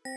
Yo,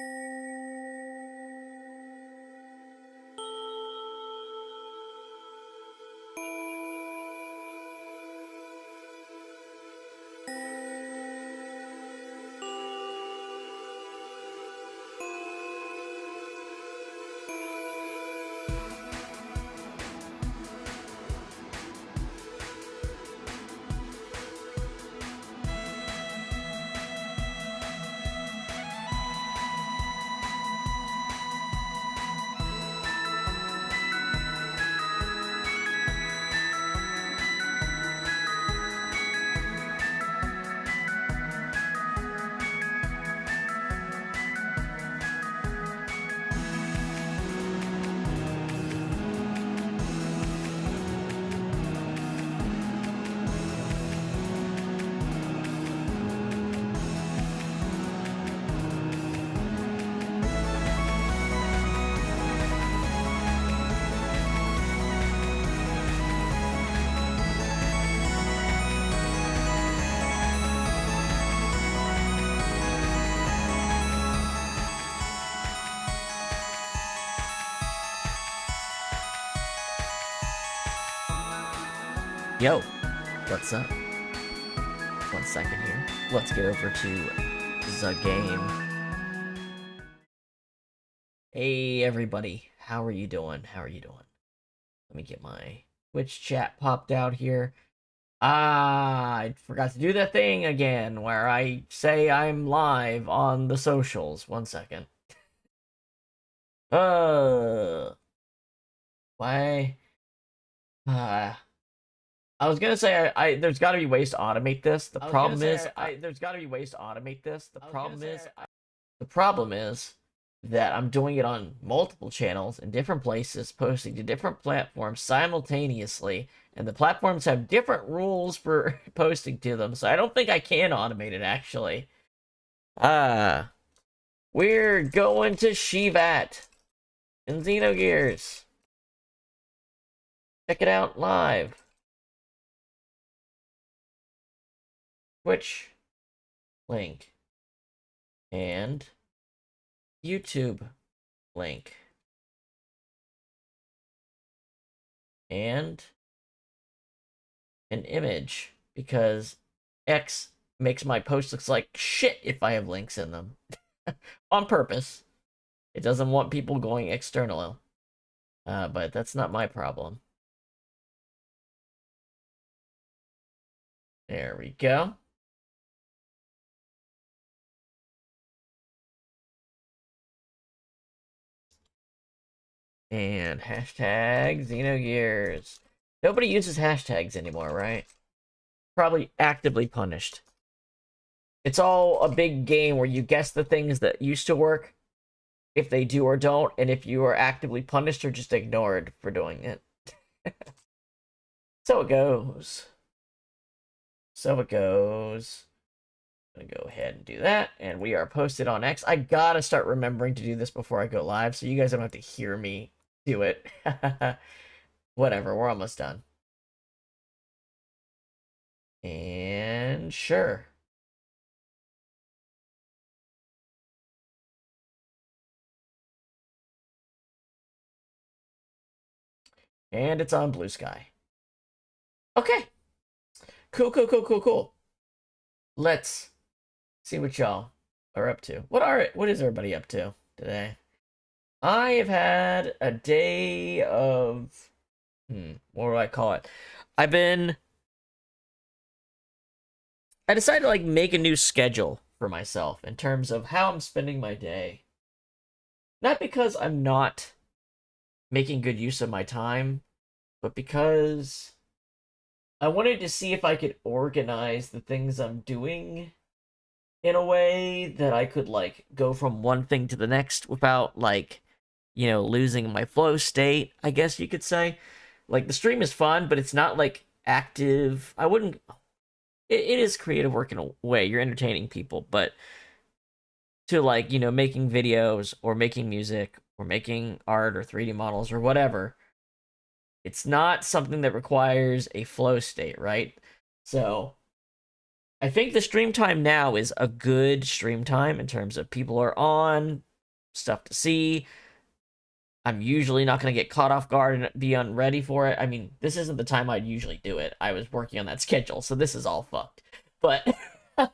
what's up? 1 second here. Let's get over to the game. Hey everybody, how are you doing? How are you doing? Let me get my Twitch chat popped out here. I forgot to do that thing again where I say I'm live on the socials. 1 second. Why? I was gonna say there's got to be ways to automate this. The problem is there's got to be ways to automate this. The problem is that I'm doing it on multiple channels in different places, posting to different platforms simultaneously, and the platforms have different rules for posting to them. So I don't think I can automate it actually. We're going to Shevat in Xenogears. Check it out live. Twitch link and YouTube link and an image because X makes my post looks like shit if I have links in them on purpose. It doesn't want people going external, but that's not my problem. There we go. And hashtag Xenogears. Nobody uses hashtags anymore, right? Probably actively punished. It's all a big game where you guess the things that used to work, if they do or don't, and if you are actively punished or just ignored for doing it. So it goes. So it goes. I'm gonna go ahead and do that, and we are posted on X. I gotta start remembering to do this before I go live, so you guys don't have to hear me do it. Whatever, we're almost done. And sure. And it's on Blue Sky. Okay. Cool. Let's see what y'all are up to. What is everybody up to today? I have had a day of what do I call it? I decided to like make a new schedule for myself in terms of how I'm spending my day. Not because I'm not making good use of my time, but because I wanted to see if I could organize the things I'm doing in a way that I could like go from one thing to the next without like, losing my flow state, I guess you could say. Like the stream is fun, but it's not like active. It is creative work in a way. You're entertaining people, but to like, making videos or making music or making art or 3D models or whatever, it's not something that requires a flow state, right? So I think the stream time now is a good stream time in terms of people are on, stuff to see. I'm usually not going to get caught off guard and be unready for it. I mean, this isn't the time I'd usually do it. I was working on that schedule, so this is all fucked. But I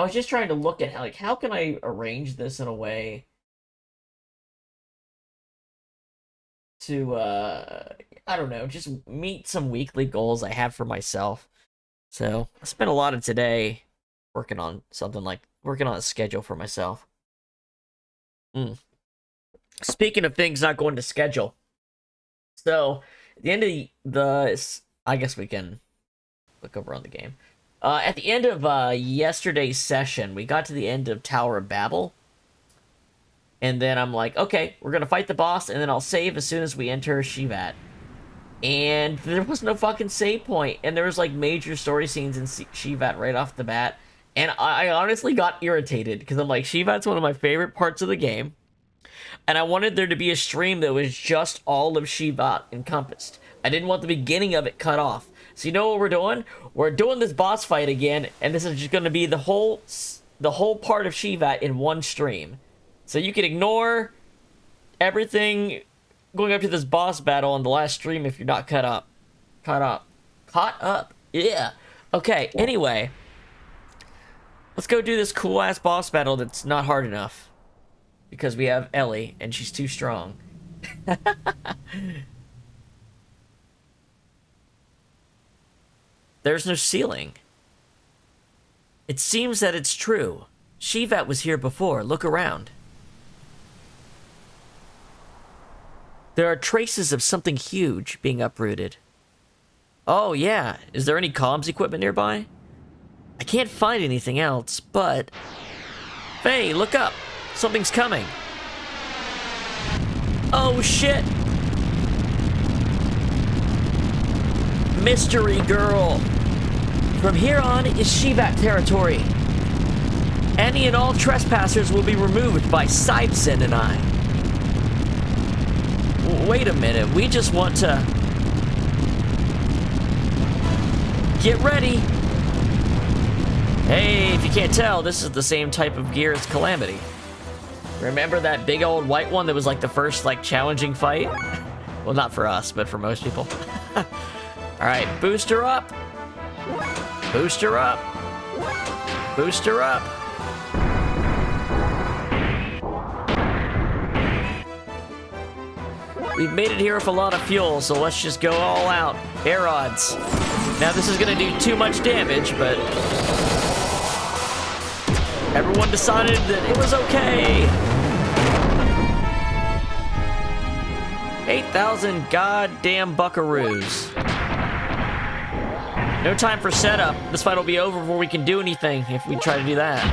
was just trying to look at how can I arrange this in a way to I don't know, just meet some weekly goals I have for myself. So I spent a lot of today working on a schedule for myself. Speaking of things not going to schedule, so at the end of I guess we can look over on the game. At the end of yesterday's session, we got to the end of Tower of Babel. And then I'm like, okay, we're going to fight the boss, and then I'll save as soon as we enter Shevat. And there was no fucking save point, and there was, like, major story scenes in Shevat right off the bat. And I honestly got irritated, because I'm like, Shevat's one of my favorite parts of the game. And I wanted there to be a stream that was just all of Shevat encompassed. I didn't want the beginning of it cut off. So you know what we're doing? We're doing this boss fight again, and this is just going to be the whole part of Shevat in one stream. So you can ignore everything going up to this boss battle in the last stream if you're not caught up. Caught up. Yeah. Okay, anyway. Let's go do this cool-ass boss battle that's not hard enough. Because we have Ellie, and she's too strong. There's no ceiling. It seems that it's true. Shevat was here before. Look around. There are traces of something huge being uprooted. Oh, yeah. Is there any comms equipment nearby? I can't find anything else, but... Hey, look up. Something's coming. Oh, shit. Mystery girl. From here on is Shevat territory. Any and all trespassers will be removed by Sidesen and I. Wait a minute, we just want to... Get ready! Hey, if you can't tell, this is the same type of gear as Calamity. Remember that big old white one that was like the first, like, challenging fight? Well, not for us, but for most people. Alright, boost her up! Boost her up! Boost her up! We've made it here with a lot of fuel, so let's just go all out. Air odds. Now this is gonna do too much damage, but... everyone decided that it was okay! 8,000 goddamn buckaroos. No time for setup. This fight will be over before we can do anything if we try to do that.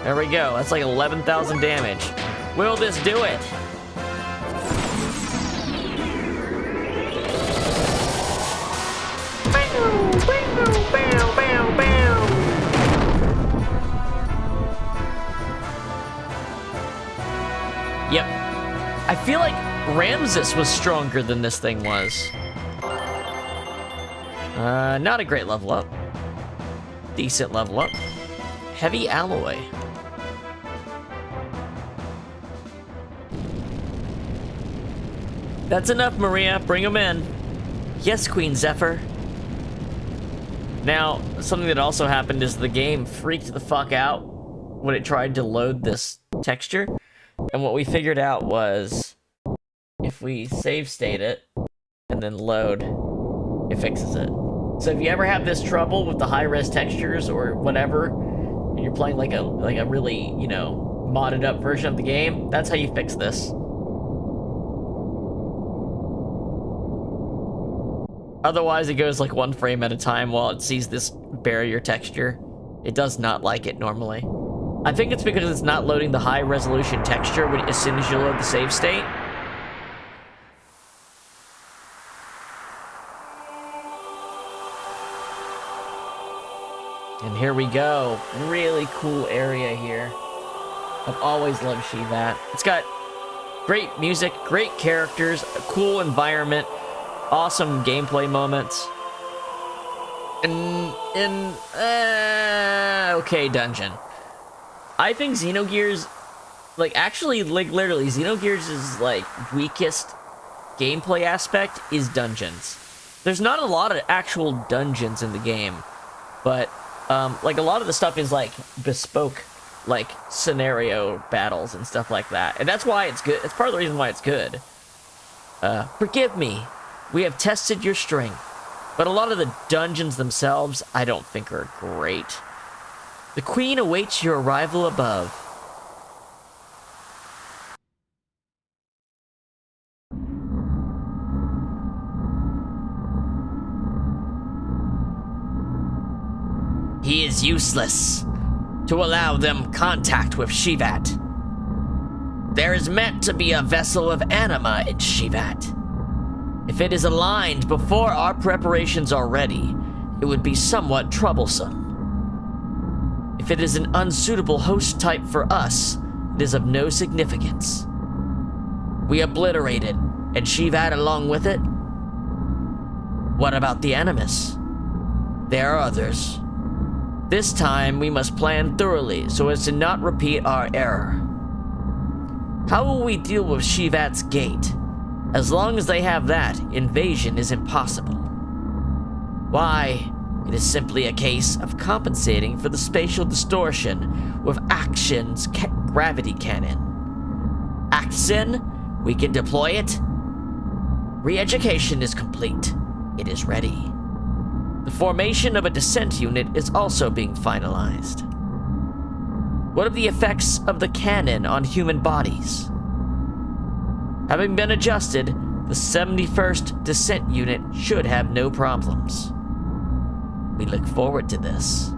There we go. That's like 11,000 damage. Will this do it? Yep. I feel like Ramses was stronger than this thing was. Not a great level up. Decent level up. Heavy alloy. That's enough, Maria. Bring them in. Yes, Queen Zephyr. Now, something that also happened is the game freaked the fuck out when it tried to load this texture. And what we figured out was if we save state it and then load, it fixes it. So if you ever have this trouble with the high-res textures or whatever, and you're playing like a really, you know, modded up version of the game, that's how you fix this. Otherwise, it goes like 1 frame at a time while it sees this barrier texture. It does not like it normally. I think it's because it's not loading the high-resolution texture as soon as you load the save state. And here we go. Really cool area here. I've always loved Shevat. It's got great music, great characters, a cool environment, awesome gameplay moments. Okay, dungeon. I think Xenogears, like, actually, like, literally, Xenogears' like weakest gameplay aspect is dungeons. There's not a lot of actual dungeons in the game, but like a lot of the stuff is like bespoke, like scenario battles and stuff like that, and that's why it's good. It's part of the reason why it's good. Forgive me, we have tested your strength, but a lot of the dungeons themselves I don't think are great. The Queen awaits your arrival above. He is useless. To allow them contact with Shevat. There is meant to be a vessel of anima in Shevat. If it is aligned before our preparations are ready, it would be somewhat troublesome. If it is an unsuitable host type for us, it is of no significance. We obliterate it, and Shevat along with it? What about the Animus? There are others. This time, we must plan thoroughly so as to not repeat our error. How will we deal with Shevat's gate? As long as they have that, invasion is impossible. Why, it is simply a case of compensating for the spatial distortion with Action's gravity cannon. Action, we can deploy it. Re-education is complete. It is ready. The formation of a descent unit is also being finalized. What of the effects of the cannon on human bodies? Having been adjusted, the 71st Descent Unit should have no problems. We look forward to this.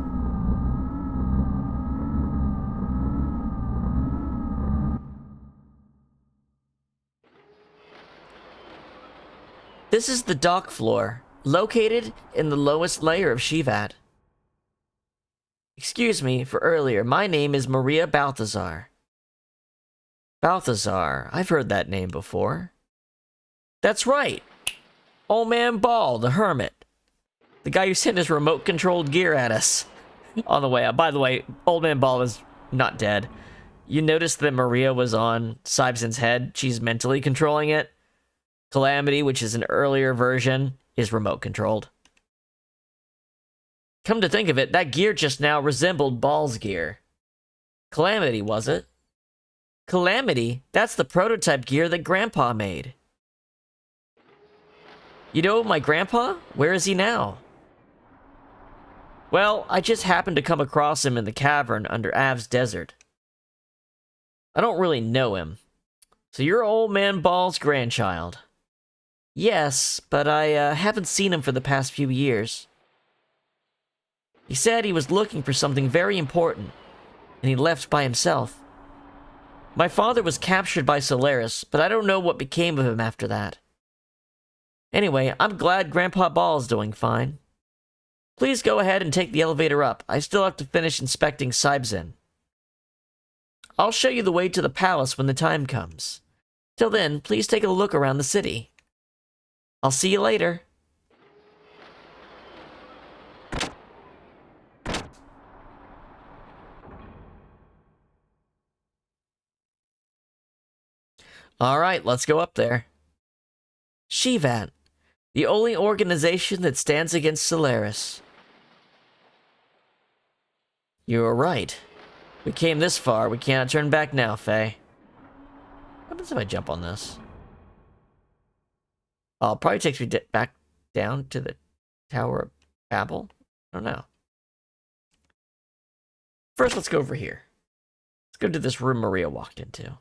This is the dock floor, located in the lowest layer of Shevat. Excuse me for earlier, my name is Maria Balthazar. Balthazar, I've heard that name before. That's right. Old Man Ball, the hermit. The guy who sent his remote-controlled gear at us on the way out. By the way, Old Man Ball is not dead. You noticed that Maria was on Sybson's head. She's mentally controlling it. Calamity, which is an earlier version, is remote-controlled. Come to think of it, that gear just now resembled Ball's gear. Calamity, was it? Calamity? That's the prototype gear that Grandpa made. You know my grandpa? Where is he now? Well, I just happened to come across him in the cavern under Av's desert. I don't really know him. So you're Old Man Ball's grandchild. Yes, but I haven't seen him for the past few years. He said he was looking for something very important, and he left by himself. My father was captured by Solaris, but I don't know what became of him after that. Anyway, I'm glad Grandpa Ball's doing fine. Please go ahead and take the elevator up. I still have to finish inspecting Sybson. I'll show you the way to the palace when the time comes. Till then, please take a look around the city. I'll see you later. Alright, let's go up there. Shevat, the only organization that stands against Solaris. You were right. We came this far, we cannot turn back now, Faye. What happens if I jump on this? Oh, it probably takes me back down to the Tower of Babel? I don't know. First, let's go over here. Let's go to this room Maria walked into.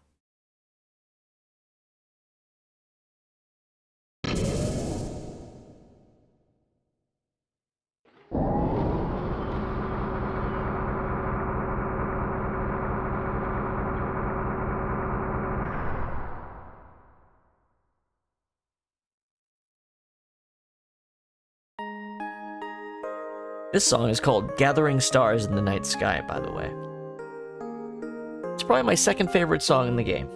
This song is called Gathering Stars in the Night Sky, by the way. It's probably my second favorite song in the game.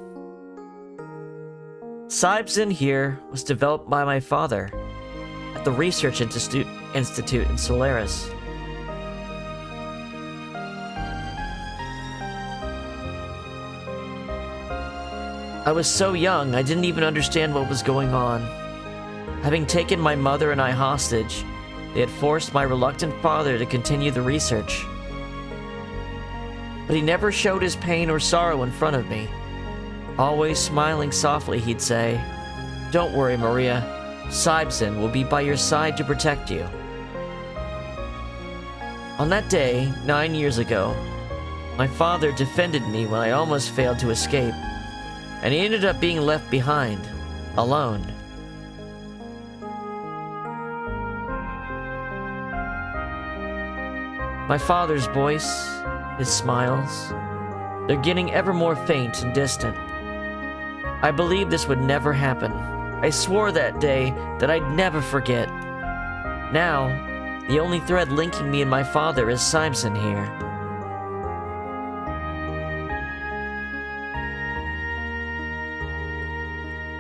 Sybson here was developed by my father at the Research Institute Institute in Solaris. I was so young, I didn't even understand what was going on. Having taken my mother and I hostage, they had forced my reluctant father to continue the research. But he never showed his pain or sorrow in front of me. Always smiling softly, he'd say, "Don't worry, Maria. Sybson will be by your side to protect you." On that day, 9 years ago, my father defended me when I almost failed to escape, and he ended up being left behind, alone. My father's voice, his smiles, they're getting ever more faint and distant. I believed this would never happen. I swore that day that I'd never forget. Now, the only thread linking me and my father is Sybson here.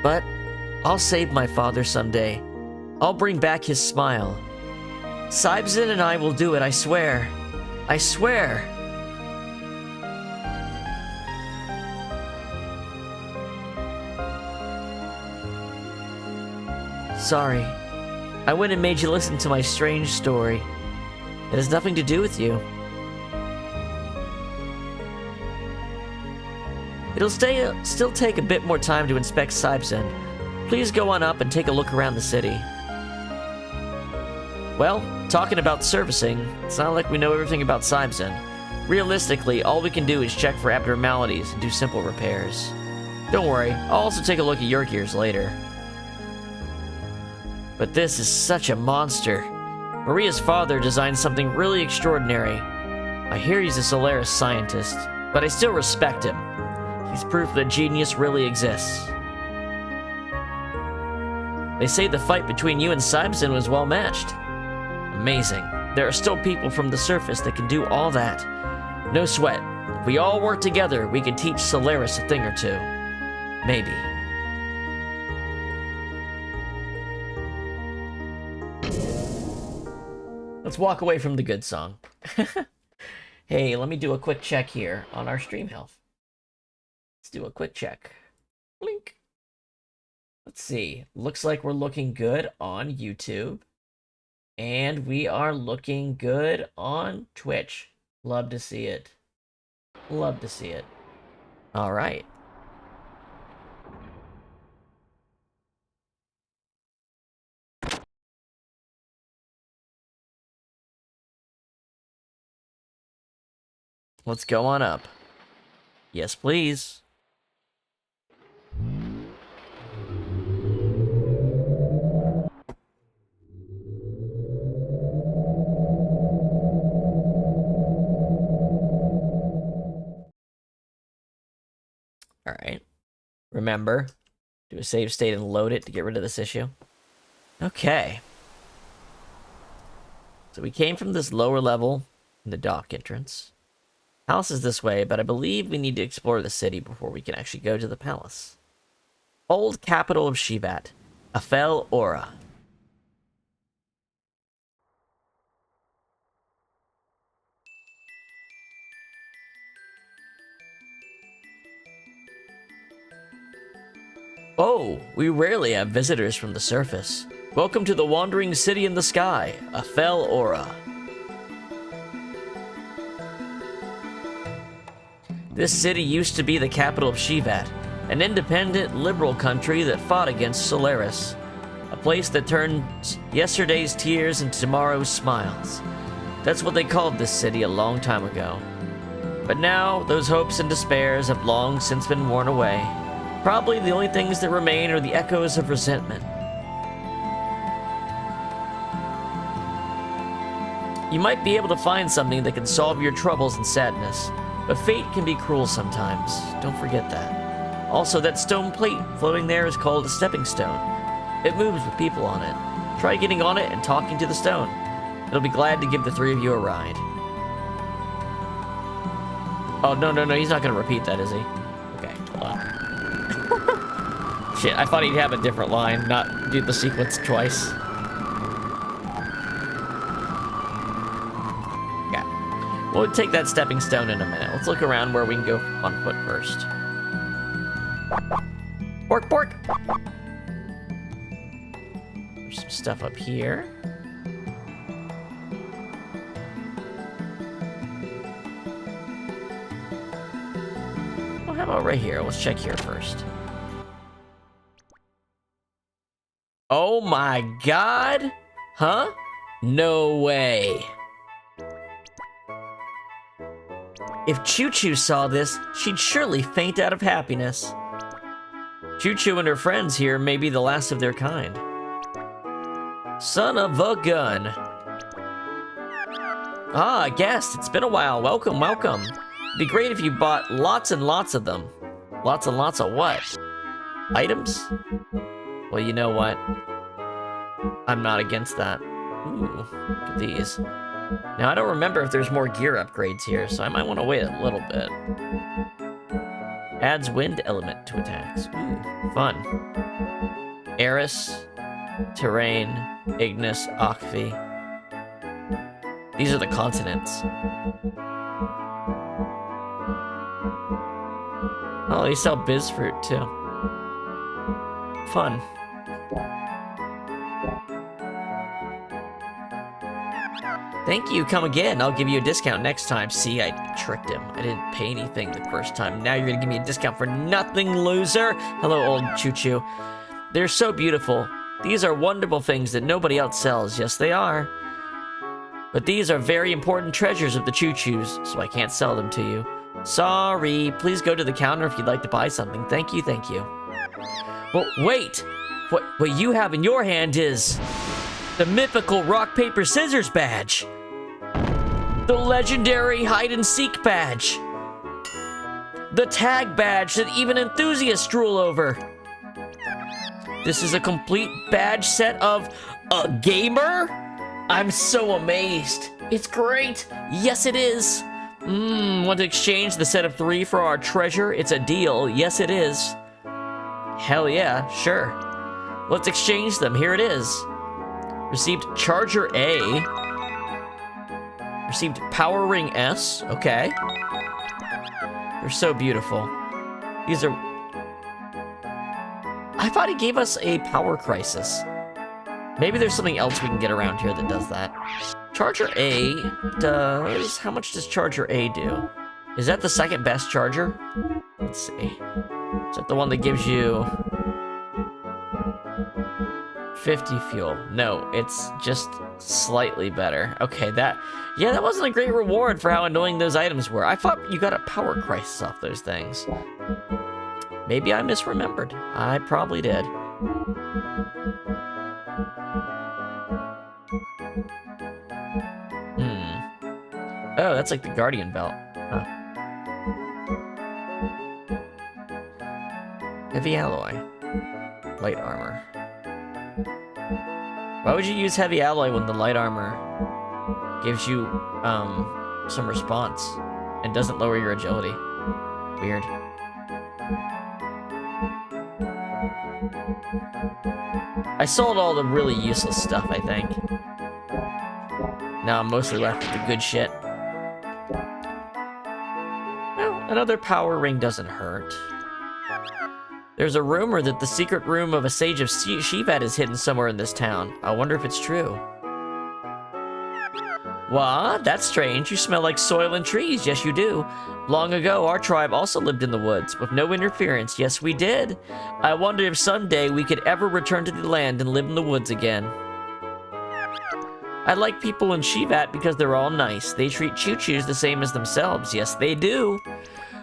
But I'll save my father someday. I'll bring back his smile. Sybson and I will do it, I swear. I swear! Sorry. I went and made you listen to my strange story. It has nothing to do with you. It'll still take a bit more time to inspect Sybson. Please go on up and take a look around the city. Well, talking about servicing, it's not like we know everything about Sybson. Realistically, all we can do is check for abnormalities and do simple repairs. Don't worry, I'll also take a look at your gears later. But this is such a monster. Maria's father designed something really extraordinary. I hear he's a Solaris scientist, but I still respect him. He's proof that genius really exists. They say the fight between you and Sybson was well matched. Amazing. There are still people from the surface that can do all that. No sweat. If we all work together, we can teach Solaris a thing or two. Maybe. Let's walk away from the good song. Hey, let me do a quick check here on our stream health. Let's do a quick check. Blink. Let's see. Looks like we're looking good on YouTube. And we are looking good on Twitch. Love to see it. Love to see it. All right. Let's go on up. Yes, please. All right. Remember, do a save state and load it to get rid of this issue. Okay. So we came from this lower level in the dock entrance. House is this way, but I believe we need to explore the city before we can actually go to the palace. Old capital of Shevat, Afel Aura. Oh, we rarely have visitors from the surface. Welcome to the wandering city in the sky, Afel Aura. This city used to be the capital of Shevat, an independent, liberal country that fought against Solaris. A place that turns yesterday's tears into tomorrow's smiles. That's what they called this city a long time ago. But now, those hopes and despairs have long since been worn away. Probably the only things that remain are the echoes of resentment. You might be able to find something that can solve your troubles and sadness. But fate can be cruel sometimes. Don't forget that. Also, that stone plate floating there is called a stepping stone. It moves with people on it. Try getting on it and talking to the stone. It'll be glad to give the three of you a ride. Oh, no, he's not going to repeat that, is he? Okay, hold on. Shit, I thought he'd have a different line, not do the sequence twice. We'll take that stepping stone in a minute. Let's look around where we can go on foot first. Pork, pork! There's some stuff up here. Well, how about right here? Let's check here first. Oh my god! Huh? No way. If Choo-Choo saw this, she'd surely faint out of happiness. Choo-Choo and her friends here may be the last of their kind. Son of a gun. Ah, guest, it's been a while. Welcome, welcome. It'd be great if you bought lots and lots of them. Lots and lots of what? Items? Well, you know what? I'm not against that. Ooh, look at these. Now, I don't remember if there's more gear upgrades here, so I might want to wait a little bit. Adds wind element to attacks. Ooh, fun. Eris, Terrain, Ignis, Akvi. These are the continents. Oh, they sell Bizfruit, too. Fun. Thank you, come again. I'll give you a discount next time. See, I tricked him. I didn't pay anything the first time. Now you're gonna give me a discount for nothing, loser. Hello, old Choo-Choo. They're so beautiful. These are wonderful things that nobody else sells. Yes, they are. But these are very important treasures of the Choo-Choos, so I can't sell them to you. Sorry. Please go to the counter if you'd like to buy something. Thank you, thank you. Well, wait. What you have in your hand is the mythical rock, paper, scissors badge. The legendary hide-and-seek badge. The tag badge that even enthusiasts drool over. This is a complete badge set of a gamer? I'm so amazed. It's great. Yes, it is. Want to exchange the set of 3 for our treasure? It's a deal. Yes, it is. Hell yeah, sure. Let's exchange them. Here it is. Received Charger A. Received Power Ring S. Okay. They're so beautiful. These are... I thought he gave us a Power Crisis. Maybe there's something else we can get around here that does that. Charger A does... How much does Charger A do? Is that the second best charger? Let's see. Is that the one that gives you 50 fuel? No, it's just slightly better. Okay, that wasn't a great reward for how annoying those items were. I thought you got a Power Crisis off those things. Maybe I misremembered. I probably did. Oh, that's like the Guardian Belt. Huh. Heavy alloy. Light armor. Why would you use heavy alloy when the light armor gives you, some response and doesn't lower your agility? Weird. I sold all the really useless stuff, I think. Now I'm mostly left with the good shit. Well, another power ring doesn't hurt. There's a rumor that the secret room of a sage of Shevat is hidden somewhere in this town. I wonder if it's true. What? That's strange. You smell like soil and trees. Yes, you do. Long ago, our tribe also lived in the woods, with no interference. Yes, we did. I wonder if someday we could ever return to the land and live in the woods again. I like people in Shevat because they're all nice. They treat Choo-Choos the same as themselves. Yes, they do.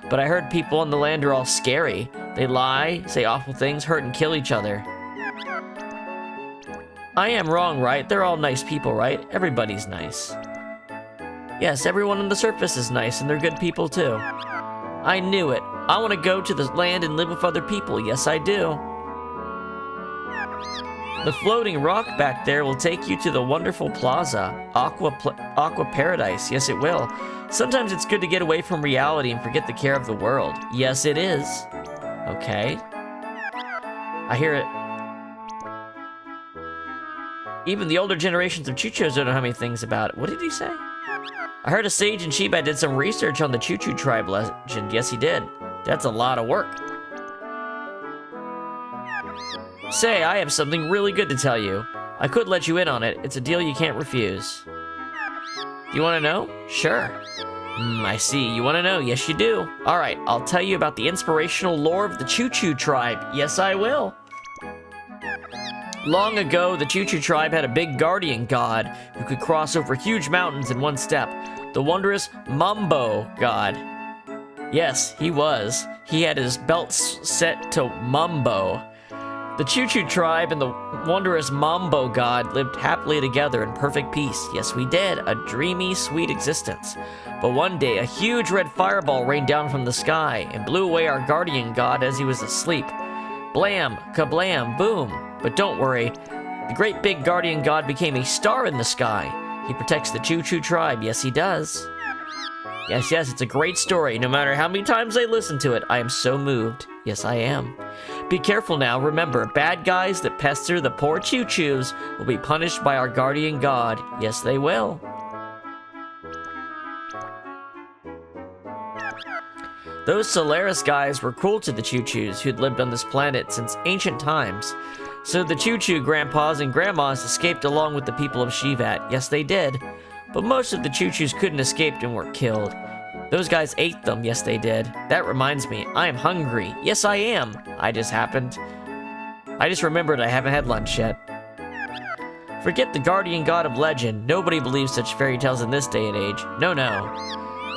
But I heard people on the land are all scary. They lie, say awful things, hurt and kill each other. I am wrong, right? They're all nice people, right? Everybody's nice. Yes, everyone on the surface is nice, and they're good people too. I knew it. I want to go to the land and live with other people. Yes, I do. The floating rock back there will take you to the wonderful plaza, Aqua Paradise. Yes, it will. Sometimes it's good to get away from reality and forget the care of the world. Yes, it is. Okay. I hear it. Even the older generations of Choo-Choos don't know how many things about it. What did he say? I heard a sage in Shevat did some research on the Choo Choo tribe legend. Yes, he did. That's a lot of work. Say, I have something really good to tell you. I could let you in on it. It's a deal you can't refuse. You want to know? Sure. I see. You want to know? Yes, you do. All right, I'll tell you about the inspirational lore of the Choo Choo tribe. Yes, I will. Long ago, the Choo Choo tribe had a big guardian god who could cross over huge mountains in one step. The wondrous Mambo god. Yes, he was. He had his belts set to Mambo. The Choo Choo tribe and the wondrous Mambo god lived happily together in perfect peace. Yes, we did. A dreamy, sweet existence. But one day, a huge red fireball rained down from the sky and blew away our guardian god as he was asleep. Blam, kablam, boom. But don't worry, the great big guardian god became a star in the sky. He protects the Choo Choo tribe. Yes, he does. Yes, it's a great story. No matter how many times I listen to it, I am so moved. Yes, I am. Be careful now. Remember, bad guys that pester the poor Choo Choos will be punished by our guardian god. Yes, they will. Those Solaris guys were cruel to the Choo Choos who'd lived on this planet since ancient times. So the Choo Choo grandpas and grandmas escaped along with the people of Shevat. Yes, they did. But most of the Choo Choos couldn't escape and were killed. Those guys ate them. Yes, they did. That reminds me, I am hungry. Yes, I am. I just remembered I haven't had lunch yet. Forget the guardian god of legend. Nobody believes such fairy tales in this day and age. No.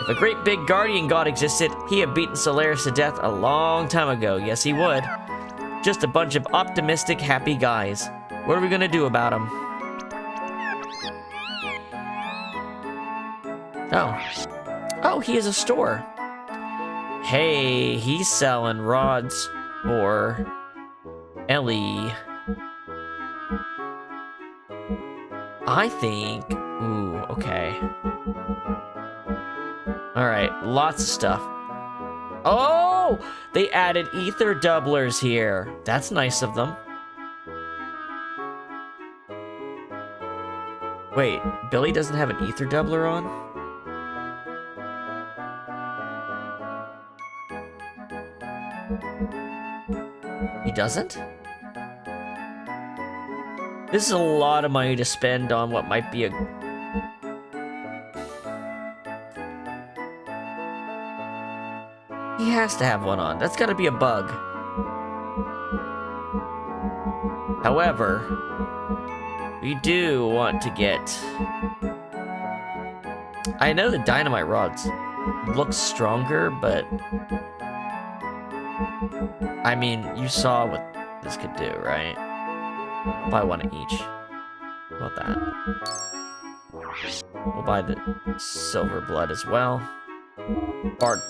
If a great big guardian god existed, he had beaten Solaris to death a long time ago. Yes, he would. Just a bunch of optimistic, happy guys. What are we gonna do about them? Oh, he has a store. Hey, he's selling rods for Ellie. I think... Ooh, okay. Alright, lots of stuff. Oh! They added ether doublers here. That's nice of them. Wait, Billy doesn't have an ether doubler on? He doesn't? This is a lot of money to spend on what might be a... He has to have one on. That's gotta be a bug. However, we do want to get... I know the dynamite rods look stronger, but... I mean, you saw what this could do, right? I'll buy one of each. How about that? We'll buy the silver blood as well. Bart.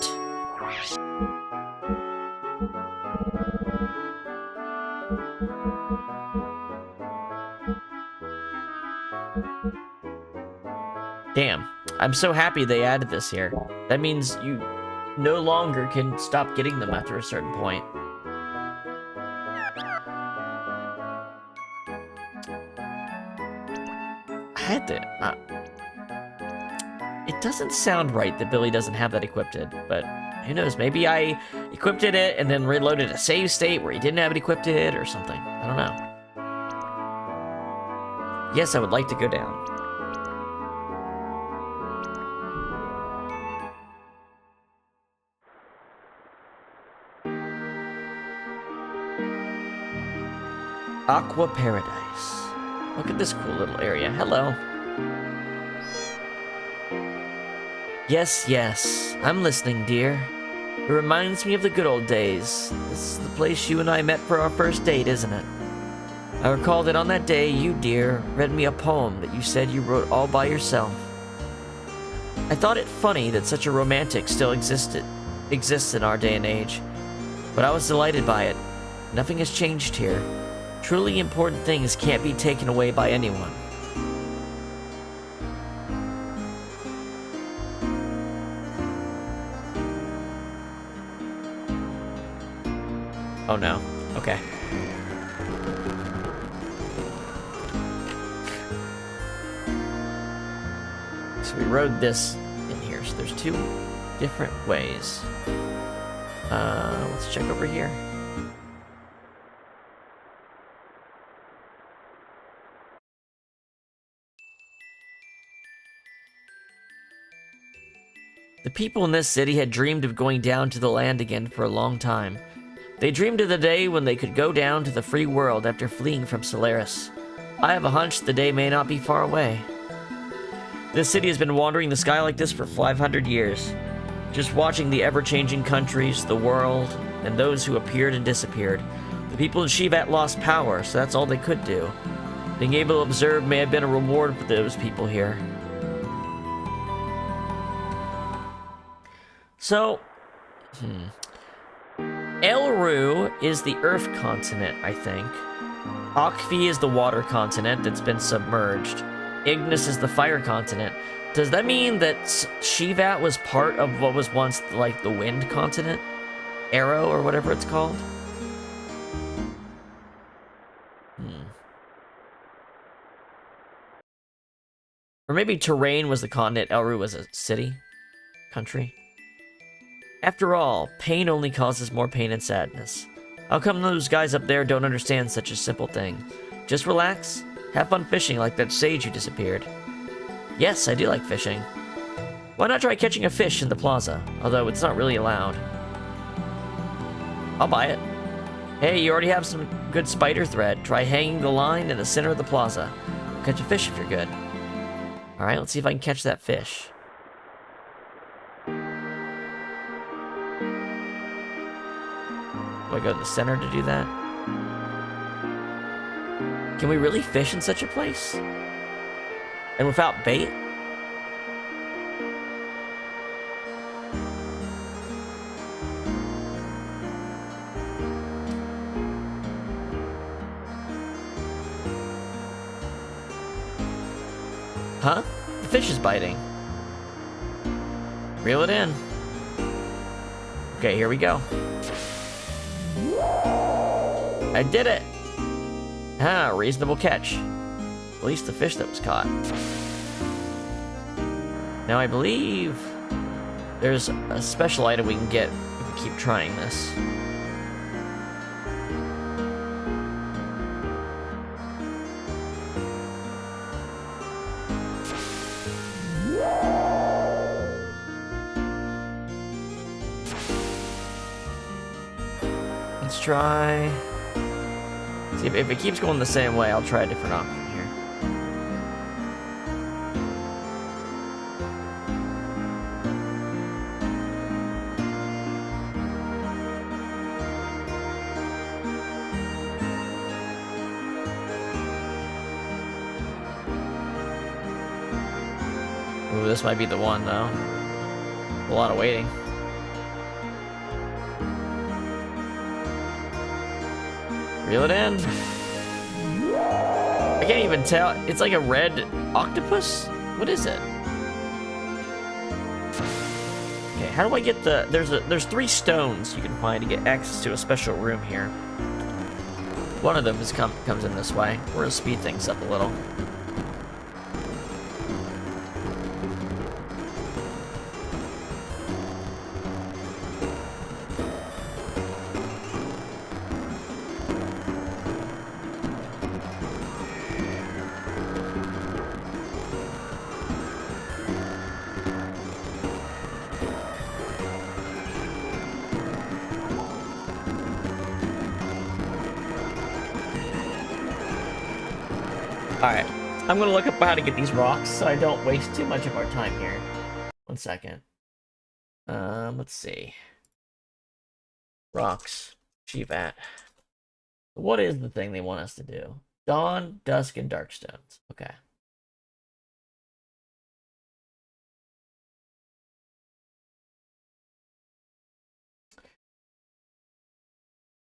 Damn. I'm so happy they added this here. That means you no longer can stop getting them after a certain point. I had to... it doesn't sound right that Billy doesn't have that equipped, but who knows? Maybe I equipped it and then reloaded a save state where he didn't have it equipped or something. I don't know. Yes, I would like to go down. Aqua Paradise. Look at this cool little area. Hello. Yes, I'm listening, dear. It reminds me of the good old days. This is the place you and I met for our first date, isn't it? I recall that on that day, you, dear, read me a poem that you said you wrote all by yourself. I thought it funny that such a romantic still exists in our day and age, but I was delighted by it. Nothing has changed here. Truly important things can't be taken away by anyone. Oh no. Okay. So we rode this in here. So there's two different ways. Let's check over here. The people in this city had dreamed of going down to the land again for a long time. They dreamed of the day when they could go down to the free world after fleeing from Solaris. I have a hunch the day may not be far away. This city has been wandering the sky like this for 500 years, just watching the ever-changing countries, the world, and those who appeared and disappeared. The people in Shevat lost power, so that's all they could do. Being able to observe may have been a reward for those people here. So, Elru is the Earth continent, I think. Akfi is the water continent that's been submerged. Ignis is the fire continent. Does that mean that Shevat was part of what was once like the wind continent? Arrow or whatever it's called? Or maybe Terrain was the continent, Elru was a city? Country? After all, pain only causes more pain and sadness. How come those guys up there don't understand such a simple thing? Just relax, have fun fishing like that sage who disappeared. Yes, I do like fishing. Why not try catching a fish in the plaza? Although it's not really allowed. I'll buy it. Hey, you already have some good spider thread. Try hanging the line in the center of the plaza. Catch a fish if you're good. Alright, let's see if I can catch that fish. Do I go to the center to do that? Can we really fish in such a place? And without bait? Huh? The fish is biting. Reel it in. Okay, here we go. I did it! Ah, reasonable catch. At least the fish that was caught. Now I believe there's a special item we can get if we keep trying this. Let's try... See, if it keeps going the same way, I'll try a different option here. Ooh, this might be the one, though. A lot of waiting. Reel it in. I can't even tell. It's like a red octopus? What is it? Okay, how do I get the... There's 3 stones you can find to get access to a special room here. One of them comes in this way. We're gonna speed things up a little. Alright, I'm gonna look up how to get these rocks so I don't waste too much of our time here. 1 second. Let's see. Rocks. Shevat. What is the thing they want us to do? Dawn, Dusk, and Dark Stones. Okay.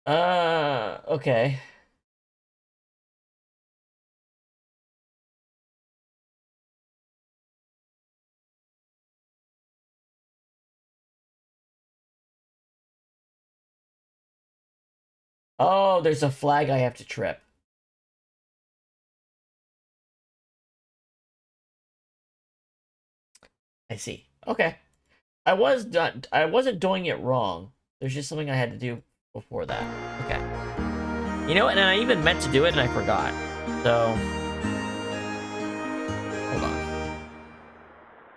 Okay. Oh, there's a flag I have to trip. I see. Okay. I wasn't doing it wrong. There's just something I had to do before that. Okay. You know what? And I even meant to do it and I forgot. So... hold on.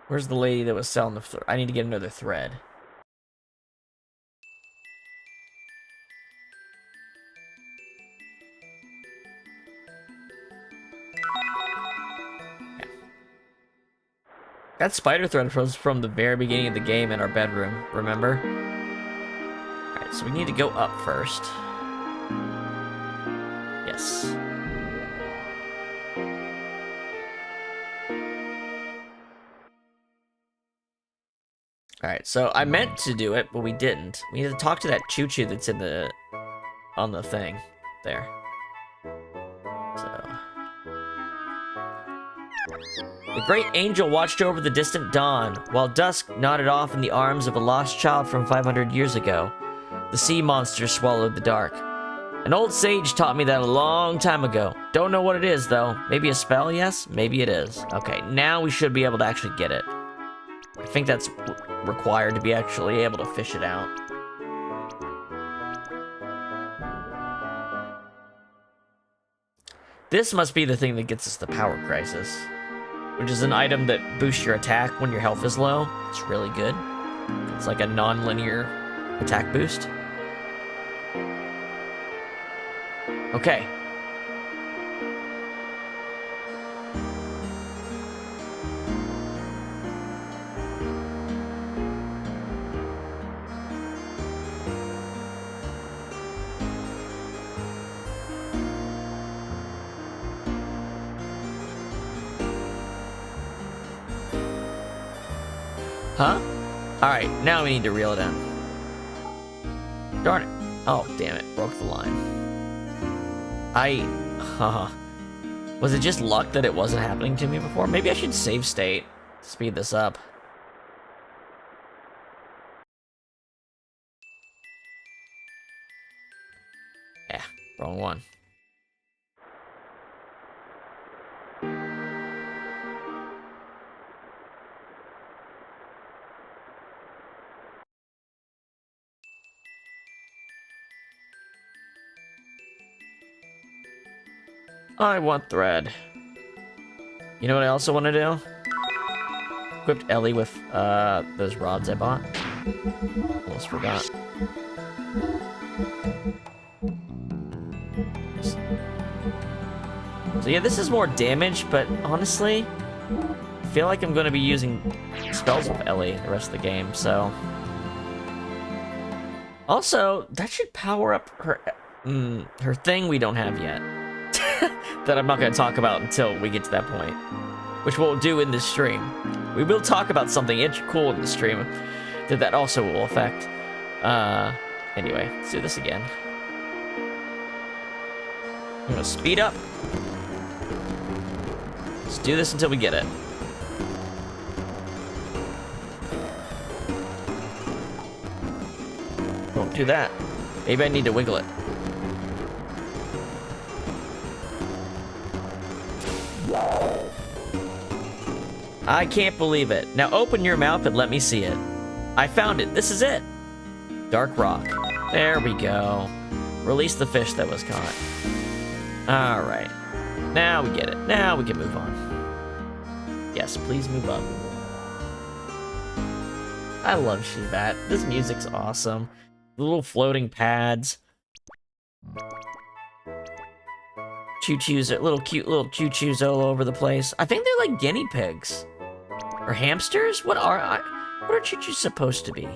Where's the lady that was selling the... I need to get another thread. Okay. That spider thread was from the very beginning of the game in our bedroom, remember? Alright, so we need to go up first. Yes. Alright, so I meant to do it, but we didn't. We need to talk to that choo-choo that's in the... on the thing. There. So... the great angel watched over the distant dawn, while dusk nodded off in the arms of a lost child from 500 years ago. The sea monster swallowed the dark. An old sage taught me that a long time ago. Don't know what it is, though. Maybe a spell, yes? Maybe it is. Okay, now we should be able to actually get it. I think that's required to be actually able to fish it out. This must be the thing that gets us the power crisis, which is an item that boosts your attack when your health is low. It's really good. It's like a non-linear attack boost. Okay. Huh? Alright, now we need to reel it in. Darn it. Oh, damn it. Broke the line. Was it just luck that it wasn't happening to me before? Maybe I should save state. Speed this up. Yeah, wrong one. I want thread. You know what I also want to do? Equipped Ellie with those rods I bought. Almost forgot. So yeah, this is more damage, but honestly, I feel like I'm going to be using spells with Ellie the rest of the game, so... Also, that should power up her thing we don't have yet. That I'm not going to talk about until we get to that point, which we'll do in this stream. We will talk about something cool in the stream that also will affect. Anyway, let's do this again. I'm going to speed up. Let's do this until we get it. Don't do that. Maybe I need to wiggle it. I can't believe it. Now open your mouth and let me see it. I found it. This is it. Dark rock. There we go. Release the fish that was caught. Alright. Now we get it. Now we can move on. Yes, please move up. I love Shevat. This music's awesome. The little floating pads. Choo-choos, little cute little choo-choos all over the place. I think they're like guinea pigs. Or hamsters? What are choo-choos supposed to be?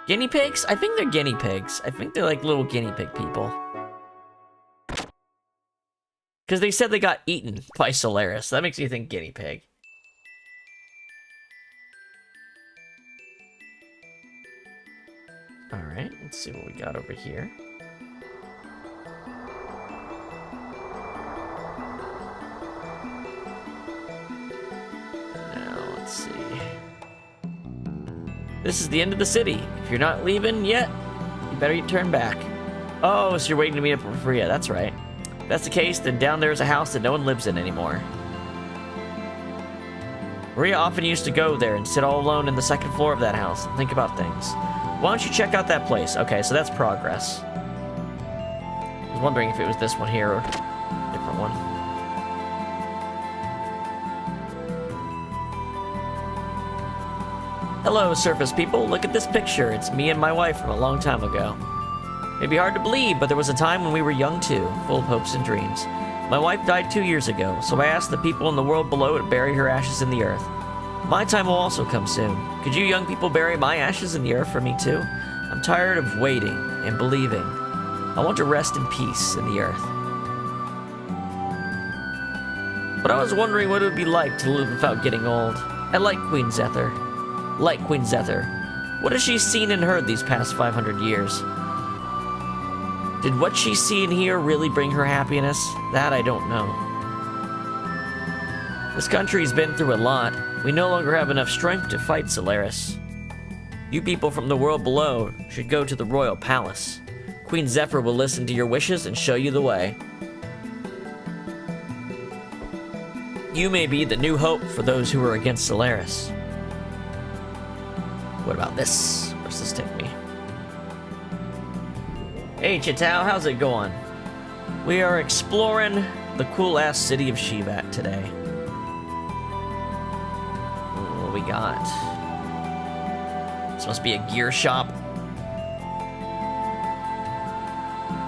Guinea pigs? I think they're guinea pigs. I think they're like little guinea pig people. Because they said they got eaten by Solaris. That makes me think guinea pig. Alright, let's see what we got over here. Let's see. This is the end of the city. If you're not leaving yet, you better turn back. Oh, so you're waiting to meet up with Freya. That's right. If that's the case, then down there is a house that no one lives in anymore. Maria often used to go there and sit all alone in the second floor of that house and think about things. Why don't you check out that place? Okay, so that's progress. I was wondering if it was this one here or a different one. Hello, surface people. Look at this picture. It's me and my wife from a long time ago. It'd be hard to believe, but there was a time when we were young too, full of hopes and dreams. My wife died 2 years ago, so I asked the people in the world below to bury her ashes in the earth. My time will also come soon. Could you young people bury my ashes in the earth for me too? I'm tired of waiting and believing. I want to rest in peace in the earth. But I was wondering what it would be like to live without getting old. I like Queen Zephyr. What has she seen and heard these past 500 years? Did what she see and hear really bring her happiness? That I don't know. This country's been through a lot. We no longer have enough strength to fight Solaris. You people from the world below should go to the royal palace. Queen Zephyr will listen to your wishes and show you the way. You may be the new hope for those who are against Solaris. What about this? Where's this take me? Hey Chitao, how's it going? We are exploring the cool-ass city of Shevat today. What do we got? This must be a gear shop.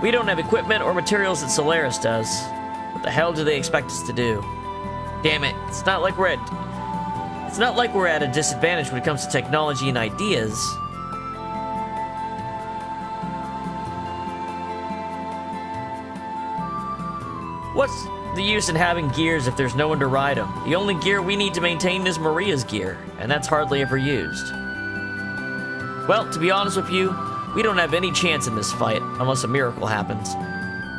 We don't have equipment or materials that Solaris does. What the hell do they expect us to do? Damn it, it's not like we're at a disadvantage when it comes to technology and ideas. What's the use in having gears if there's no one to ride them? The only gear we need to maintain is Maria's gear, and that's hardly ever used. Well, to be honest with you, we don't have any chance in this fight, unless a miracle happens.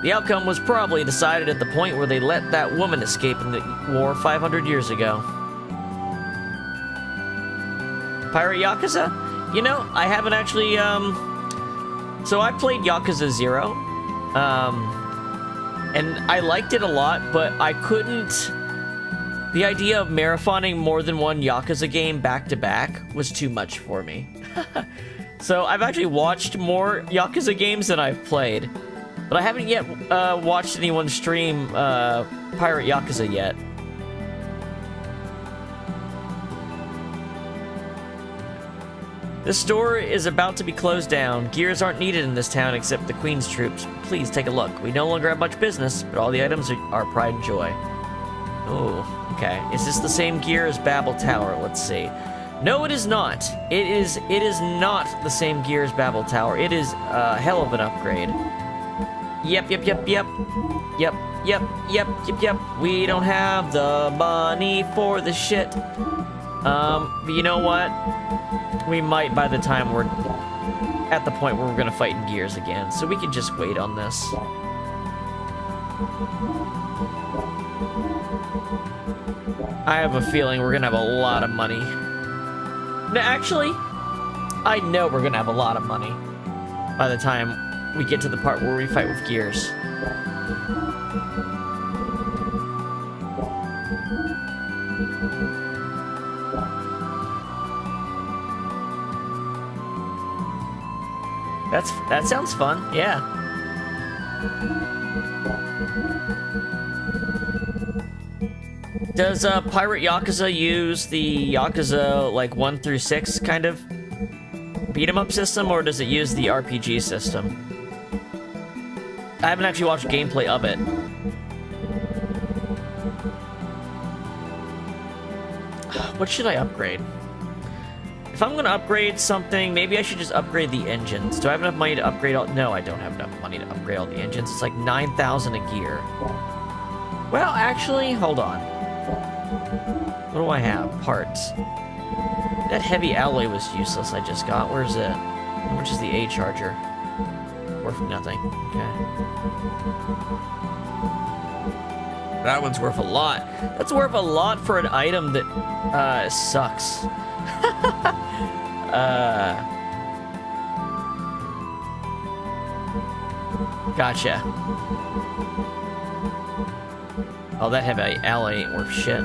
The outcome was probably decided at the point where they let that woman escape in the war 500 years ago. Pirate Yakuza? You know, I haven't actually, so I played Yakuza 0, and I liked it a lot, but I couldn't... The idea of marathoning more than one Yakuza game back-to-back was too much for me. So I've actually watched more Yakuza games than I've played, but I haven't yet watched anyone stream Pirate Yakuza yet. The store is about to be closed down. Gears aren't needed in this town except the Queen's troops. Please take a look. We no longer have much business, but all the items are pride and joy. Oh, okay. Is this the same gear as Babel Tower? Let's see. No, it is not. It is not the same gear as Babel Tower. It is a hell of an upgrade. Yep. We don't have the money for the shit. But you know what? We might by the time we're at the point where we're gonna fight in Gears again, so we can just wait on this. I have a feeling we're gonna have a lot of money. No, actually, I know we're gonna have a lot of money by the time we get to the part where we fight with Gears. That sounds fun, yeah. Does Pirate Yakuza use the Yakuza like 1 through 6 kind of beat 'em up system, or does it use the RPG system? I haven't actually watched gameplay of it. What should I upgrade? If I'm gonna upgrade something, maybe I should just upgrade the engines. Do I have enough money to upgrade all? No, I don't have enough money to upgrade all the engines. It's like 9,000 a gear. Well, actually, hold on. What do I have? Parts. That heavy alloy was useless I just got. Where's it? How much is the A charger? Worth nothing. Okay. That one's worth a lot. That's worth a lot for an item that sucks. Gotcha. Oh, that heavy alloy ain't worth shit.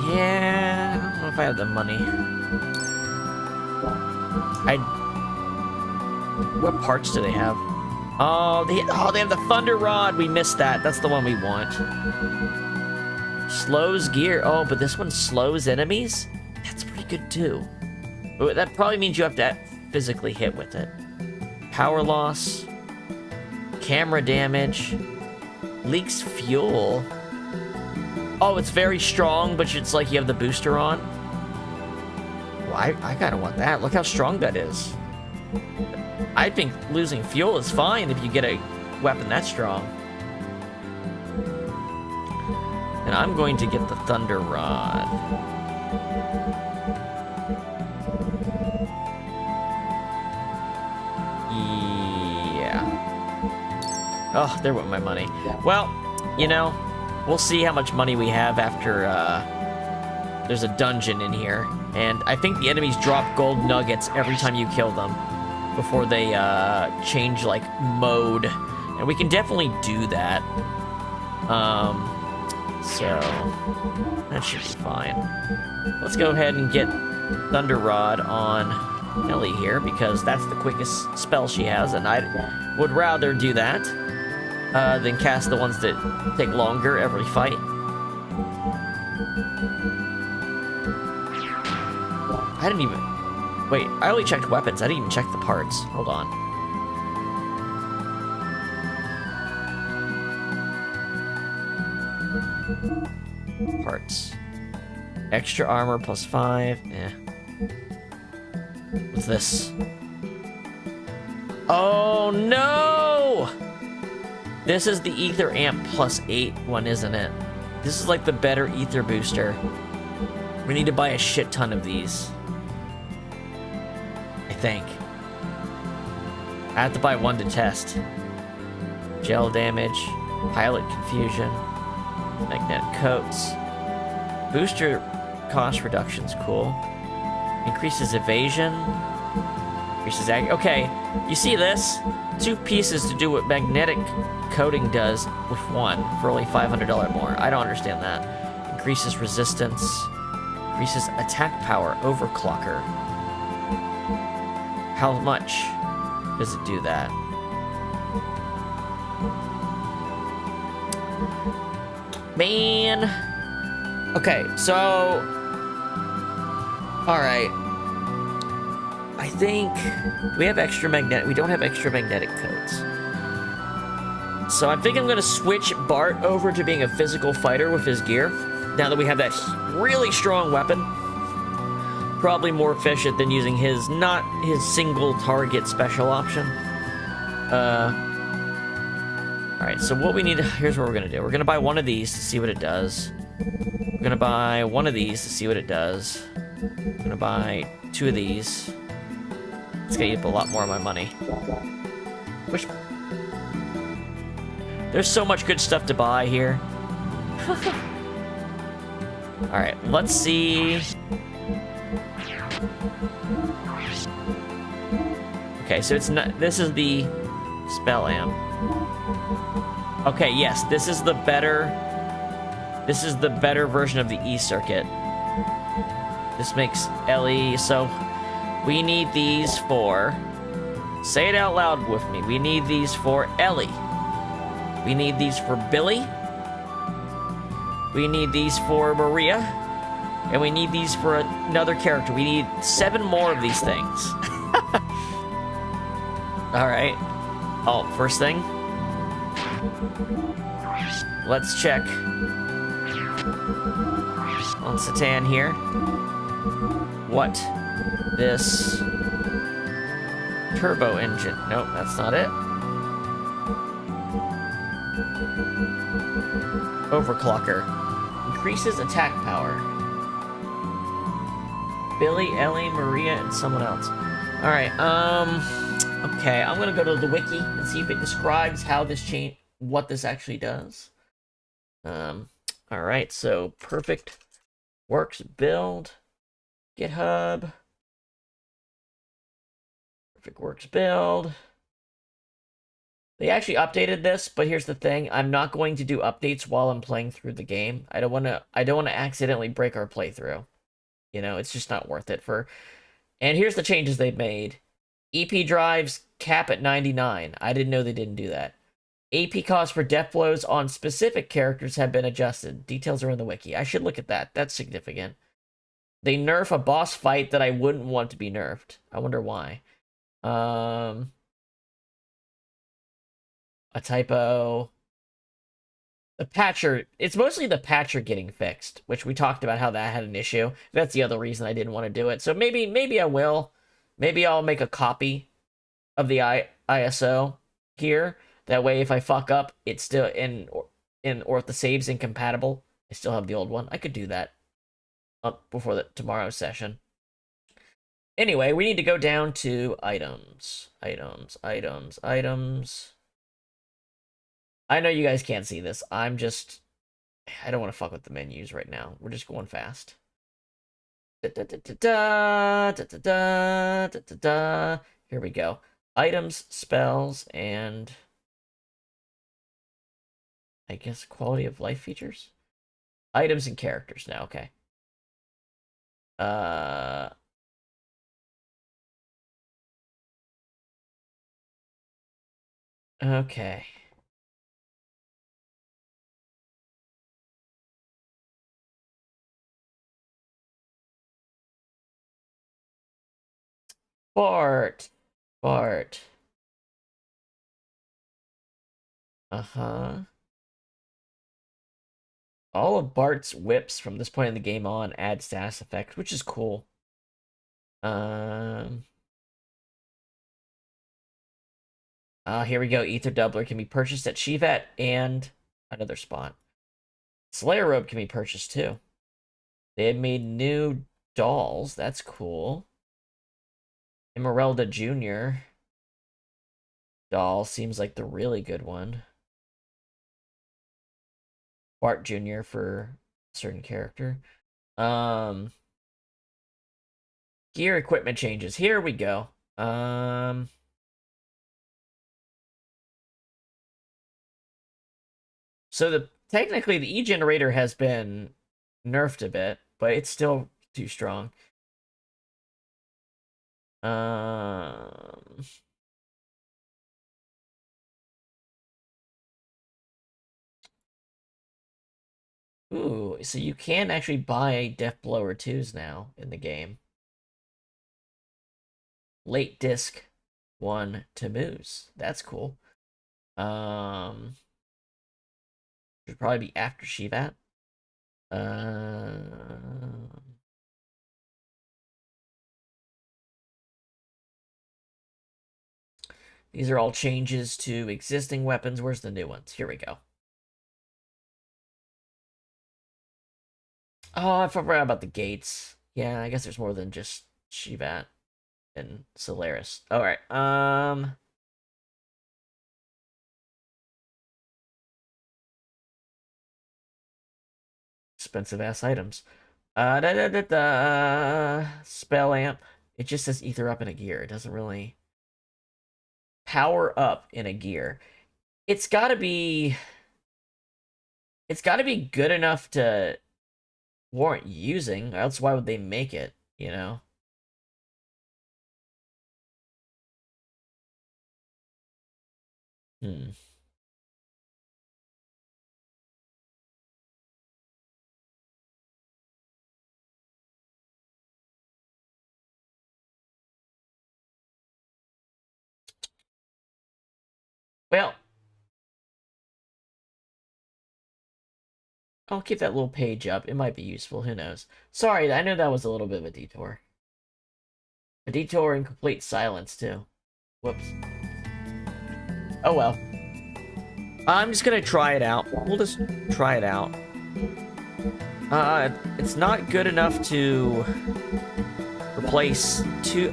Yeah, I don't know if I have the money. What parts do they have? Oh, they have the Thunder Rod. We missed that. That's the one we want. Slows gear. Oh, but this one slows enemies? That's pretty good, too. But that probably means you have to physically hit with it. Power loss. Camera damage. Leaks fuel. Oh, it's very strong, but it's like you have the booster on. Well, I kinda want that. Look how strong that is. I think losing fuel is fine if you get a weapon that strong. And I'm going to get the Thunder Rod. Yeah. Oh, there went my money. Well, you know, we'll see how much money we have after, there's a dungeon in here. And I think the enemies drop gold nuggets every time you kill them before they, change, like, mode. And we can definitely do that. So that should be fine. Let's go ahead and get Thunder Rod on Ellie here, because that's the quickest spell she has, and I would rather do that than cast the ones that take longer every fight. I didn't even... Wait, I only checked weapons. I didn't even check the parts. Hold on. Parts. Extra armor plus 5. Eh. What's this? Oh no! This is the Ether Amp plus 8 one, isn't it? This is like the better Ether booster. We need to buy a shit ton of these. I think. I have to buy one to test. Gel damage, pilot confusion, magnetic coats. Booster cost reduction's cool. Increases evasion. Increases okay, you see this? 2 pieces to do what magnetic coating does with 1 for only $500 more. I don't understand that. Increases resistance. Increases attack power. Overclocker. How much does it do that? Man. Okay, so... Alright. I think... We have extra magnetic... We don't have extra magnetic coats. So I think I'm gonna switch Bart over to being a physical fighter with his gear. Now that we have that really strong weapon. Probably more efficient than using his... Not his single target special option. Alright, so what we need... Here's what we're gonna do. We're gonna buy one of these to see what it does. We're gonna buy one of these to see what it does. I'm gonna buy 2 of these. It's gonna eat up a lot more of my money. Which... There's so much good stuff to buy here. Alright, let's see... Okay, so it's not... This is the spell amp. Okay, yes, this is the better... This is the better version of the E-circuit. This makes Ellie... So, we need these for... Say it out loud with me. We need these for Ellie. We need these for Billy. We need these for Maria. And we need these for another character. We need 7 more of these things. Alright. Oh, first thing. Let's check on Satan here what this turbo engine... Nope, that's not it. Overclocker. Increases attack power. Billy, Ellie, Maria, and someone else. Alright, okay, I'm gonna go to the wiki and see if it describes how this what this actually does. Alright, so perfect works build. GitHub. Perfect works build. They actually updated this, but here's the thing: I'm not going to do updates while I'm playing through the game. I don't want to. I don't want to accidentally break our playthrough. You know, it's just not worth it for. And here's the changes they've made: EP drives cap at 99. I didn't know they didn't do that. AP costs for death blows on specific characters have been adjusted. Details are in the wiki. I should look at that. That's significant. They nerf a boss fight that I wouldn't want to be nerfed. I wonder why. A typo. The patcher. It's mostly the patcher getting fixed, which we talked about how that had an issue. That's the other reason I didn't want to do it. So maybe I will. Maybe I'll make a copy of the ISO here. That way, if I fuck up, it's still or if the save's incompatible, I still have the old one. I could do that up before tomorrow's session. Anyway, we need to go down to items. I know you guys can't see this. I don't want to fuck with the menus right now. We're just going fast. Here we go. Items, spells, and I guess quality of life features? Items and characters now, okay. Okay. Bart. Uh-huh. All of Bart's whips from this point in the game on add status effects, which is cool. Here we go. Ether Doubler can be purchased at Shevat and another spot. Slayer Robe can be purchased too. They have made new dolls. That's cool. Emeralda Jr. doll seems like the really good one. Bart Jr. for a certain character. Gear equipment changes. Here we go. So technically the E-generator has been nerfed a bit, but it's still too strong. Ooh, so you can actually buy Death Blower 2s now in the game. Late disc 1 to Moose. That's cool. Should probably be after Shevat. These are all changes to existing weapons. Where's the new ones? Here we go. Oh, I forgot about the gates. Yeah, I guess there's more than just Shevat and Solaris. Alright, expensive ass items. Spell amp. It just says ether up in a gear. It doesn't really power up in a gear. It's gotta be good enough to warrant using, or else why would they make it, you know? Well, I'll keep that little page up. It might be useful. Who knows? Sorry, I know that was a little bit of a detour. A detour in complete silence, too. Whoops. Oh well. I'm just gonna try it out. We'll just try it out. It's not good enough to replace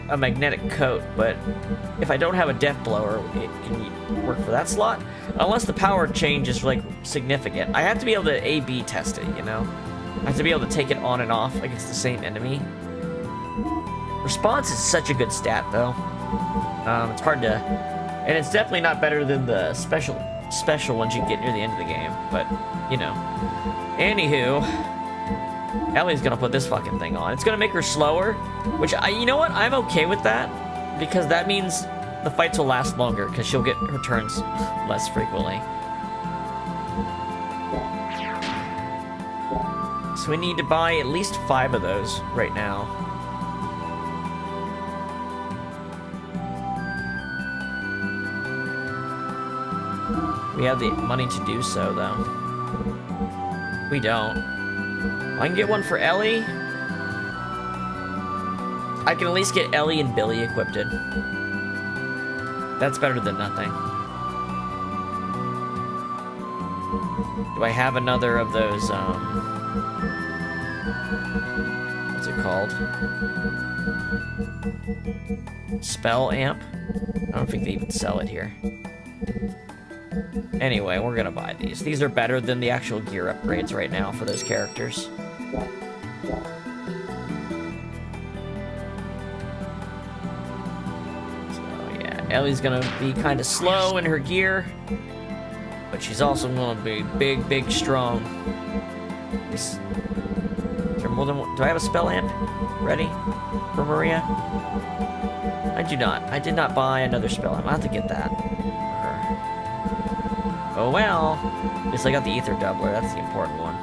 a magnetic coat, but if I don't have a death blower, it can work for that slot. Unless the power change is like significant. I have to be able to A/B test it, you know? I have to be able to take it on and off against the same enemy. Response is such a good stat, though. It's hard to And it's definitely not better than the special ones you get near the end of the game, but, you know. Anywho, Ellie's gonna put this fucking thing on. It's gonna make her slower, which, you know what? I'm okay with that, because that means the fights will last longer, because she'll get her turns less frequently. So we need to buy at least 5 of those right now. We have the money to do so, though. We don't. I can get one for Ellie. I can at least get Ellie and Billy equipped. That's better than nothing. Do I have another of those, what's it called? Spell amp? I don't think they even sell it here. Anyway, we're gonna buy these. These are better than the actual gear upgrades right now for those characters. So yeah, Ellie's gonna be kind of slow in her gear, but she's also gonna be big, big, strong. Is there more than one? Do I have a spell amp ready for Maria? I do not. I did not buy another spell amp. I'll have to get that. Oh well, at least I got the ether doubler, that's the important one.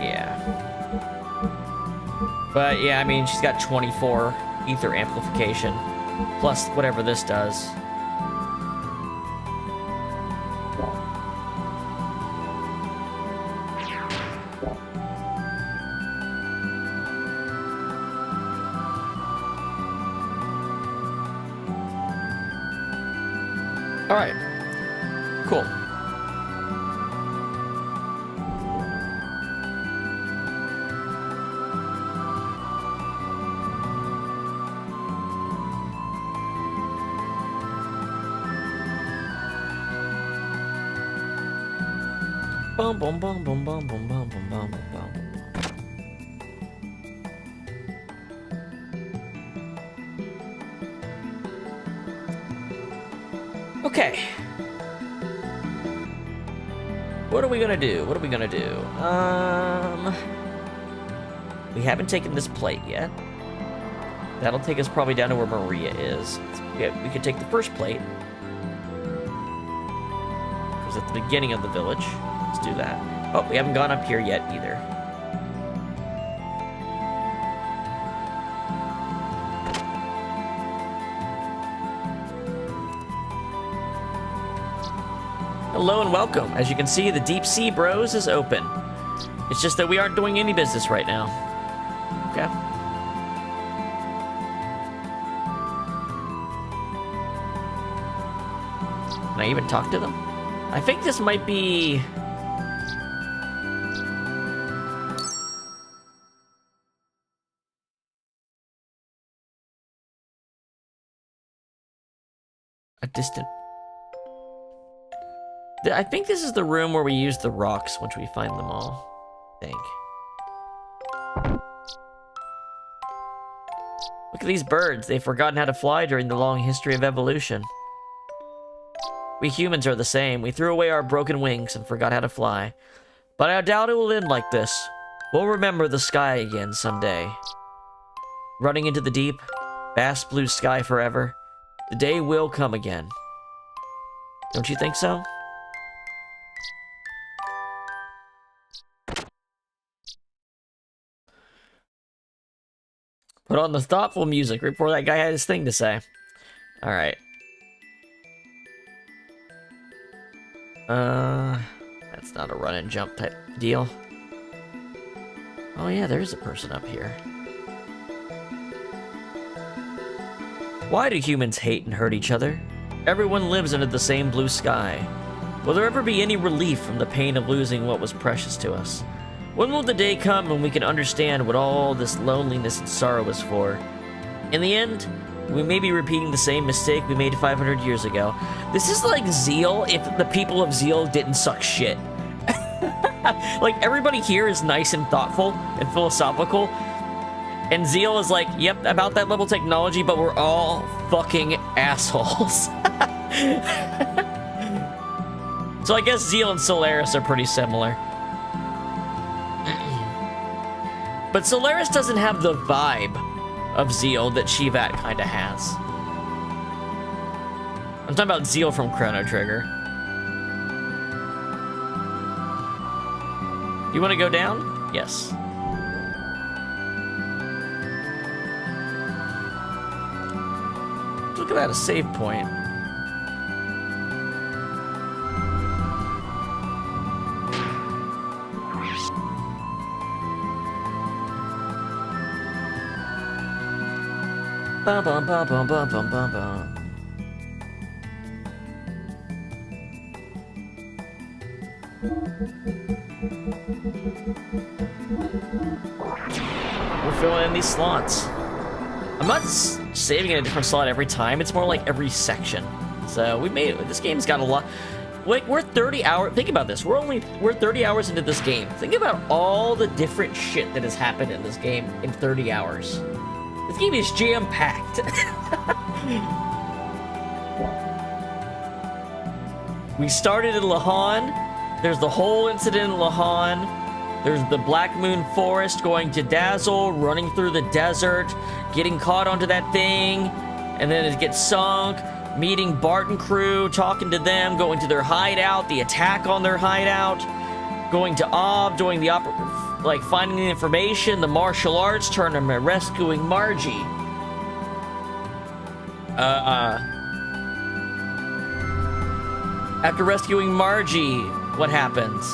Yeah. But yeah, I mean, she's got 24 ether amplification, plus whatever this does. Alright. Cool. Bum bum bum bum bum bum bum bum bum bum. Okay. What are we gonna do? What are we gonna do? We haven't taken this plate yet. That'll take us probably down to where Maria is. Yeah, we could take the first plate. Because at the beginning of the village. Let's do that. Oh, we haven't gone up here yet either. Hello and welcome. As you can see, the Deep Sea Bros is open. It's just that we aren't doing any business right now. Okay. Can I even talk to them? I think this might be... a distant... I think this is the room where we use the rocks once we find them all. I think. Look at these birds. They've forgotten how to fly during the long history of evolution. We humans are the same. We threw away our broken wings and forgot how to fly. But I doubt it will end like this. We'll remember the sky again someday. Running into the deep, vast blue sky forever. The day will come again. Don't you think so? Put on the thoughtful music right before that guy had his thing to say. Alright. That's not a run and jump type deal. Oh yeah, there's a person up here. Why do humans hate and hurt each other? Everyone lives under the same blue sky. Will there ever be any relief from the pain of losing what was precious to us? When will the day come when we can understand what all this loneliness and sorrow is for? In the end, we may be repeating the same mistake we made 500 years ago. This is like Zeal if the people of Zeal didn't suck shit. Like, everybody here is nice and thoughtful and philosophical. And Zeal is like, yep, about that level technology, but we're all fucking assholes. So I guess Zeal and Solaris are pretty similar. But Solaris doesn't have the vibe of Zeal that Shevat kind of has. I'm talking about Zeal from Chrono Trigger. You want to go down? Yes. Look at that, a save point. Bum bum bum bum bum bum bum bum. We're filling in these slots. I'm not saving in a different slot every time. It's more like every section. So we made this game's got a lot. Like we're 30 hours. Think about this. We're 30 hours into this game. Think about all the different shit that has happened in this game in 30 hours. This game is jam-packed. We started in Lahan. There's the whole incident in Lahan. There's the Black Moon Forest, going to Dazzle, running through the desert, getting caught onto that thing, and then it gets sunk, meeting Bart and crew, talking to them, going to their hideout, the attack on their hideout, going to Ob, doing the finding the information, the martial arts tournament, rescuing Margie. After rescuing Margie, what happens?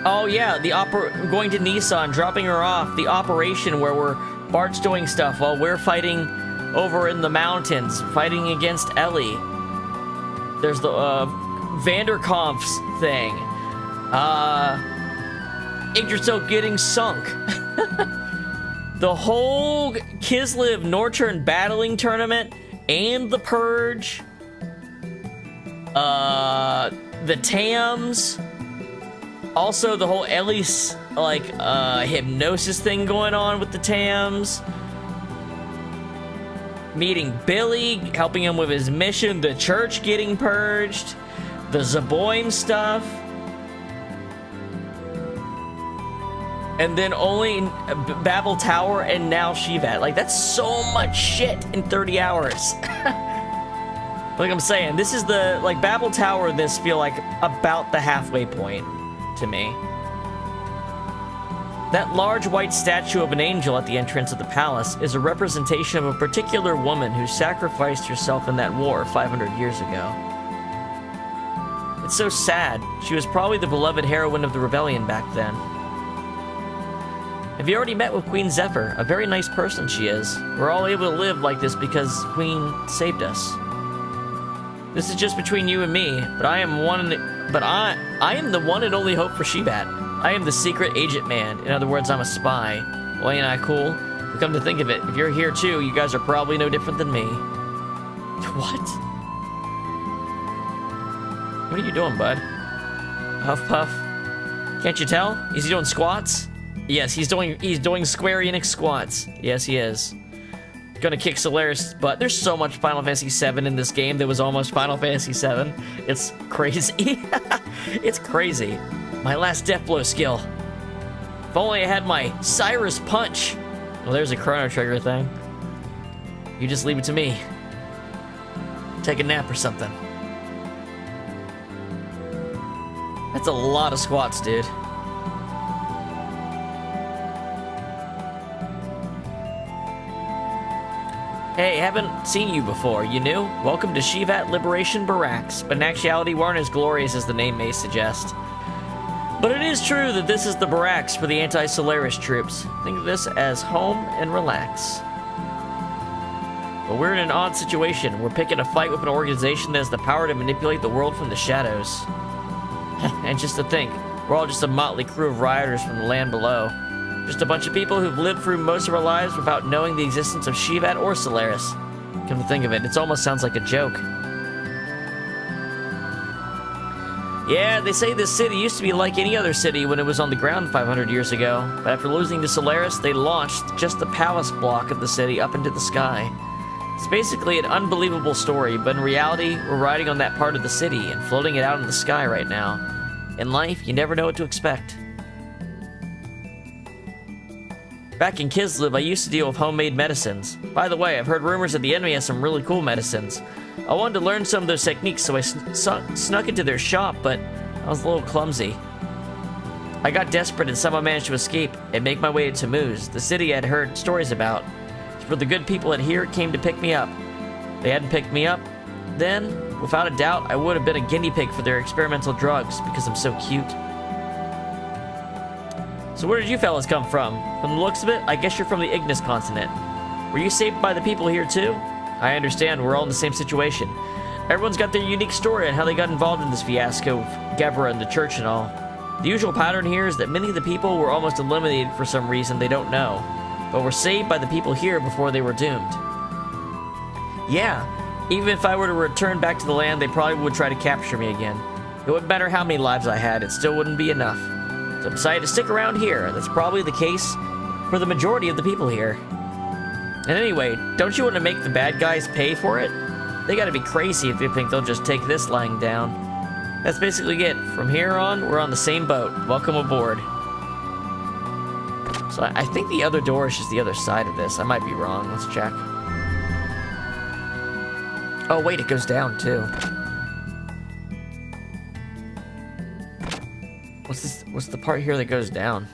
Oh yeah, going to Nissan, dropping her off, the operation where Bart's doing stuff while we're fighting over in the mountains, fighting against Ellie. There's the Vanderkampf's thing. Yggdrasil getting sunk. The whole Kislev Norturn battling tournament and the Purge. The Tams. Also the whole Ellie's hypnosis thing going on with the Tams. Meeting Billy, helping him with his mission, the church getting purged, the Zaboim stuff. And then only Babel Tower and now Shevat. Like, that's so much shit in 30 hours. Like I'm saying, this is the, Babel Tower, this feel like about the halfway point to me. That large white statue of an angel at the entrance of the palace is a representation of a particular woman who sacrificed herself in that war 500 years ago. It's so sad. She was probably the beloved heroine of the rebellion back then. Have you already met with Queen Zephyr? A very nice person she is. We're all able to live like this because Queen saved us. This is just between you and me, but I am the one and only hope for Shevat. I am the secret agent man. In other words, I'm a spy. Well, ain't I cool? But come to think of it, if you're here too, you guys are probably no different than me. What? What are you doing, bud? Huff puff. Can't you tell? Is he doing squats? Yes, he's doing Square Enix squats. Yes, he is. Gonna kick Solaris' butt. There's so much Final Fantasy VII in this game that was almost Final Fantasy VII. It's crazy. It's crazy. My last death blow skill. If only I had my Cyrus punch. Well, there's a Chrono Trigger thing. You just leave it to me. Take a nap or something. That's a lot of squats, dude. Hey, haven't seen you before, you new? Welcome to Shevat Liberation Barracks, but in actuality, we aren't as glorious as the name may suggest. But it is true that this is the barracks for the anti-Solaris troops. Think of this as home and relax. But we're in an odd situation. We're picking a fight with an organization that has the power to manipulate the world from the shadows. And just to think, we're all just a motley crew of rioters from the land below. Just a bunch of people who've lived through most of our lives without knowing the existence of Shevat or Solaris. Come to think of it, it almost sounds like a joke. Yeah, they say this city used to be like any other city when it was on the ground 500 years ago. But after losing to Solaris, they launched just the palace block of the city up into the sky. It's basically an unbelievable story, but in reality, we're riding on that part of the city and floating it out in the sky right now. In life, you never know what to expect. Back in Kislev, I used to deal with homemade medicines. By the way, I've heard rumors that the enemy has some really cool medicines. I wanted to learn some of those techniques, so I snuck into their shop, but I was a little clumsy. I got desperate and somehow managed to escape and make my way to Tamuz, the city I'd heard stories about. For the good people at here came to pick me up. They hadn't picked me up, then, without a doubt, I would have been a guinea pig for their experimental drugs because I'm so cute. So where did you fellas come from? From the looks of it, I guess you're from the Ignis continent. Were you saved by the people here too? I understand, we're all in the same situation. Everyone's got their unique story on how they got involved in this fiasco of Gevra and the church and all. The usual pattern here is that many of the people were almost eliminated for some reason they don't know, but were saved by the people here before they were doomed. Yeah, even if I were to return back to the land, they probably would try to capture me again. It wouldn't matter how many lives I had, it still wouldn't be enough. So I decided to stick around here. That's probably the case for the majority of the people here. And anyway, don't you want to make the bad guys pay for it? They gotta be crazy if they think they'll just take this lying down. That's basically it. From here on, we're on the same boat. Welcome aboard. So I think the other door is just the other side of this. I might be wrong. Let's check. Oh wait, it goes down too. What's this? What's the part here that goes down?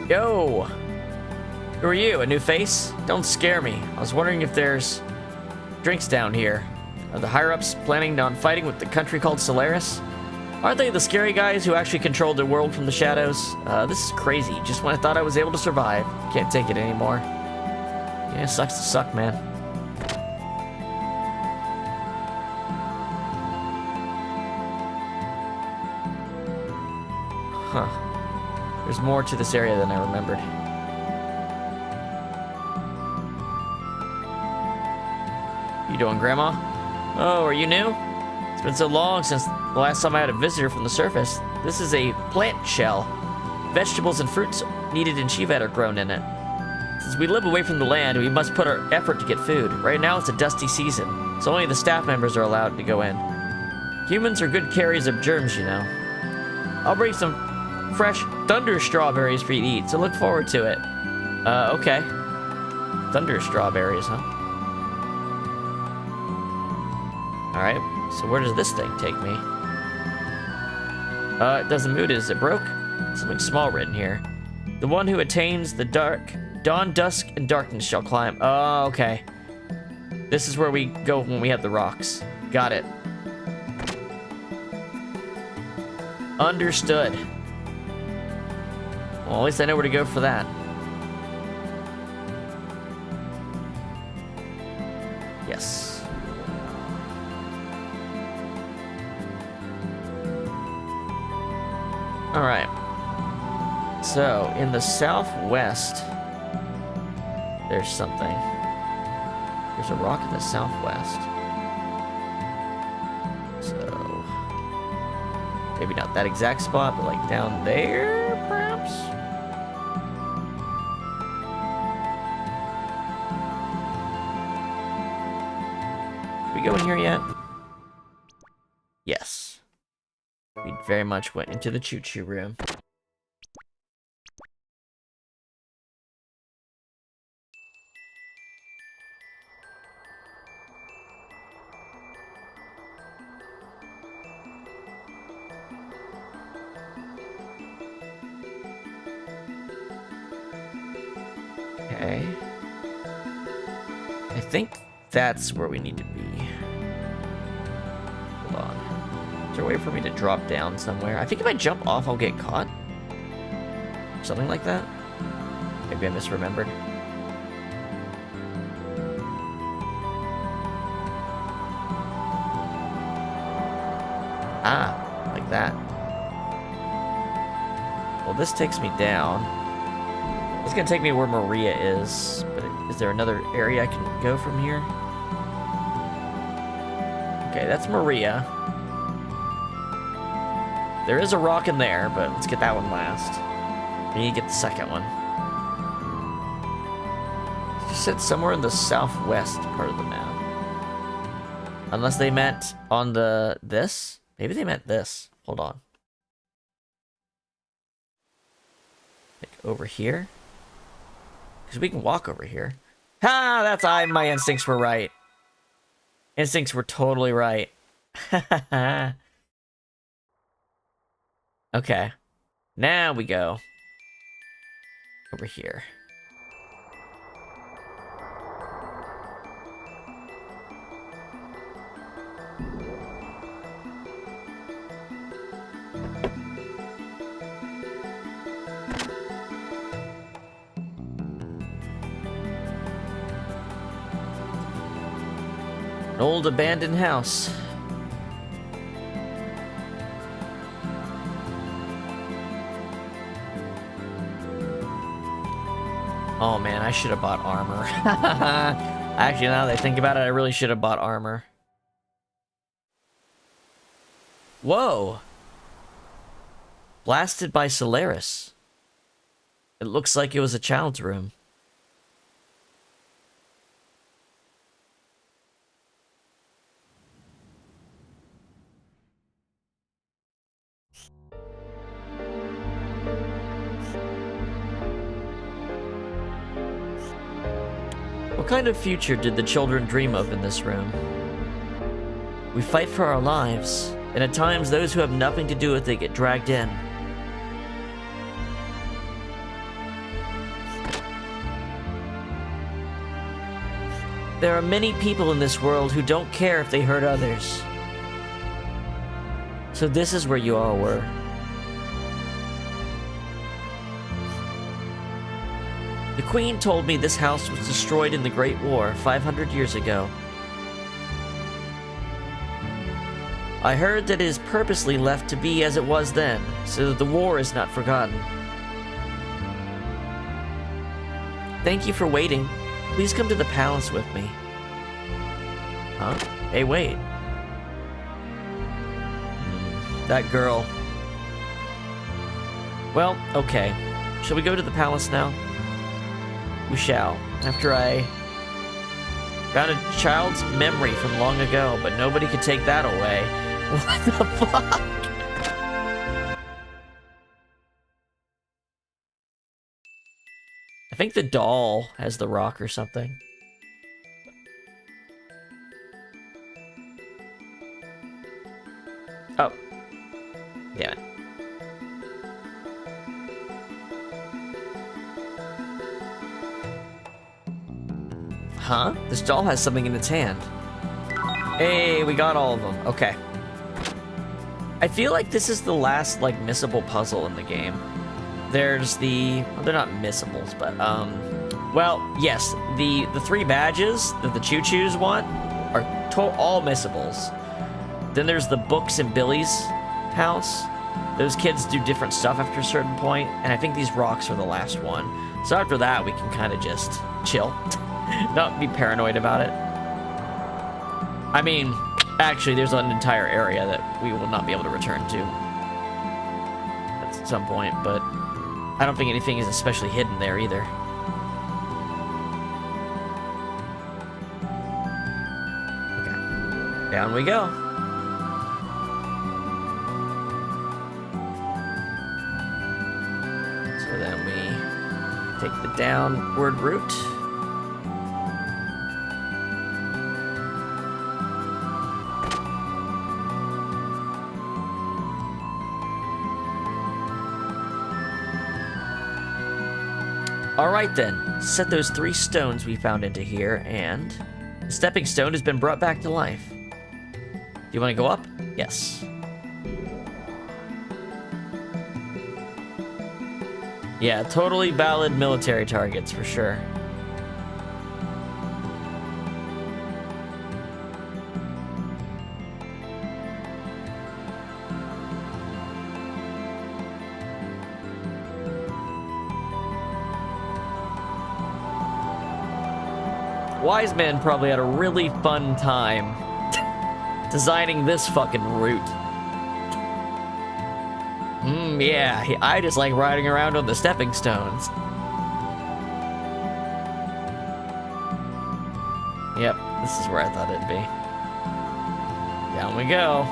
Yo! Who are you? A new face? Don't scare me. I was wondering if there's drinks down here. Are the higher-ups planning on fighting with the country called Solaris? Aren't they the scary guys who actually controlled the world from the shadows? This is crazy. Just when I thought I was able to survive. Can't take it anymore. Yeah, sucks to suck, man. Huh. There's more to this area than I remembered. You doing, Grandma? Oh, are you new? It's been so long since the last time I had a visitor from the surface. This is a plant shell. Vegetables and fruits needed in Shevat are grown in it. Since we live away from the land, we must put our effort to get food. Right now, it's a dusty season, so only the staff members are allowed to go in. Humans are good carriers of germs, you know. I'll bring some fresh thunder strawberries for you to eat, so look forward to it. Okay. Thunder strawberries, huh? Alright, so where does this thing take me? It doesn't move. Is it broke? Something small written here. The one who attains the dawn, dusk, and darkness shall climb. Oh, okay. This is where we go when we have the rocks. Got it. Understood. Well, at least I know where to go for that. Yes. Alright. So, in the southwest, there's something. There's a rock in the southwest. So, maybe not that exact spot, but like down there, perhaps? Did we go in here yet? Yes. We very much went into the choo-choo room. Okay. I think that's where we need to be. Hold on. Is there a way for me to drop down somewhere? I think if I jump off, I'll get caught. Something like that. Maybe I misremembered. Ah, like that. Well, this takes me down. It's gonna take me where Maria is, but is there another area I can go from here? Okay, that's Maria. There is a rock in there, but let's get that one last. We need to get the second one. It said somewhere in the southwest part of the map. Unless they meant on this? Maybe they meant this. Hold on. Like over here? Because we can walk over here. Ha! That's my instincts were right. Instincts were totally right. Okay. Now we go. Over here. An old abandoned house. Oh man, I should have bought armor. Actually, now that I think about it, I really should have bought armor. Whoa! Blasted by Solaris. It looks like it was a child's room. What kind of future did the children dream of in this room? We fight for our lives, and at times those who have nothing to do with it get dragged in. There are many people in this world who don't care if they hurt others. So this is where you all were. The Queen told me this house was destroyed in the Great War 500 years ago. I heard that it is purposely left to be as it was then, so that the war is not forgotten. Thank you for waiting. Please come to the palace with me. Huh? Hey, wait. That girl. Well, okay. Shall we go to the palace now? We shall. After I found a child's memory from long ago, but nobody could take that away. What the fuck? I think the doll has the rock or something. Oh. Damn it. Huh? This doll has something in its hand. Hey, we got all of them. Okay. I feel like this is the last, like, missable puzzle in the game. There's the... well, they're not missables, but, well, yes, the 3 badges that the choo-choos want are all missables. Then there's the books in Billy's house. Those kids do different stuff after a certain point, and I think these rocks are the last one. So after that, we can kind of just chill. Not be paranoid about it. I mean, actually, there's an entire area that we will not be able to return to at some point, but I don't think anything is especially hidden there either. Okay. Down we go. So then we take the downward route. Alright then, set those 3 stones we found into here, and the stepping stone has been brought back to life. Do you want to go up? Yes. Yeah, totally valid military targets for sure. Wise Man probably had a really fun time designing this fucking route. Yeah, I just like riding around on the stepping stones. Yep, this is where I thought it'd be. Down we go.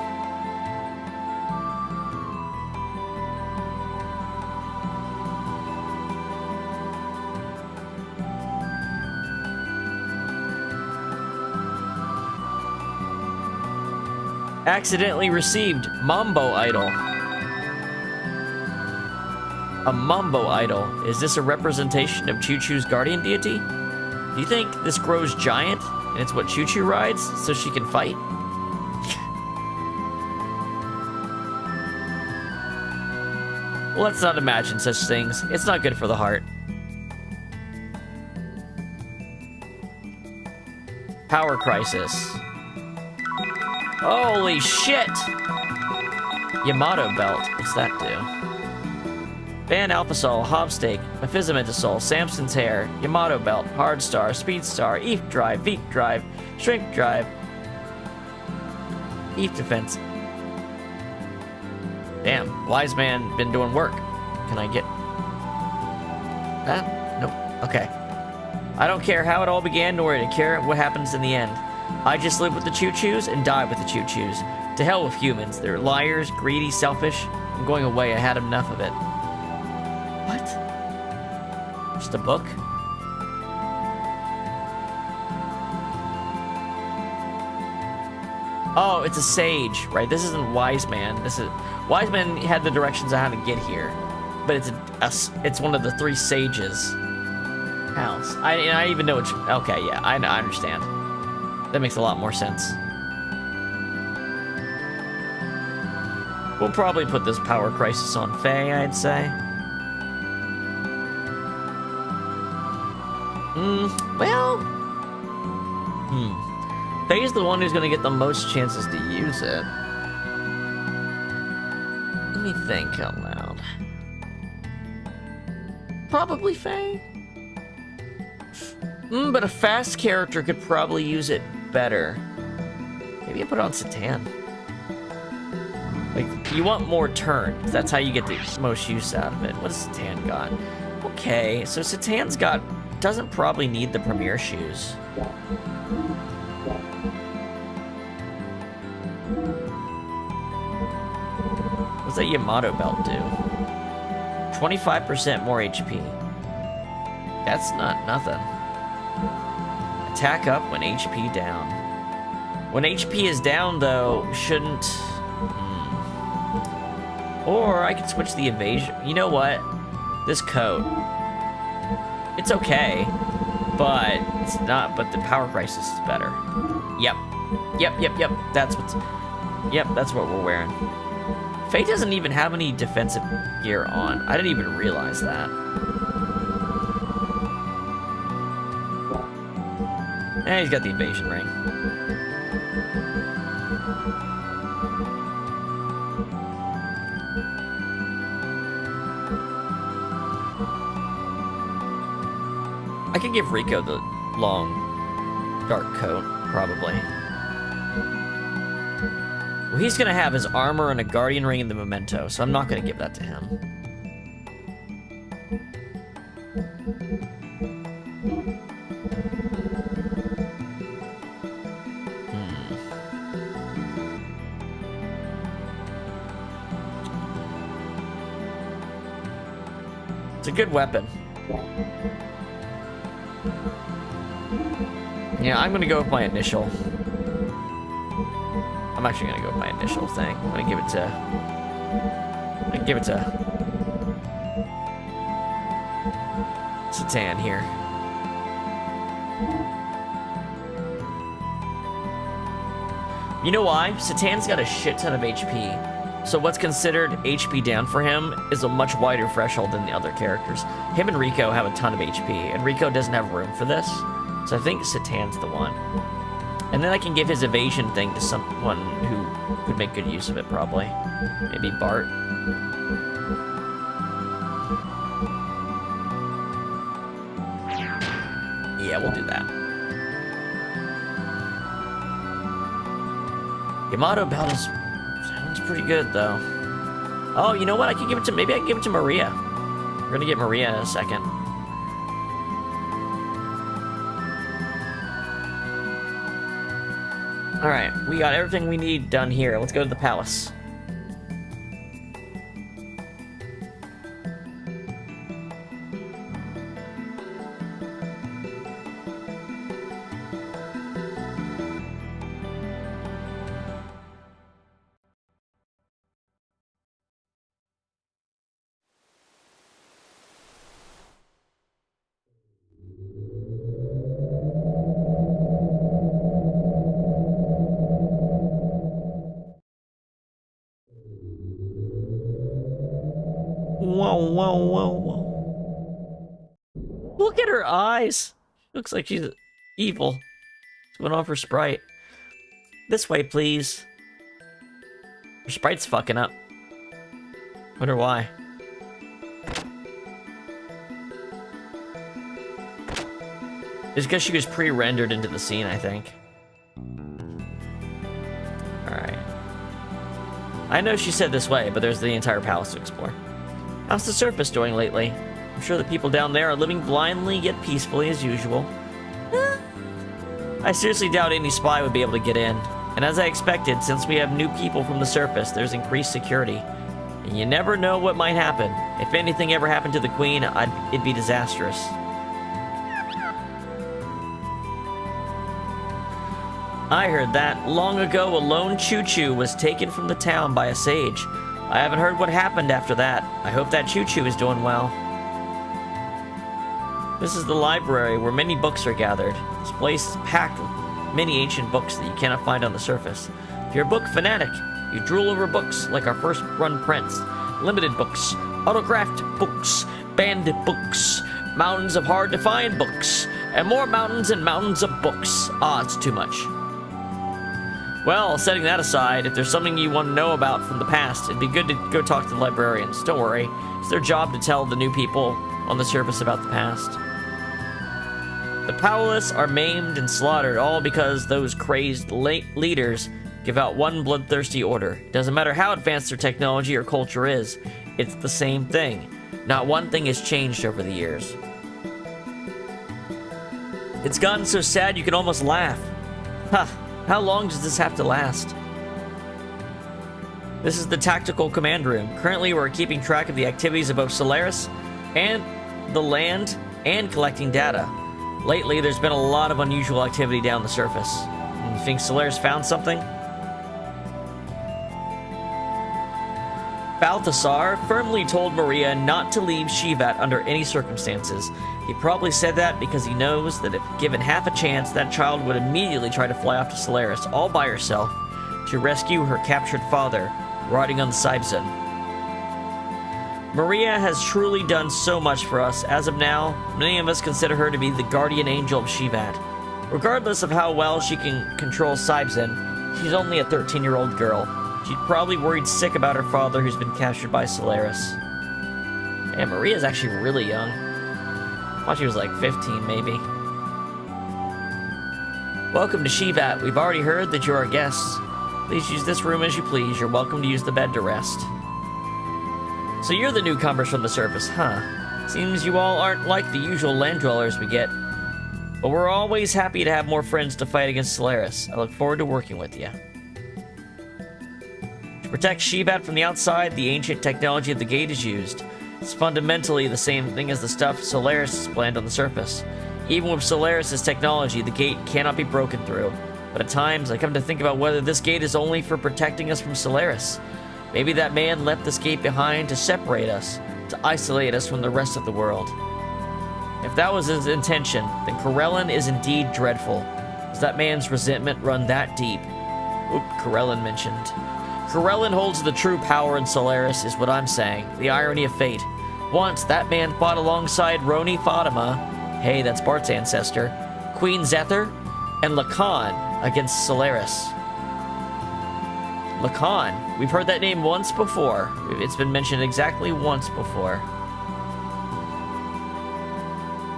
Accidentally received Mambo Idol. A Mambo Idol. Is this a representation of Choo-Choo's guardian deity? Do you think this grows giant and it's what Choo-Choo rides so she can fight? Well, let's not imagine such things. It's not good for the heart. Power crisis. Holy shit! Yamato belt. What's that do? Ban Alphasol, Hobstake, Mephisomentasol, Samson's hair, Yamato belt, Hard Star, Speed Star, Eve drive, Veep drive, Shrink drive, Eve defense. Damn, Wise Man been doing work. Can I get that? Nope. Okay. I don't care how it all began, nor do I care what happens in the end. I just live with the Choo-Choos and die with the Choo-Choos. To hell with humans. They're liars, greedy, selfish. I'm going away. I had enough of it. What? Just a book? Oh, it's a sage, right? This isn't Wise Man. This is Wise Man had the directions on how to get here, but it's one of the 3 sages' house. I even know which. Okay, yeah, I understand. That makes a lot more sense. We'll probably put this power crisis on Faye, I'd say. Faye's the one who's gonna get the most chances to use it. Let me think out loud. Probably Faye. But a fast character could probably use it better. Maybe I put it on Satan. Like, you want more turns. That's how you get the most use out of it. What does Satan got? Okay, so Satan's doesn't probably need the Premier shoes. What's that Yamato belt do? 25% more HP. That's not nothing. Attack up when HP down. When HP is down, though, shouldn't... Or I could switch the evasion. You know what? This coat. It's okay, but it's not. But the power crisis is better. Yep. That's what we're wearing. Faye doesn't even have any defensive gear on. I didn't even realize that. Eh, he's got the evasion ring. I could give Rico the long, dark coat, probably. Well, he's gonna have his armor and a guardian ring and the memento, so I'm not gonna give that to him. It's a good weapon. Yeah, I'm gonna go with my initial. I'm actually gonna go with my initial thing. I'm gonna give it to Satan here. You know why? Satan's got a shit ton of HP. So what's considered HP down for him is a much wider threshold than the other characters. Him and Rico have a ton of HP, and Rico doesn't have room for this. So I think Satan's the one. And then I can give his evasion thing to someone who could make good use of it, probably. Maybe Bart. Yeah, we'll do that. Yamato belt sounds pretty good, though. Oh, you know what? Maybe I can give it to Maria. We're gonna get Maria in a second. Alright, we got everything we need done here. Let's go to the palace. Whoa. Look at her eyes. Looks like she's evil. What's going on for Sprite? This way, please. Her Sprite's fucking up. Wonder why. It's because she was pre-rendered into the scene, I think. Alright. I know she said this way, but there's the entire palace to explore. How's the surface doing lately? I'm sure the people down there are living blindly yet peacefully as usual. I seriously doubt any spy would be able to get in. And as I expected, since we have new people from the surface, there's increased security. And you never know what might happen. If anything ever happened to the Queen, it'd be disastrous. I heard that long ago a lone choo-choo was taken from the town by a sage. I haven't heard what happened after that. I hope that choo-choo is doing well. This is the library where many books are gathered. This place is packed with many ancient books that you cannot find on the surface. If you're a book fanatic, you drool over books like our first run prints, limited books, autographed books, banded books, mountains of hard to find books, and more mountains and mountains of books. Ah, it's too much. Well, setting that aside, if there's something you want to know about from the past, it'd be good to go talk to the librarians. Don't worry, it's their job to tell the new people on the surface about the past. The powerless are maimed and slaughtered, all because those crazed leaders give out one bloodthirsty order. It doesn't matter how advanced their technology or culture is, it's the same thing. Not one thing has changed over the years. It's gotten so sad you can almost laugh. Ha! How long does this have to last? This is the tactical command room. Currently, we're keeping track of the activities of both Solaris and the land and collecting data. Lately, there's been a lot of unusual activity down the surface. You think Solaris found something? Balthasar firmly told Maria not to leave Shevat under any circumstances. He probably said that because he knows that if given half a chance, that child would immediately try to fly off to Solaris all by herself to rescue her captured father, riding on the Cybzon. Maria has truly done so much for us. As of now, many of us consider her to be the guardian angel of Shevat. Regardless of how well she can control Cybzon, she's only a 13-year-old girl. She's probably worried sick about her father who's been captured by Solaris. And Maria's actually really young. I thought she was like 15, maybe. Welcome to Shevat. We've already heard that you're our guests. Please use this room as you please. You're welcome to use the bed to rest. So you're the newcomers from the surface, huh? Seems you all aren't like the usual land dwellers we get. But we're always happy to have more friends to fight against Solaris. I look forward to working with you. To protect Shevat from the outside, the ancient technology of the gate is used. It's fundamentally the same thing as the stuff Solaris has planned on the surface. Even with Solaris' technology, the gate cannot be broken through. But at times, I come to think about whether this gate is only for protecting us from Solaris. Maybe that man left this gate behind to separate us, to isolate us from the rest of the world. If that was his intention, then Corellin is indeed dreadful. Does that man's resentment run that deep? Oop, Corellin mentioned. Corellin holds the true power in Solaris, is what I'm saying. The irony of fate. Once, that man fought alongside Roni Fatima, hey, that's Bart's ancestor, Queen Zephyr, and Lacan against Solaris. Lacan. We've heard that name once before. It's been mentioned exactly once before.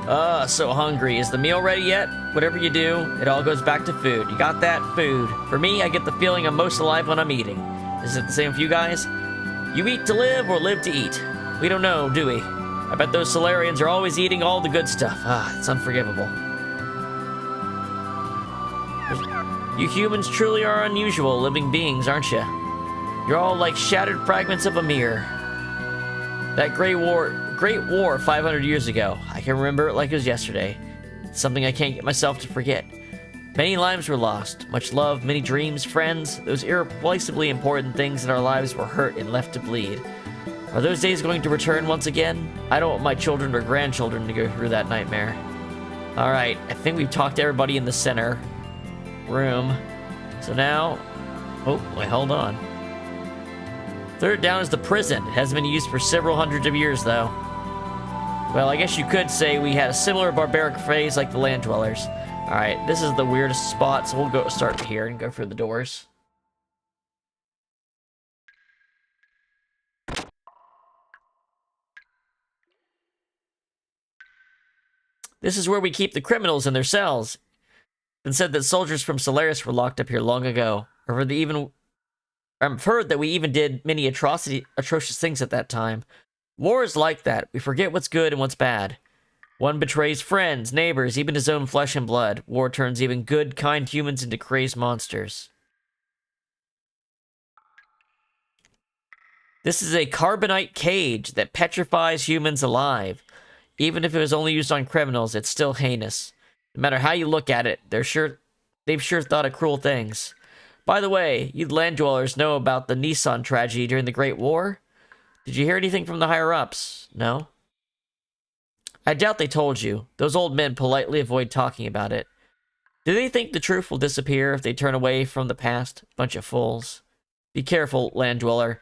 So hungry. Is the meal ready yet? Whatever you do, it all goes back to food. You got that? Food. For me, I get the feeling I'm most alive when I'm eating. Is it the same for you guys? You eat to live or live to eat? We don't know, do we? I bet those Solarians are always eating all the good stuff. It's unforgivable. You humans truly are unusual living beings, aren't you? You're all like shattered fragments of a mirror. That Great War 500 years ago. I can remember it like it was yesterday. It's something I can't get myself to forget. Many lives were lost. Much love, many dreams, friends. Those irreplaceably important things in our lives were hurt and left to bleed. Are those days going to return once again? I don't want my children or grandchildren to go through that nightmare. Alright, I think we've talked to everybody in the center room. So now... Oh, wait, hold on. Third down is the prison. It hasn't been used for several hundreds of years, though. Well, I guess you could say we had a similar barbaric phase like the land dwellers. Alright, this is the weirdest spot, so we'll go start here and go through the doors. This is where we keep the criminals in their cells. It's been said that soldiers from Solaris were locked up here long ago. I've heard that we even did many atrocious things at that time. War is like that. We forget what's good and what's bad. One betrays friends, neighbors, even his own flesh and blood. War turns even good, kind humans into crazed monsters. This is a carbonite cage that petrifies humans alive. Even if it was only used on criminals, it's still heinous. No matter how you look at it, they've sure thought of cruel things. By the way, you land dwellers know about the Nissan tragedy during the Great War? Did you hear anything from the higher-ups? No? I doubt they told you. Those old men politely avoid talking about it. Do they think the truth will disappear if they turn away from the past? Bunch of fools. Be careful, land dweller.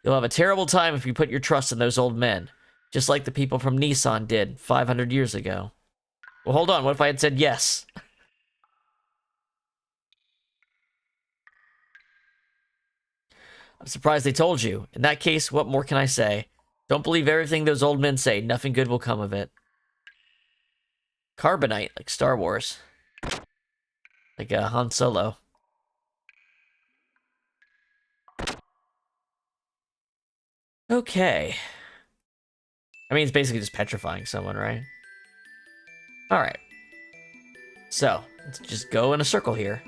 You'll have a terrible time if you put your trust in those old men. Just like the people from Nissan did 500 years ago. Well, hold on. What if I had said yes? I'm surprised they told you. In that case, what more can I say? Don't believe everything those old men say. Nothing good will come of it. Carbonite, like Star Wars. Like Han Solo. Okay. I mean, it's basically just petrifying someone, right? Alright. So, let's just go in a circle here.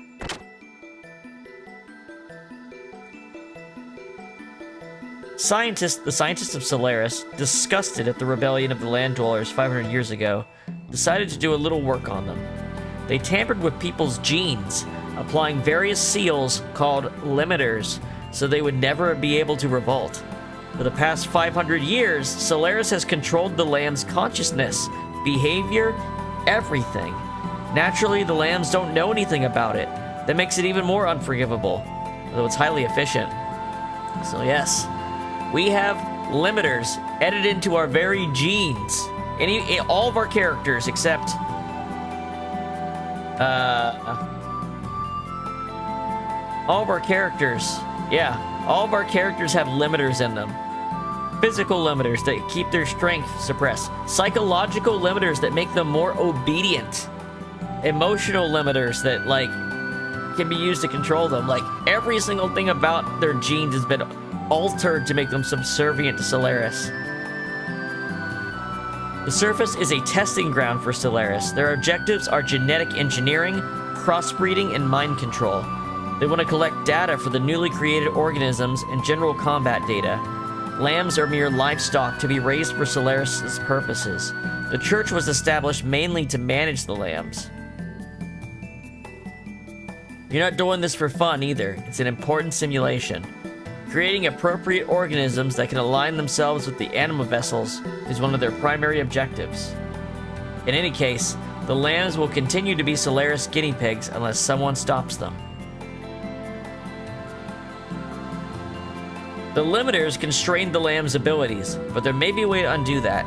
The scientists of Solaris, disgusted at the rebellion of the land dwellers 500 years ago, decided to do a little work on them. They tampered with people's genes, applying various seals called limiters, so they would never be able to revolt. For the past 500 years, Solaris has controlled the land's consciousness, behavior, everything. Naturally, the lambs don't know anything about it. That makes it even more unforgivable, although it's highly efficient. So yes, we have limiters edited into our very genes. All of our characters except... all of our characters, yeah, all of our characters have limiters in them. Physical limiters that keep their strength suppressed. Psychological limiters that make them more obedient. Emotional limiters that, like, can be used to control them. Like, every single thing about their genes has been altered to make them subservient to Solaris. The surface is a testing ground for Solaris. Their objectives are genetic engineering, crossbreeding, and mind control. They want to collect data for the newly created organisms and general combat data. Lambs are mere livestock to be raised for Solaris' purposes. The church was established mainly to manage the lambs. You're not doing this for fun either. It's an important simulation. Creating appropriate organisms that can align themselves with the anima vessels is one of their primary objectives. In any case, the lambs will continue to be Solaris guinea pigs unless someone stops them. The limiters constrain the lamb's abilities, but there may be a way to undo that.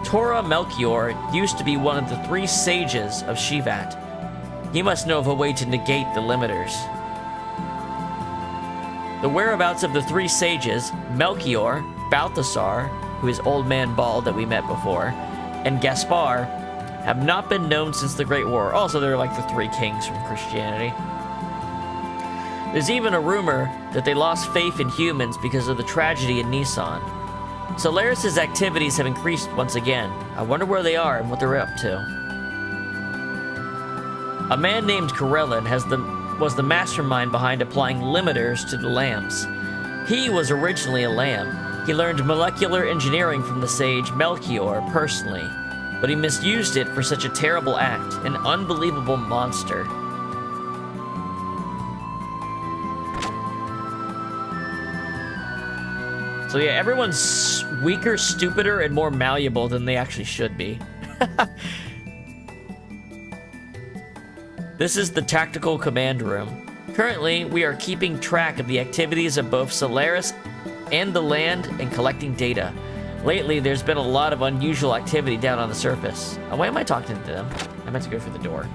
Torah Melchior used to be one of the 3 sages of Shevat. He must know of a way to negate the limiters. The whereabouts of the 3 sages, Melchior, Balthasar, who is Old Man Bald that we met before, and Gaspar, have not been known since the Great War. Also, they're like the three kings from Christianity. There's even a rumor that they lost faith in humans because of the tragedy in Nissan. Solaris' activities have increased once again. I wonder where they are and what they're up to. A man named Karelin was the mastermind behind applying limiters to the lambs. He was originally a lamb. He learned molecular engineering from the sage Melchior personally, but he misused it for such a terrible act, an unbelievable monster. So yeah, everyone's weaker, stupider, and more malleable than they actually should be. This is the tactical command room. Currently, we are keeping track of the activities of both Solaris and the land and collecting data. Lately, there's been a lot of unusual activity down on the surface. Why am I talking to them? I meant to go through the door.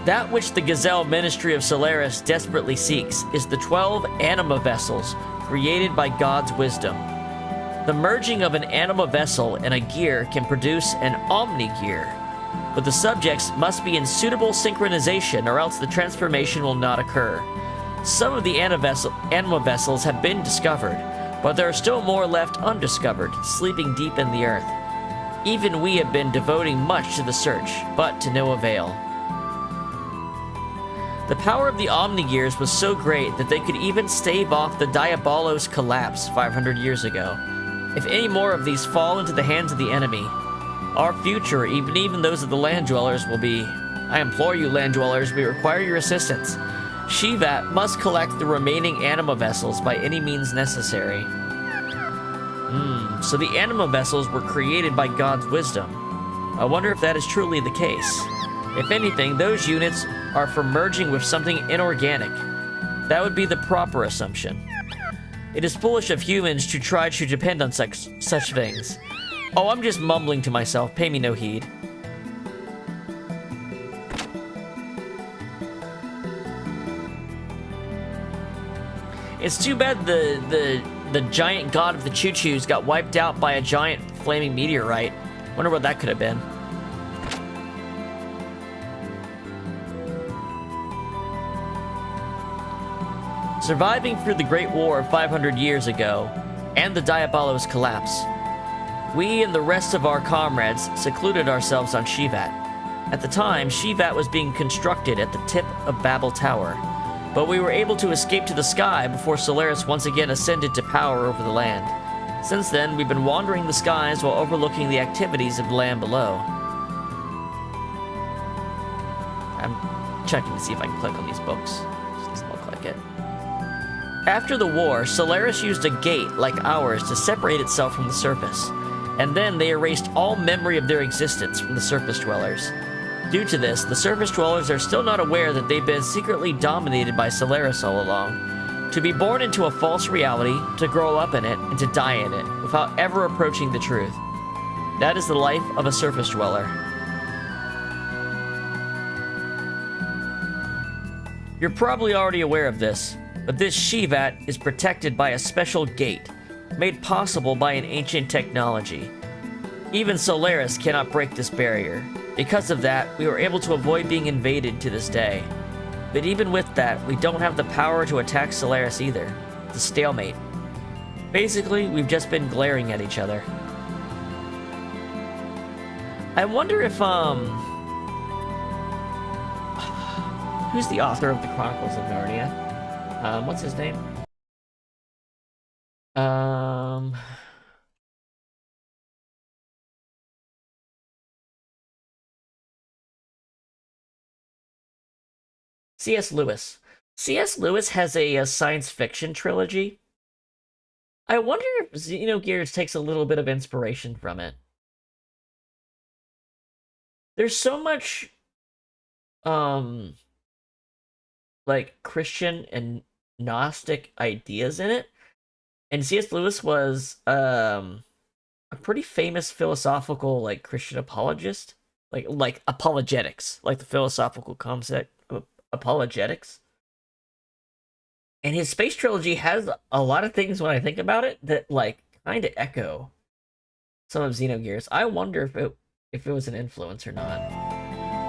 That which the Gazelle Ministry of Solaris desperately seeks is the 12 anima vessels created by God's wisdom. The merging of an anima vessel and a gear can produce an omni-gear, but the subjects must be in suitable synchronization or else the transformation will not occur. Some of the anima vessels have been discovered, but there are still more left undiscovered, sleeping deep in the earth. Even we have been devoting much to the search, but to no avail. The power of the Omni-Gears was so great that they could even stave off the Diabolos collapse 500 years ago. If any more of these fall into the hands of the enemy, our future, even those of the land dwellers, will be... I implore you, land dwellers, we require your assistance. Shevat must collect the remaining anima vessels by any means necessary. So the anima vessels were created by God's wisdom. I wonder if that is truly the case. If anything, those units are for merging with something inorganic. That would be the proper assumption. It is foolish of humans to try to depend on such things. Oh, I'm just mumbling to myself. Pay me no heed. It's too bad the giant god of the choo-choos got wiped out by a giant flaming meteorite. Wonder what that could have been. Surviving through the Great War of 500 years ago, and the Diabolos collapse, we and the rest of our comrades secluded ourselves on Shevat. At the time, Shevat was being constructed at the tip of Babel Tower, but we were able to escape to the sky before Solaris once again ascended to power over the land. Since then, we've been wandering the skies while overlooking the activities of the land below. I'm checking to see if I can click on these books. It doesn't look like it. After the war, Solaris used a gate like ours to separate itself from the surface, and then they erased all memory of their existence from the surface dwellers. Due to this, the surface dwellers are still not aware that they've been secretly dominated by Solaris all along. To be born into a false reality, to grow up in it, and to die in it, without ever approaching the truth. That is the life of a surface dweller. You're probably already aware of this, but this Shevat is protected by a special gate, made possible by an ancient technology. Even Solaris cannot break this barrier. Because of that, we were able to avoid being invaded to this day. But even with that, we don't have the power to attack Solaris either. It's a stalemate. Basically, we've just been glaring at each other. I wonder if, who's the author of the Chronicles of Narnia? What's his name? C.S. Lewis. C.S. Lewis has a science fiction trilogy. I wonder if Xenogears takes a little bit of inspiration from it. There's so much, like, Christian and Gnostic ideas in it. And C.S. Lewis was, a pretty famous philosophical, like, Christian apologist. Like apologetics. Like the philosophical concept of apologetics. And his space trilogy has a lot of things when I think about it that, like, kind of echo some of Xenogears. I wonder if it was an influence or not.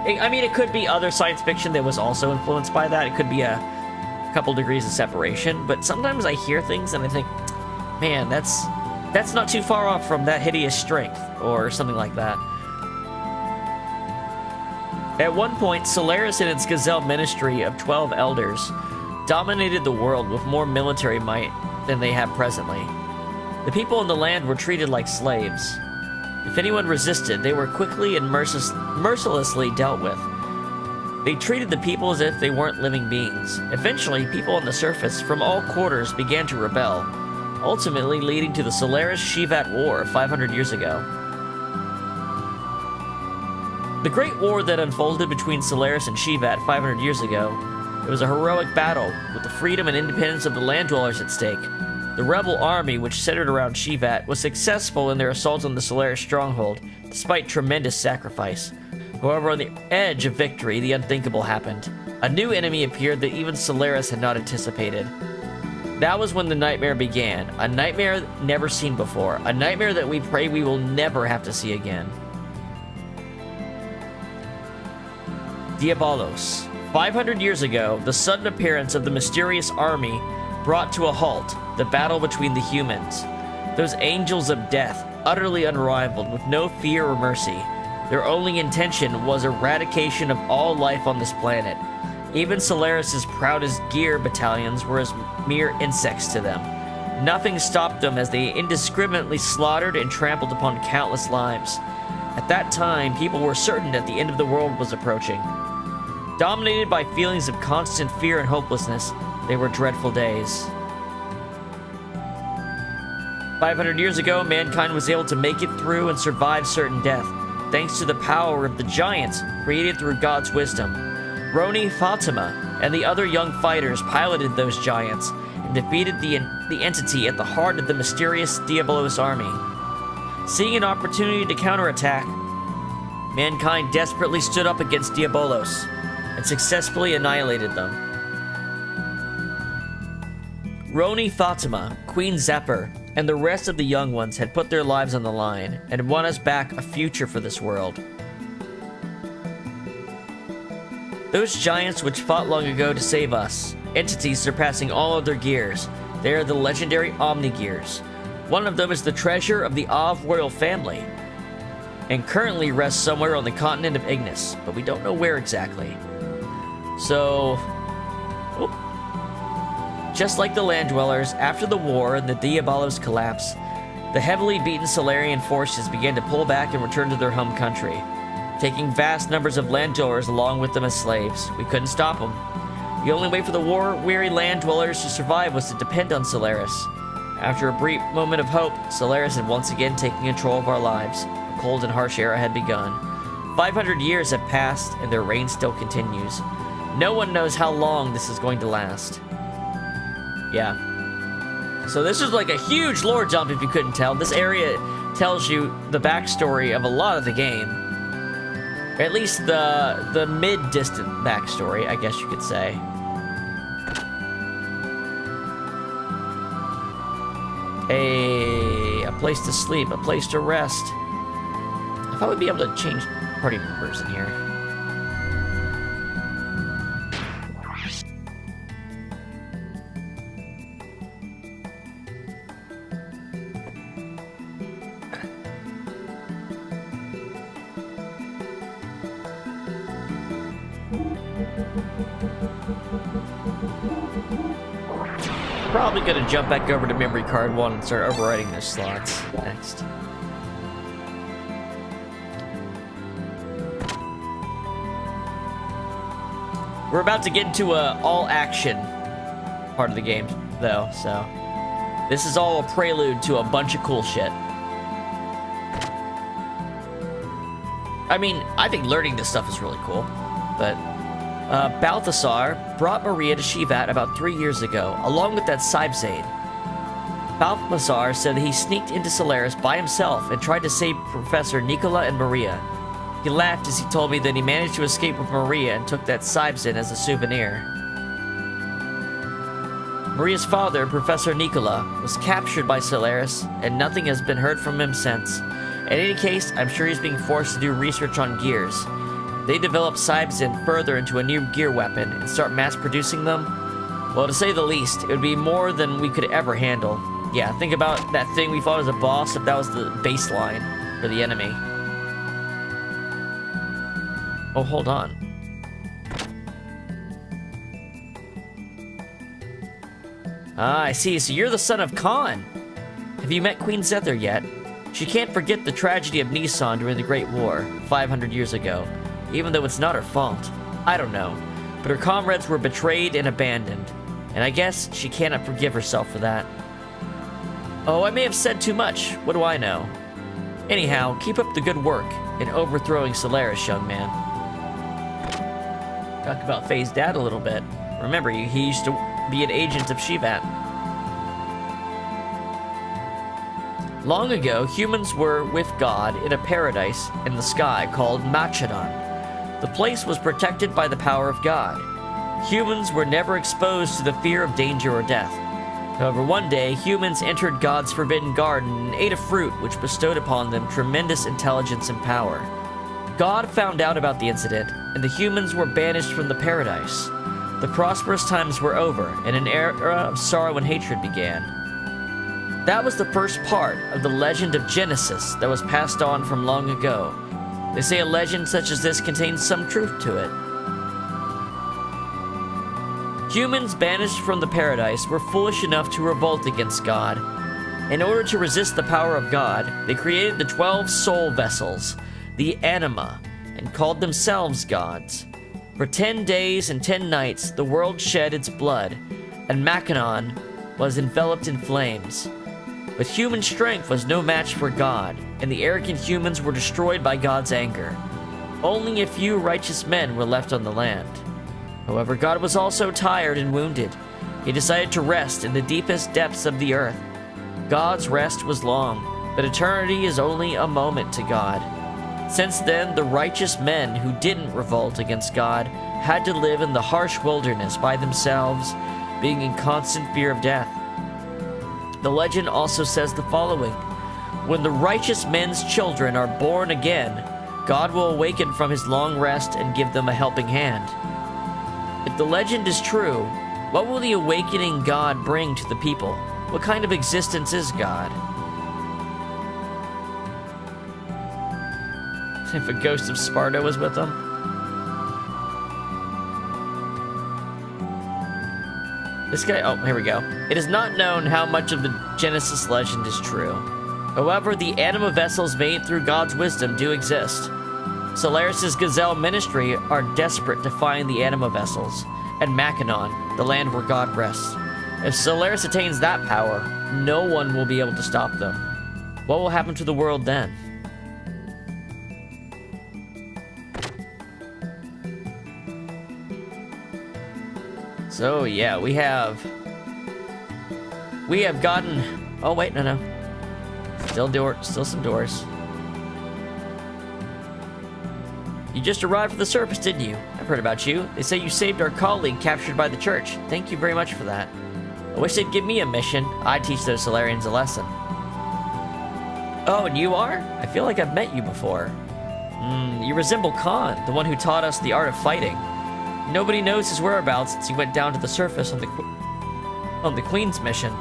I mean, it could be other science fiction that was also influenced by that. It could be a couple degrees of separation. But sometimes I hear things and I think, man, that's not too far off from That Hideous Strength or something like that. At one point, Solaris and its Gazelle ministry of 12 elders dominated the world with more military might than they have presently. The people in the land were treated like slaves. If anyone resisted, they were quickly and mercilessly dealt with. They treated the people as if they weren't living beings. Eventually, people on the surface from all quarters began to rebel, ultimately leading to the Solaris-Shevat War 500 years ago. The Great War that unfolded between Solaris and Shevat 500 years ago, it was a heroic battle with the freedom and independence of the land dwellers at stake. The rebel army, which centered around Shevat, was successful in their assault on the Solaris stronghold, despite tremendous sacrifice. However, on the edge of victory, the unthinkable happened. A new enemy appeared that even Solaris had not anticipated. That was when the nightmare began, a nightmare never seen before, a nightmare that we pray we will never have to see again. Diabolos. 500 years ago, the sudden appearance of the mysterious army brought to a halt the battle between the humans. Those angels of death, utterly unrivaled, with no fear or mercy. Their only intention was eradication of all life on this planet. Even Solaris' proudest gear battalions were as mere insects to them. Nothing stopped them as they indiscriminately slaughtered and trampled upon countless lives. At that time, people were certain that the end of the world was approaching. Dominated by feelings of constant fear and hopelessness, they were dreadful days. 500 years ago, mankind was able to make it through and survive certain death, thanks to the power of the giants created through God's wisdom. Roni, Fatima, and the other young fighters piloted those giants and defeated the entity at the heart of the mysterious Diabolos army. Seeing an opportunity to counterattack, mankind desperately stood up against Diabolos and successfully annihilated them. Roni, Fatima, Queen Zephyr, and the rest of the young ones had put their lives on the line and won us back a future for this world. Those giants which fought long ago to save us, entities surpassing all other gears, they are the legendary Omnigears. One of them is the treasure of the Av royal family, and currently rests somewhere on the continent of Ignis, but we don't know where exactly. So, just like the land dwellers, after the war and the Diabolos collapse, the heavily beaten Solarian forces began to pull back and return to their home country, taking vast numbers of land dwellers along with them as slaves. We couldn't stop them. The only way for the war-weary land dwellers to survive was to depend on Solaris. After a brief moment of hope, Solaris had once again taken control of our lives. A cold and harsh era had begun. 500 years have passed, and their reign still continues. No one knows how long this is going to last. Yeah. So this is like a huge lore jump if you couldn't tell. This area tells you the backstory of a lot of the game. Or at least the mid-distant backstory, I guess you could say. A place to sleep, a place to rest. I thought we'd be able to change party members in here. Probably gonna jump back over to memory card 1 and start overwriting those slots next. We're about to get into a all-action part of the game, though, so this is all a prelude to a bunch of cool shit. I mean, I think learning this stuff is really cool, but Balthasar brought Maria to Shevat about 3 years ago, along with that Sibzade. Balthasar said that he sneaked into Solaris by himself and tried to save Professor Nicola and Maria. He laughed as he told me that he managed to escape with Maria and took that Sibzade as a souvenir. Maria's father, Professor Nicola, was captured by Solaris, and nothing has been heard from him since. In any case, I'm sure he's being forced to do research on gears. If they develop Cybzin further into a new gear weapon and start mass-producing them, well, to say the least, it would be more than we could ever handle. Yeah, think about that thing we fought as a boss, if that was the baseline for the enemy. Oh, hold on. Ah, I see. So you're the son of Khan. Have you met Queen Zethar yet? She can't forget the tragedy of Nisan during the Great War, 500 years ago, even though it's not her fault. I don't know, but her comrades were betrayed and abandoned, and I guess she cannot forgive herself for that. Oh, I may have said too much. What do I know? Anyhow, keep up the good work in overthrowing Solaris, young man. Talk about Faye's dad a little bit. Remember, he used to be an agent of Shevat. Long ago, humans were with God in a paradise in the sky called Machadon. The place was protected by the power of God. Humans were never exposed to the fear of danger or death. However, one day, humans entered God's forbidden garden and ate a fruit which bestowed upon them tremendous intelligence and power. God found out about the incident, and the humans were banished from the paradise. The prosperous times were over, and an era of sorrow and hatred began. That was the first part of the legend of Genesis that was passed on from long ago. They say a legend such as this contains some truth to it. Humans banished from the paradise were foolish enough to revolt against God. In order to resist the power of God, they created the 12 soul vessels, the Anima, and called themselves gods. For 10 days and 10 nights, the world shed its blood, and Machanon was enveloped in flames. But human strength was no match for God, and the arrogant humans were destroyed by God's anger. Only a few righteous men were left on the land. However, God was also tired and wounded. He decided to rest in the deepest depths of the earth. God's rest was long, but eternity is only a moment to God. Since then, the righteous men who didn't revolt against God had to live in the harsh wilderness by themselves, being in constant fear of death. The legend also says the following: when the righteous men's children are born again, God will awaken from his long rest and give them a helping hand. If the legend is true, what will the awakening God bring to the people? What kind of existence is God? If a ghost of Sparta was with them? This guy, oh, here we go. It is not known how much of the Genesis legend is true. However, the anima vessels made through God's wisdom do exist. Solaris' Gazelle ministry are desperate to find the anima vessels, and Machanon, the land where God rests. If Solaris attains that power, no one will be able to stop them. What will happen to the world then? So yeah, we have gotten, oh wait, no. Still some doors. You just arrived at the surface, didn't you? I've heard about you. They say you saved our colleague captured by the church. Thank you very much for that. I wish they'd give me a mission. I'd teach those Solarians a lesson. Oh, and you are? I feel like I've met you before. You resemble Khan, the one who taught us the art of fighting. Nobody knows his whereabouts since he went down to the surface on the Queen's mission.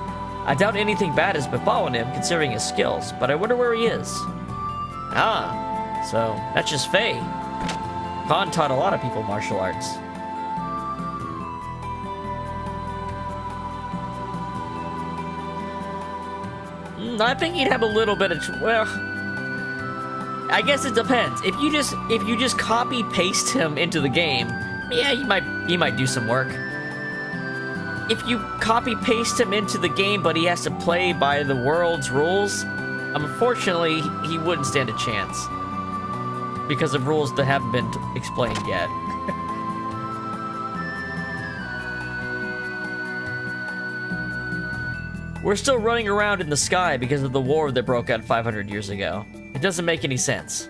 I doubt anything bad has befallen him, considering his skills, but I wonder where he is. Ah, so that's just Faye. Khan taught a lot of people martial arts. I think he'd have a little bit of, well, I guess it depends. If you just copy paste him into the game, yeah, he might do some work. If you copy paste him into the game, but he has to play by the world's rules, unfortunately, he wouldn't stand a chance because of rules that haven't been explained yet. We're still running around in the sky because of the war that broke out 500 years ago. It doesn't make any sense.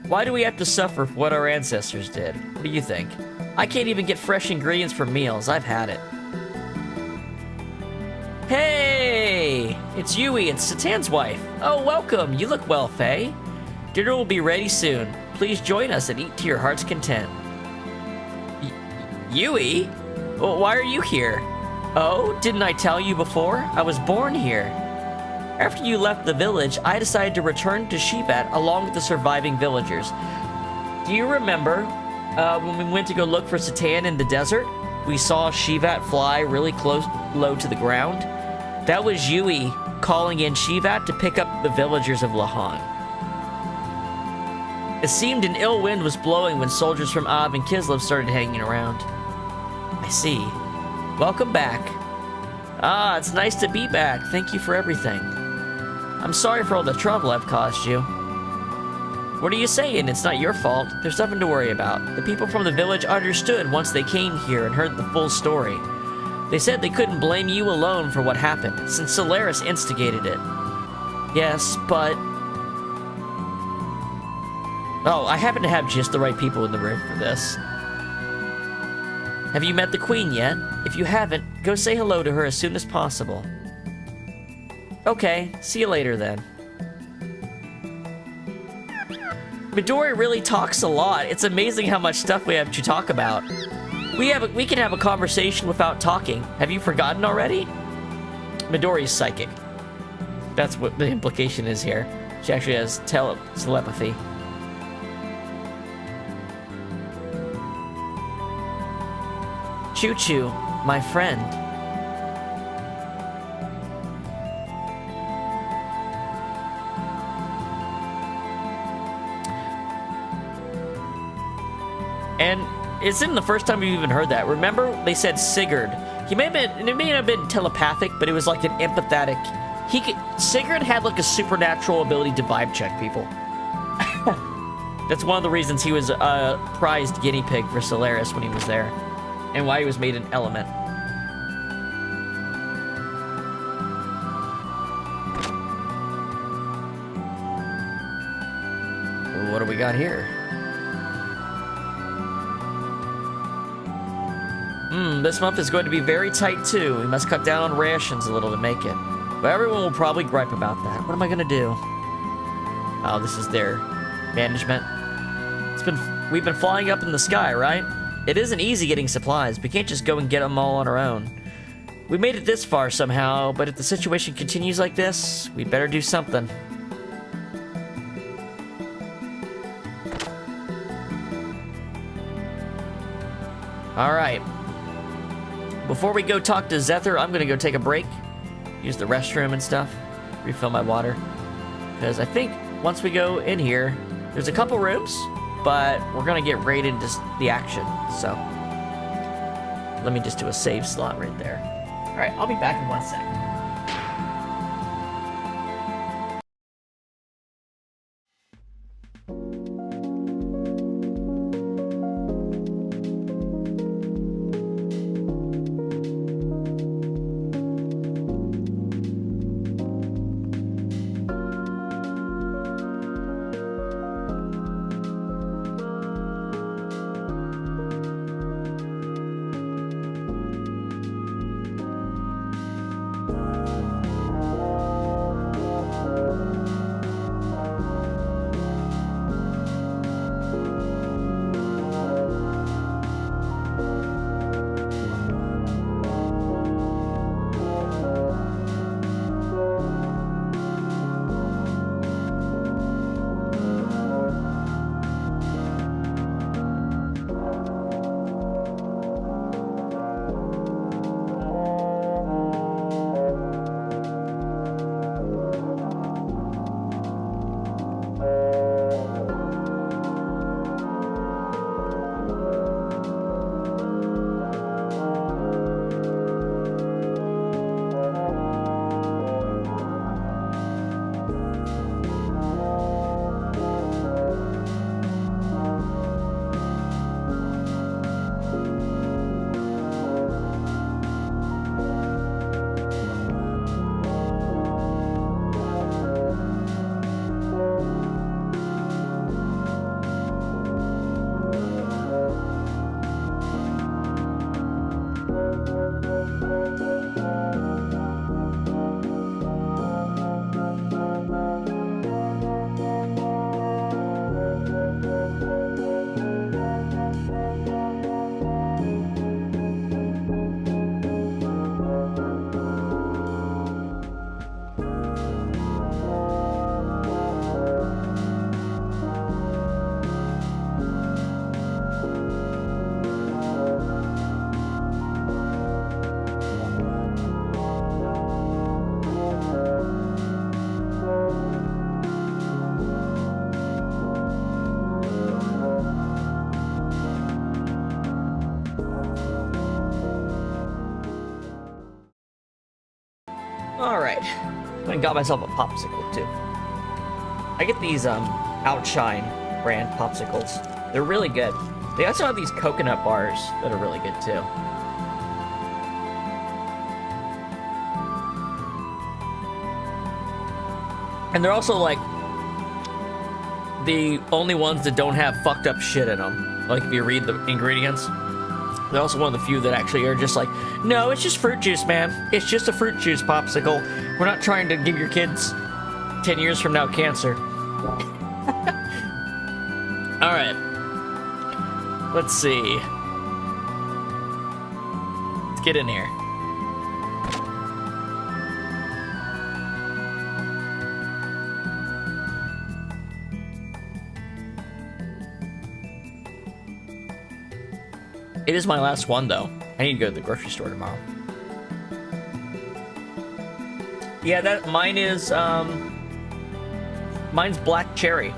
Why do we have to suffer for what our ancestors did? What do you think? I can't even get fresh ingredients for meals. I've had it. Hey! It's Yui. It's Satan's wife. Oh, welcome. You look well, Faye. Dinner will be ready soon. Please join us and eat to your heart's content. Yui? Well, why are you here? Oh, didn't I tell you before? I was born here. After you left the village, I decided to return to Shevat along with the surviving villagers. Do you remember when we went to go look for Satan in the desert? We saw Shevat fly really low to the ground. That was Yui calling in Shevat to pick up the villagers of Lahan. It seemed an ill wind was blowing when soldiers from Ab and Kislev started hanging around. I see. Welcome back. Ah, it's nice to be back. Thank you for everything. I'm sorry for all the trouble I've caused you. What are you saying? It's not your fault. There's nothing to worry about. The people from the village understood once they came here and heard the full story. They said they couldn't blame you alone for what happened, since Solaris instigated it. Yes, but... Oh, I happen to have just the right people in the room for this. Have you met the Queen yet? If you haven't, go say hello to her as soon as possible. Okay, see you later then. Midori really talks a lot. It's amazing how much stuff we have to talk about. We can have a conversation without talking. Have you forgotten already? Midori's psychic. That's what the implication is here. She actually has telepathy. Choo-choo, my friend. And it isn't the first time we've even heard that. Remember, they said Sigurd. It may have been telepathic, but it was like an empathetic. Sigurd had like a supernatural ability to vibe check people. That's one of the reasons he was a prized guinea pig for Solaris when he was there, and why he was made an element. What do we got here? This month is going to be very tight too. We must cut down on rations a little to make it. But everyone will probably gripe about that. What am I gonna do? Oh, this is their management. We've been flying up in the sky, right? It isn't easy getting supplies. We can't just go and get them all on our own. We made it this far somehow, but if the situation continues like this, we'd better do something. Alright. Before we go talk to Zephyr, I'm gonna go take a break. Use the restroom and stuff. Refill my water. Because I think once we go in here, there's a couple rooms, but we're gonna get right into the action. So, let me just do a save slot right there. Alright, I'll be back in 1 second. went and got myself a popsicle too. I get these Outshine brand popsicles. They're really good. They also have these coconut bars that are really good too. And they're also like the only ones that don't have fucked up shit in them. Like if you read the ingredients, they're also one of the few that actually are just like, no, it's just fruit juice, man. It's just a fruit juice popsicle. We're not trying to give your kids 10 years from now cancer. All right. Let's see. Let's get in here. It is my last one, though. I need to go to the grocery store tomorrow. Yeah, that mine is, mine's black cherry.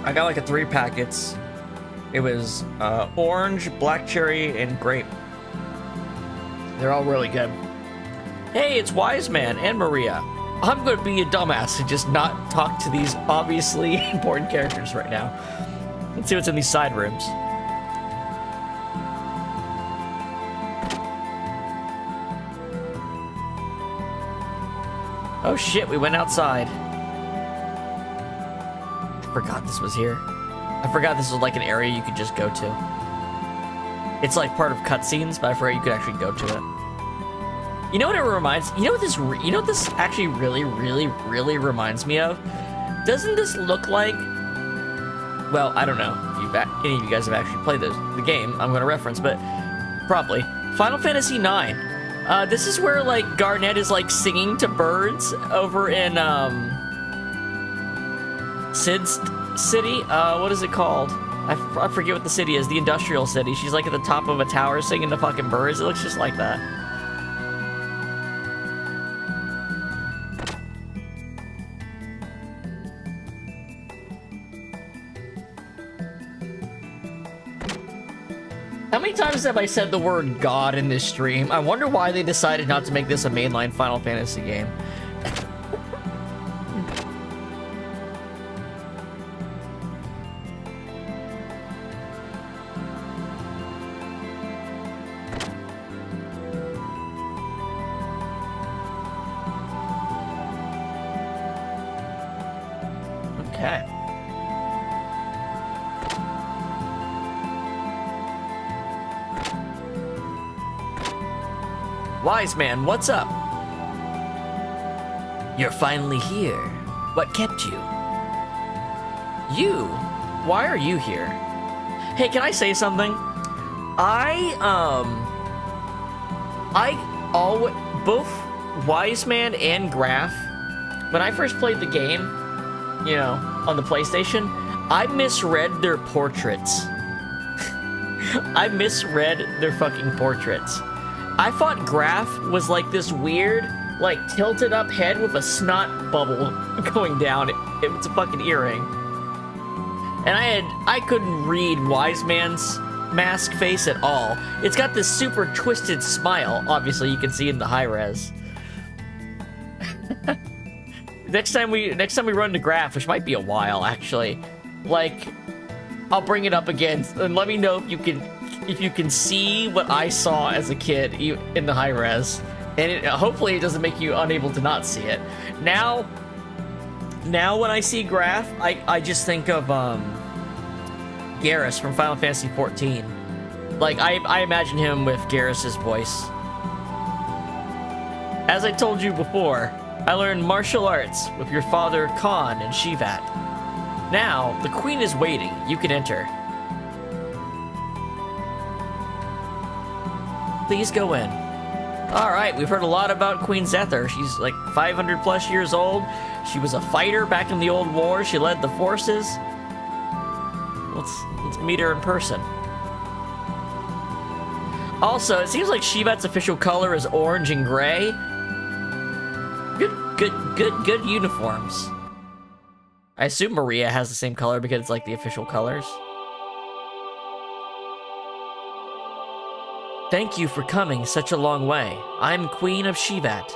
I got like a 3 packets. It was orange, black cherry, and grape. They're all really good. Hey, it's Wise Man and Maria. I'm gonna be a dumbass and just not talk to these obviously important characters right now. Let's see what's in these side rooms. Oh shit, we went outside. I forgot this was here. I forgot this was like an area you could just go to. It's like part of cutscenes, but I forgot you could actually go to it. You know what it reminds? You know what this actually really reminds me of? Doesn't this look like? Well, I don't know if any of you guys have actually played the game. I'm going to reference, but probably Final Fantasy IX. This is where like Garnet is like singing to birds over in Sid's city. What is it called? I forget what the city is. The industrial city. She's like at the top of a tower singing to fucking birds. It looks just like that. How many times have I said the word God in this stream? I wonder why they decided not to make this a mainline Final Fantasy game. Okay. Wise Man, what's up? You're finally here. What kept you? You? Why are you here? Hey, can I say something? Both Wise Man and Graph, when I first played the game, you know, on the PlayStation, I misread their portraits. I misread their fucking portraits. I thought Graph was like this weird, like tilted up head with a snot bubble going down. It was a fucking earring. And I couldn't read Wise Man's mask face at all. It's got this super twisted smile, obviously you can see in the high res. Next time we run to Graph, which might be a while actually, like I'll bring it up again and let me know if you can see what I saw as a kid in the high res, and hopefully it doesn't make you unable to not see it. Now when I see Graph, I just think of Garrus from Final Fantasy XIV. Like I imagine him with Garrus's voice. As I told you before, I learned martial arts with your father Khan and Shevat. Now the queen is waiting. You can enter. Please go in. Alright, we've heard a lot about Queen Zephyr. She's like 500 plus years old. She was a fighter back in the old war. She led the forces. Let's meet her in person. Also, it seems like Shevat's official color is orange and gray. Good uniforms. I assume Maria has the same color because it's like the official colors. Thank you for coming such a long way. I'm Queen of Shevat.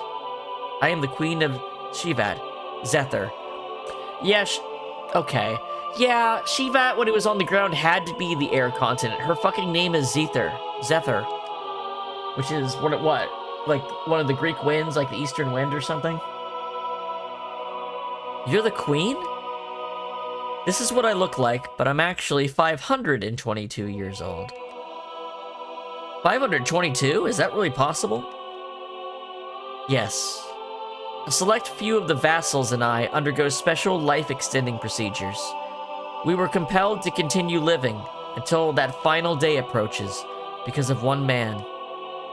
I am the Queen of Shevat. Zephyr. Yeah, okay. Yeah, Shevat, when it was on the ground, had to be the air continent. Her fucking name is Zephyr. Zephyr. Which is, what? Like, one of the Greek winds, like the Eastern Wind or something? You're the queen? This is what I look like, but I'm actually 522 years old. 522? Is that really possible? Yes. A select few of the vassals and I undergo special life-extending procedures. We were compelled to continue living until that final day approaches because of one man.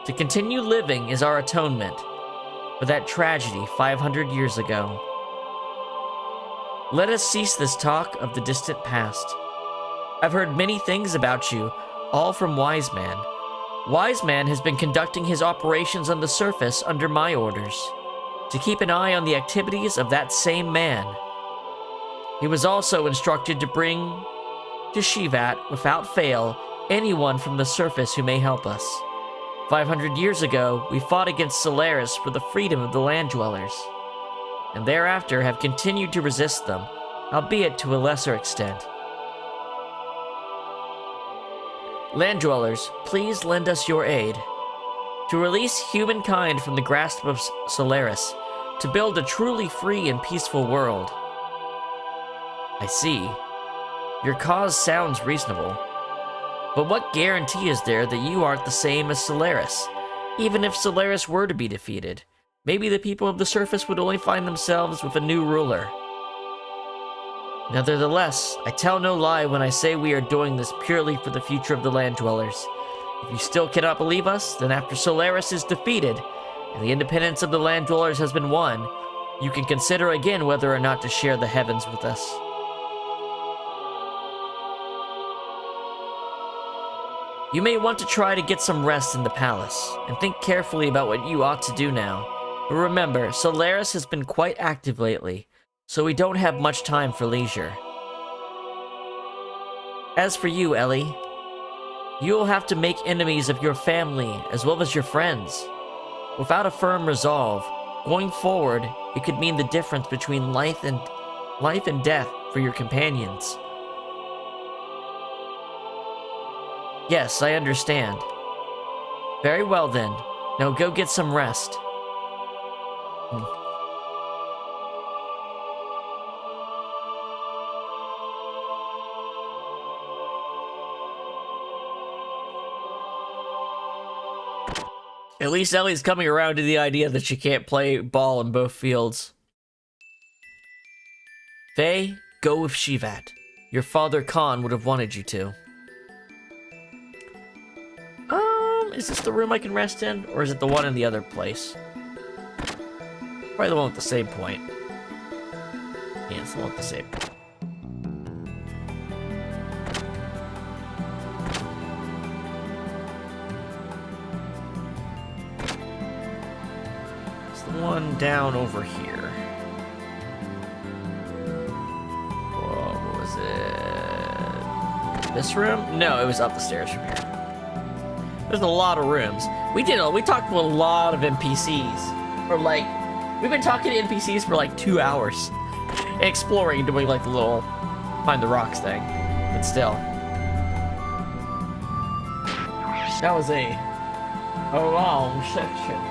To continue living is our atonement for that tragedy 500 years ago. Let us cease this talk of the distant past. I've heard many things about you, all from Wise Man. Wise Man has been conducting his operations on the surface under my orders, to keep an eye on the activities of that same man. He was also instructed to bring to Shevat, without fail, anyone from the surface who may help us. 500 years ago, we fought against Solaris for the freedom of the land dwellers, and thereafter have continued to resist them, albeit to a lesser extent. Land dwellers, please lend us your aid. To release humankind from the grasp of Solaris, to build a truly free and peaceful world. I see. Your cause sounds reasonable. But what guarantee is there that you aren't the same as Solaris? Even if Solaris were to be defeated, maybe the people of the surface would only find themselves with a new ruler. Nevertheless, I tell no lie when I say we are doing this purely for the future of the land dwellers. If you still cannot believe us, then after Solaris is defeated, and the independence of the land dwellers has been won, you can consider again whether or not to share the heavens with us. You may want to try to get some rest in the palace, and think carefully about what you ought to do now. But remember, Solaris has been quite active lately, so we don't have much time for leisure. As for you, Ellie, you will have to make enemies of your family as well as your friends. Without a firm resolve, going forward, it could mean the difference between life and death for your companions. Yes, I understand. Very well then. Now go get some rest. At least Ellie's coming around to the idea that she can't play ball in both fields. Faye, go with Shevat. Your father Khan would have wanted you to. Is this the room I can rest in? Or is it the one in the other place? Probably the one with the save point. Yeah, it's the one with the save point. It's the one down over here. Whoa, what was it? This room? No, it was up the stairs from here. There's a lot of rooms. We talked to a lot of NPCs. Or like, we've been talking to NPCs for like 2 hours. Exploring, doing like the little find the rocks thing. But still. That was a long section.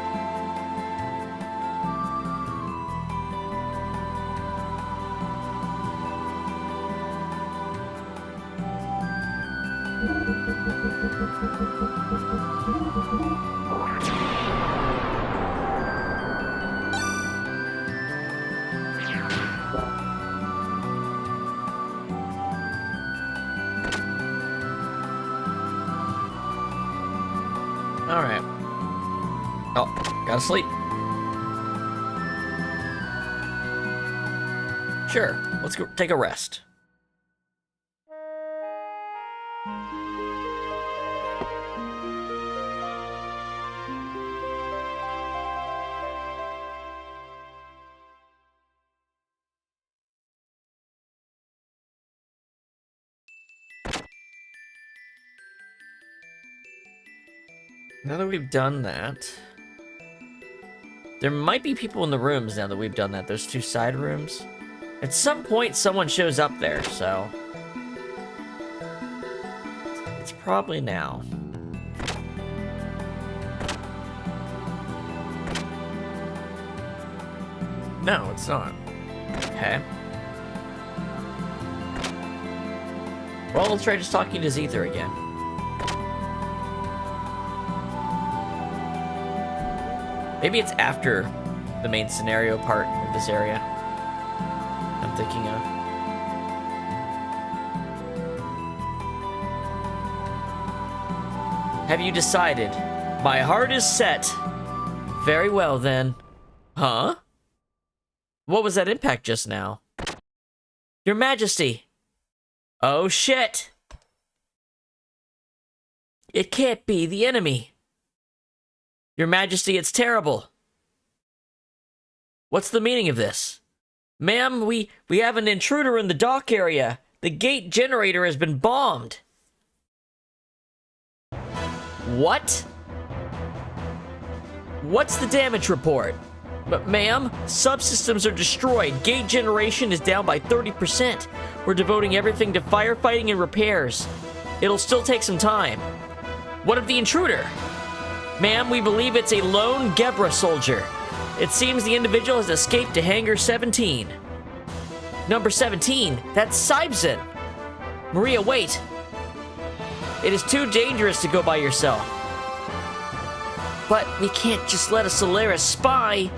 Alright. Oh, gotta sleep. Sure, let's go take a rest. Now that we've done that, There might be people in the rooms now that we've done that. Those 2 side rooms. At some point, someone shows up there, so... it's probably now. No, it's not. Okay. Well, let's try just talking to Zether again. Maybe it's after the main scenario part of this area I'm thinking of. Have you decided? My heart is set. Very well, then. Huh? What was that impact just now? Your Majesty! Oh, shit! It can't be the enemy! Your Majesty, it's terrible! What's the meaning of this? Ma'am, we have an intruder in the dock area. The gate generator has been bombed. What? What's the damage report? But ma'am, subsystems are destroyed. Gate generation is down by 30%. We're devoting everything to firefighting and repairs. It'll still take some time. What of the intruder? Ma'am, we believe it's a lone Gebra soldier. It seems the individual has escaped to Hangar 17. Number 17, that's Sybson. Maria, wait. It is too dangerous to go by yourself. But we can't just let a Solaris spy.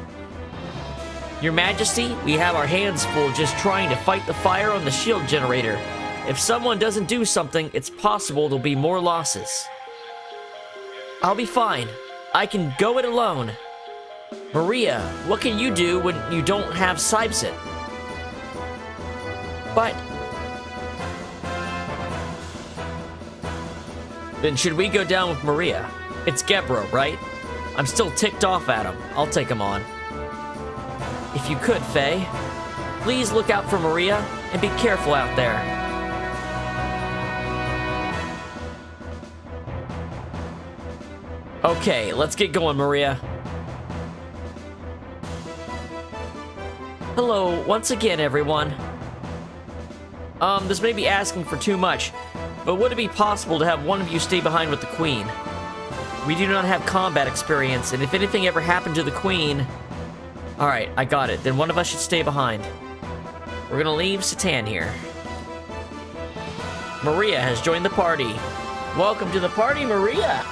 Your Majesty, we have our hands full just trying to fight the fire on the shield generator. If someone doesn't do something, it's possible there'll be more losses. I'll be fine. I can go it alone. Maria, what can you do when you don't have Sybson? But... then should we go down with Maria? It's Gebra, right? I'm still ticked off at him. I'll take him on. If you could, Faye, please look out for Maria and be careful out there. Okay, let's get going, Maria. Hello, once again, everyone. This may be asking for too much, but would it be possible to have one of you stay behind with the Queen? We do not have combat experience, and if anything ever happened to the Queen... Alright, I got it. Then one of us should stay behind. We're gonna leave Satan here. Maria has joined the party. Welcome to the party, Maria!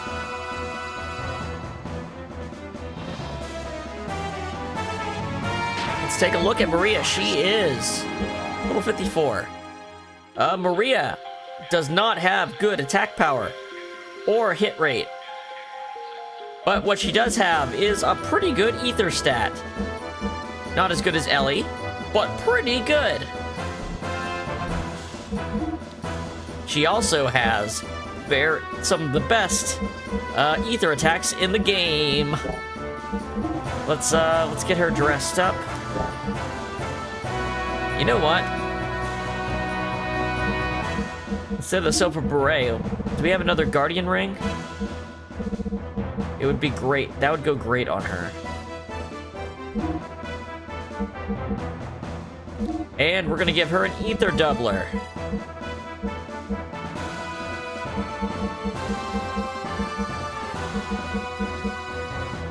Let's take a look at Maria. She is level 54. Maria does not have good attack power or hit rate. But what she does have is a pretty good ether stat. Not as good as Ellie, but pretty good. She also has some of the best ether attacks in the game. Let's get her dressed up. You know what? Instead of the silver beret, do we have another guardian ring? It would be great. That would go great on her. And we're gonna give her an ether doubler.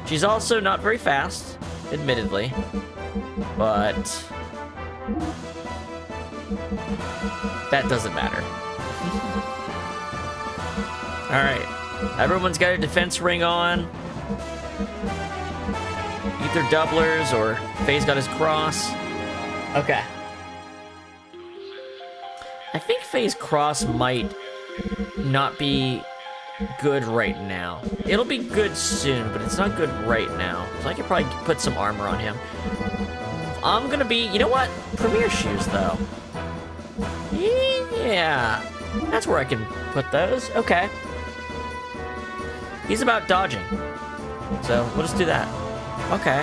She's also not very fast, admittedly, but that doesn't matter. All right. Everyone's got a defense ring on. Ether doublers, or Faye's got his cross. Okay. I think Faye's cross might not be good right now. It'll be good soon, but it's not good right now. So I could probably put some armor on him. I'm gonna be, you know what? Premier shoes, though. Yeah. That's where I can put those. Okay. He's about dodging. So, we'll just do that. Okay.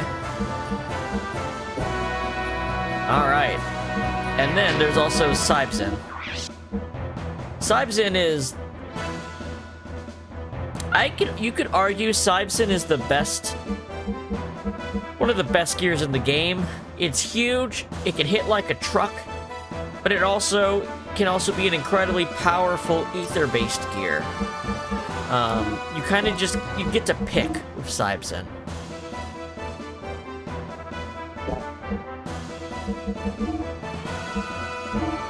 Alright. And then there's also Sybson. Sybson is... you could argue Sybson is the best... one of the best gears in the game. It's huge, it can hit like a truck, but it can also be an incredibly powerful ether-based gear. You kind of you get to pick with Saibsen.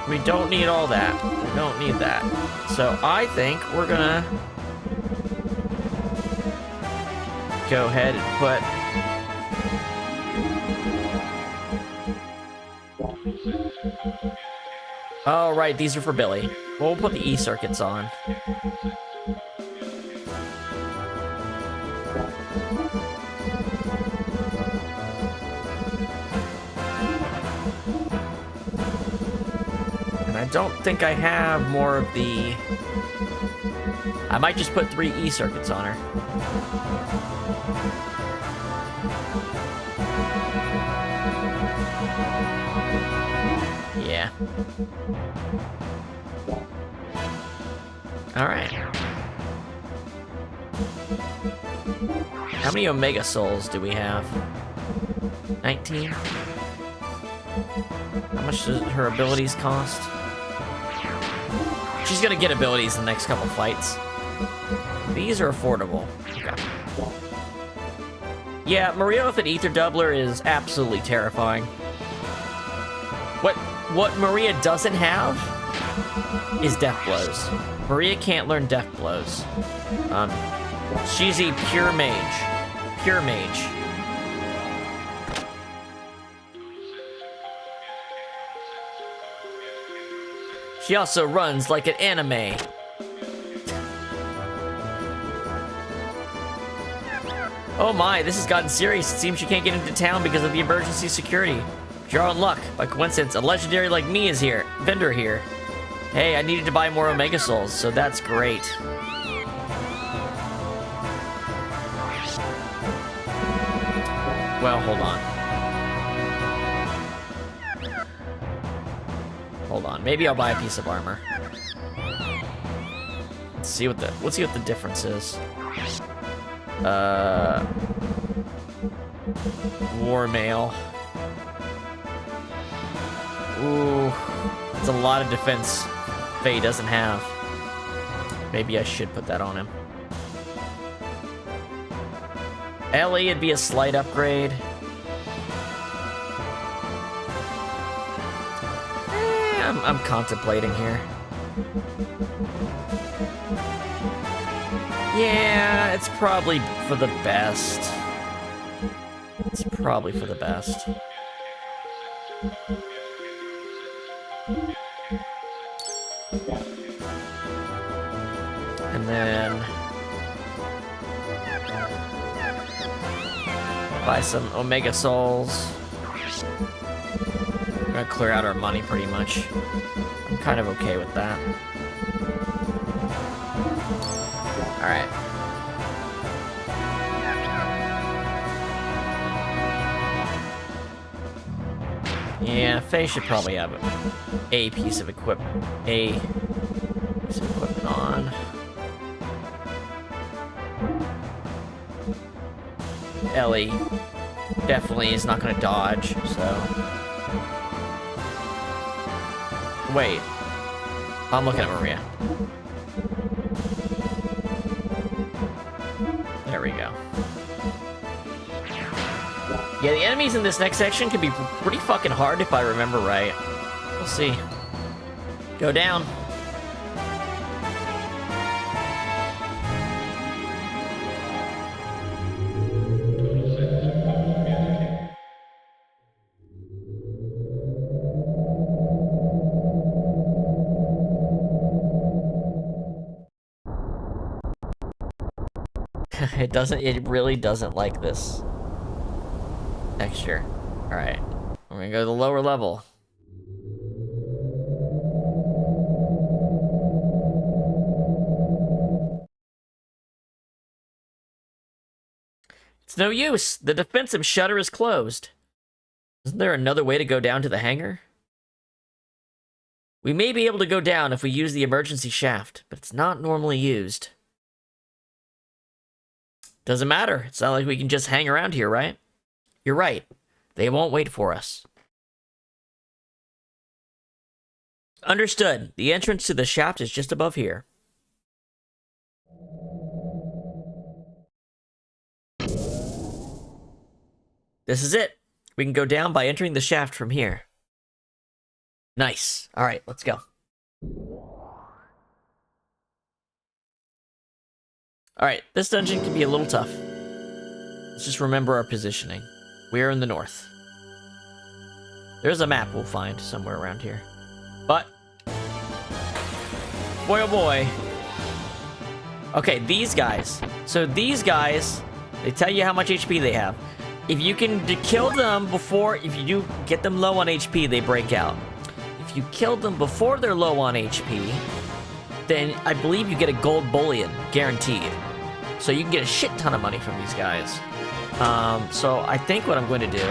We don't need all that. We don't need that. So I think we're gonna go ahead and put... Oh, right, these are for Billy. Well, we'll put the E-circuits on. And I don't think I have more of the... I might just put 3 E-circuits on her. Yeah. Alright. How many Omega Souls do we have? 19? How much does her abilities cost? She's gonna get abilities in the next couple fights. These are affordable. Okay. Yeah, Maria with an Ether Doubler is absolutely terrifying. What Maria doesn't have is Death Blows. Maria can't learn Death Blows. She's a pure mage. Pure mage. She also runs like an anime. Oh my, this has gotten serious. It seems she can't get into town because of the emergency security. You're on luck. By coincidence, a legendary like me is here. Vendor here. Hey, I needed to buy more Omega Souls, so that's great. Well, hold on. Hold on. Maybe I'll buy a piece of armor. Let's see what the difference is. War mail. Ooh, it's a lot of defense Faye doesn't have. Maybe I should put that on him. Ellie would be a slight upgrade. I'm contemplating here. Yeah, it's probably for the best. It's probably for the best. And then buy some Omega Souls. We're gonna clear out our money pretty much. I'm kind of okay with that. Alright. Yeah, Faye should probably have a piece of equipment. A piece of equipment on. Ellie definitely is not gonna dodge, so. Wait. I'm looking at Maria. There we go. Yeah, the enemies in this next section can be pretty fucking hard if I remember right. We'll see. Go down. It really doesn't like this texture. Alright, we're gonna go to the lower level. It's no use. The defensive shutter is closed. Isn't there another way to go down to the hangar? We may be able to go down if we use the emergency shaft, but it's not normally used. Doesn't matter. It's not like we can just hang around here, right? You're right. They won't wait for us. Understood. The entrance to the shaft is just above here. This is it. We can go down by entering the shaft from here. Nice. All right, let's go. All right, this dungeon can be a little tough. Let's just remember our positioning. We're in the north. There's a map we'll find somewhere around here. But, boy oh boy. Okay, these guys. So these guys, they tell you how much HP they have. If you can kill them before, if you do get them low on HP, they break out. If you kill them before they're low on HP, then I believe you get a gold bullion, guaranteed. So you can get a shit ton of money from these guys. So I think what I'm going to do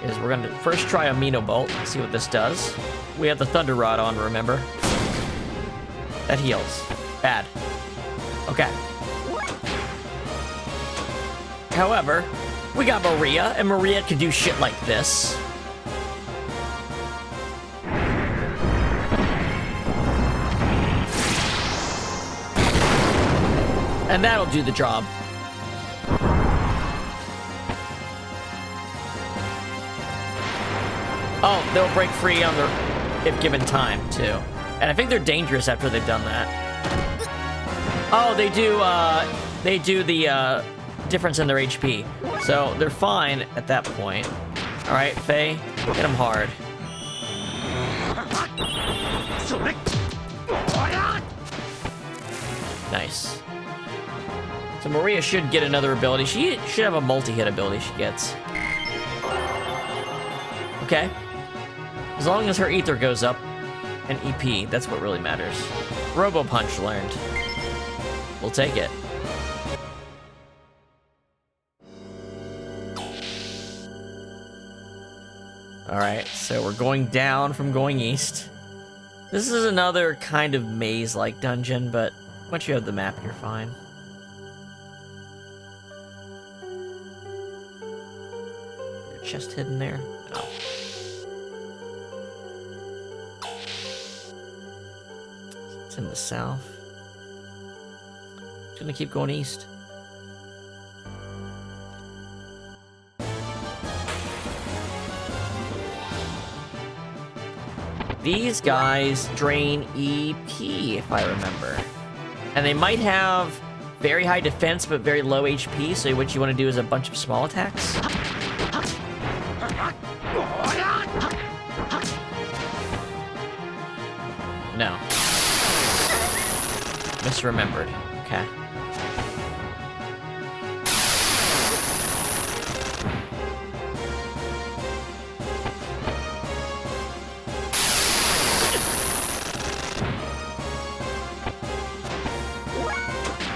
is we're going to first try Amino Bolt, see what this does. We have the Thunder Rod on, remember? That heals. Bad. Okay. However, we got Maria, and Maria can do shit like this. And that'll do the job. Oh, they'll break free on their, if given time, too. And I think they're dangerous after they've done that. Oh, they do the, difference in their HP. So, they're fine at that point. Alright, Faye, hit them hard. Nice. So Maria should get another ability. She should have a multi-hit ability she gets. Okay. As long as her ether goes up, and EP, that's what really matters. Robo Punch learned. We'll take it. Alright, so we're going down from going east. This is another kind of maze-like dungeon, but once you have the map, you're fine. Is there a chest hidden there? No. It's in the south. Just gonna keep going east. These guys drain EP, if I remember. And they might have very high defense, but very low HP, so what you want to do is a bunch of small attacks. No. Misremembered. Okay.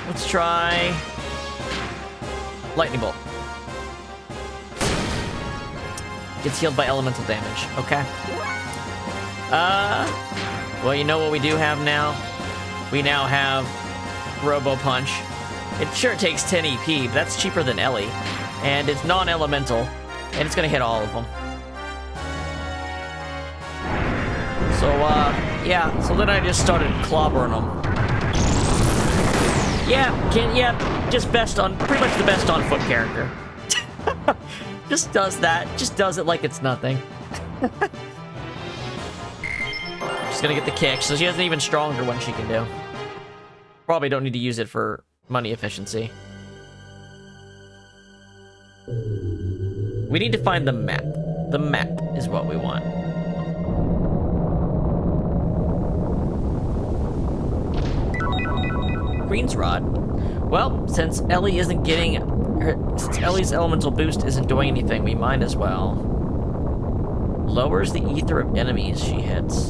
Let's try Lightning Bolt. Gets healed by elemental damage. Okay. Well, you know what we do have now? We now have Robo Punch. It sure takes 10 EP, but that's cheaper than Ellie. And it's non-elemental, and it's gonna hit all of them. So, yeah, so then I just started clobbering them. Yeah, just pretty much the best on foot character. Just does that, just does it like it's nothing. She's gonna get the kick, so she has an even stronger one she can do. Probably don't need to use it for money efficiency. We need to find the map. The map is what we want. Queen's Rod. Well, since Ellie isn't getting since Ellie's elemental boost isn't doing anything, we might as well. Lowers the ether of enemies she hits.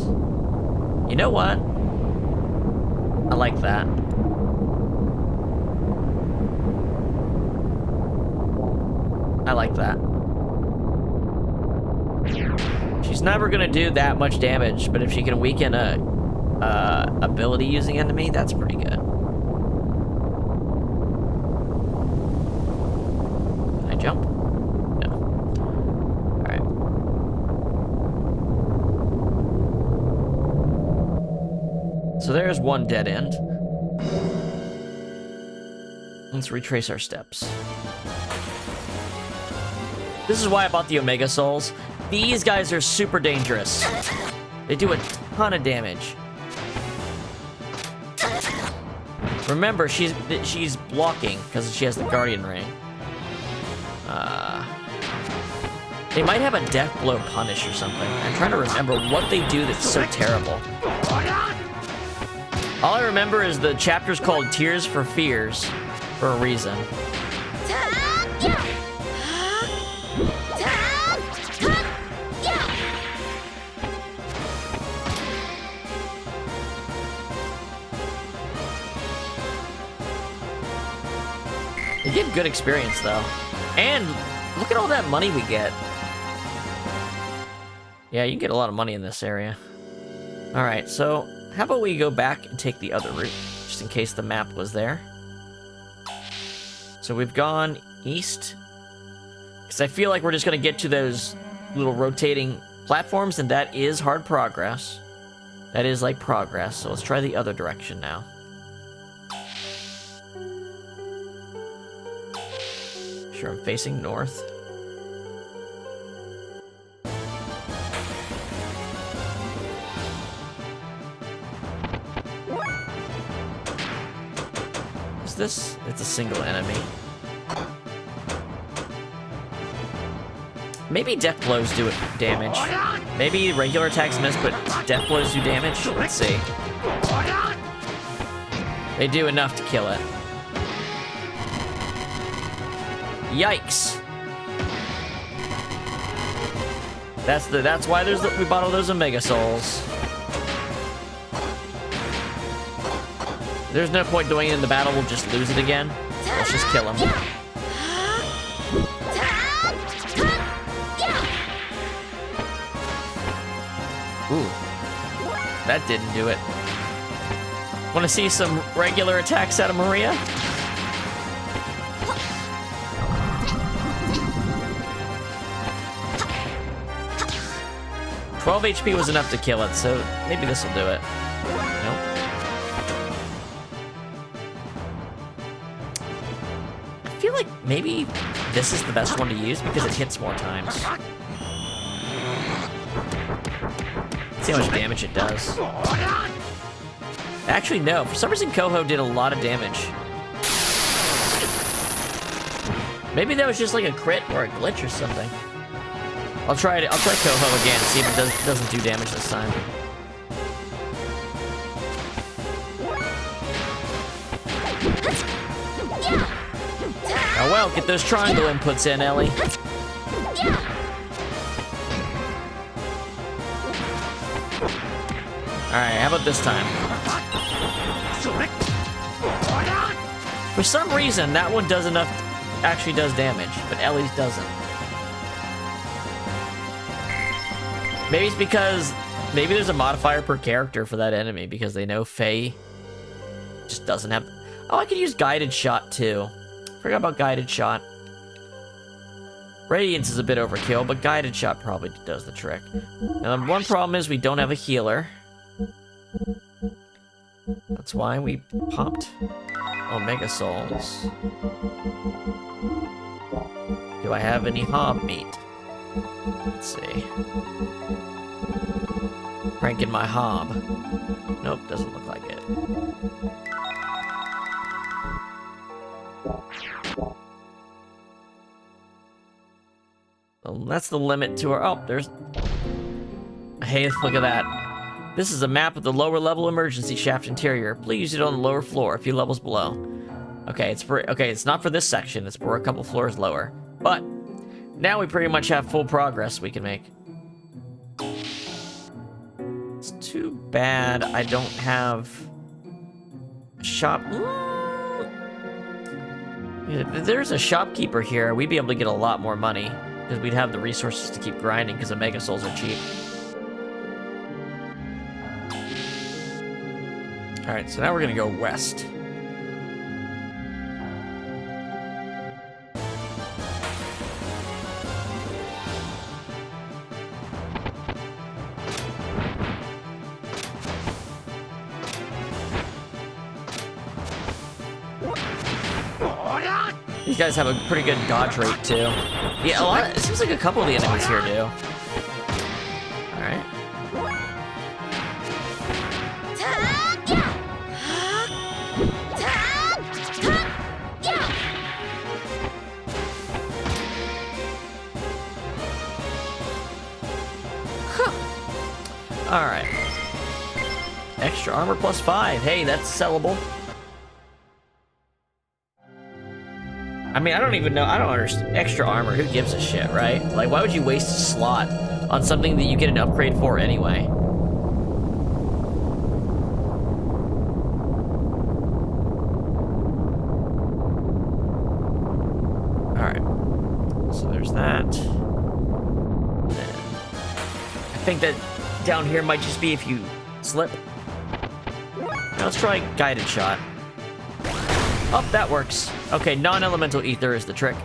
You know what? I like that. I like that. She's never gonna do that much damage, but if she can weaken a ability using enemy, that's pretty good. Can I jump? so there's one dead end. Let's retrace our steps. This is why I bought the Omega Souls. These guys are super dangerous. They do a ton of damage. Remember, she's blocking because she has the Guardian Ring. They might have a Death Blow Punish or something. I'm trying to remember what they do that's so terrible. All I remember is the chapter's called Tears for Fears for a reason. They give good experience, though. And look at all that money we get. Yeah, you can get a lot of money in this area. Alright, so how about we go back and take the other route, just in case the map was there. So we've gone east. Because I feel like we're just going to get to those little rotating platforms, and that is hard progress. That is like progress, so let's try the other direction now. Sure, I'm facing north. Is this? It's a single enemy. Maybe death blows do damage. Maybe regular attacks miss, but death blows do damage. Let's see. They do enough to kill it. Yikes! That's why we bought all those Omega Souls. There's no point doing it in the battle. We'll just lose it again. Let's just kill him. Ooh, that didn't do it. Want to see some regular attacks out of Maria? 12 HP was enough to kill it, so maybe this will do it. Nope. I feel like maybe this is the best one to use because it hits more times. See how much damage it does. Actually, no. For some reason, Koho did a lot of damage. Maybe that was just like a crit or a glitch or something. I'll try Koho again, see if it doesn't do damage this time. Oh well, get those triangle inputs in, Ellie. Alright, how about this time? For some reason, that one does enough, actually does damage, but Ellie's doesn't. Maybe it's because, maybe there's a modifier per character for that enemy because they know Faye just doesn't have... Oh, I could use Guided Shot too. Forgot about Guided Shot. Radiance is a bit overkill, but Guided Shot probably does the trick. Now, the one problem is we don't have a healer. That's why we popped Omega Souls. Do I have any hob meat? Let's see. Cranking my hob. Nope, doesn't look like it. Well, that's the limit to our... Oh, there's... Hey, look at that. This is a map of the lower level emergency shaft interior. Please use it on the lower floor, a few levels below. Okay, it's not for this section. It's for a couple floors lower. But now we pretty much have full progress we can make. It's too bad I don't have a shop. If there's a shopkeeper here, we'd be able to get a lot more money because we'd have the resources to keep grinding because Omega Souls are cheap. Alright, so now we're gonna go west. guys have a pretty good dodge rate, too. Yeah, it seems like a couple of the enemies here do. Alright. Alright. Extra armor plus 5. Hey, that's sellable. I mean, I don't even know. I don't understand. Extra armor, who gives a shit, right? Like, why would you waste a slot on something that you get an upgrade for anyway? Alright. So there's that. Then I think that down here might just be if you slip. Now let's try guided shot. Oh, that works. Okay, non-elemental ether is the trick.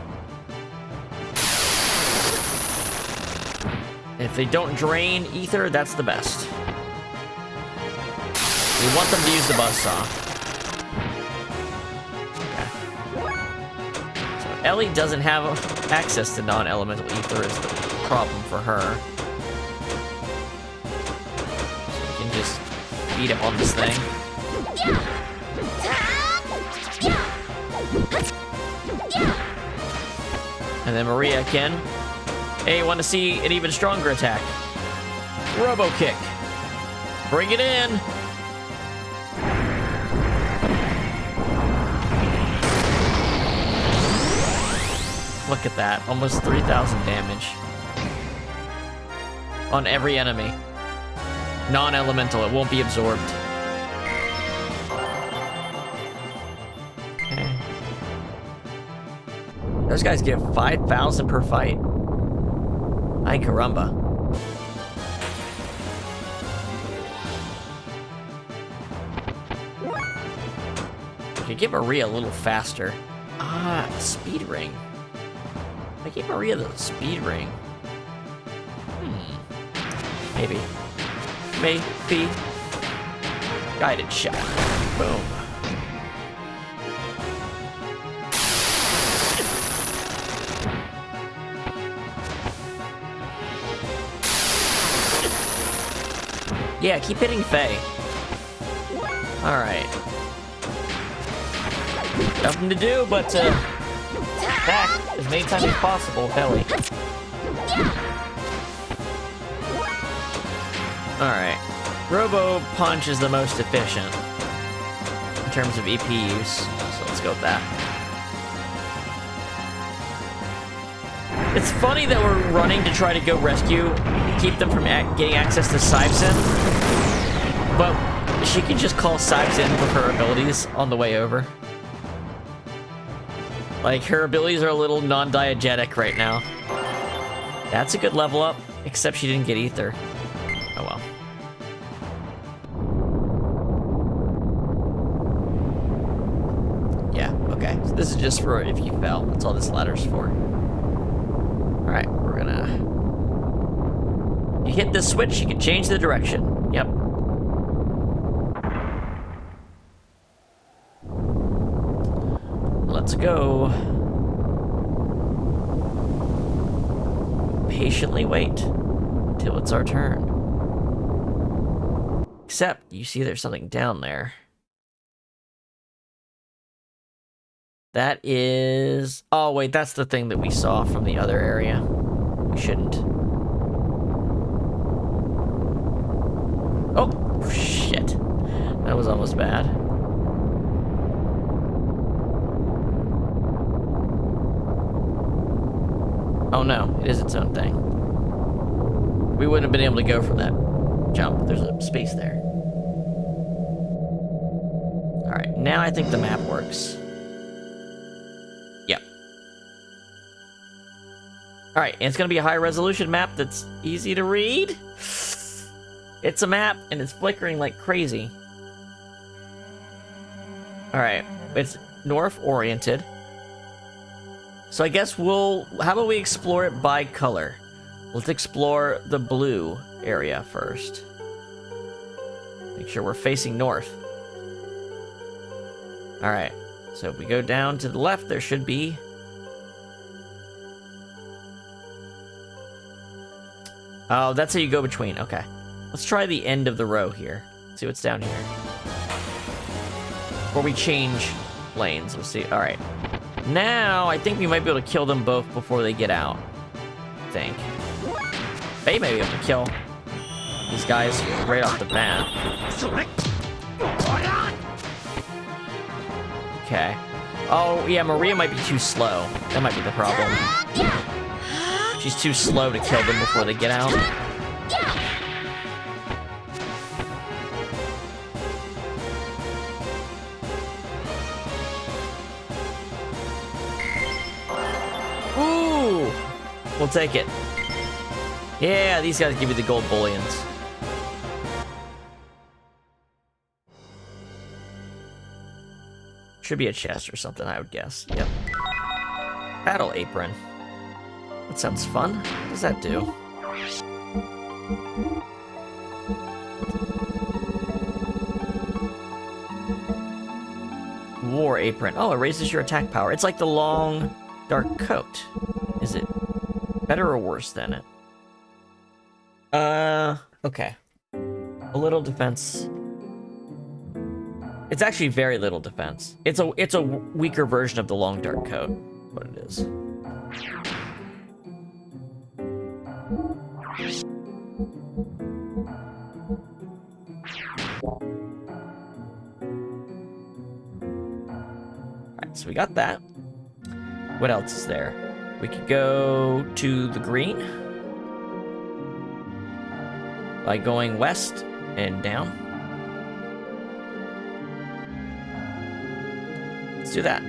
If they don't drain ether, that's the best. We want them to use the buzzsaw. Okay. So Ellie doesn't have access to non-elemental ether is the problem for her. So we can just beat up on this thing. And then Maria can. Hey, want to see an even stronger attack? Robo kick. Bring it in. Look at that. Almost 3,000 damage. On every enemy. Non-elemental. It won't be absorbed. Those guys give 5,000 per fight. Ay caramba. I could get Maria a little faster. Ah, speed ring. I gave Maria the speed ring. Maybe. Maybe. Guided shot. Boom. Yeah, keep hitting Faye. Alright. Nothing to do but to attack as many times as possible, Ellie. Alright. Robo Punch is the most efficient in terms of EP use, so let's go with that. It's funny that we're running to try to go rescue, keep them from getting access to Sibson, but she can just call Sibson with her abilities on the way over. Like, her abilities are a little non-diegetic right now. That's a good level up, except she didn't get ether. Oh well. Yeah, okay. So this is just for if you fell. That's all this ladder's for. Alright, we're gonna... You hit this switch, you can change the direction. Yep. Let's go. Patiently wait till it's our turn. Except, you see there's something down there. That is... Oh, wait, that's the thing that we saw from the other area. We shouldn't. Oh, shit. That was almost bad. Oh no, it is its own thing. We wouldn't have been able to go from that jump. There's a space there. Alright, now I think the map works. Yep. Alright, and it's gonna be a high resolution map that's easy to read. It's a map, and it's flickering like crazy. Alright, it's north-oriented. So I guess how about we explore it by color? Let's explore the blue area first. Make sure we're facing north. Alright, so if we go down to the left, there should be Oh, that's how you go between. Okay. Let's try the end of the row here. See what's down here. Before we change lanes, we'll see. All right. Now, I think we might be able to kill them both before they get out. I think. They may be able to kill these guys right off the bat. Okay. Oh, yeah, Maria might be too slow. That might be the problem. She's too slow to kill them before they get out. Ooh! We'll take it. Yeah, these guys give you the gold bullions. Should be a chest or something, I would guess. Yep. Battle apron. That sounds fun. What does that do? War apron. Oh, it raises your attack power. It's like the long, dark coat. Is it better or worse than it? Okay. A little defense. It's actually very little defense. It's a weaker version of the long dark coat. What it is. Alright, so we got that. What else is there? We could go to the green by going west and down. Let's do that.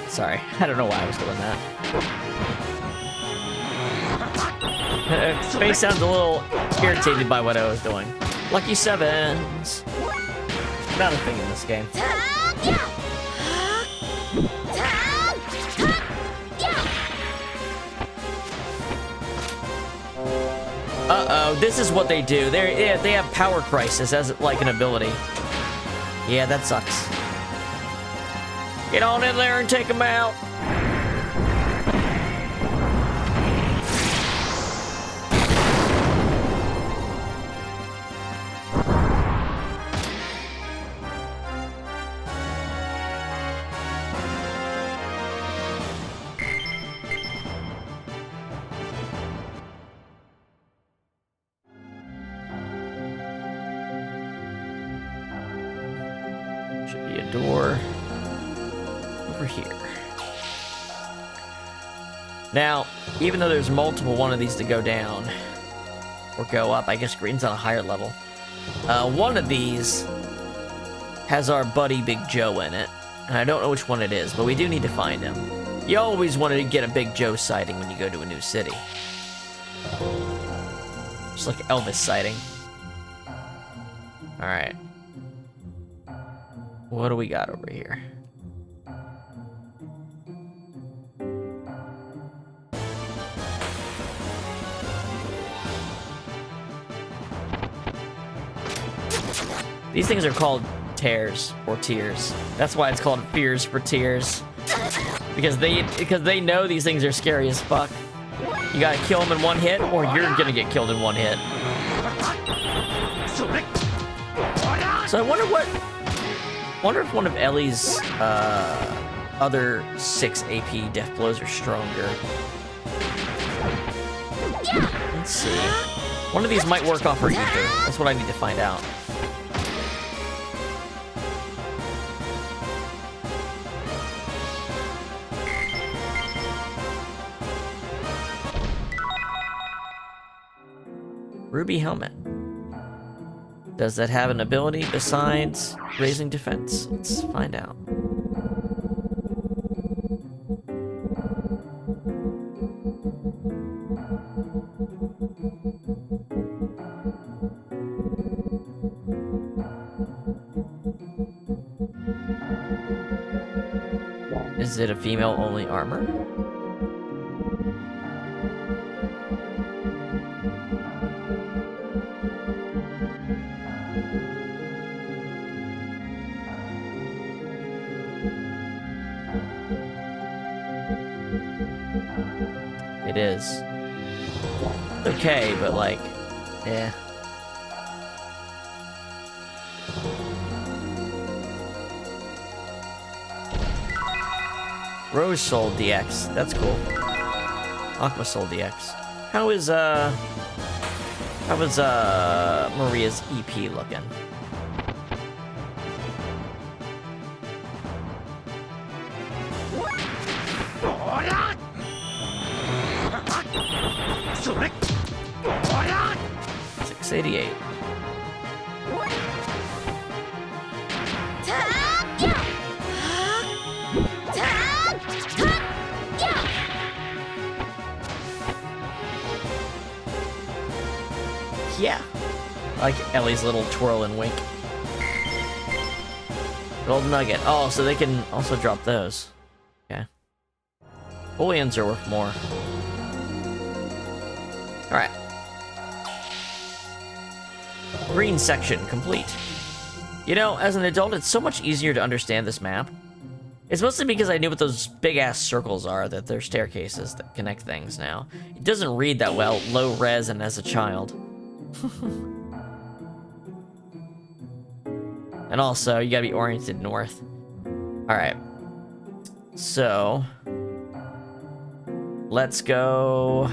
Sorry, I don't know why I was doing that. Face sounds a little irritated by what I was doing. Lucky sevens. Not a thing in this game. Uh-oh, this is what they do. They have power crisis as like an ability. Yeah, that sucks. Get on in there and take them out. Should be a door over here. Now, even though there's multiple one of these to go down or go up, I guess green's on a higher level. One of these has our buddy Big Joe in it, and I don't know which one it is, but we do need to find him. You always want to get a Big Joe sighting when you go to a new city. Just like Elvis sighting. Alright. What do we got over here? These things are called tears or tears. That's why it's called fears for tears. Because they know these things are scary as fuck. You gotta kill them in one hit, or you're gonna get killed in one hit. So I wonder if one of Ellie's other 6 AP death blows are stronger. Let's see. One of these might work off her ether. That's what I need to find out. Ruby helmet. Does that have an ability besides raising defense? Let's find out. Is it a female-only armor? It is. Okay, but like, yeah. Rose Soul DX, that's cool. Aqua Soul DX. How is Maria's EP looking? $688. Yeah. I like Ellie's little twirl and wink. Gold nugget. Oh, so they can also drop those. Okay. Bullions are worth more. Alright. Green section complete. You know, as an adult, it's so much easier to understand this map. It's mostly because I knew what those big-ass circles are, that they're staircases that connect things now. It doesn't read that well, low res and as a child. And also, you gotta be oriented north. Alright. So... let's go...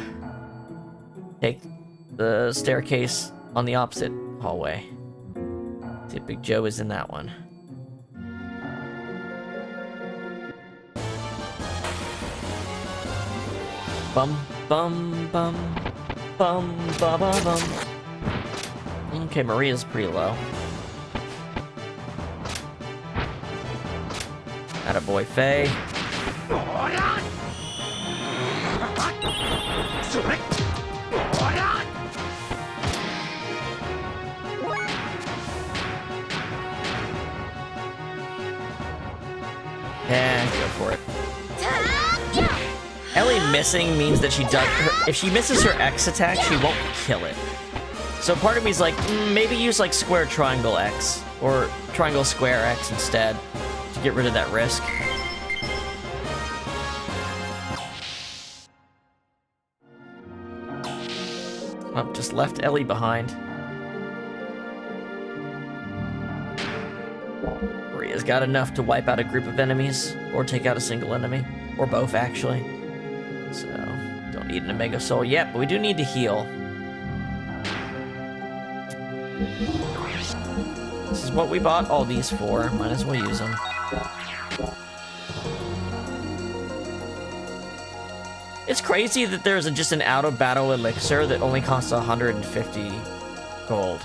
take the staircase on the opposite hallway. See if Big Joe is in that one. Bum, bum, bum, bum, bum, bum, bum. Okay, Maria's pretty low. Attaboy, Faye. Yeah, go for it. Ellie missing means that she does. If she misses her X attack, she won't kill it. So part of me is like, maybe use like square triangle X or triangle square X instead to get rid of that risk. Oh, just left Ellie behind. Maria's got enough to wipe out a group of enemies or take out a single enemy, or both actually. So, don't need an Omega Soul yet, but we do need to heal. This is what we bought all these for. Might as well use them. It's crazy that there's just an out-of-battle elixir that only costs 150 gold.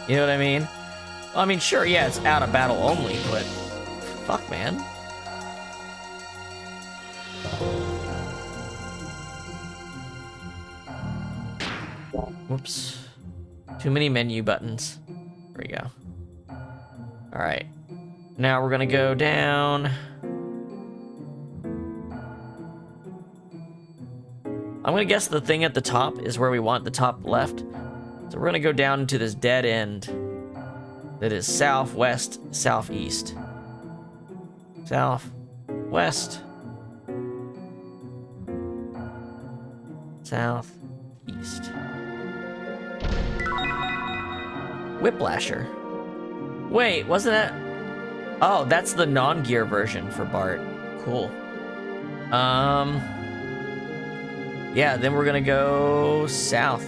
You know what I mean? Well, I mean, sure, yeah, it's out-of-battle only, but... fuck, man. Whoops. Too many menu buttons. There we go. Alright. Now we're gonna go down. I'm gonna guess the thing at the top is where we want the top left. So we're gonna go down into this dead end that is southwest, southeast. Southwest. Southeast. Whiplasher. Wait, wasn't that... oh, that's the non-gear version for Bart. Cool. Yeah, then we're gonna go south.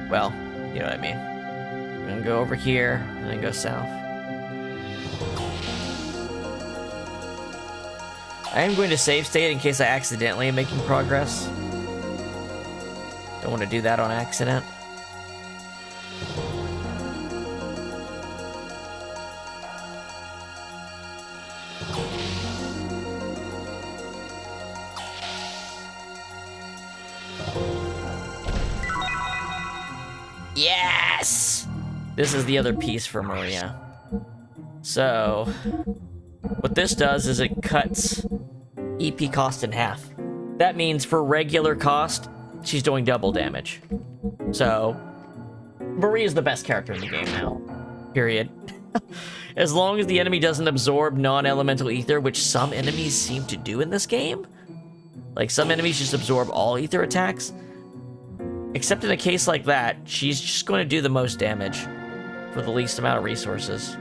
Well, you know what I mean. We're gonna go over here, and then go south. I am going to save state in case I accidentally am making progress. Don't want to do that on accident. Yes! This is the other piece for Maria. So, What this does is it cuts EP cost in half. That means for regular cost, she's doing double damage. So, Maria's the best character in the game now. Period. As long as the enemy doesn't absorb non-elemental ether, which some enemies seem to do in this game. Like, some enemies just absorb all ether attacks. Except in a case like that, she's just going to do the most damage for the least amount of resources.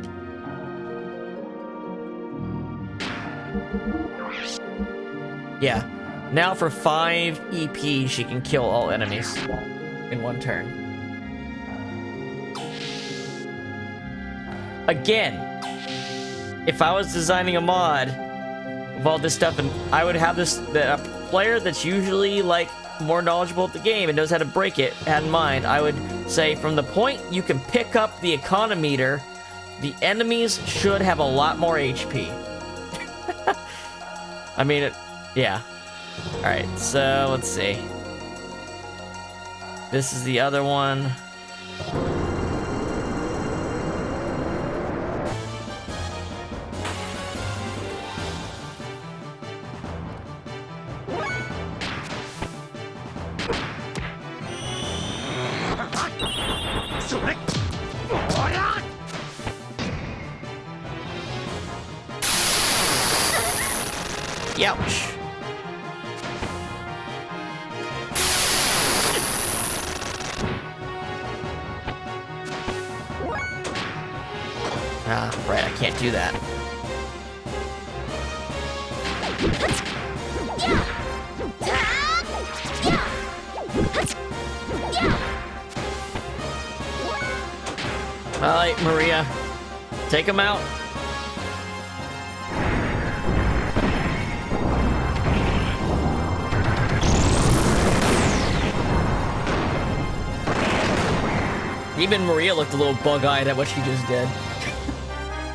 Yeah. Now for 5 EP, she can kill all enemies in one turn. Again, if I was designing a mod with all this stuff, and I would have this, a player that's usually like more knowledgeable at the game and knows how to break it, had in mind, I would say from the point you can pick up the econometer, the enemies should have a lot more HP. I mean, yeah. Alright, so let's see. This is the other one. Ouch. Ah, right, I can't do that. Alright, Maria. Take him out. Even Maria looked a little bug-eyed at what she just did.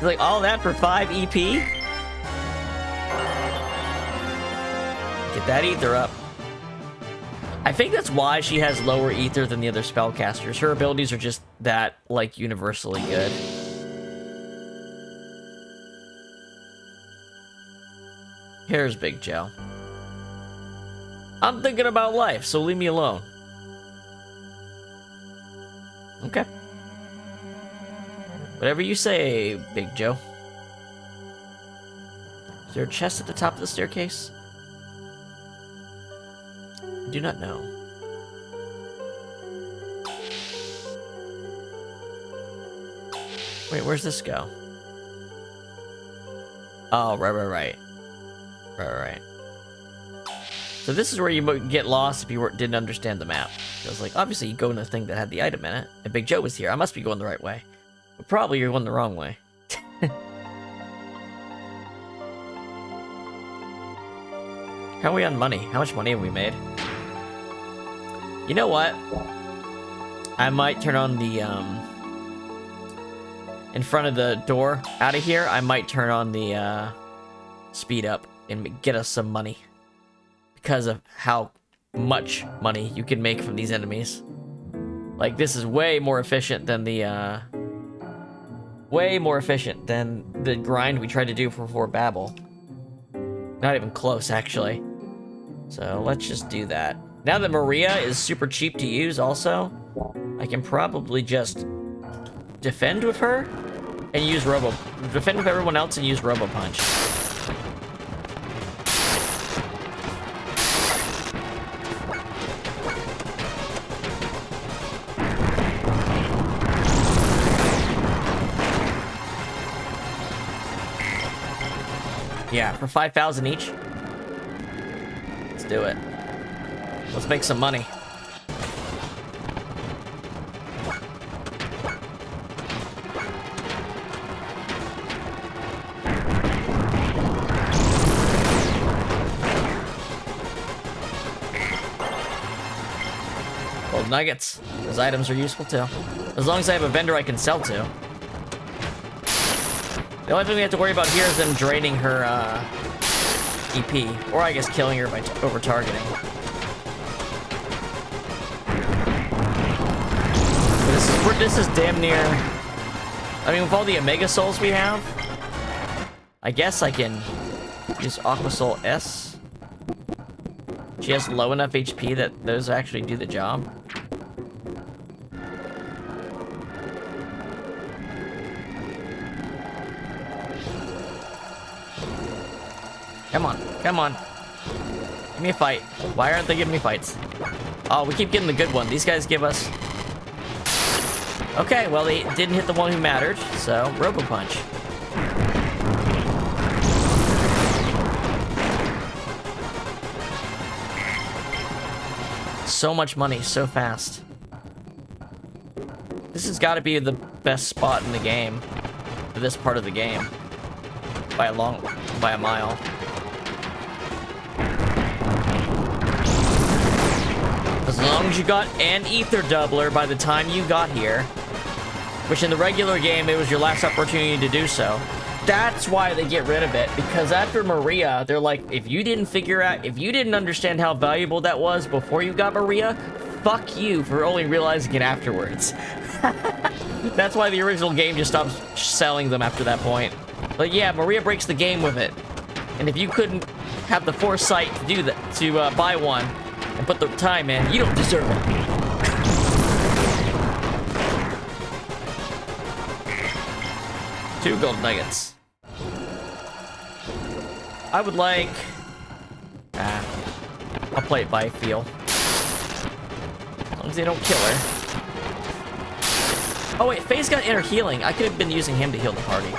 Like, all that for 5 EP? Get that ether up. I think that's why she has lower ether than the other spellcasters. Her abilities are just that, like, universally good. Here's Big Joe. I'm thinking about life, so leave me alone. Okay. Whatever you say, Big Joe. Is there a chest at the top of the staircase? I do not know. Wait, where's this go? Oh, right. Right. So this is where you might get lost if you didn't understand the map. I was like, obviously you go in the thing that had the item in it, and Big Joe was here. I must be going the right way. But probably you're going the wrong way. How are we on money? How much money have we made? You know what? I might turn on the, in front of the door out of here, I might turn on the, speed up and get us some money. Because of how much money you can make from these enemies. Like, this is way more efficient than the, way more efficient than the grind we tried to do for Babel. Not even close, actually. So, let's just do that. Now that Maria is super cheap to use also, I can probably just defend with her and use defend with everyone else and use Robo Punch. Yeah, for 5,000 each. Let's do it. Let's make some money. Gold nuggets. Those items are useful too. As long as I have a vendor I can sell to. The only thing we have to worry about here is them draining her EP, or I guess killing her by over-targeting. This is damn near... I mean, with all the Omega Souls we have, I guess I can use Aquasol S. She has low enough HP that those actually do the job. Come on, come on. Give me a fight. Why aren't they giving me fights? Oh, we keep getting the good one. These guys give us... Okay, well, they didn't hit the one who mattered, so Robo Punch. So much money, so fast. This has got to be the best spot in the game. For this part of the game. By a mile. As long as you got an ether doubler by the time you got here, which in the regular game, it was your last opportunity to do so. That's why they get rid of it, because after Maria, they're like, if you didn't understand how valuable that was before you got Maria, fuck you for only realizing it afterwards. That's why the original game just stopped selling them after that point. But yeah, Maria breaks the game with it. And if you couldn't have the foresight to do that, to buy one, and put the time in, you don't deserve it. Two gold nuggets. I would like... I'll play it by feel. As long as they don't kill her. Oh wait, Faye's got inner healing. I could have been using him to heal the party.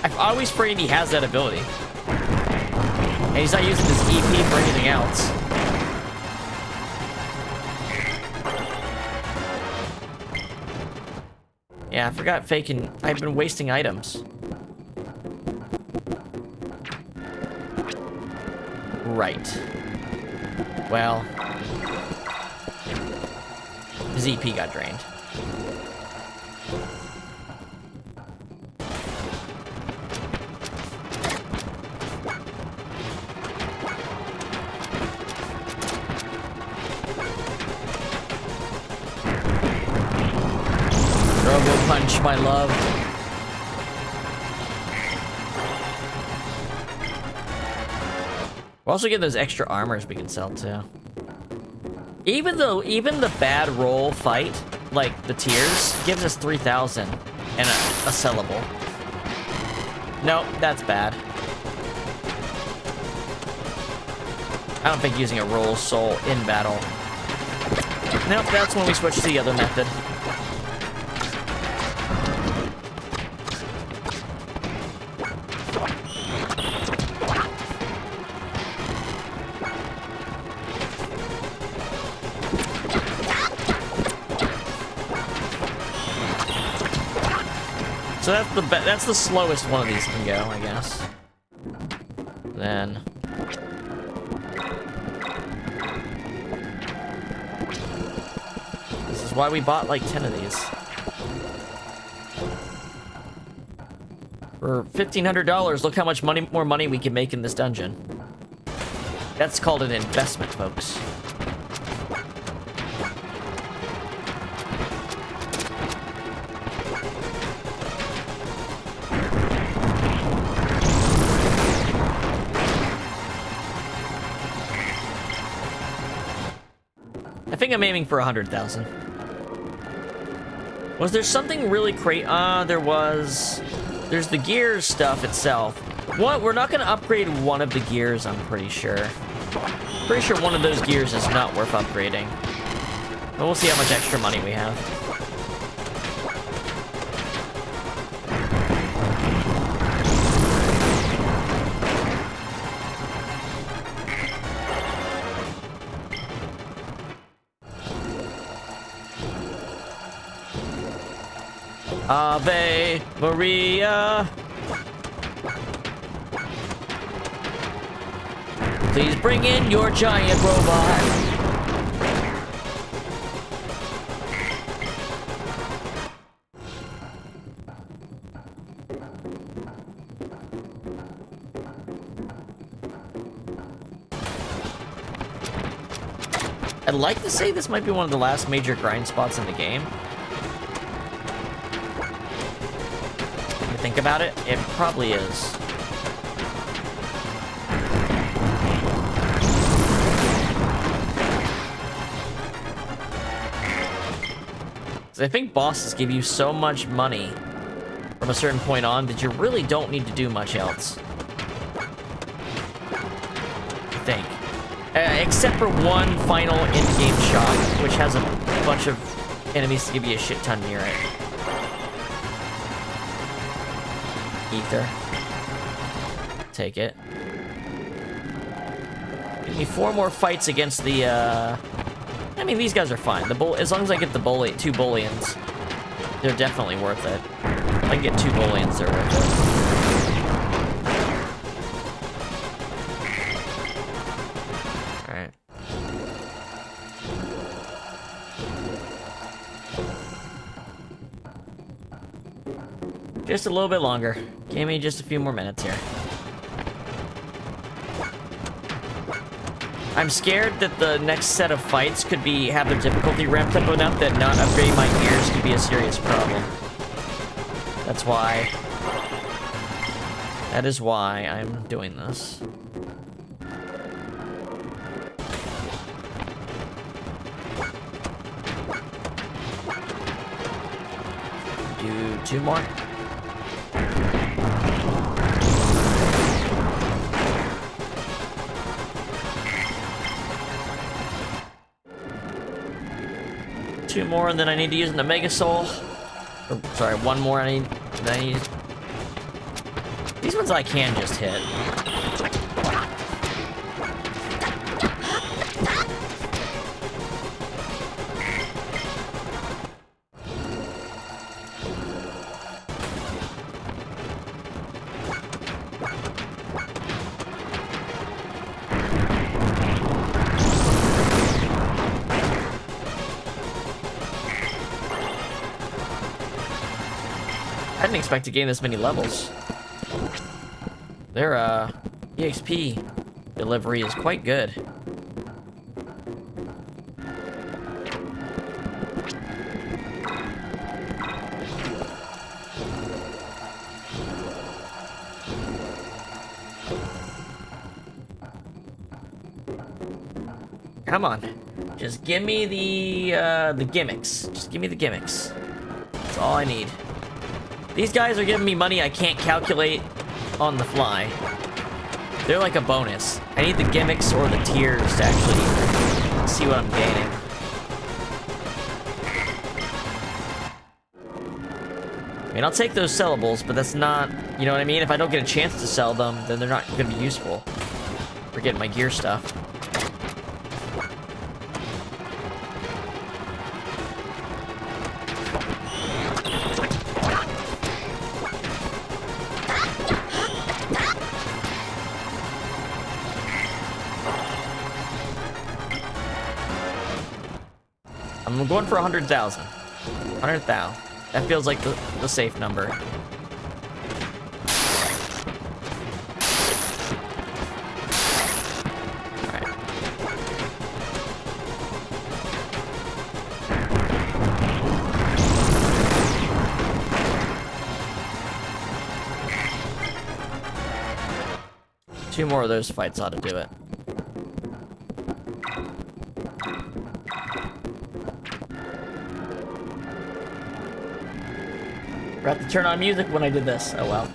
I've always prayed he has that ability. And he's not using his EP for anything else. Yeah, I forgot Faye can... I've been wasting items. Right. Well... his EP got drained. Robo Punch, my love. We'll also get those extra armors we can sell too. Even the bad roll fight, like the tiers, gives us 3,000 and a sellable. Nope, that's bad. I don't think using a roll soul in battle. Nope, that's when we switch to the other method. So that's the slowest one of these can go, I guess. Then this is why we bought like 10 of these. For $1,500, look how much more money we can make in this dungeon. That's called an investment, folks. I think I'm aiming for 100,000. Was there something really crazy? There was. There's the gears stuff itself. What? We're not going to upgrade one of the gears, I'm pretty sure. Pretty sure one of those gears is not worth upgrading. But we'll see how much extra money we have. Ave Maria. Please bring in your giant robot. I'd like to say this might be one of the last major grind spots in the game. Think about it, it probably is. 'Cause I think bosses give you so much money from a certain point on that you really don't need to do much else. I think. Except for one final in-game shot, which has a bunch of enemies to give you a shit ton near it. Ether. Take it. Give me 4 more fights against the, I mean, these guys are fine. As long as I get the 2 bullions, they're definitely worth it. If I can get 2 bullions, they're worth it. Alright. Just a little bit longer. Give me just a few more minutes here. I'm scared that the next set of fights could have their difficulty ramped up enough that not upgrading my gears could be a serious problem. That's why. That is why I'm doing this. Do 2 more. Two more, and then I need to use an Omega Soul. Or, sorry, 1 more. I need. These ones I can just hit. I didn't expect to gain this many levels. Their EXP delivery is quite good. Come on. Just give me the gimmicks. Just give me the gimmicks. That's all I need. These guys are giving me money I can't calculate on the fly. They're like a bonus. I need the gimmicks or the tiers to actually see what I'm gaining. I mean, I'll take those sellables, but that's not, you know what I mean? If I don't get a chance to sell them, then they're not gonna be useful for getting my gear stuff. I'm going for 100,000. 100,000. That feels like the safe number. Alright. Two more of those fights ought to do it. Forgot to turn on music when I did this. Oh well.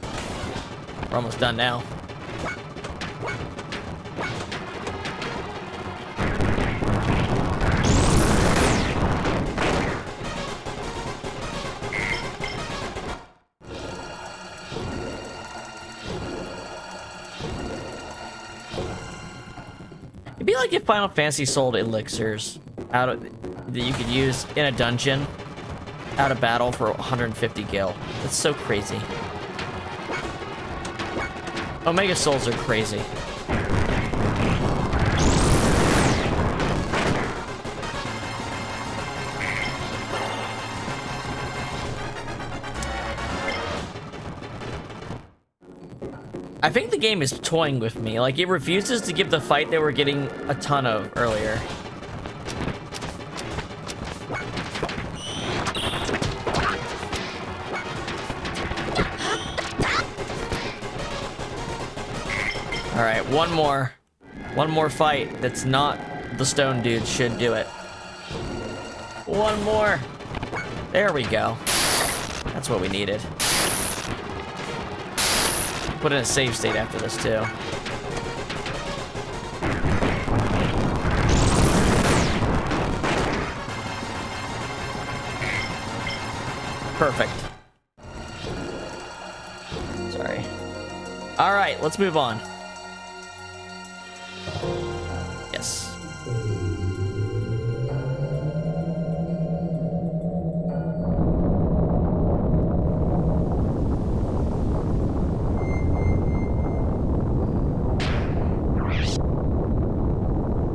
We're almost done now. It'd be like if Final Fantasy sold elixirs that you could use in a dungeon out of battle for 150 gil. That's so crazy. Omega Souls are crazy. I think the game is toying with me. Like, it refuses to give the fight they were getting a ton of earlier. Alright, one more fight that's not the stone dude should do it. One more. There we go. That's what we needed. Put in a save state after this, too. Perfect. Sorry. Alright, let's move on. Yes.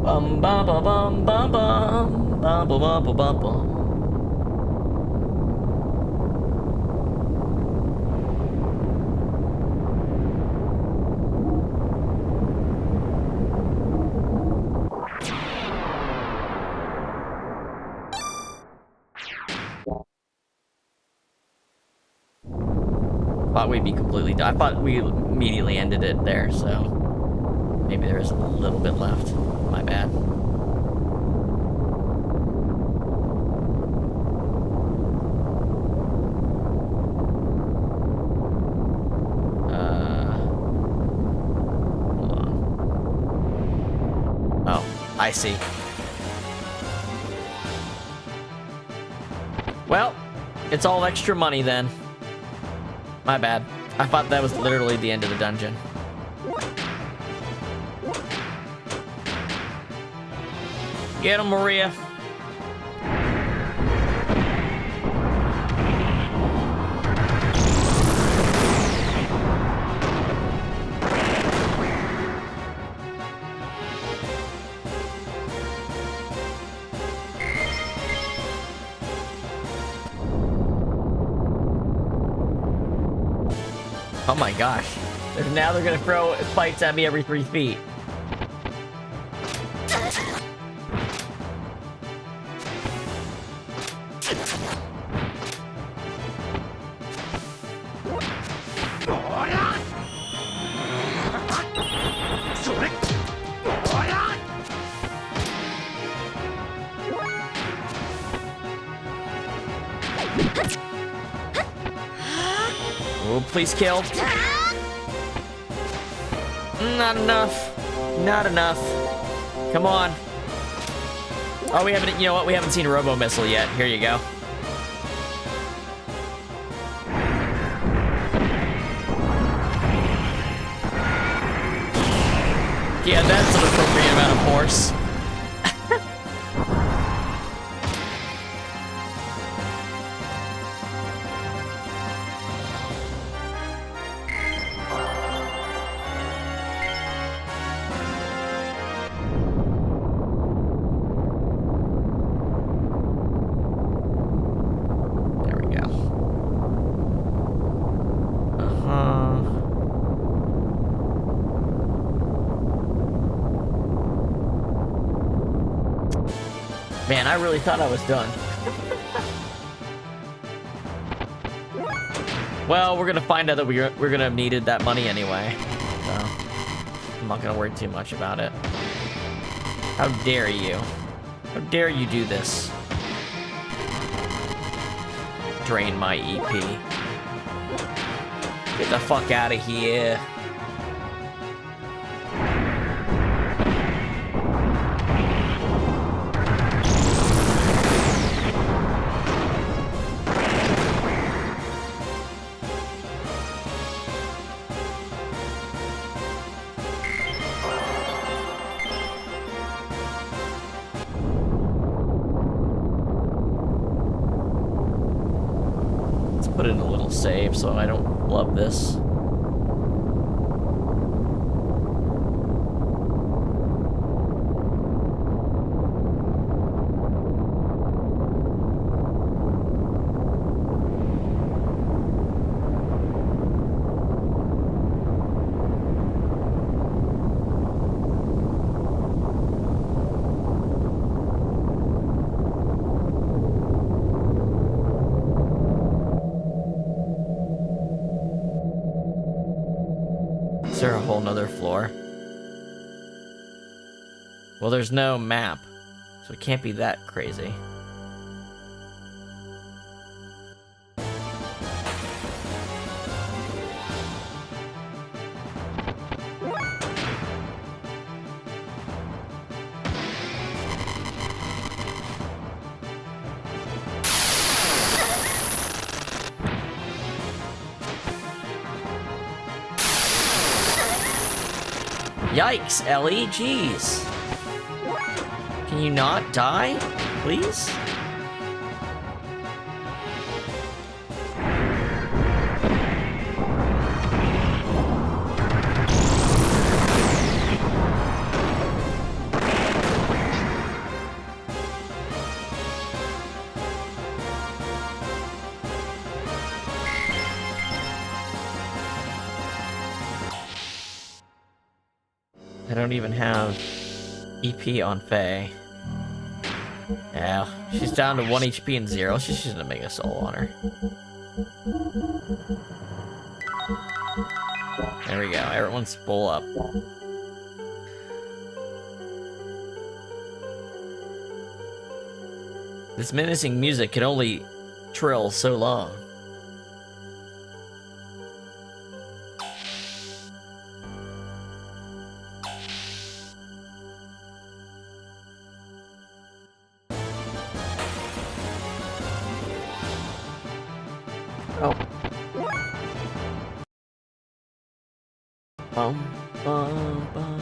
Bum bum bum bum bum bum bum bum bum bum bum. Thought we'd be completely done. I thought we immediately ended it there, so maybe there is a little bit left. My bad. Hold on. Oh, I see. Well, it's all extra money then. My bad. I thought that was literally the end of the dungeon. Get him, Maria. Oh my gosh. Now they're gonna throw spikes at me every 3 feet. Oh, please kill. Not enough. Not enough. Come on. Oh, we haven't, you know what? We haven't seen a Robo Missile yet. Here you go. Yeah, that's an appropriate amount of force. Man, I really thought I was done. Well, we're gonna find out that we're gonna have needed that money anyway. So, I'm not gonna worry too much about it. How dare you? How dare you do this? Drain my EP. Get the fuck out of here. Put in a little save so I don't love this. Is there a whole nother floor? Well, there's no map, so it can't be that crazy. Yikes, Ellie, jeez. Can you not die, please? I don't even have EP on Faye. Yeah, she's down to 1 HP and 0. She's gonna make a soul on her. There we go. Everyone's full up. This menacing music can only trill so long. Oh. Bum, bum, bum.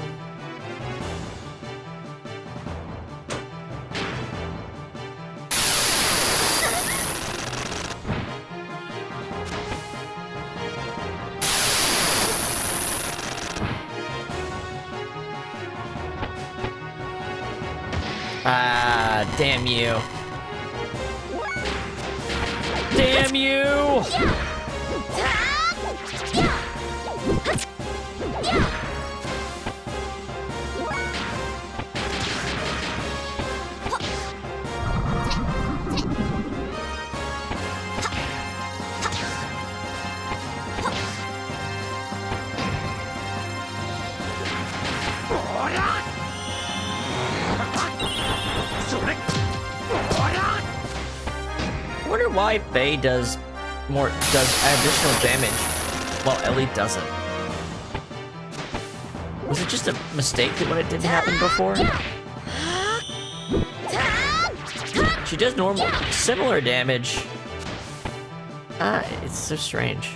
Ah, damn you. Damn you! I wonder why Faye does additional damage while Ellie doesn't. Was it just a mistake that when it didn't happen before? She does similar damage. It's so strange.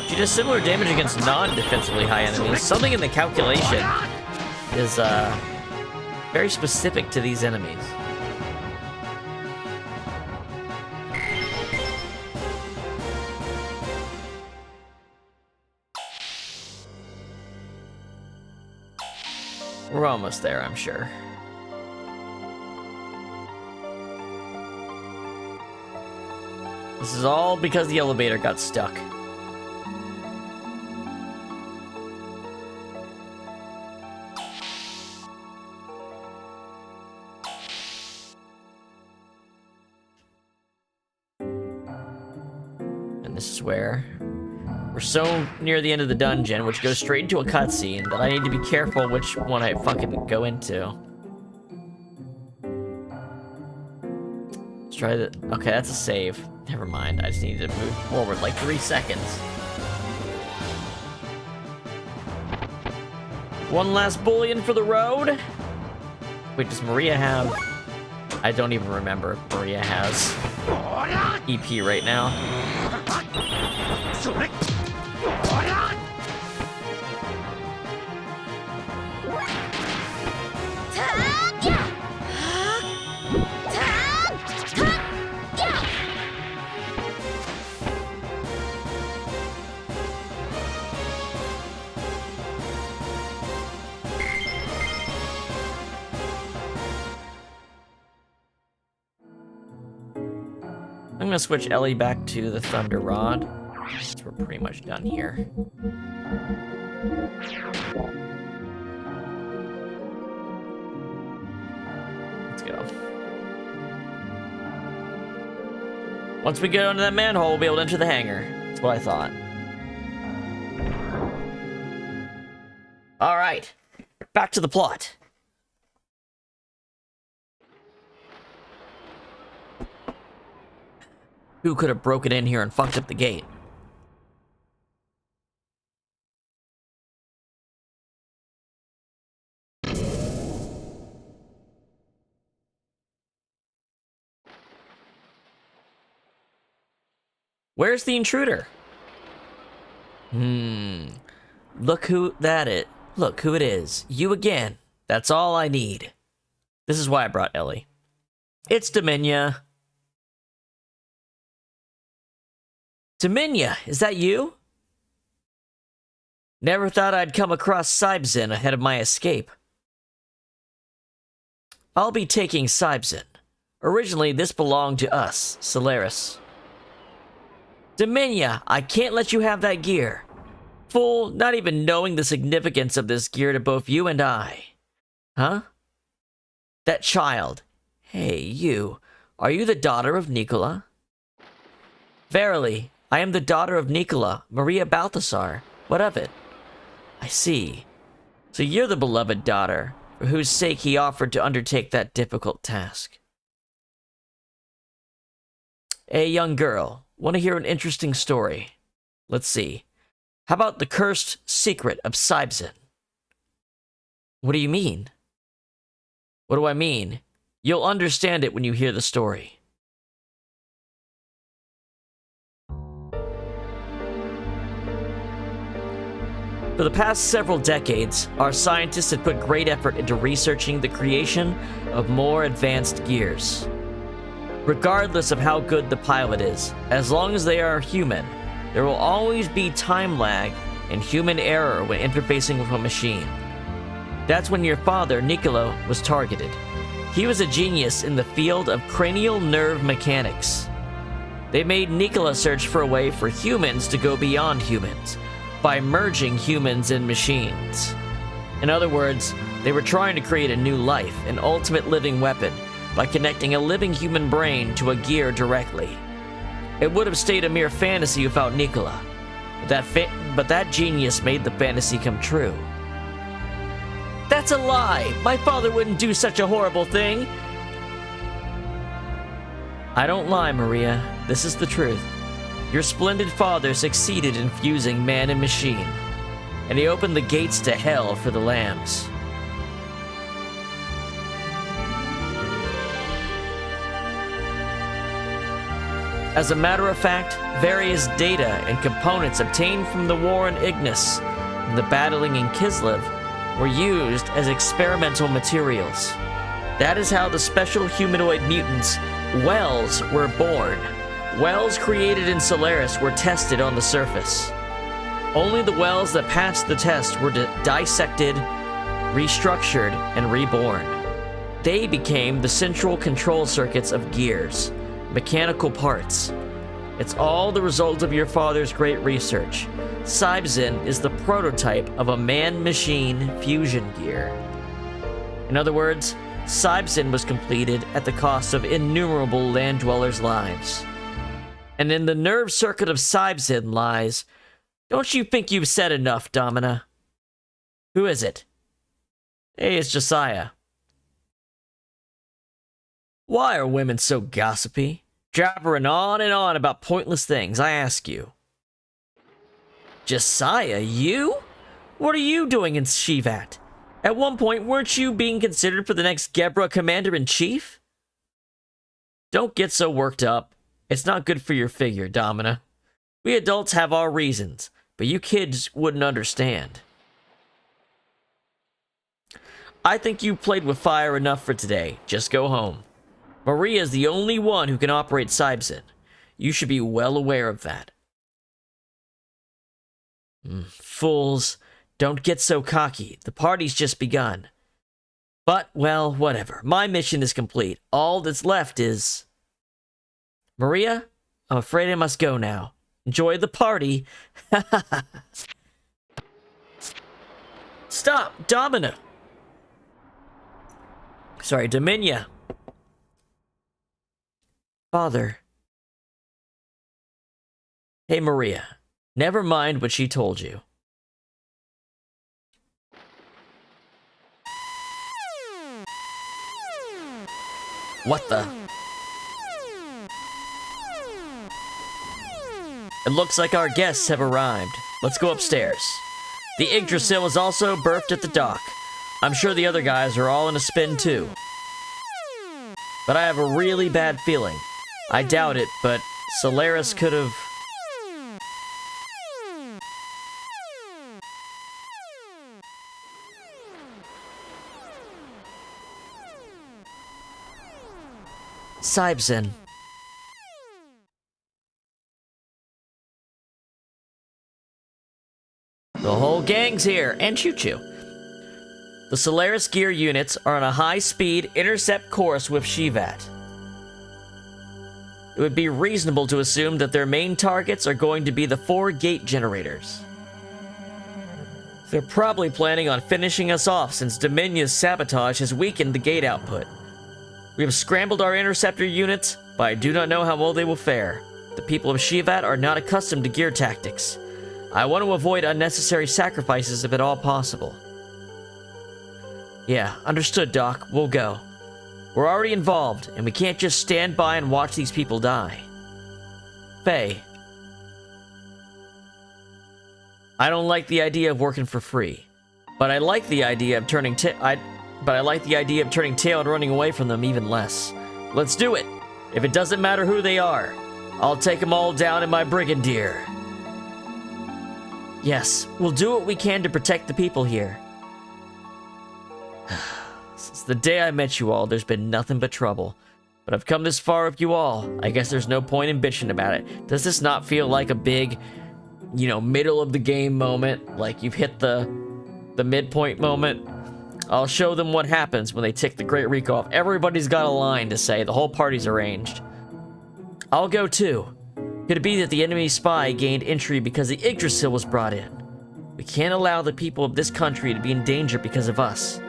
She does similar damage against non-defensively high enemies. Something in the calculation is very specific to these enemies. We're almost there, I'm sure. This is all because the elevator got stuck. And this is where we're so near the end of the dungeon, which goes straight into a cutscene, that I need to be careful which one I fucking go into. Let's try the... Okay, that's a save. Never mind, I just need to move forward like 3 seconds. One last bullion for the road. Wait, does Maria have... I don't even remember if Maria has EP right now. I'm gonna switch Ellie back to the Thunder Rod. So we're pretty much done here. Let's go. Once we go into that manhole, we'll be able to enter the hangar. That's what I thought. All right, back to the plot. Who could have broken in here and fucked up the gate? Where's the intruder? Look who it is. You again. That's all I need. This is why I brought Ellie. It's Dominia. Dominia, is that you? Never thought I'd come across Sybzin ahead of my escape. I'll be taking Sybzin. Originally, this belonged to us, Solaris. Dominia, I can't let you have that gear. Fool, not even knowing the significance of this gear to both you and I. Huh? That child. Hey, you. Are you the daughter of Nicola? Verily, I am the daughter of Nicola, Maria Balthasar. What of it? I see. So you're the beloved daughter, for whose sake he offered to undertake that difficult task. Hey, young girl, want to hear an interesting story? Let's see. How about the cursed secret of Sybzin? What do you mean? What do I mean? You'll understand it when you hear the story. For the past several decades, our scientists had put great effort into researching the creation of more advanced gears. Regardless of how good the pilot is, as long as they are human, there will always be time lag and human error when interfacing with a machine. That's when your father, Niccolo, was targeted. He was a genius in the field of cranial nerve mechanics. They made Nicola search for a way for humans to go beyond humans, by merging humans and machines. In other words, they were trying to create a new life, an ultimate living weapon, by connecting a living human brain to a gear directly. It would have stayed a mere fantasy without Nicola, but that genius made the fantasy come true. That's a lie! My father wouldn't do such a horrible thing! I don't lie, Maria. This is the truth. Your splendid father succeeded in fusing man and machine, and he opened the gates to hell for the lambs. As a matter of fact, various data and components obtained from the war in Ignis and the battling in Kislev were used as experimental materials. That is how the special humanoid mutants, Wells, were born. Wells created in Solaris were tested on the surface. Only the Wells that passed the test were dissected, restructured, and reborn. They became the central control circuits of gears, mechanical parts. It's all the result of your father's great research. Sybzin is the prototype of a man-machine fusion gear. In other words, Sybzin was completed at the cost of innumerable land dwellers' lives. And in the nerve circuit of Sybzin lies... Don't you think you've said enough, Domina? Who is it? Hey, it's Josiah. Why are women so gossipy? Jabbering on and on about pointless things, I ask you. Josiah, you? What are you doing in Shevat? At one point, weren't you being considered for the next Gebra Commander-in-Chief? Don't get so worked up. It's not good for your figure, Domina. We adults have our reasons, but you kids wouldn't understand. I think you played with fire enough for today. Just go home. Maria's the only one who can operate Sybzin. You should be well aware of that. Fools. Don't get so cocky. The party's just begun. But, well, whatever. My mission is complete. All that's left is... Maria, I'm afraid I must go now. Enjoy the party. Stop, Domina. Sorry, Dominia. Father. Hey, Maria. Never mind what she told you. What the? It looks like our guests have arrived. Let's go upstairs. The Yggdrasil is also berthed at the dock. I'm sure the other guys are all in a spin too. But I have a really bad feeling. I doubt it, but Solaris could have... Sybzen. The whole gang's here, and Choo-Choo. The Solaris gear units are on a high-speed intercept course with Shevat. It would be reasonable to assume that their main targets are going to be the 4 gate generators. They're probably planning on finishing us off since Dominion's sabotage has weakened the gate output. We have scrambled our interceptor units, but I do not know how well they will fare. The people of Shevat are not accustomed to gear tactics. I want to avoid unnecessary sacrifices if at all possible. Yeah, understood, Doc. We'll go. We're already involved, and we can't just stand by and watch these people die. Faye. I don't like the idea of working for free, but I like the idea of turning tail and running away from them even less. Let's do it. If it doesn't matter who they are, I'll take them all down in my brigadier. Yes, we'll do what we can to protect the people here. Since the day I met you all, there's been nothing but trouble. But I've come this far with you all. I guess there's no point in bitching about it. Does this not feel like a big, middle of the game moment? Like you've hit the midpoint moment? I'll show them what happens when they tick the Great Recall off. Everybody's got a line to say. The whole party's arranged. I'll go too. Could it be that the enemy spy gained entry because the Yggdrasil was brought in? We can't allow the people of this country to be in danger because of us.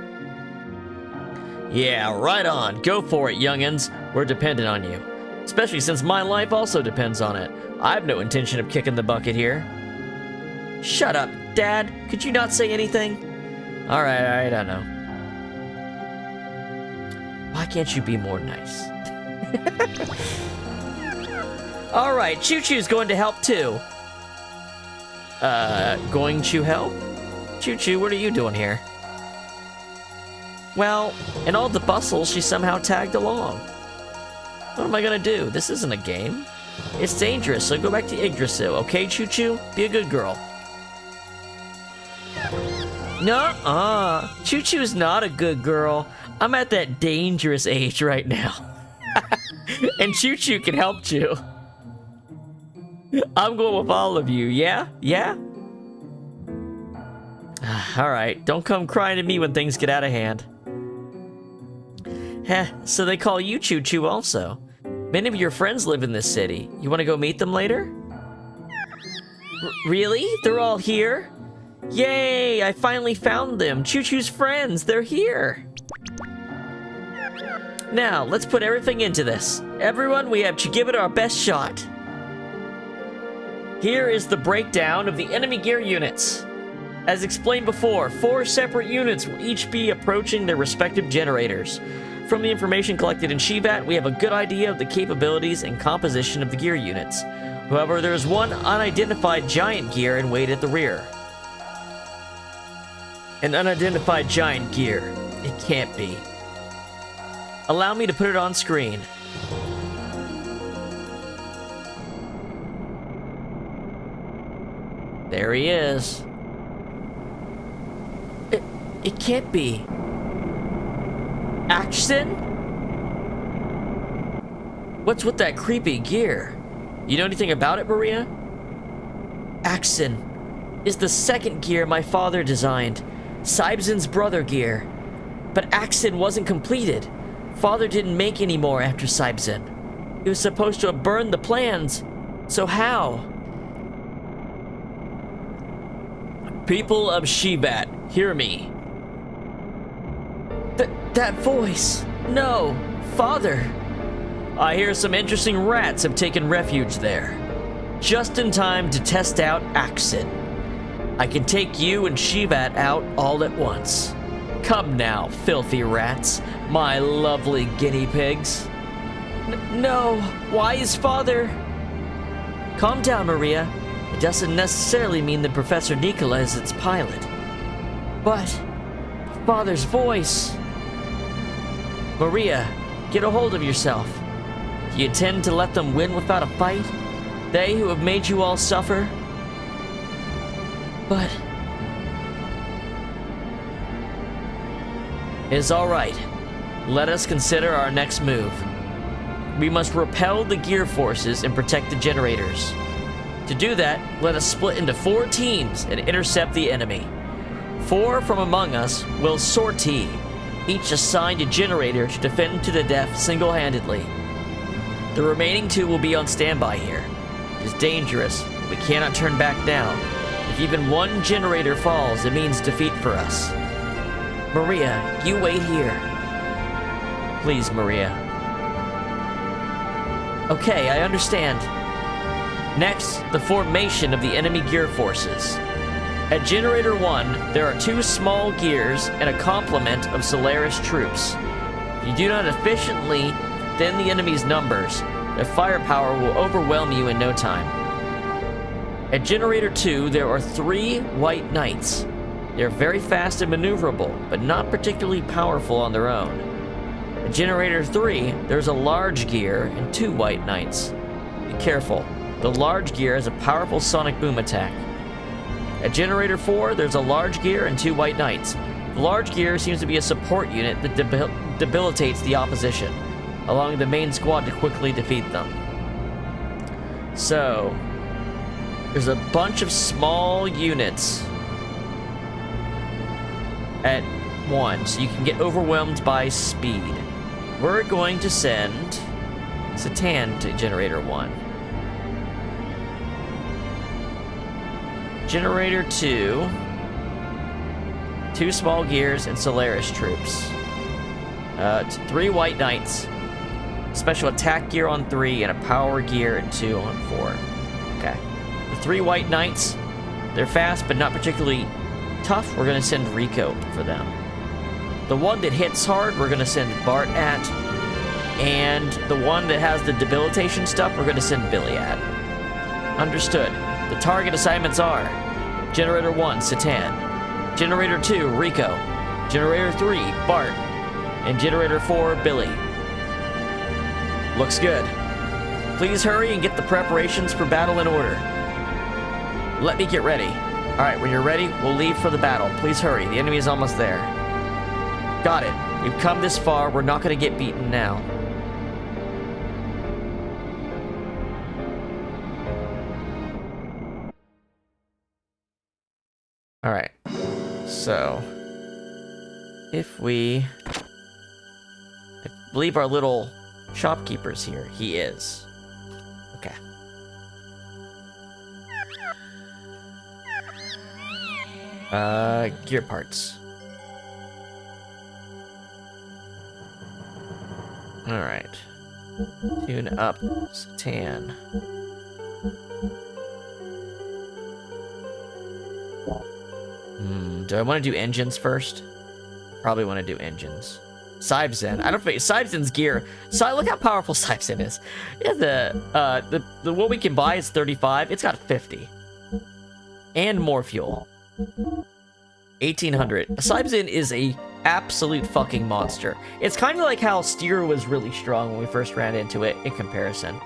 Yeah, right on. Go for it, youngins. We're dependent on you. Especially since my life also depends on it. I have no intention of kicking the bucket here. Shut up, Dad. Could you not say anything? Alright, I know. Why can't you be more nice? Alright, Choo-Choo's going to help too. Going to help? Choo-Choo, what are you doing here? Well, in all the bustle, she somehow tagged along. What am I gonna do? This isn't a game. It's dangerous, so go back to Yggdrasil, okay, Choo-Choo? Be a good girl. Nuh-uh. Choo-Choo's not a good girl. I'm at that dangerous age right now. And Choo-Choo can help you. I'm going with all of you, yeah? Yeah? Alright, don't come crying to me when things get out of hand. Heh, so they call you Choo-Choo also. Many of your friends live in this city. You want to go meet them later? Really? They're all here? Yay! I finally found them! Choo-Choo's friends! They're here! Now, let's put everything into this. Everyone, we have to give it our best shot. Here is the breakdown of the enemy gear units. As explained before, 4 separate units will each be approaching their respective generators. From the information collected in Shevat, we have a good idea of the capabilities and composition of the gear units. However, there is one unidentified giant gear in wait at the rear. An unidentified giant gear. It can't be. Allow me to put it on screen. There he is. It can't be. Action? What's with that creepy gear? You know anything about it, Maria? Axon is the second gear my father designed. Sybzen's brother gear. But Axon wasn't completed. Father didn't make any more after Sybzen. He was supposed to have burned the plans. So how? People of Shevat, hear me. That voice. No, Father. I hear some interesting rats have taken refuge there. Just in time to test out Axon. I can take you and Shevat out all at once. Come now, filthy rats, my lovely guinea pigs. No, why is Father? Calm down, Maria. It doesn't necessarily mean that Professor Nikola is its pilot. But Father's voice. Maria, get a hold of yourself. Do you intend to let them win without a fight? They who have made you all suffer? But it's all right. Let us consider our next move. we must repel the gear forces and protect the generators. To do that, let us split into 4 teams and intercept the enemy. 4 from among us will sortie, each assigned a generator to defend to the death single-handedly. The remaining 2 will be on standby here. It is dangerous, but we cannot turn back now. If even 1 generator falls, it means defeat for us. Maria, you wait here. Please, Maria. Okay, I understand. Next, the formation of the enemy gear forces. At Generator 1, there are 2 small gears and a complement of Solaris troops. If you do not efficiently thin the enemy's numbers, their firepower will overwhelm you in no time. At Generator 2, there are 3 White Knights. They are very fast and maneuverable, but not particularly powerful on their own. At Generator 3, there's a large gear and 2 White Knights. Be careful, the large gear has a powerful sonic boom attack. At Generator 4, there's a large gear and 2 White Knights. The large gear seems to be a support unit that debilitates the opposition, allowing the main squad to quickly defeat them. So, there's a bunch of small units at once. You can get overwhelmed by speed. We're going to send Satan to Generator 1. Generator 2, 2 small gears and Solaris troops. 3 White Knights, special attack gear on 3, and a power gear and 2 on 4. Okay. The 3 White Knights, they're fast but not particularly tough. We're going to send Rico for them. The one that hits hard, we're going to send Bart at. And the one that has the debilitation stuff, we're going to send Billy at. Understood. The target assignments are Generator 1, Satan. Generator 2, Rico. Generator 3, Bart. And Generator 4, Billy. Looks good. Please hurry and get the preparations for battle in order. Let me get ready. Alright, when you're ready, we'll leave for the battle. Please hurry, the enemy is almost there. Got it. We've come this far, we're not gonna get beaten now. Alright. So, if we... I believe our little shopkeeper's here. He is. Okay. Gear parts. Alright. Tune up Satan. Do I want to do engines first? Probably want to do engines. Sibzen. I don't think Sibzen's gear. So look how powerful Sibzen is. Yeah, the what we can buy is 35. It's got 50. And more fuel. 1800. Sibzen is a absolute fucking monster. It's kind of like how Steer was really strong when we first ran into it in comparison.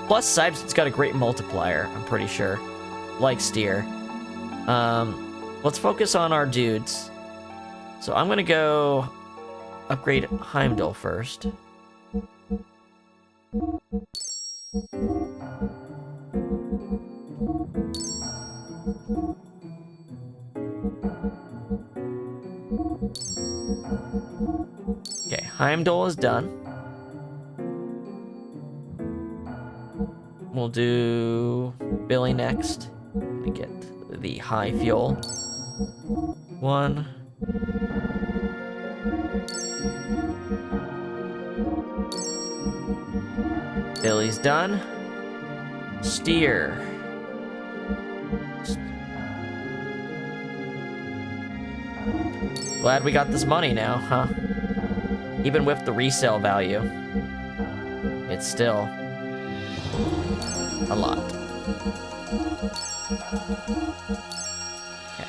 Plus, Sibzen's got a great multiplier, I'm pretty sure. Like Steer. Let's focus on our dudes. So I'm gonna go upgrade Heimdall first. Okay, Heimdall is done. We'll do Billy next. Let me get the high fuel. 1. Billy's done. Steer. Glad we got this money now, huh? Even with the resale value, it's still a lot. Okay.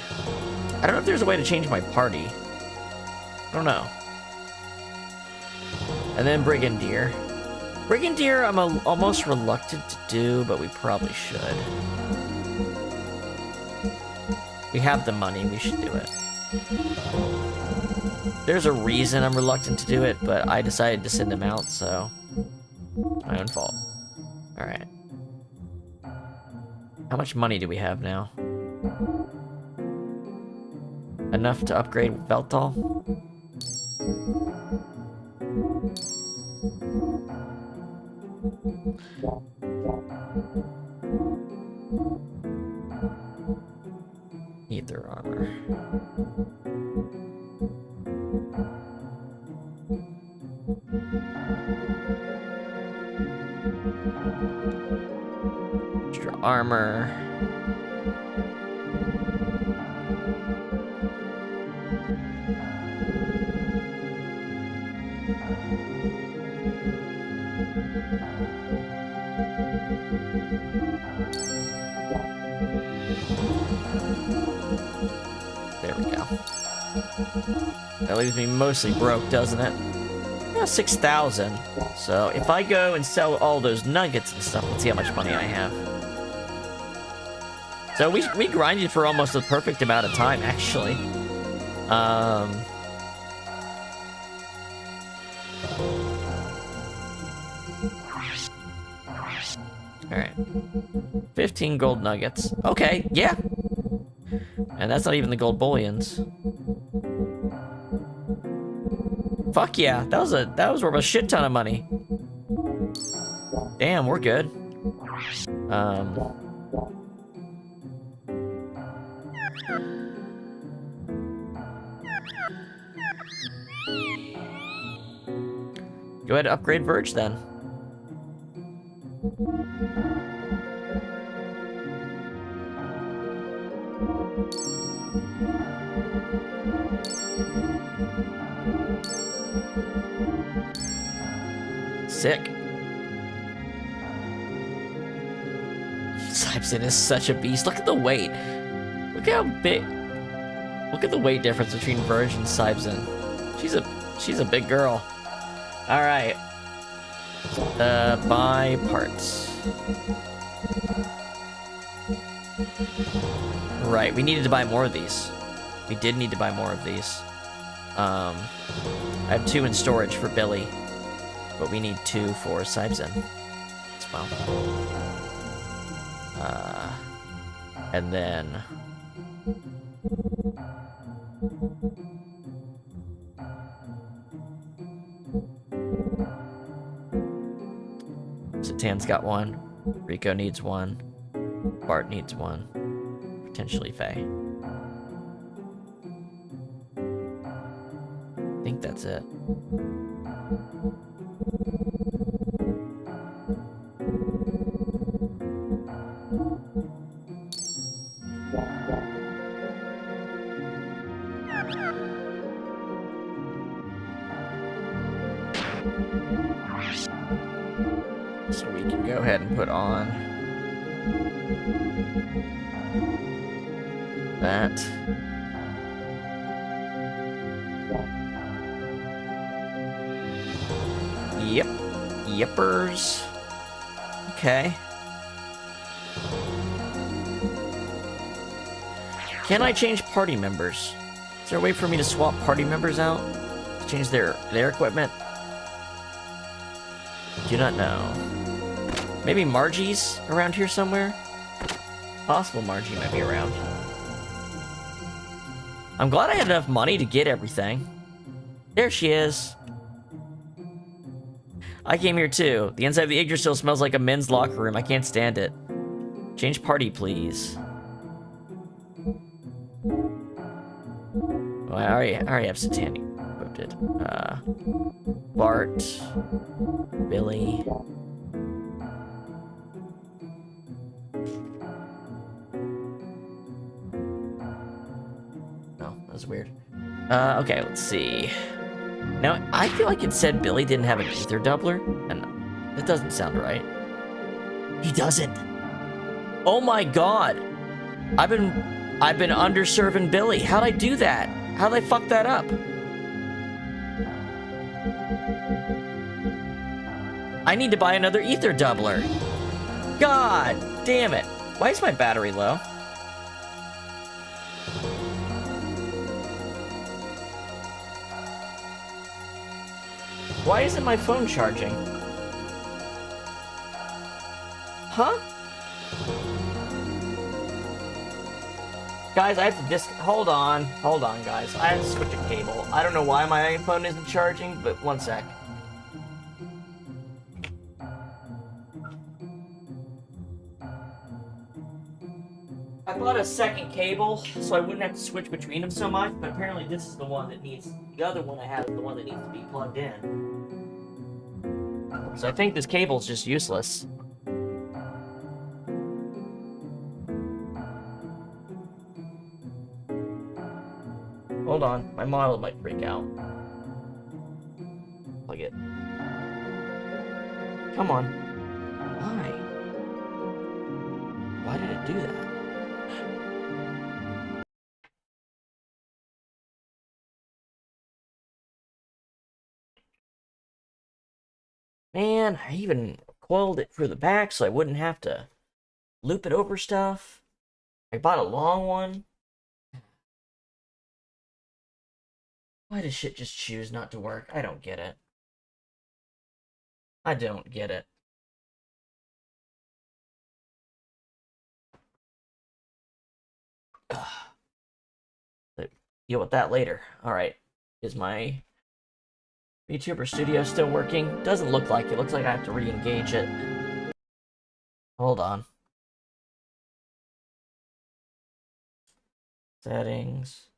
I don't know if there's a way to change my party. I don't know. And then Brigadier. Brigadier, I'm almost reluctant to do, but we probably should. We have the money, we should do it. There's a reason I'm reluctant to do it, but I decided to send him out, so... My own fault. Alright. How much money do we have now? Enough to upgrade Veltal? Ether armor. Extra armor. There we go. That leaves me mostly broke, doesn't it? Yeah, 6,000. So if I go and sell all those nuggets and stuff, let's see how much money I have. So we grinded for almost the perfect amount of time, actually. Alright. 15 gold nuggets. Okay, yeah. And that's not even the gold bullions. Fuck yeah, that was worth a shit ton of money. Damn, we're good. Go ahead and upgrade Verge then. Sick. Sibson is such a beast. Look at the weight. Look how big. Look at the weight difference between Verge and Sibson. She's a big girl. All right. Buy parts. Right, we needed to buy more of these. We did need to buy more of these. I have 2 in storage for Billy, but we need 2 for Sibson as well. And then Satan's got 1. Rico needs 1. Bart needs 1. Potentially Faye. I think that's it. So we can go ahead and put on that. Yep. Yippers. Okay. Can I change party members? Is there a way for me to swap party members out? To change their equipment? Do not know. Maybe Margie's around here somewhere? Possible Margie might be around. I'm glad I had enough money to get everything. There she is. I came here too. The inside of the Yggdrasil smells like a men's locker room. I can't stand it. Change party, please. Oh, I already have Satanic equipped it. Bart. Billy. Oh, that was weird. Okay, let's see. Now, I feel like it said Billy didn't have an ether doubler, and that doesn't sound right. He doesn't. Oh my god. I've been underserving Billy. How'd I do that? How'd I fuck that up? I need to buy another ether doubler. God damn it. Why is my battery low? Why isn't my phone charging? Huh? Guys, I have to hold on, guys. I have to switch a cable. I don't know why my phone isn't charging, but one sec. I bought a second cable, so I wouldn't have to switch between them so much, but apparently this is the one that needs... The other one I have is the one that needs to be plugged in. So I think this cable's just useless. Hold on, my model might freak out. Plug it. Come on. Why? Why did it do that? Man, I even coiled it for the back so I wouldn't have to loop it over stuff. I bought a long one. Why does shit just choose not to work? I don't get it. I don't get it. Deal with that later. Alright. Is my VTuber Studio still working? Doesn't look like it. Looks like I have to re-engage it. Hold on. Settings.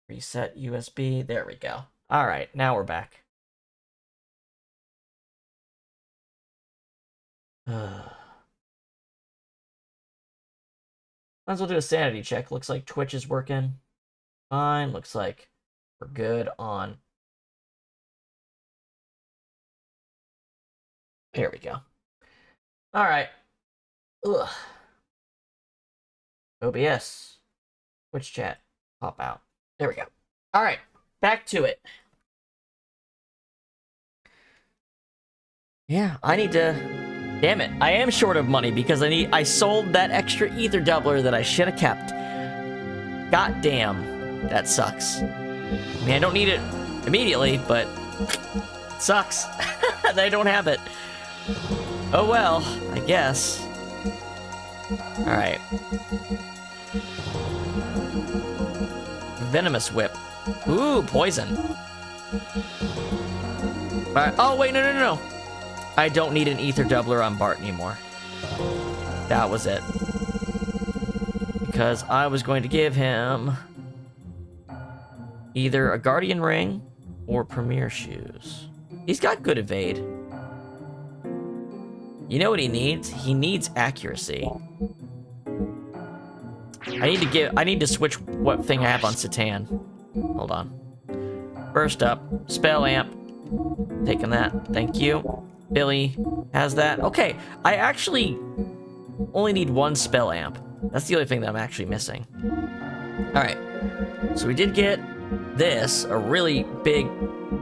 Reset USB. There we go. Alright, now we're back. Might as well do a sanity check. Looks like Twitch is working fine. Looks like we're good on... There we go. Alright. Ugh. OBS. Twitch chat. Pop out. There we go. Alright. Back to it. Yeah, I need to... Damn it. I am short of money because I sold that extra ether doubler that I should have kept. God damn. That sucks. I mean, I don't need it immediately, but it sucks that I don't have it. Oh well, I guess. Alright. Venomous Whip. Ooh, poison. Alright. Oh, wait, no. I don't need an ether doubler on Bart anymore. That was it. Because I was going to give him either a Guardian Ring or Premier Shoes. He's got good evade. You know what he needs? He needs accuracy. I need to switch what thing I have on Satan. Hold on. First up, Spell Amp. Taking that. Thank you. Billy has that. Okay, I actually only need one Spell Amp. That's the only thing that I'm actually missing. Alright. So we did get this, a really big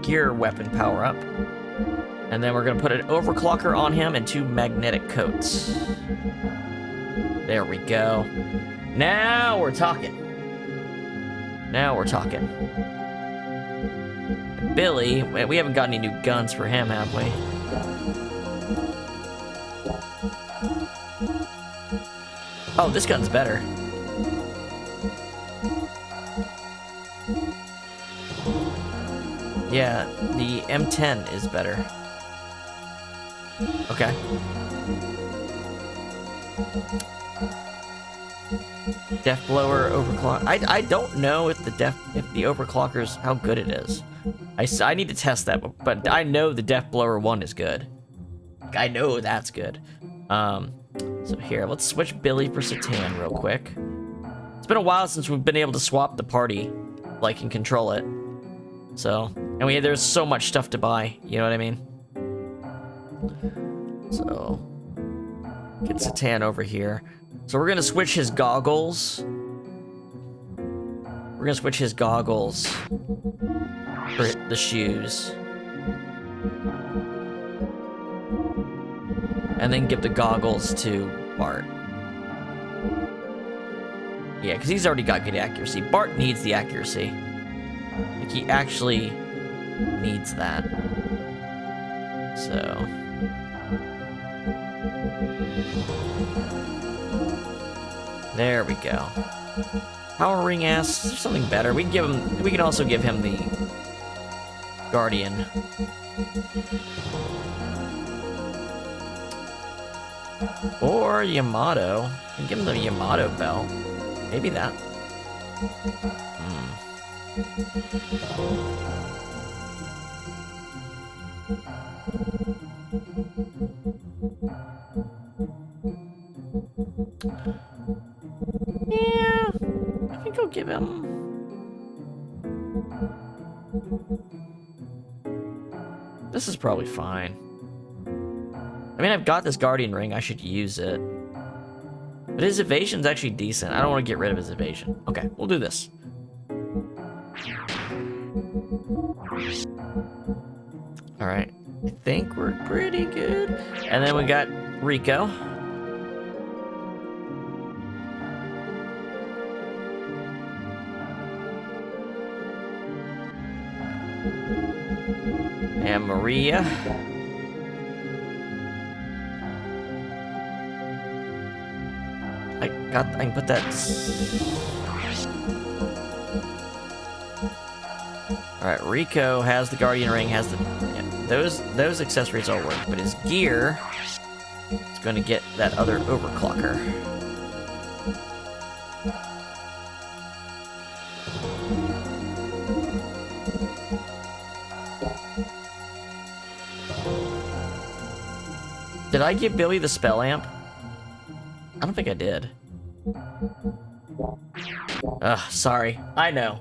gear weapon power-up. And then we're going to put an overclocker on him and 2 magnetic coats. There we go. Now we're talking. Now we're talking. Billy, we haven't got any new guns for him, have we? Oh, this gun's better. Yeah, the M10 is better. Okay. Death blower overclock. I don't know if the overclocker's how good it is. I need to test that, but I know the death blower one is good. I know that's good. So here, let's switch Billy for Satan real quick. It's been a while since we've been able to swap the party, like, and control it. So, and there's so much stuff to buy, you know what I mean? So, get Satan over here. So we're gonna switch his goggles. We're gonna switch his goggles for the shoes. And then give the goggles to Bart. Yeah, because he's already got good accuracy. Bart needs the accuracy. Like, he actually needs that. So... there we go. Power Ring asks for something better. We can also give him the Guardian. Or Yamato. We can give him the Yamato belt. Maybe that. Yeah, I think I'll give him... this is probably fine. I mean, I've got this Guardian Ring, I should use it. But his evasion's actually decent. I don't want to get rid of his evasion. Okay, we'll do this. Alright, I think we're pretty good. And then we got Rico. And Maria. I can put that... Alright, Rico has the Guardian Ring, has the... yeah, those accessories all work, but his gear is going to get that other overclocker. Did I give Billy the spell amp? I don't think I did. Ugh, sorry. I know.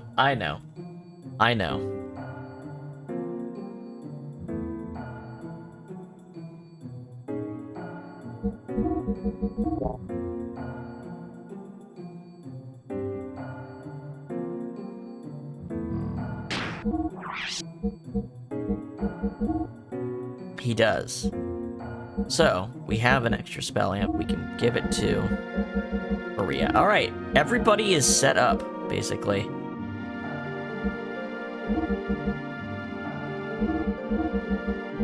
He does. So, we have an extra spell amp. We can give it to Maria. Alright, everybody is set up, basically.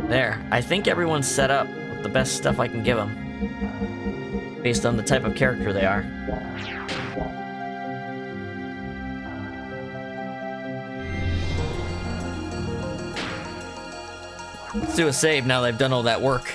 There. I think everyone's set up with the best stuff I can give them. Based on the type of character they are. Let's do a save now that I've done all that work.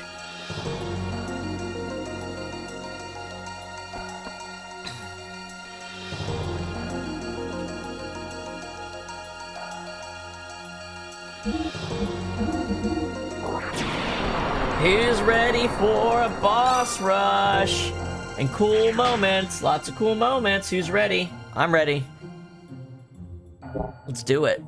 Who's ready for a boss rush? And cool moments, lots of cool moments. Who's ready? I'm ready. Let's do it.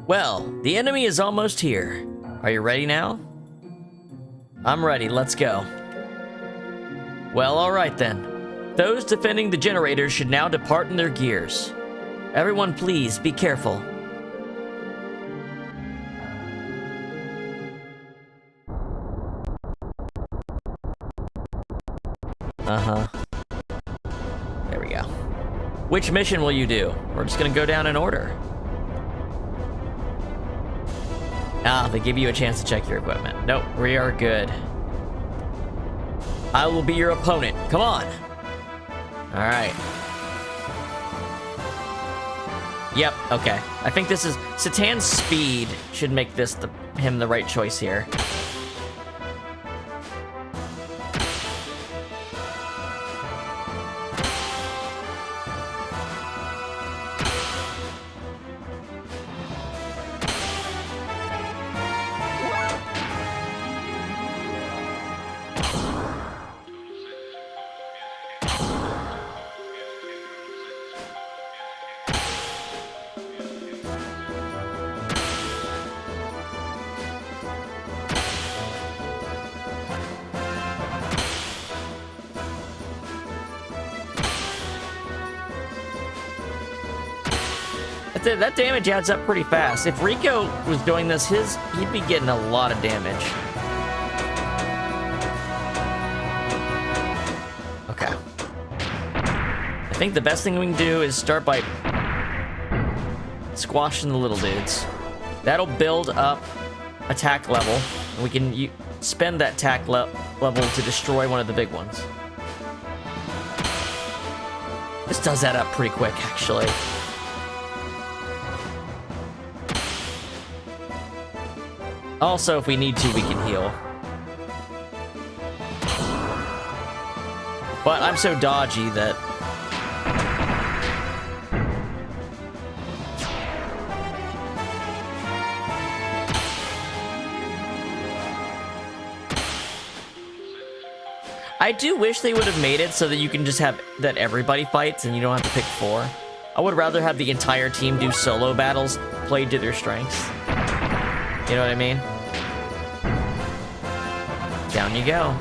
Well, the enemy is almost here. Are you ready now? I'm ready, let's go. Well, alright then. Those defending the generators should now depart in their gears. Everyone please, be careful. Uh-huh. There we go. Which mission will you do? We're just gonna go down in order. Ah, they give you a chance to check your equipment. Nope, we are good. I will be your opponent. Come on. All right. Yep, okay. I think this is... Satan's speed should make this him the right choice here. That damage adds up pretty fast. If Rico was doing this, he'd be getting a lot of damage. Okay. I think the best thing we can do is start by squashing the little dudes. That'll build up attack level, and we can spend that attack level to destroy one of the big ones. This does that up pretty quick, actually. Also, if we need to, we can heal. But I'm so dodgy that... I do wish they would have made it so that you can just have that everybody fights and you don't have to pick 4. I would rather have the entire team do solo battles played to their strengths. You know what I mean? Down you go.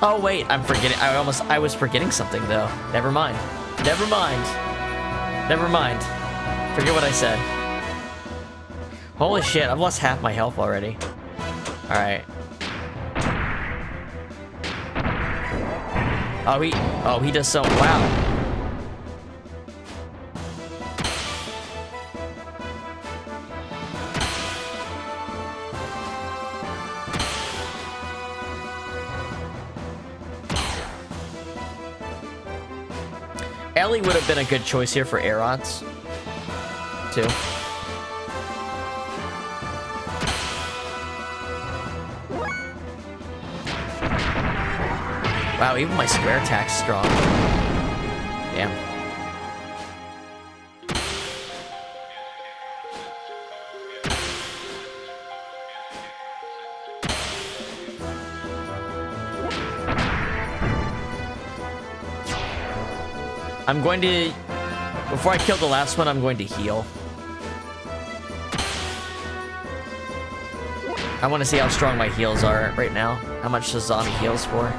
Oh wait, I'm forgetting. I was forgetting something though. Never mind. Never mind. Never mind. Forget what I said. Holy shit, I've lost half my health already. Alright. Oh, he does so... Wow. Ellie would have been a good choice here for Aerots, too. Wow, even my square attack's strong. Damn. I'm going to... Before I kill the last one, I'm going to heal. I want to see how strong my heals are right now. How much does zombie heals for?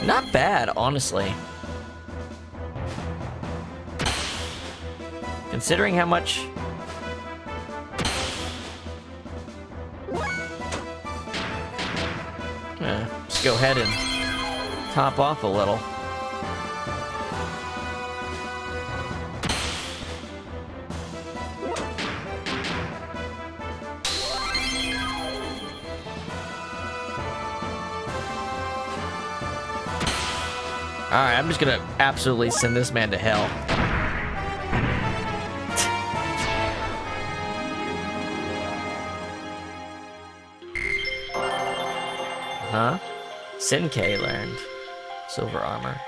Not bad, honestly. Considering how much... Just go ahead and top off a little. Alright, I'm just gonna absolutely send this man to hell. Huh? Sinkei learned. Silver armor.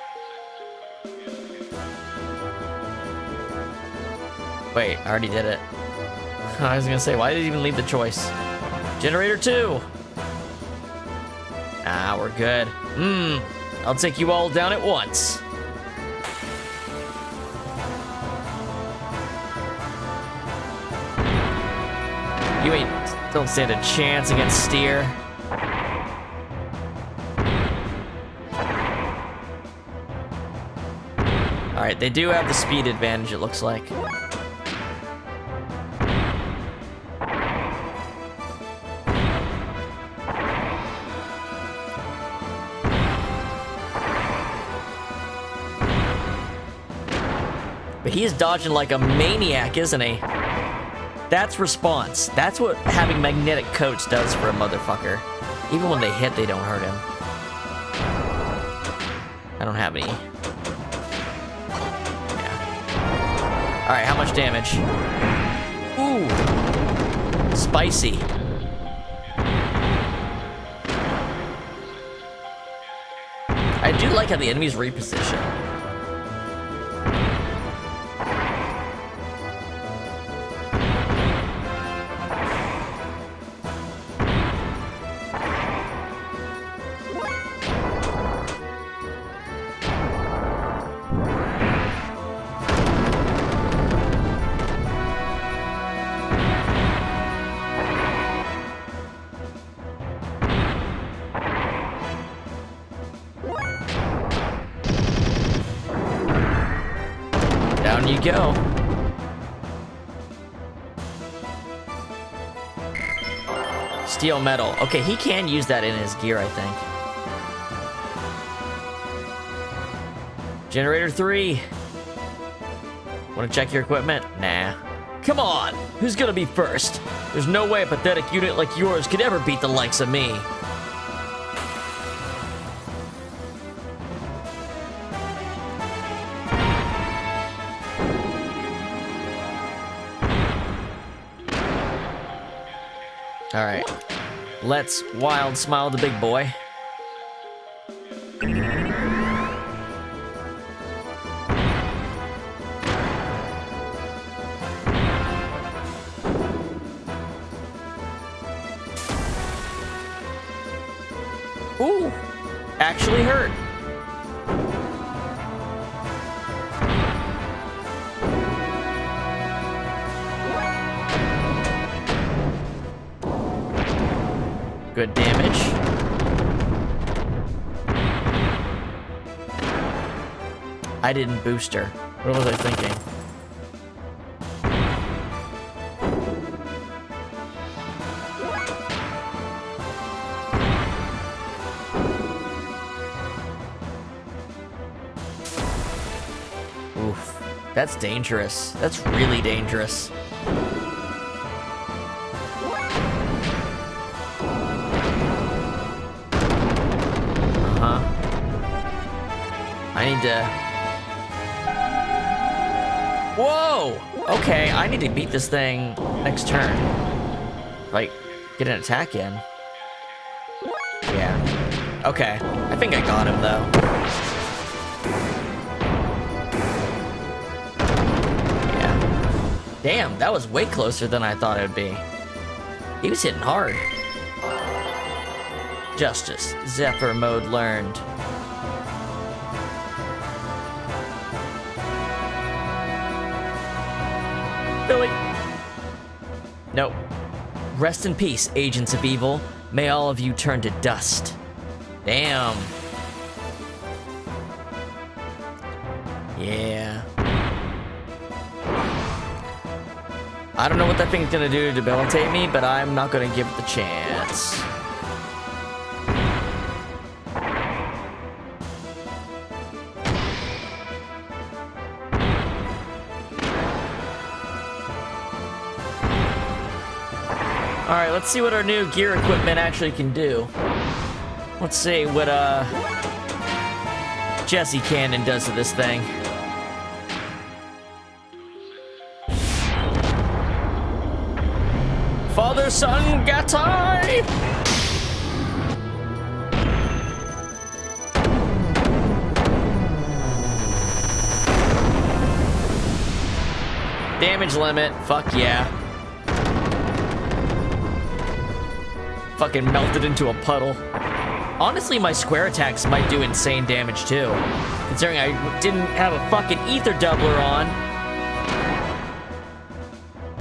Wait, I already did it. I was gonna say, why did it even leave the choice? Generator 2! Ah, we're good. I'll take you all down at once. You don't stand a chance against Steer. Alright, they do have the speed advantage, it looks like. But he's dodging like a maniac, isn't he? That's response. That's what having magnetic coats does for a motherfucker. Even when they hit, they don't hurt him. I don't have any. Yeah. Alright, how much damage? Ooh. Spicy. I do like how the enemies reposition. you go. Steel metal. Okay, he can use that in his gear, I think. Generator 3. Want to check your equipment? Nah. Come on! Who's gonna be first? There's no way a pathetic unit like yours could ever beat the likes of me. Alright. Let's wild smile the big boy. Ooh, actually hurt. Good damage. I didn't boost her. What was I thinking? Oof. That's dangerous. That's really dangerous. I need to... Whoa! Okay, I need to beat this thing next turn. Like, get an attack in. Yeah. Okay. I think I got him, though. Yeah. Damn, that was way closer than I thought it would be. He was hitting hard. Justice. Zephyr mode learned. Billy. Nope. Rest in peace, agents of evil. May all of you turn to dust. Damn. Yeah. I don't know what that thing's gonna do to debilitate me, but I'm not gonna give it the chance. Alright, let's see what our new gear equipment actually can do. Let's see what, Jesse Cannon does to this thing. Father, son, Gatai! Damage limit, fuck yeah. Fucking melted into a puddle. Honestly, my square attacks might do insane damage too, considering I didn't have a fucking ether doubler on.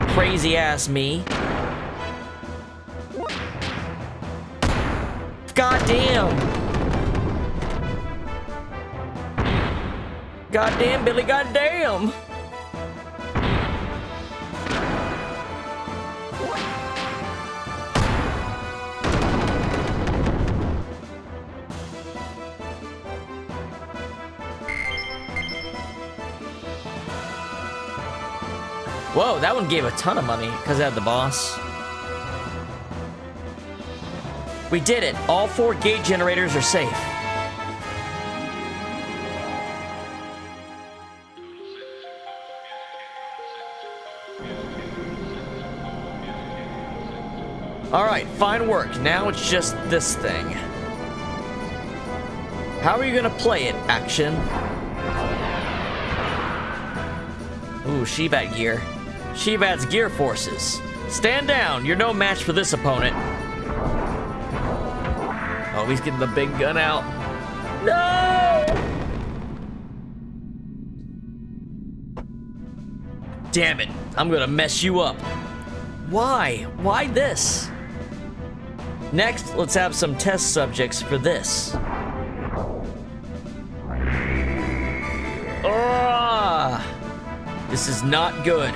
Crazy ass me. Goddamn. Goddamn, Billy, goddamn. Whoa, that one gave a ton of money because I had the boss. We did it. All 4 gate generators are safe. All right, fine work. Now it's just this thing. How are you gonna play it, action? Ooh, Shevat gear. Shevat's gear forces. Stand down. You're no match for this opponent. Oh, he's getting the big gun out. No! Damn it. I'm gonna mess you up. Why? Why this? Next, let's have some test subjects for this. This is not good.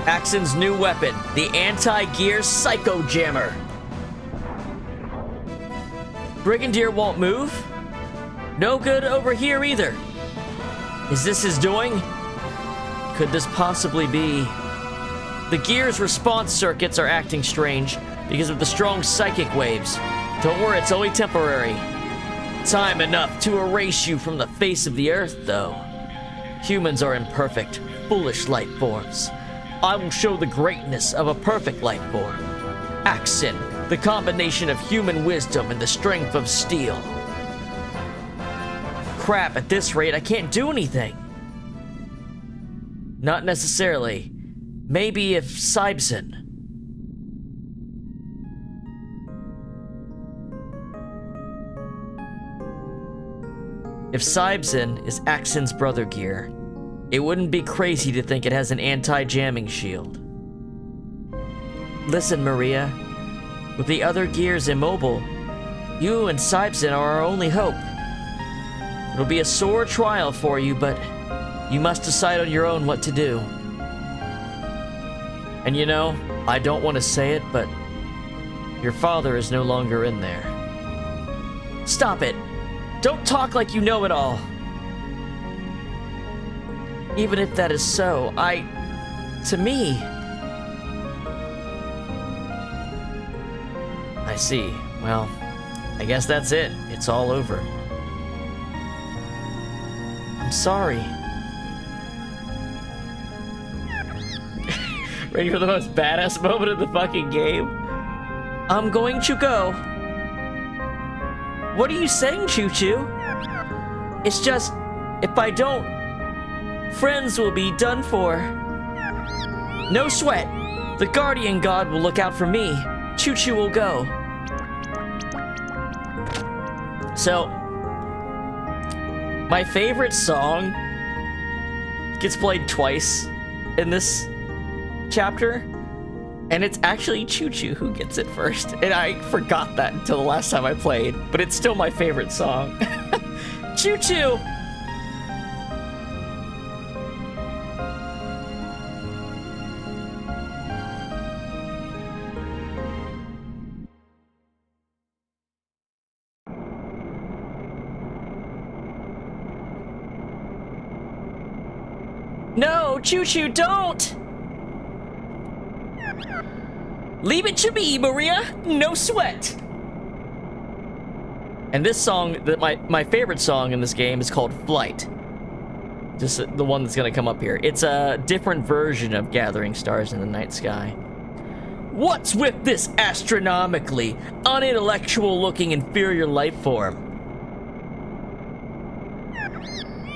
Axon's new weapon, the Anti-Gear Psycho Jammer. Brigadier won't move? No good over here either. Is this his doing? Could this possibly be? The Gear's response circuits are acting strange because of the strong psychic waves. Don't worry, it's only temporary. Time enough to erase you from the face of the earth, though. Humans are imperfect, foolish life forms. I will show the greatness of a perfect life form. Axon, the combination of human wisdom and the strength of steel. Crap, at this rate, I can't do anything. Not necessarily. Maybe if Sybson. If Sybson is Axon's brother gear, it wouldn't be crazy to think it has an anti-jamming shield. Listen, Maria. With the other gears immobile, you and Sybson are our only hope. It'll be a sore trial for you, but you must decide on your own what to do. And you know, I don't want to say it, but your father is no longer in there. Stop it! Don't talk like you know it all! Even if that is so, to me... I see. Well, I guess that's it. It's all over. I'm sorry. Ready for the most badass moment of the fucking game? I'm going to go. What are you saying, Choo-Choo? It's just, if I don't, friends will be done for. No sweat. The guardian god will look out for me. Choo-Choo will go. So, my favorite song gets played twice in this chapter, and it's actually Choo-Choo who gets it first. And I forgot that until the last time I played, but it's still my favorite song. Choo-Choo! No, Choo-Choo, don't! Leave it to me, Maria! No sweat! And this song, my favorite song in this game is called Flight. Just the one that's gonna come up here. It's a different version of Gathering Stars in the Night Sky. What's with this astronomically unintellectual-looking inferior life form?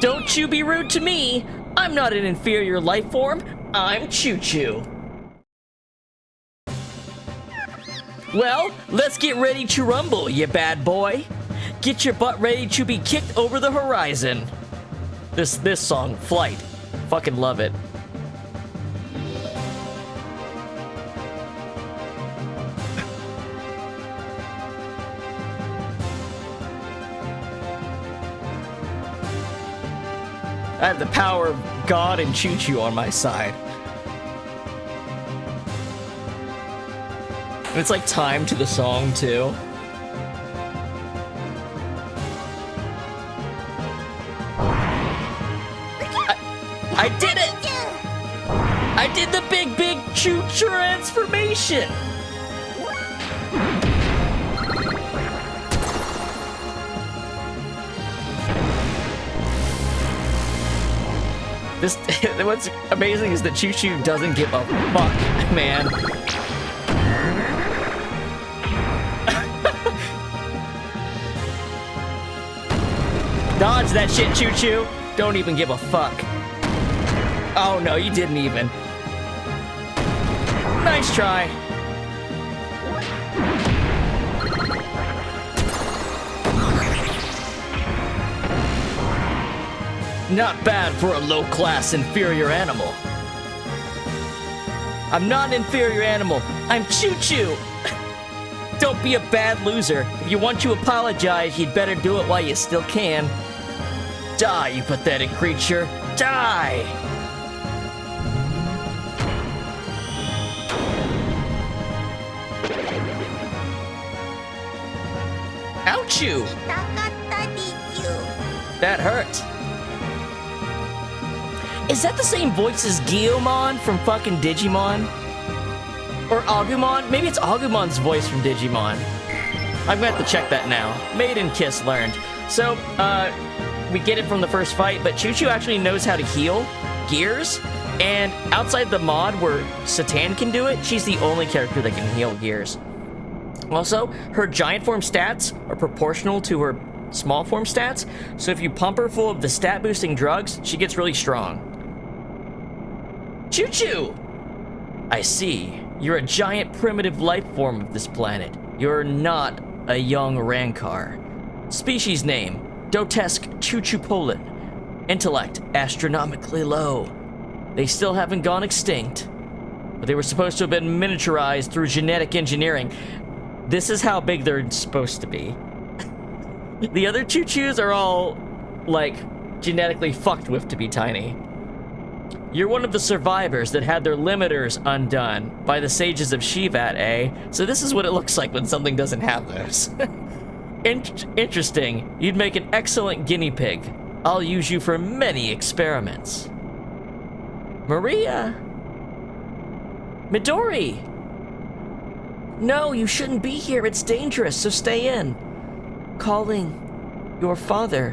Don't you be rude to me! I'm not an inferior life form. I'm Choo-Choo. Well, let's get ready to rumble, you bad boy. Get your butt ready to be kicked over the horizon. This song, Flight. Fucking love it. I have the power of God and Choo-Choo on my side. And it's like timed to the song, too. I did it! I did the big Choo transformation! What's amazing is that Choo-Choo doesn't give a fuck, man. Dodge that shit, Choo-Choo. Don't even give a fuck. Oh no, you didn't even. Nice try. Not bad for a low-class inferior animal. I'm not an inferior animal. I'm Choo-Choo. Don't be a bad loser. If you want to apologize, you'd better do it while you still can. Die, you pathetic creature. Die! Ouchie! That hurt. Is that the same voice as Guilmon from fucking Digimon? Or Agumon? Maybe it's Agumon's voice from Digimon. I'm gonna have to check that now. Maiden Kiss learned. So, we get it from the first fight, but Choo-Choo actually knows how to heal Gears. And outside the mod where Satan can do it, she's the only character that can heal Gears. Also, her giant form stats are proportional to her small form stats, so if you pump her full of the stat boosting drugs, she gets really strong. Choo-Choo! I see. You're a giant primitive life form of this planet. You're not a young Rancor. Species name, Dotesk Choo-Choo-Polin. Intellect, astronomically low. They still haven't gone extinct, but they were supposed to have been miniaturized through genetic engineering. This is how big they're supposed to be. The other Choo-Choos are all, like, genetically fucked with to be tiny. You're one of the survivors that had their limiters undone by the sages of Shevat, eh? So this is what it looks like when something doesn't have those. Interesting. You'd make an excellent guinea pig. I'll use you for many experiments. Maria? Midori? No, you shouldn't be here. It's dangerous, so stay in. Calling your father.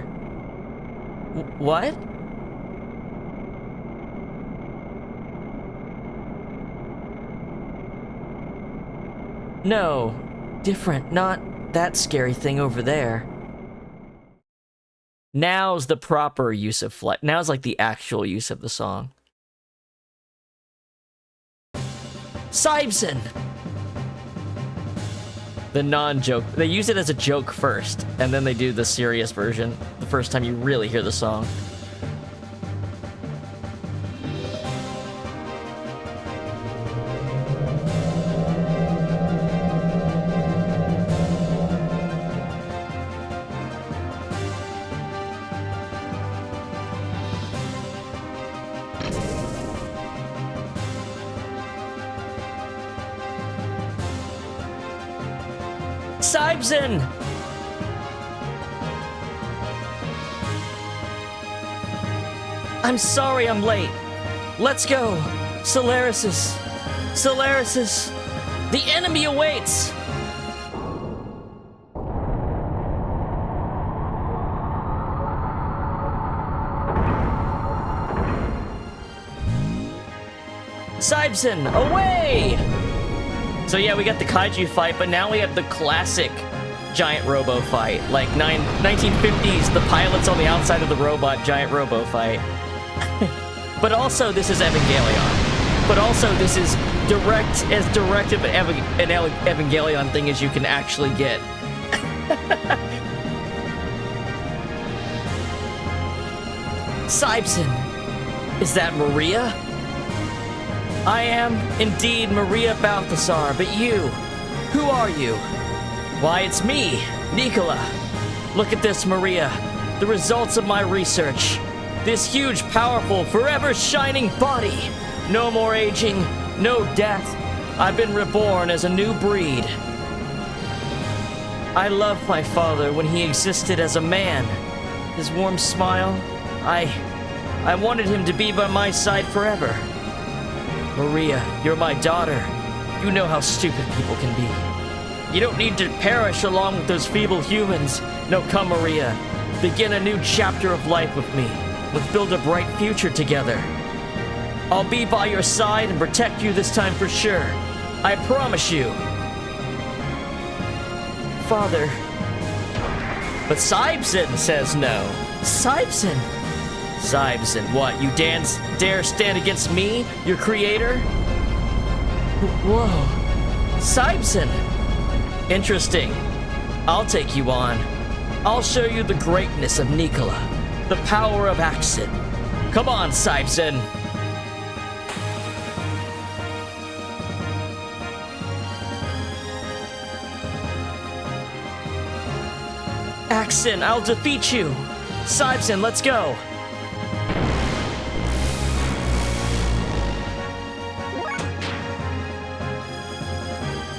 What? No, different, not that scary thing over there. Now's the proper use of flight. Now's like the actual use of the song. Sibson! The non-joke. They use it as a joke first, and then they do the serious version the first time you really hear the song. Sibson! I'm sorry I'm late. Let's go. Solarisus. Solarisus. The enemy awaits. Sibson, away! So yeah, we got the kaiju fight, but now we have the classic giant robo fight. Like 1950s, the pilot's on the outside of the robot, giant robo fight. But also, this is Evangelion. But also, this is as direct of an Evangelion thing as you can actually get. Sibson, is that Maria? I am indeed Maria Balthasar, but you, who are you? Why, it's me, Nicola. Look at this, Maria. The results of my research. This huge, powerful, forever shining body. No more aging, no death. I've been reborn as a new breed. I loved my father when he existed as a man. His warm smile, I wanted him to be by my side forever. Maria, you're my daughter. You know how stupid people can be. You don't need to perish along with those feeble humans. No, come, Maria. Begin a new chapter of life with me. Let's build a bright future together. I'll be by your side and protect you this time for sure. I promise you. Father. But Sibson says no. Sibson? Sibson, what? You dare stand against me, your creator? Whoa. Sibson! Interesting. I'll take you on. I'll show you the greatness of Nicola, the power of Axon. Come on, Sibson! Axon, I'll defeat you! Sibson, let's go!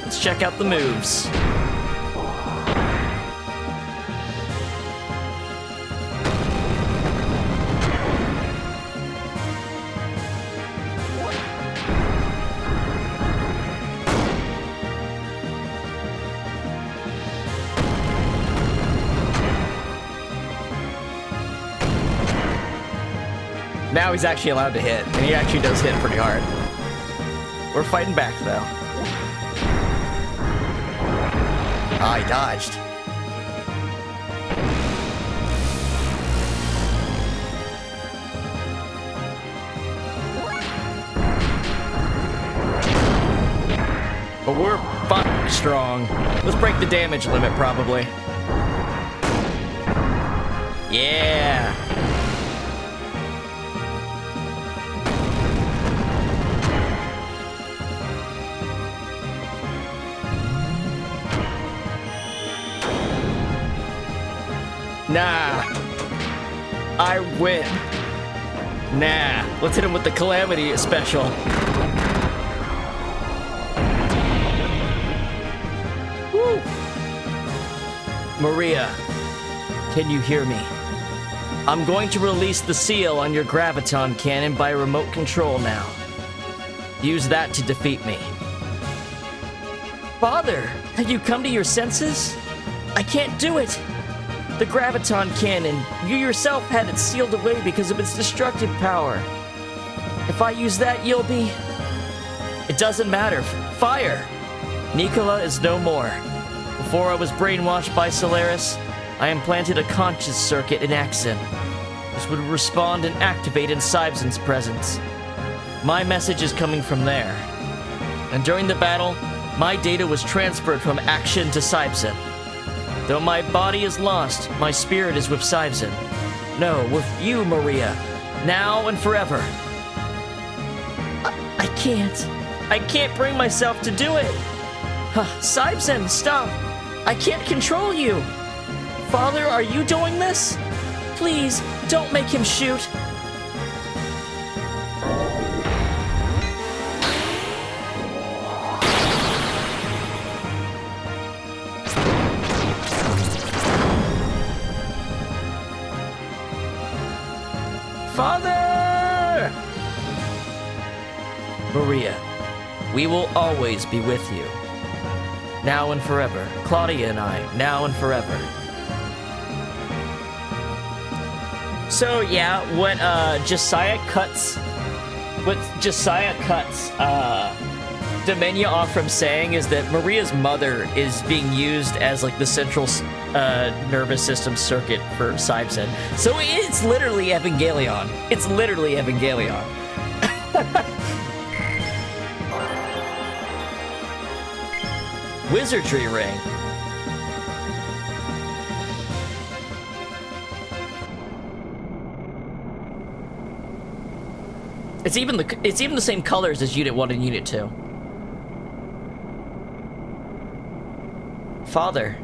Let's check out the moves. Now he's actually allowed to hit, and he actually does hit pretty hard. We're fighting back, though. Ah, he dodged. But we're fucking strong. Let's break the damage limit, probably. Yeah. Nah. I win. Nah. Let's hit him with the Calamity special. Woo. Maria, can you hear me? I'm going to release the seal on your graviton cannon by remote control now. Use that to defeat me. Father, have you come to your senses? I can't do it. The graviton cannon, you yourself had it sealed away because of its destructive power. If I use that, you'll be... It doesn't matter. Fire! Nicola is no more. Before I was brainwashed by Solaris, I implanted a conscious circuit in Axon. This would respond and activate in Sybzen's presence. My message is coming from there. And during the battle, my data was transferred from Action to Sybzen. Though my body is lost, my spirit is with Sybzen. No, with you, Maria. Now and forever. I can't. I can't bring myself to do it. Sybzen, stop. I can't control you. Father, are you doing this? Please, don't make him shoot. Father! Maria, we will always be with you. Now and forever. Claudia and I, now and forever. So yeah, what Josiah cuts Domenia off from saying is that Maria's mother is being used as like the central nervous system circuit for Sybzen. So it's literally Evangelion. It's literally Evangelion. Wizardry ring. It's even the same colors as Unit 1 and Unit 2. Father.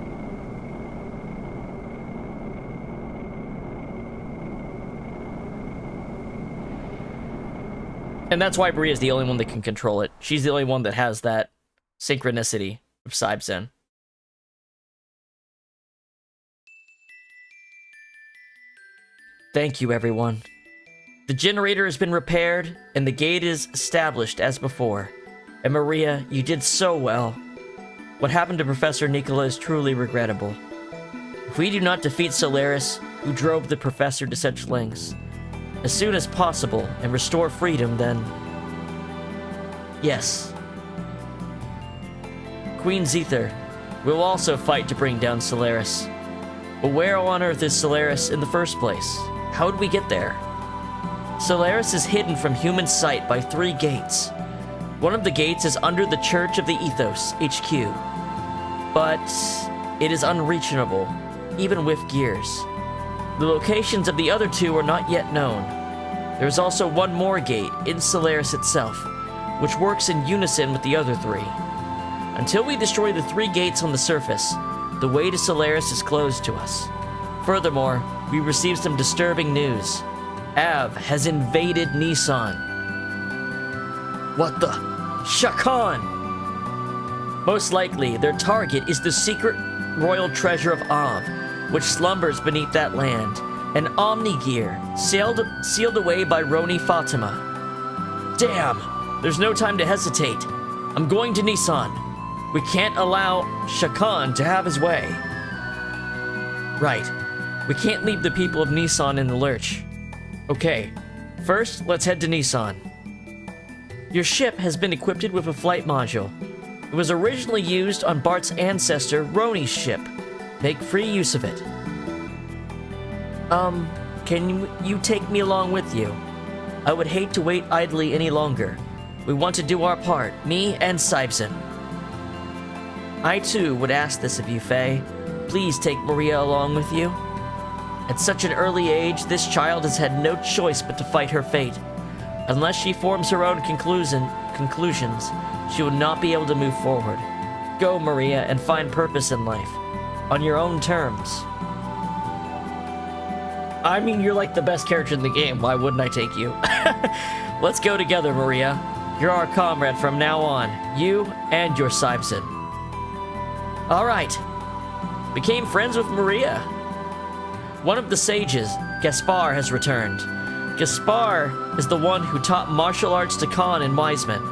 And that's why Maria's the only one that can control it. She's the only one that has that synchronicity of Sybzen. Thank you, everyone. The generator has been repaired, and the gate is established as before. And Maria, you did so well. What happened to Professor Nicola is truly regrettable. If we do not defeat Solaris, who drove the Professor to such lengths, as soon as possible, and restore freedom, then... Yes. Queen Zether will also fight to bring down Solaris. But where on earth is Solaris in the first place? How did we get there? Solaris is hidden from human sight by 3 gates. One of the gates is under the Church of the Ethos, HQ. But it is unreachable, even with gears. The locations of the other 2 are not yet known. There is also one more gate in Solaris itself, which works in unison with the other 3. Until we destroy the 3 gates on the surface, the way to Solaris is closed to us. Furthermore, we received some disturbing news. Av has invaded Nissan. What the? Shakan! Most likely, their target is the secret royal treasure of Av, which slumbers beneath that land, an Omni-Gear, sealed away by Roni Fatima. Damn! There's no time to hesitate. I'm going to Nissan. We can't allow Shakan to have his way. Right. We can't leave the people of Nissan in the lurch. Okay. First, let's head to Nissan. Your ship has been equipped with a flight module. It was originally used on Bart's ancestor, Roni's ship. Make free use of it. Can you take me along with you? I would hate to wait idly any longer. We want to do our part, me and Sibson. I too would ask this of you, Faye. Please take Maria along with you. At such an early age, this child has had no choice but to fight her fate. Unless she forms her own conclusions, she will not be able to move forward. Go, Maria, and find purpose in life. On your own terms. I mean, you're like the best character in the game. Why wouldn't I take you? Let's go together, Maria. You're our comrade from now on. You and your Sibson. Alright. Became friends with Maria. One of the sages, Gaspar, has returned. Gaspar is the one who taught martial arts to Khan and Wiseman.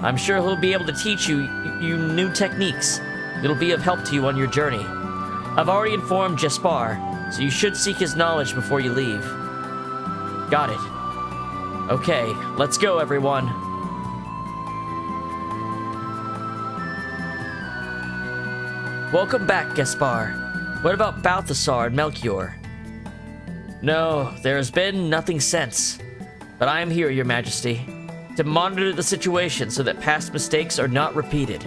I'm sure he'll be able to teach you new techniques. It'll be of help to you on your journey. I've already informed Gaspar, so you should seek his knowledge before you leave. Got it. Okay, let's go, everyone. Welcome back, Gaspar. What about Balthasar and Melchior? No, there has been nothing since. But I am here, Your Majesty, to monitor the situation so that past mistakes are not repeated.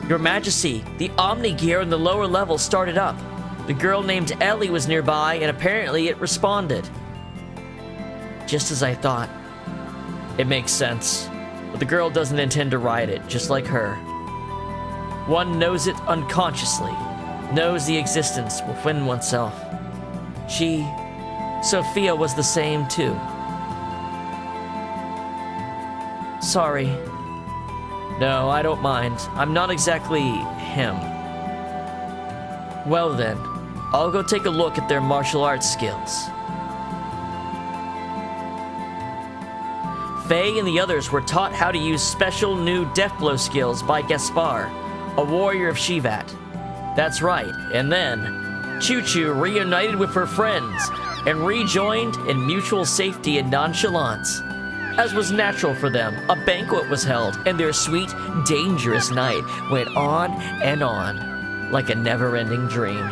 Your Majesty, the Omni gear in the lower level started up. The girl named Ellie was nearby, and apparently it responded. Just as I thought. It makes sense. But the girl doesn't intend to ride it, just like her. One knows it unconsciously, knows the existence within oneself. She, Sophia, was the same too. Sorry. No, I don't mind. I'm not exactly him. Well then, I'll go take a look at their martial arts skills. Faye and the others were taught how to use special new death blow skills by Gaspar, a warrior of Shevat. That's right, and then Choo-Choo reunited with her friends and rejoined in mutual safety and nonchalance. As was natural for them, a banquet was held, and their sweet, dangerous night went on, like a never-ending dream.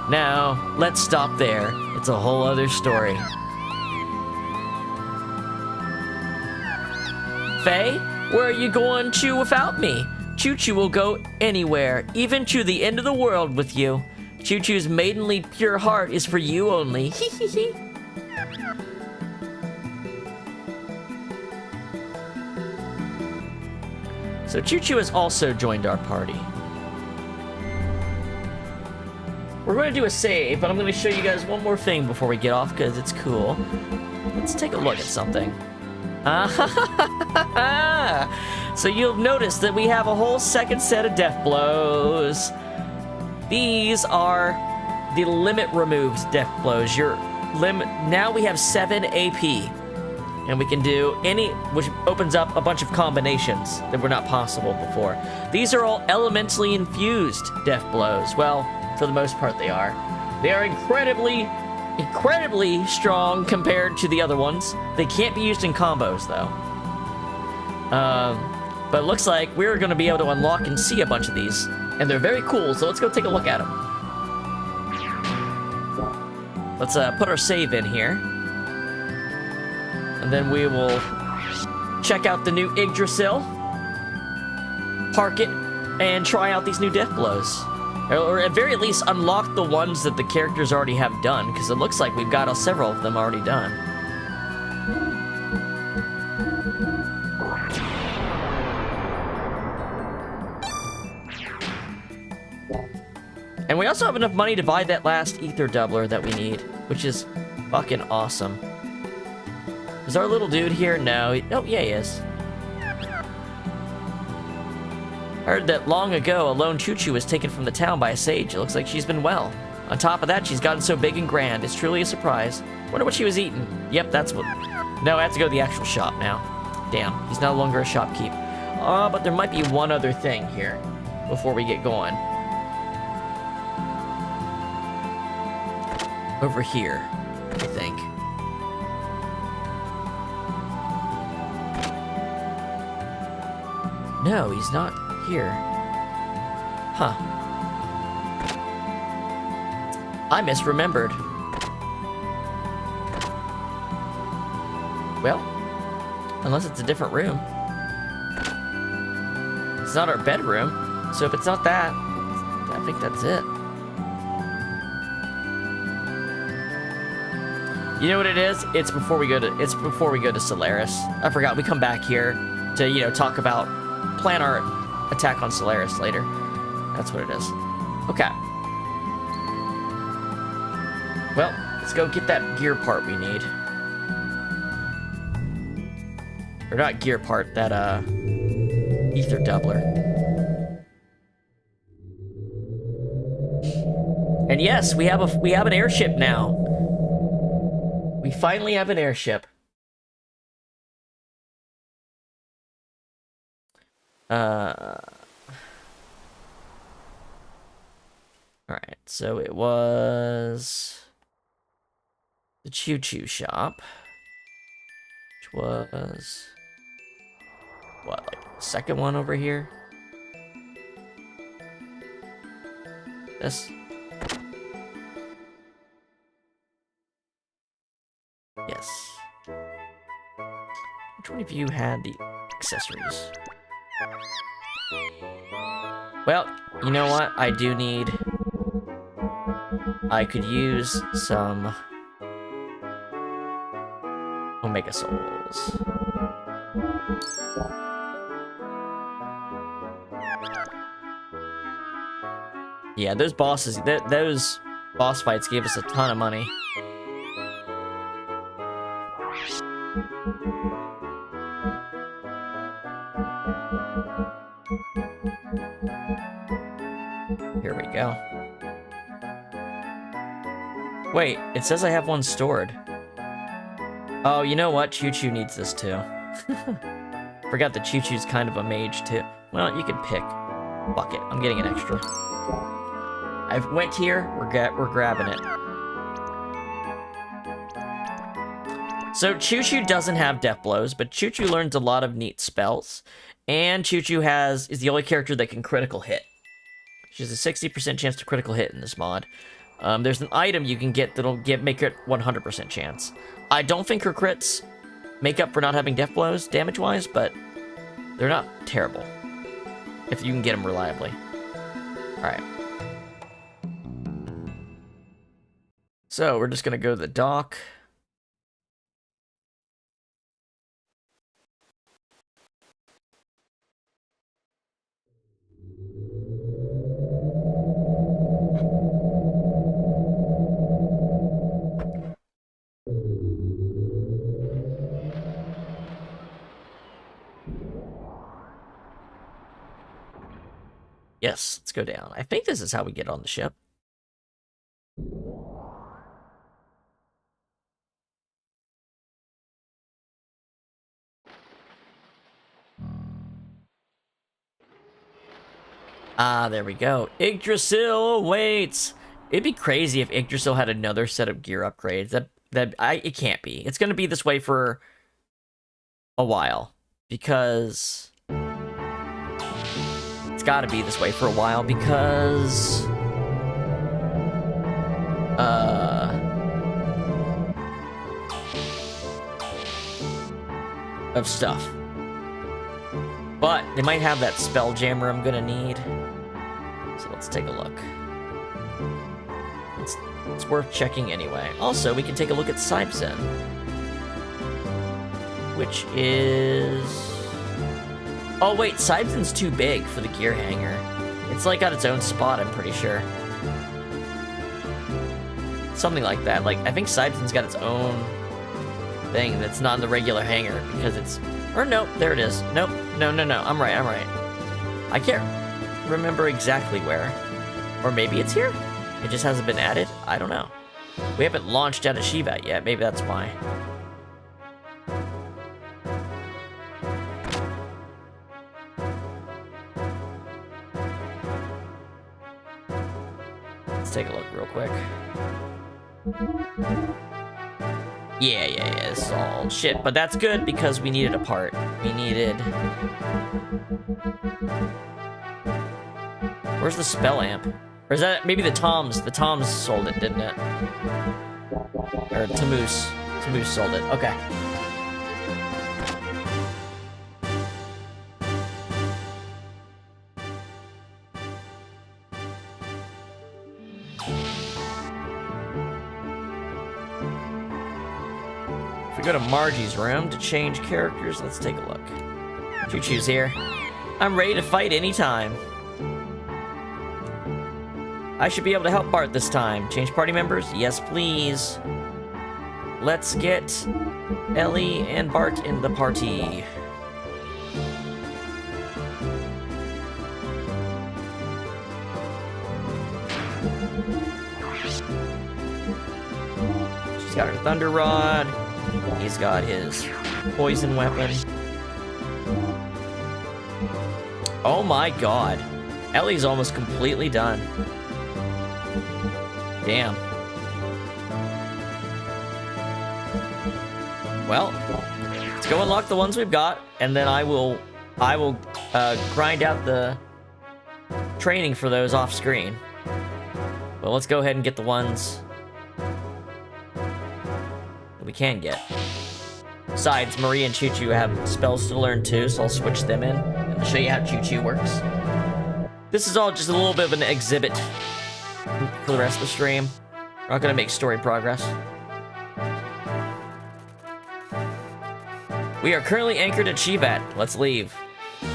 Now, let's stop there. It's a whole other story. Faye, where are you going to without me? Choo-Choo will go anywhere, even to the end of the world with you. Choo-Choo's maidenly pure heart is for you only. Hee. So Choo-Choo has also joined our party. We're going to do a save, but I'm going to show you guys one more thing before we get off, because it's cool. Let's take a look at something. So you'll notice that we have a whole second set of death blows. These are the limit removed death blows. Your limit, now we have 7 AP. And we can do any, which opens up a bunch of combinations that were not possible before. These are all elementally infused death blows. Well, for the most part they are. They are incredibly strong compared to the other ones. They can't be used in combos though. But it looks like we're going to be able to unlock and see a bunch of these. And they're very cool, so let's go take a look at them. Let's put our save in here. And then we will check out the new Yggdrasil, park it, and try out these new death blows. Or at very least unlock the ones that the characters already have done, because it looks like we've got several of them already done. And we also have enough money to buy that last ether doubler that we need, which is fucking awesome. Is our little dude here? No. Oh, yeah, he is. Heard that long ago, a lone Choo-Choo was taken from the town by a sage. It looks like she's been well. On top of that, she's gotten so big and grand. It's truly a surprise. Wonder what she was eating. Yep, that's what... No, I have to go to the actual shop now. Damn, he's no longer a shopkeep. But there might be one other thing here before we get going. Over here. I think. No, he's not here. Huh. I misremembered. Well, unless it's a different room. It's not our bedroom, so if it's not that, I think that's it. You know what it is? It's before we go to Solaris. I forgot we come back here to, you know, plan our attack on Solaris later. That's what it is. Okay. Well, let's go get that gear part we need. Or not gear part, that ether doubler. And yes, we have an airship now. We finally have an airship. Alright, so it was the choo-choo shop, which was, what, like the second one over here? This? Yes. Which one of you had the accessories? Well, you know what? I could use some Omega Souls. Yeah, those bosses, those boss fights gave us a ton of money. Here we go. Wait, it says I have one stored. Oh, you know what? Choo-Choo needs this too. Forgot that Choo-Choo's kind of a mage too. Well, you can pick. Fuck it, I'm getting an extra. I went here, we're grabbing it. So Choo-Choo doesn't have death blows, but Choo-Choo learns a lot of neat spells. And Choo-Choo is the only character that can critical hit. She has a 60% chance to critical hit in this mod. There's an item you can get that'll make it 100% chance. I don't think her crits make up for not having death blows damage-wise, but they're not terrible if you can get them reliably. Alright. So, we're just gonna go to the dock. Yes, let's go down. I think this is how we get on the ship. Ah, there we go. Yggdrasil awaits! It'd be crazy if Yggdrasil had another set of gear upgrades. It can't be. It's gonna be this way for a while. Because it's gotta be this way for a while because of stuff. But they might have that spell jammer I'm gonna need. So let's take a look. It's worth checking anyway. Also, we can take a look at Sibzen, which is... Oh wait, Sibzen's too big for the gear hanger. It's like got its own spot, I'm pretty sure. Something like that. Like, I think Sibzen's got its own thing that's not in the regular hanger because it's... Or nope, there it is. Nope, no, I'm right. I can't remember exactly where. Or maybe it's here? It just hasn't been added? I don't know. We haven't launched out of Shevat yet, maybe that's why. Let's take a look real quick. Yeah, this is all shit. But that's good because we needed a part. We needed... Where's the spell amp? Or is that maybe the Toms? The Toms sold it, didn't it? Or Tamoose. Tamoose sold it. Okay. If we go to Margie's room to change characters, let's take a look. Choo-choo's here. I'm ready to fight anytime. I should be able to help Bart this time. Change party members? Yes, please. Let's get Ellie and Bart in the party. She's got her Thunder Rod. He's got his poison weapon. Oh my god. Ellie's almost completely done. Damn. Well, let's go unlock the ones we've got, and then I will grind out the training for those off screen. But let's go ahead and get the ones that we can get. Besides, Marie and Choo Choo have spells to learn too, so I'll switch them in and show you how Choo Choo works. This is all just a little bit of an exhibit for the rest of the stream. We're not gonna make story progress. We are currently anchored at Shevat. Let's leave.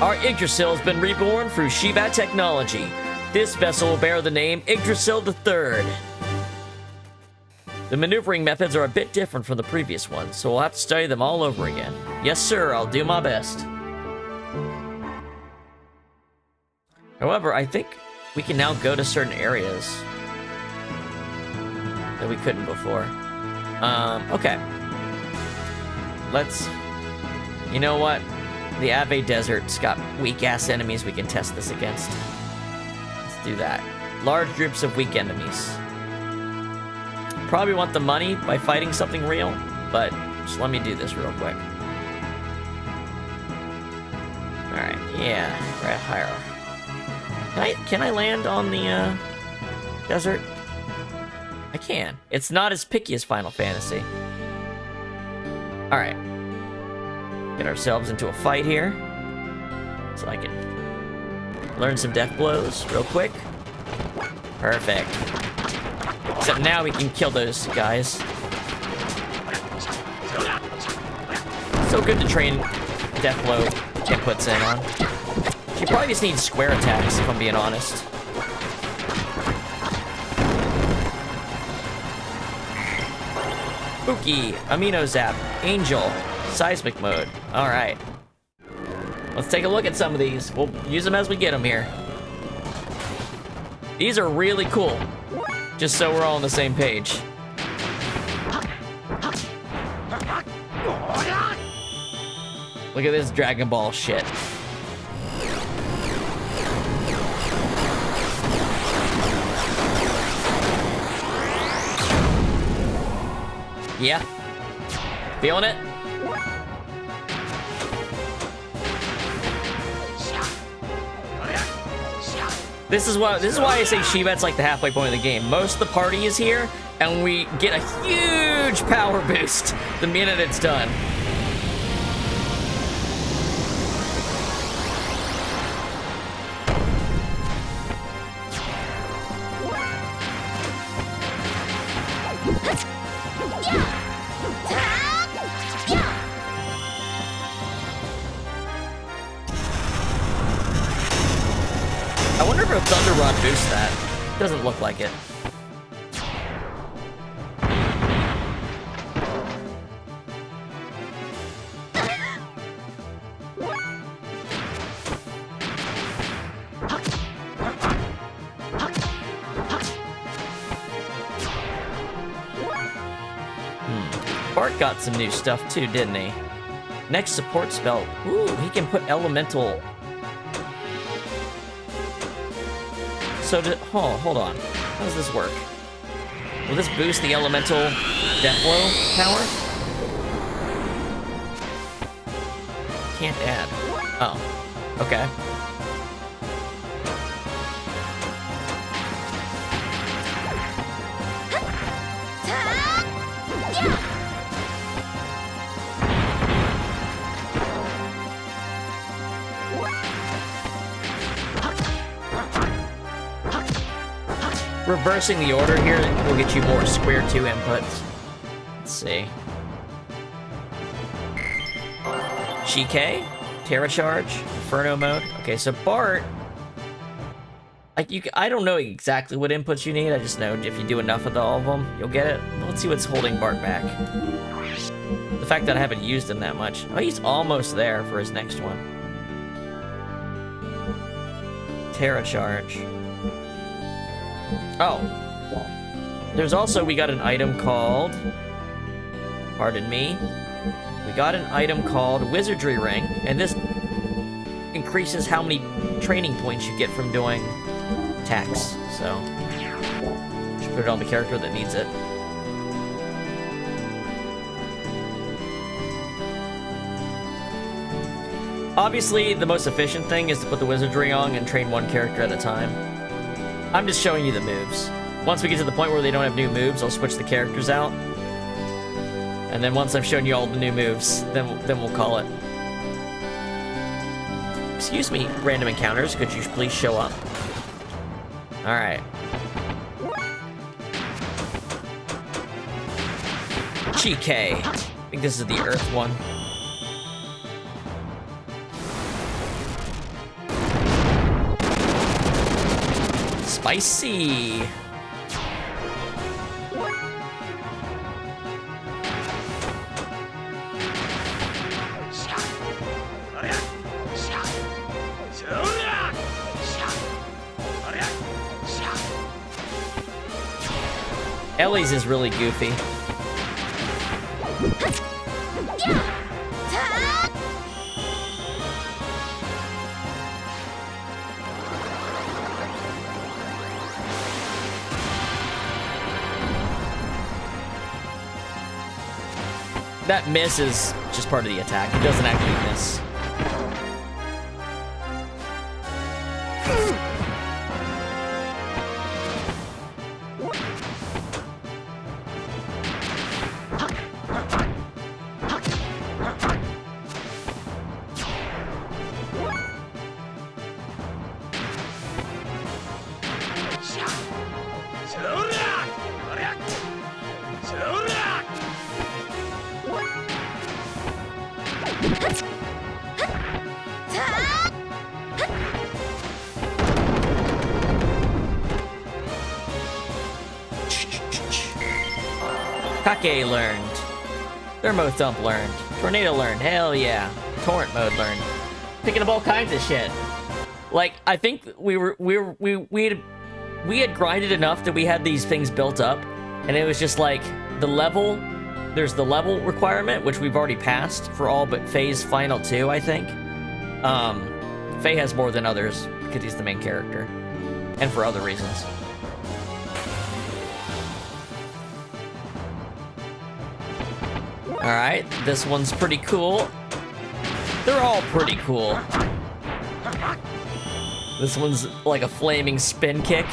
Our Yggdrasil has been reborn through Shevat technology. This vessel will bear the name Yggdrasil III. The maneuvering methods are a bit different from the previous ones, so we'll have to study them all over again. Yes, sir, I'll do my best. However, I think we can now go to certain areas that we couldn't before. Okay. Let's... You know what? The Ave Desert's got weak-ass enemies we can test this against. Let's do that. Large groups of weak enemies. Probably want the money by fighting something real, but just let me do this real quick. Alright, yeah, right higher. Can I land on the desert? I can. It's not as picky as Final Fantasy. Alright. Get ourselves into a fight here. So I can learn some death blows real quick. Perfect. Except now we can kill those guys. So good to train death blow inputs in on. She probably just needs square attacks, if I'm being honest. Spooky, Amino Zap, Angel, Seismic Mode. Alright. Let's take a look at some of these. We'll use them as we get them here. These are really cool. Just so we're all on the same page. Look at this Dragon Ball shit. Yeah. Feeling it? This is why I say Shevat's like the halfway point of the game. Most of the party is here, and we get a huge power boost the minute it's done. I wonder if a Thunder Rod boosts that. Doesn't look like it. Bart got some new stuff too, didn't he? Next support spell. Ooh, he can put elemental. So, hold on. How does this work? Will this boost the elemental death blow power? Can't add. Oh, okay. Reversing the order here will get you more square 2 inputs. Let's see. GK, Terra Charge, Inferno mode. Okay, so Bart, like I don't know exactly what inputs you need. I just know if you do enough of all of them, you'll get it. Let's see what's holding Bart back. The fact that I haven't used him that much. Oh, he's almost there for his next one. Terra Charge. Oh. There's also, we got an item called, pardon me, we got an item called Wizardry Ring, and this increases how many training points you get from doing attacks, so should put it on the character that needs it. Obviously, the most efficient thing is to put the Wizardry on and train one character at a time. I'm just showing you the moves. Once we get to the point where they don't have new moves, I'll switch the characters out. And then once I've shown you all the new moves, then we'll call it. Excuse me, random encounters, could you please show up? Alright. GK. I think this is the Earth one. Spicy. Ellie's is really goofy. That miss is just part of the attack. It doesn't actually miss. Kake learned. Thermo Thump learned. Tornado learned. Hell yeah. Torrent mode learned. Picking up all kinds of shit. Like, I think we had grinded enough that we had these things built up, and it was just like the level. There's the level requirement, which we've already passed for all but Faye's final 2, I think. Faye has more than others because he's the main character, and for other reasons. Alright, this one's pretty cool. They're all pretty cool. This one's like a flaming spin kick.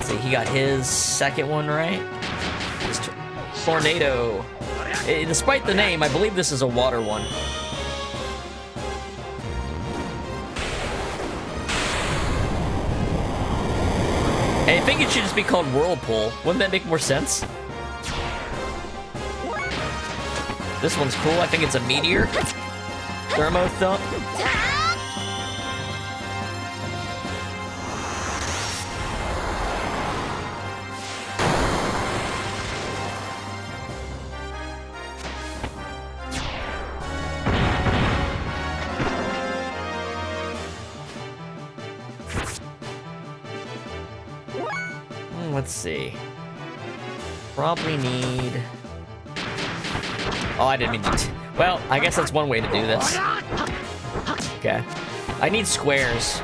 See, he got his second one right. Tornado. Despite the name, I believe this is a water one. I think it should just be called Whirlpool. Wouldn't that make more sense? This one's cool. I think it's a meteor. Thermo Thump. Let's see. Probably need... Oh, I didn't mean to... Well, I guess that's one way to do this. Okay. I need squares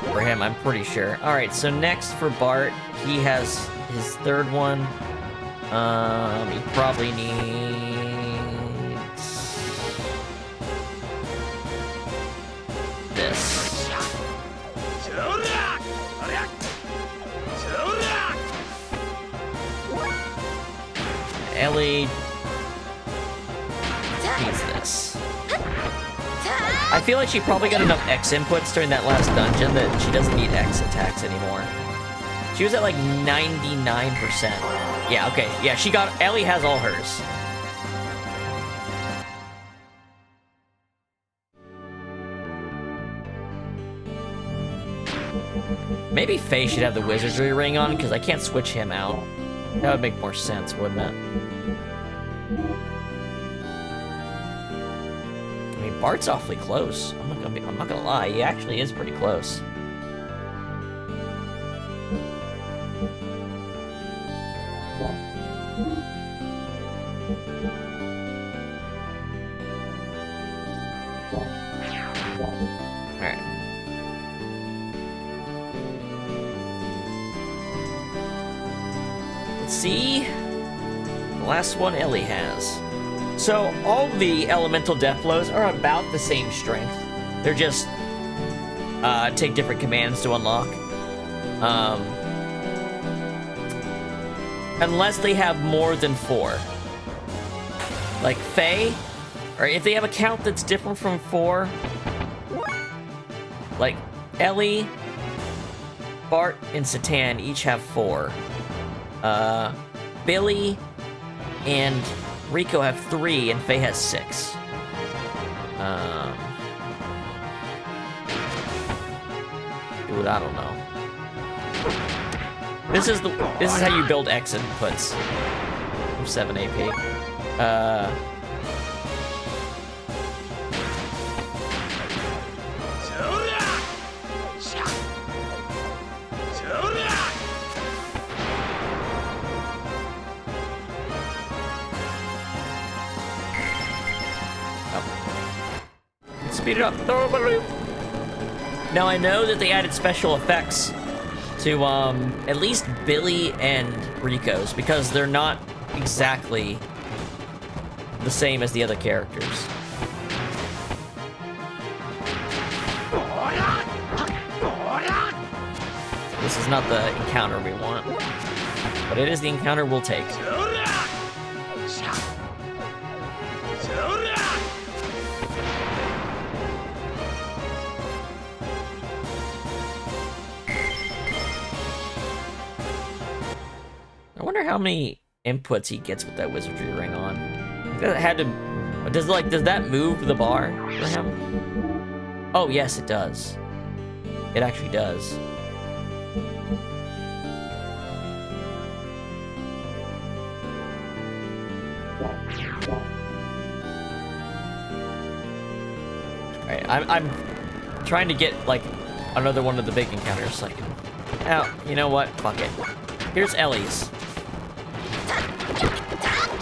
for him, I'm pretty sure. Alright, so next for Bart, he has his third one. He probably needs... this. Ellie needs this. I feel like she probably got enough X inputs during that last dungeon that she doesn't need X attacks anymore. She was at like 99%. Yeah, okay. Yeah, she got... Ellie has all hers. Maybe Faye should have the wizardry ring on, because I can't switch him out. That would make more sense, wouldn't it? I mean, Bart's awfully close. I'm not gonna lie, he actually is pretty close. Alright. Let's see. The last one Ellie has. So, all the elemental death blows are about the same strength. They're just, take different commands to unlock. Unless they have more than 4. Like Faye, or if they have a count that's different from 4. Like, Ellie, Bart, and Satan each have 4. Billy and Rico have 3, and Faye has 6. Dude, I don't know. This is how you build X inputs of 7 AP. Speed it up. Now I know that they added special effects to at least Billy and Rico's, because they're not exactly the same as the other characters. This is not the encounter we want, but it is the encounter we'll take. I wonder how many inputs he gets with that wizardry ring on. That had to... Does that move the bar for him? Oh, yes, it does. It actually does. Alright, I'm trying to get, like, another one of the big encounters. Like, oh, you know what? Fuck it. Here's Ellie's.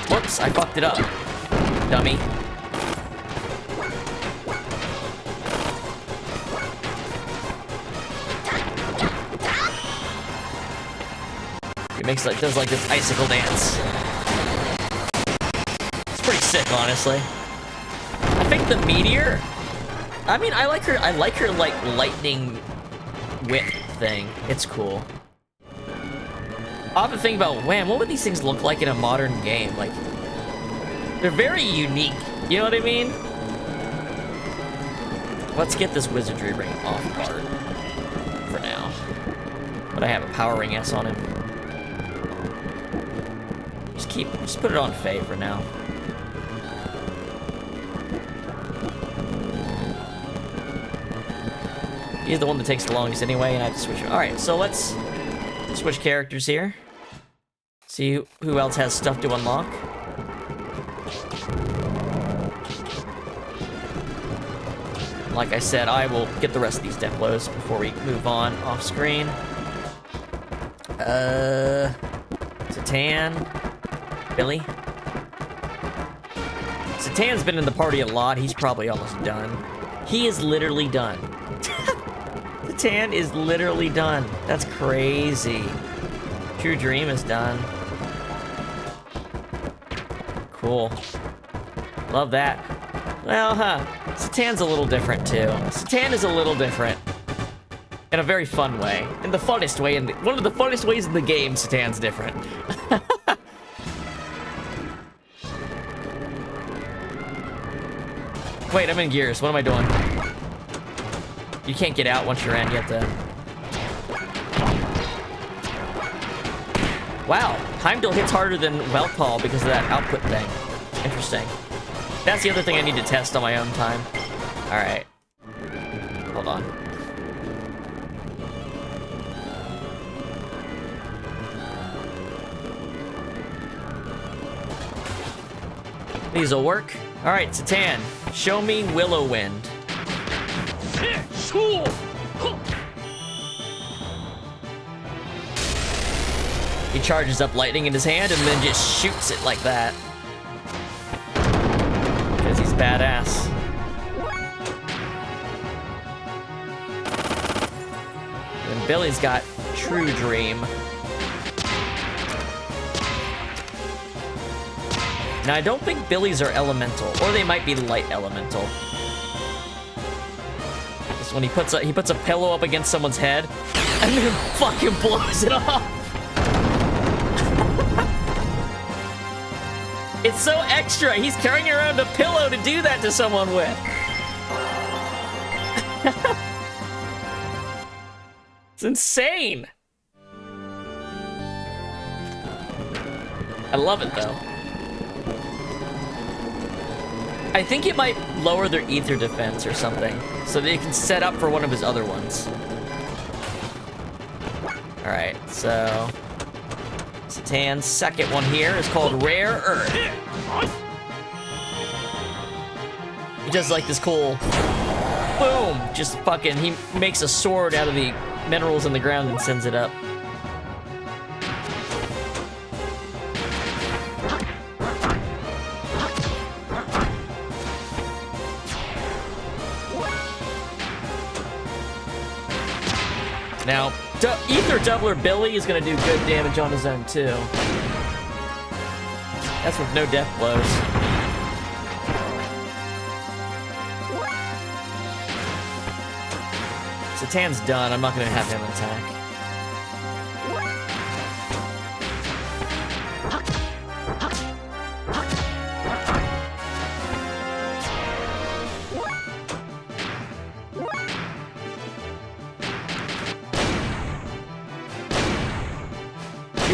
Whoops, I fucked it up. Dummy. He makes like does like this icicle dance. It's pretty sick, honestly. I think the meteor. I mean, I like her like lightning whip thing. It's cool. I often think about, man, what would these things look like in a modern game? Like, they're very unique. You know what I mean? Let's get this wizardry ring off Bart for now. But I have a power ring S on him. Just put it on Faye for now. He's the one that takes the longest anyway, and I have to switch. All right, so let's switch characters here. See who else has stuff to unlock. Like I said, I will get the rest of these death blows before we move on off screen. Satan. Billy. Satan Satan's been in the party a lot. He's probably almost done. He is literally done. Satan is literally done. That's crazy. True Dream is done. Cool. Love that. Well, Satan's a little different, too. Satan is a little different. In a very fun way. In the funnest way. One of the funnest ways in the game, Satan's different. Wait, I'm in Gears. What am I doing? You can't get out once you're in. You have to... Wow. Heimdall hits harder than Welthal because of that output thing. Interesting. That's the other thing I need to test on my own time. Alright. Hold on. These'll work. Alright, Satan. Show me Willow Wind. He charges up lightning in his hand and then just shoots it like that. Because he's badass. And Billy's got True Dream. Now, I don't think Billy's are elemental, or they might be light elemental. Just when he puts a pillow up against someone's head, and then fucking blows it off. It's so extra. He's carrying around a pillow to do that to someone with. It's insane. I love it, though. I think it might lower their ether defense or something, so they can set up for one of his other ones. Alright, so... Satan's second one here is called Rare Earth. He does like this cool... Boom! Just fucking... He makes a sword out of the minerals in the ground and sends it up. Now, Ether Doubler Billy is gonna do good damage on his own, too. That's with no death blows. Satan's done. I'm not gonna have him attack.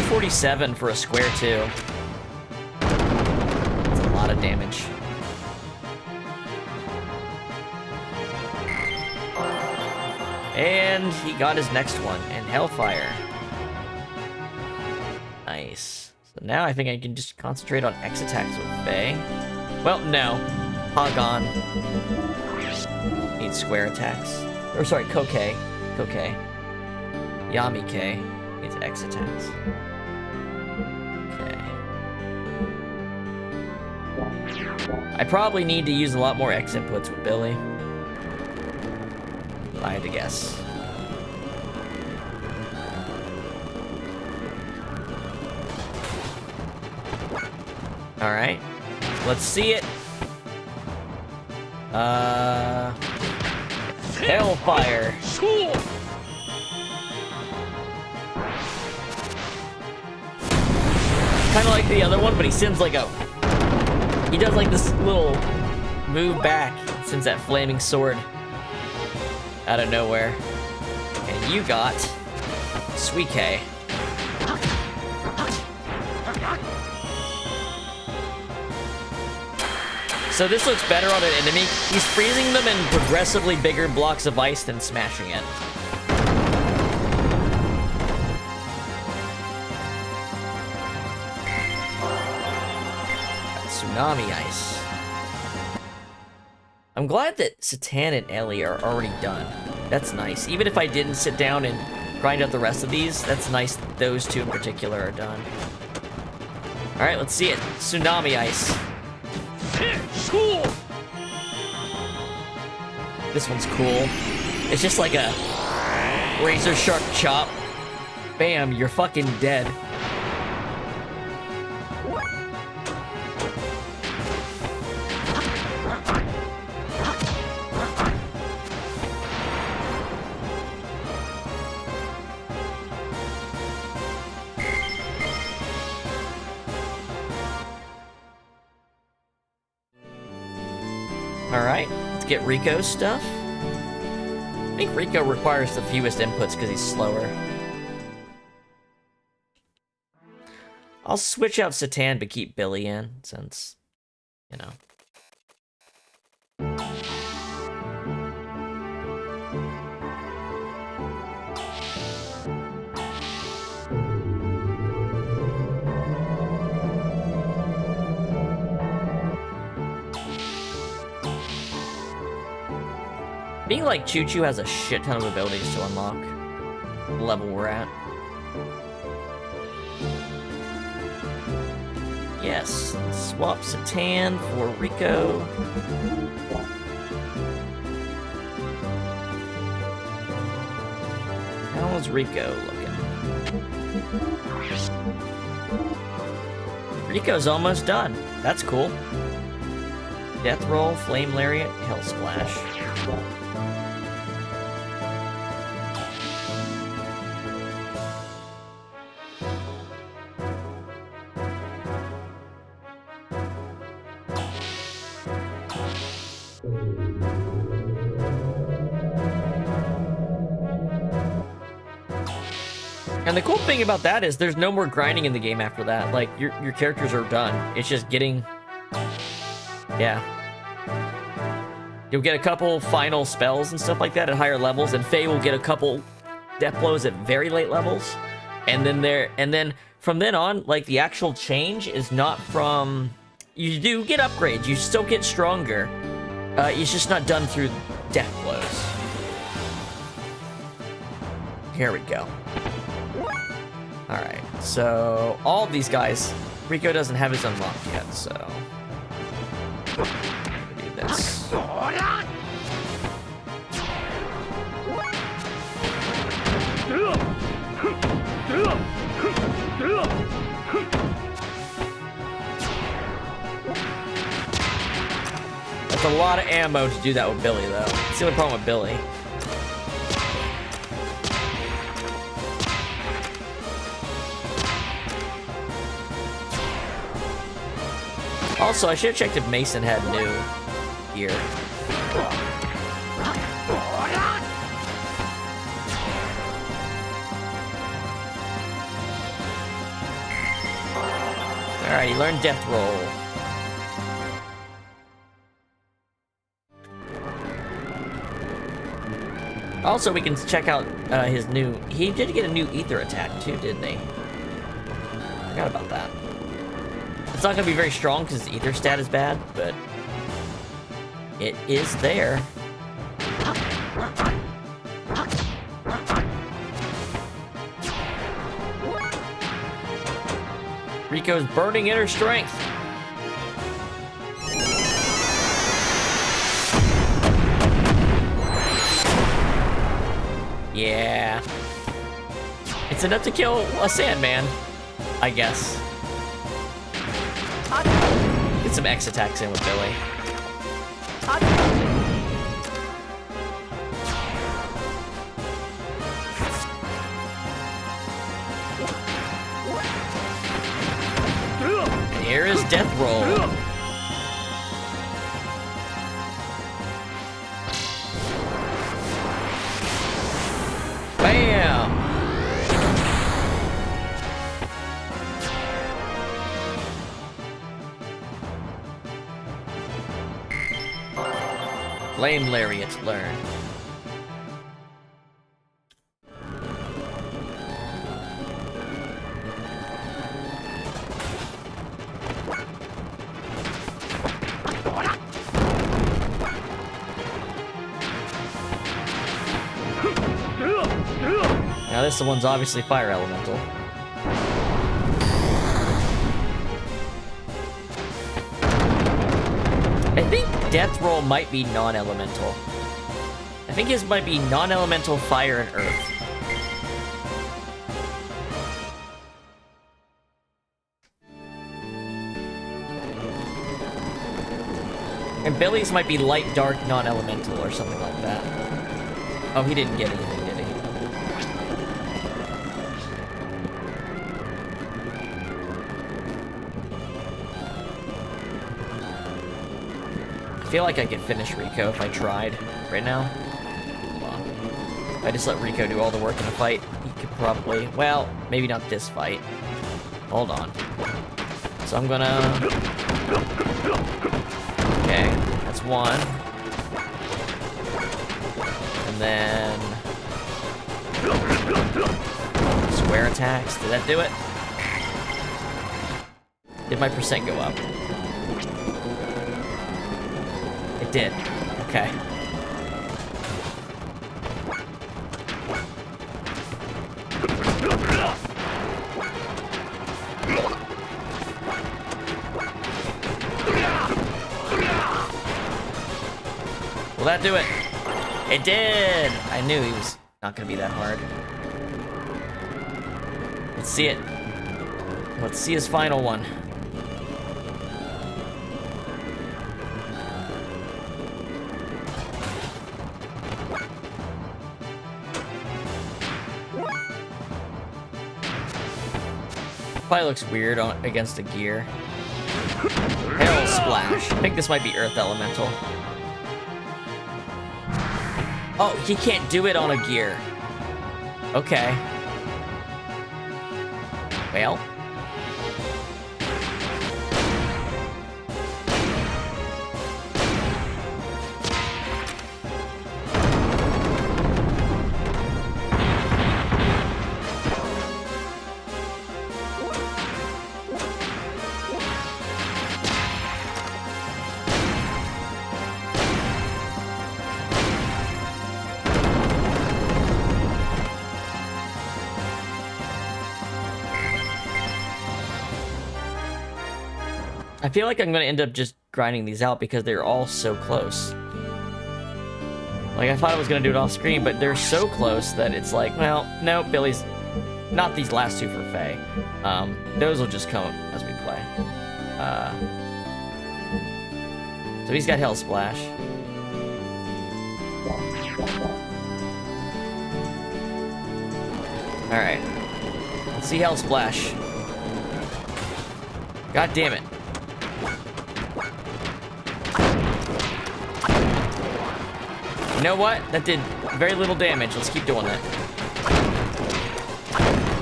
247 for a square, too. That's a lot of damage. And he got his next one, and Hellfire. Nice. So now I think I can just concentrate on X attacks with Faye. Well, no. Hagon needs square attacks. Or sorry, Koke. Yami-K needs X attacks. Okay. I probably need to use a lot more X inputs with Billy. If I had to guess. Alright. Let's see it. Hellfire. Kind of like the other one, but he sends like a... He does like this little move back. Sends that flaming sword out of nowhere. And you got Suike. So this looks better on an enemy. He's freezing them in progressively bigger blocks of ice than smashing it. Got Tsunami Ice. I'm glad that Satan and Ellie are already done. That's nice. Even if I didn't sit down and grind out the rest of these, that's nice that those two in particular are done. Alright, let's see it. Tsunami Ice. This one's cool. It's just like a razor sharp chop. Bam, you're fucking dead. Alright, let's get Rico's stuff. I think Rico requires the fewest inputs because he's slower. I'll switch out Satan but keep Billy in, since, you know. Being like Choo Choo has a shit ton of abilities to unlock. The level we're at. Yes, swap Satan for Rico. How's Rico looking? Rico's almost done. That's cool. Death Roll, Flame Lariat, Hell Splash. And the cool thing about that is there's no more grinding in the game after that. Like, your characters are done. It's just getting... Yeah. You'll get a couple final spells and stuff like that at higher levels, and Faye will get a couple death blows at very late levels. And then from then on, like, the actual change is not from... You do get upgrades. You still get stronger. It's just not done through death blows. Here we go. Alright, so all of these guys, Rico doesn't have his unlocked yet, so do this. That's a lot of ammo to do that with Billy, though. That's the only problem with Billy. Also, I should have checked if Mason had new gear. Alright, he learned Death Roll. Also, we can check out his new... He did get a new Ether attack, too, didn't he? Forgot about that. It's not going to be very strong because his Ether stat is bad, but it is there. Rico's burning inner strength. Yeah. It's enough to kill a Sandman, I guess. Get some X attacks in with Billy. And here is Death Roll. Bam! Flame Lariat learn. Now this one's obviously fire elemental. death roll might be non-elemental. I think his might be non-elemental, fire, and earth. And Billy's might be light, dark, non-elemental, or something like that. Oh, he didn't get anything, did he? I feel like I could finish Rico if I tried right now. Hold on. If I just let Rico do all the work in a fight, he could probably... Well, maybe not this fight. Hold on. So I'm gonna... Okay, that's one. And then... Square attacks. Did that do it? Did my percent go up? It did. Okay. Will that do it? It did! I knew he was not gonna be that hard. Let's see it. Let's see his final one. Probably looks weird against a gear. Hell Splash. I think this might be Earth Elemental. Oh, he can't do it on a gear. Okay. Well. I feel like I'm gonna end up just grinding these out because they're all so close. Like, I thought I was gonna do it off screen, but they're so close that it's like, well, no, Billy's... Not these last two for Faye. Those will just come as we play. So he's got Hell Splash. Alright. Let's see Hell Splash. God damn it. You know what? That did very little damage. Let's keep doing that.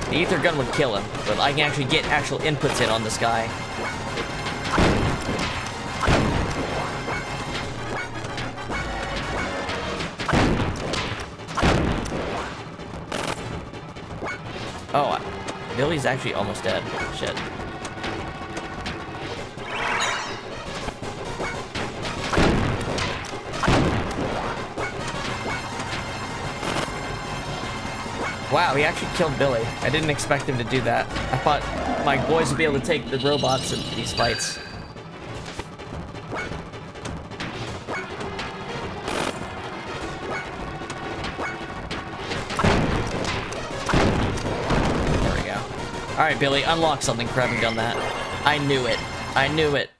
The Ether Gun would kill him, but I can actually get actual inputs in on this guy. Oh, Billy's actually almost dead. Shit. Wow, he actually killed Billy. I didn't expect him to do that. I thought my boys would be able to take the robots in these fights. There we go. Alright, Billy, unlock something for having done that. I knew it. I knew it.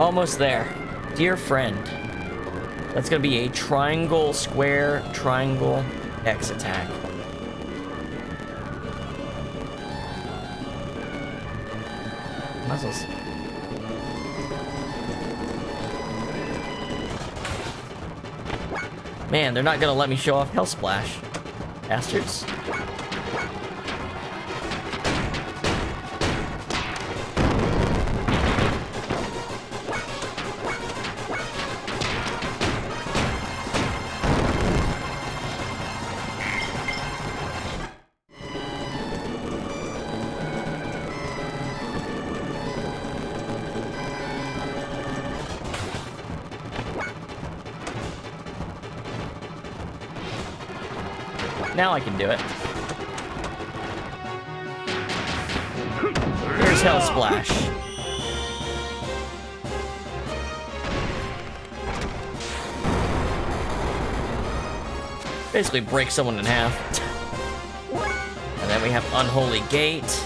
Almost there. Dear friend. That's gonna be a triangle, square, triangle, X attack. Muscles. Man, they're not gonna let me show off Hell Splash. Bastards. Now I can do it. use Hell Splash. Basically break someone in half. And then we have Unholy Gate.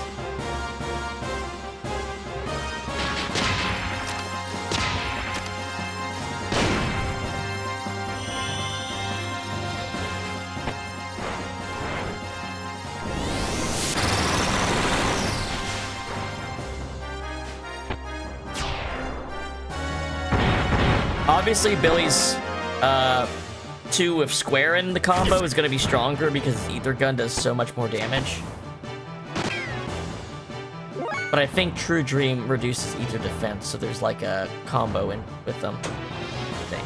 Obviously, Billy's 2 with square in the combo is going to be stronger because his Ether Gun does so much more damage. But I think True Dream reduces Ether Defense, so there's like a combo in with them, I think.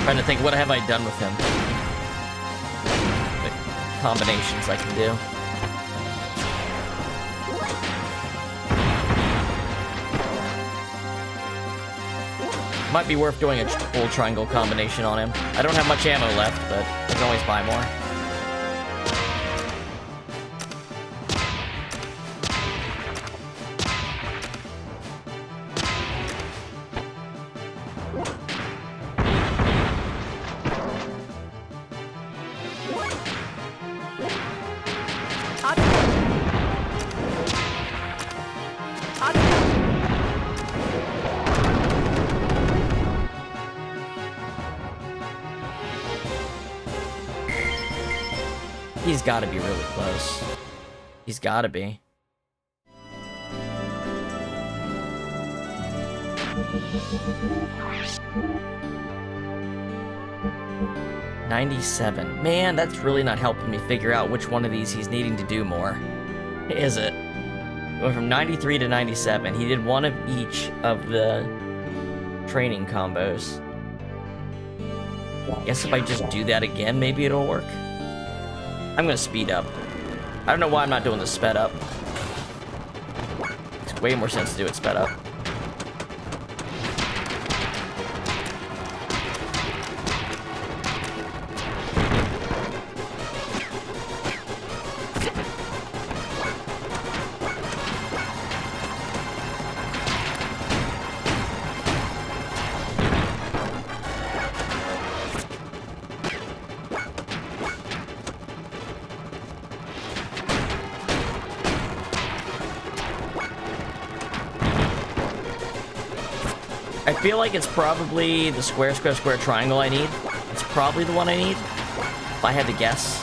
Trying to think, what have I done with him? The combinations I can do. Might be worth doing a full triangle combination on him. I don't have much ammo left, but I can always buy more. He's got to be really close. He's got to be. $97. Man, that's really not helping me figure out which one of these he's needing to do more. Is it? Going from 93 to 97. He did one of each of the training combos. I guess if I just do that again, maybe it'll work. I'm gonna speed up. I don't know why I'm not doing this sped up. It's way more sense to do it sped up. I feel like it's probably the square, square, square triangle I need. It's probably the one I need, if I had to guess.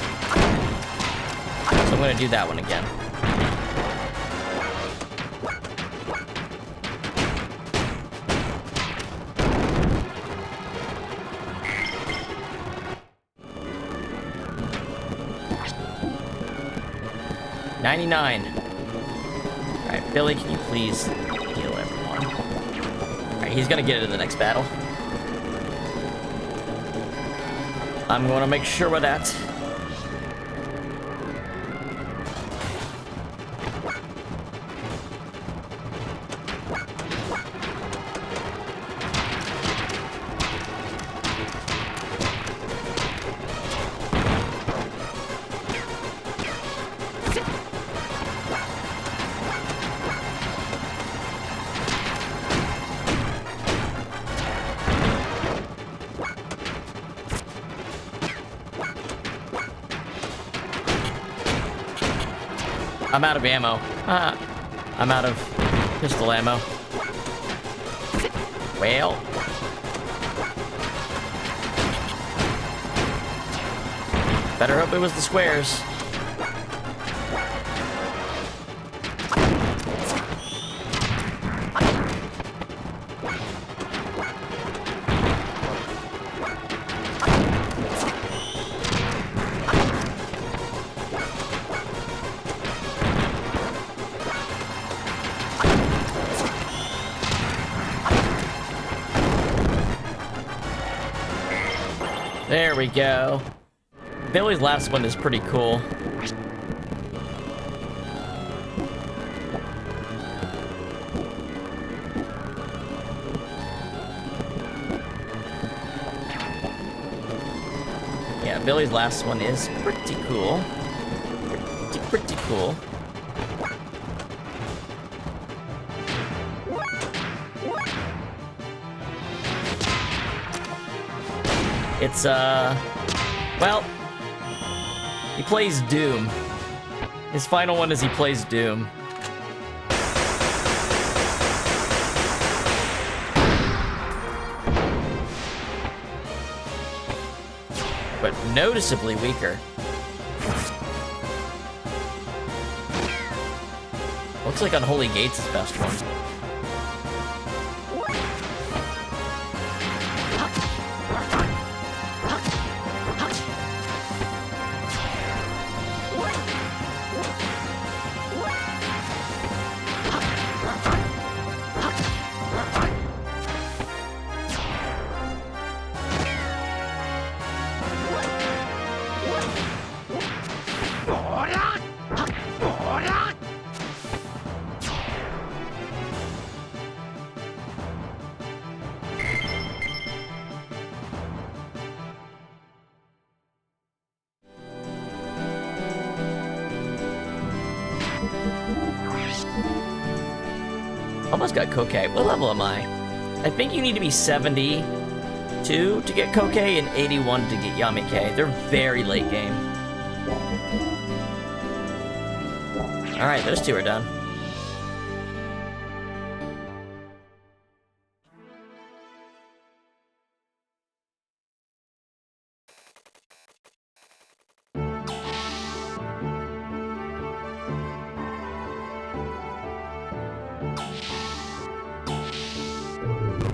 So I'm gonna do that one again. $99. Alright, Billy, can you please heal everyone? Alright, he's gonna get it in the next battle. I'm gonna make sure of that. I'm out of ammo. I'm out of pistol ammo. Well. Better hope it was the squares. There we go. Billy's last one is pretty cool. Yeah, Billy's last one is pretty cool. Pretty cool. It's, well, he plays Doom. His final one is he plays Doom. But noticeably weaker. Looks like Unholy Gates is best one. Almost got Kokei. What level am I? I think you need to be 72 to get Kokei and 81 to get Yamike. They're very late game. Alright, those two are done.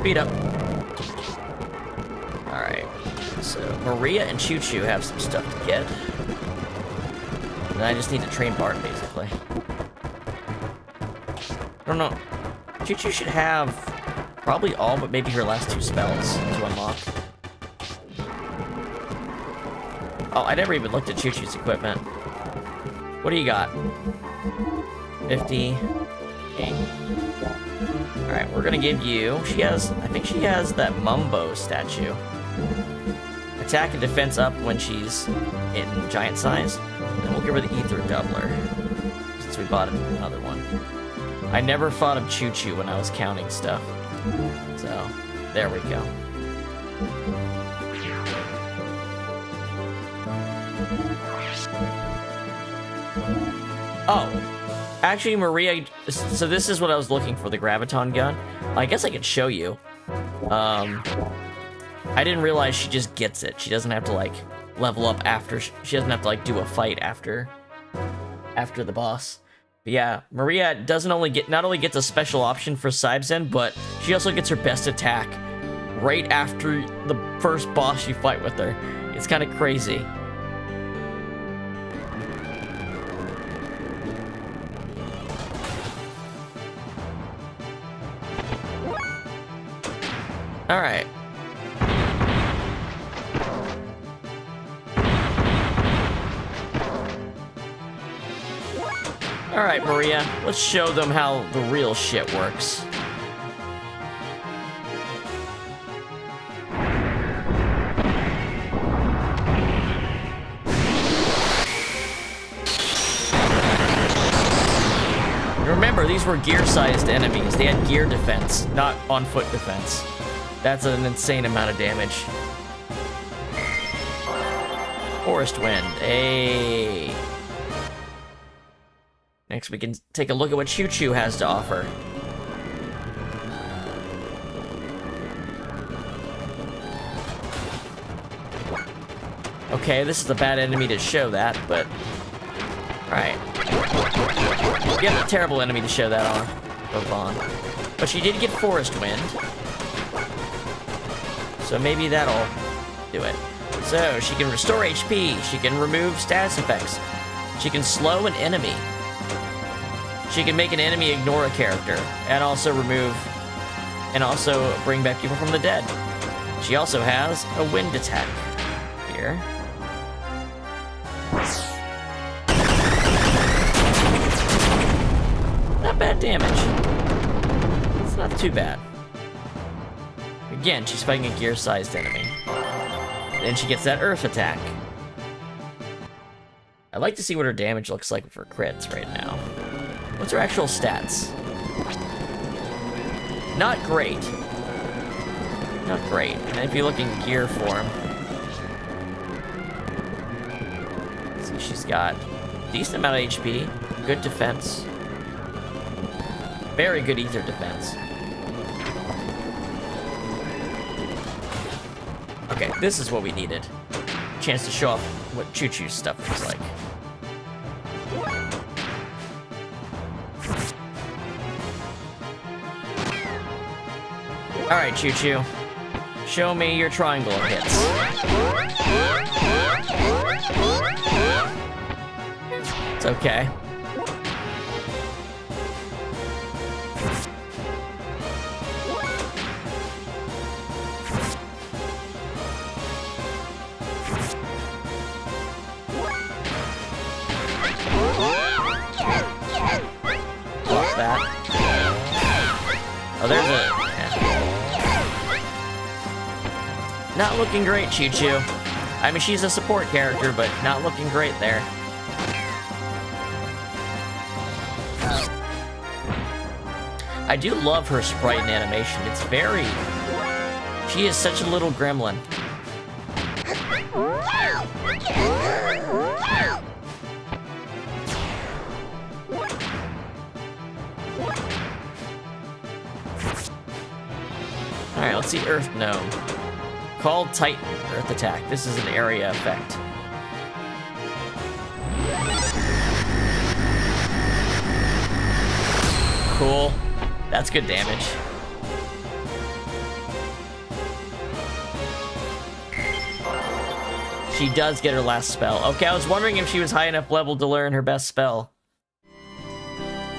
Beat up. Alright. So, Maria and Choo Choo have some stuff to get. And I just need to train Bart, basically. I don't know. Choo Choo should have probably all but maybe her last two spells to unlock. Oh, I never even looked at Choo Choo's equipment. What do you got? 50. 8. Alright, we're gonna give you... She has... I think she has that Mumbo statue. Attack and defense up when she's in giant size. And we'll give her the Ether Doubler. Since we bought another one. I never thought of Choo Choo when I was counting stuff. So, there we go. Oh! Actually, Maria, so this is what I was looking for, the Graviton gun. I guess I could show you. I didn't realize she just gets it. She doesn't have to, like, level up after, she doesn't have to, like, do a fight after the boss. But yeah, Maria doesn't only get, not only gets a special option for Saibzen, but she also gets her best attack right after the first boss you fight with her. It's kind of crazy. Alright. Alright, Maria. Let's show them how the real shit works. Remember, these were gear-sized enemies. They had gear defense, not on-foot defense. That's an insane amount of damage. Forest Wind. Hey. Next, we can take a look at what Choo Choo has to offer. Okay, this is a bad enemy to show that, but... Alright. You have a terrible enemy to show that on. But she did get Forest Wind. So maybe that'll do it. So, she can restore HP, she can remove status effects, she can slow an enemy, she can make an enemy ignore a character, and also bring back people from the dead. She also has a wind attack. here. Not bad damage. It's not too bad. Again, she's fighting a gear-sized enemy. Then she gets that earth attack. I'd like to see what her damage looks like for crits right now. What's her actual stats? Not great. Not great. And if you look in gear form, see, she's got a decent amount of HP, good defense, very good ether defense. Okay, this is what we needed. Chance to show off what Choo Choo's stuff looks like. Alright, Choo Choo. Show me your triangle of hits. It's okay. What's that? Oh, there's a... Not looking great, Choo Choo. I mean, she's a support character, but not looking great there. I do love her sprite and animation. It's very... She is such a little gremlin. Alright, let's see Earth Gnome. Called Titan Earth Attack. This is an area effect. Cool. That's good damage. She does get her last spell. Okay, I was wondering if she was high enough level to learn her best spell.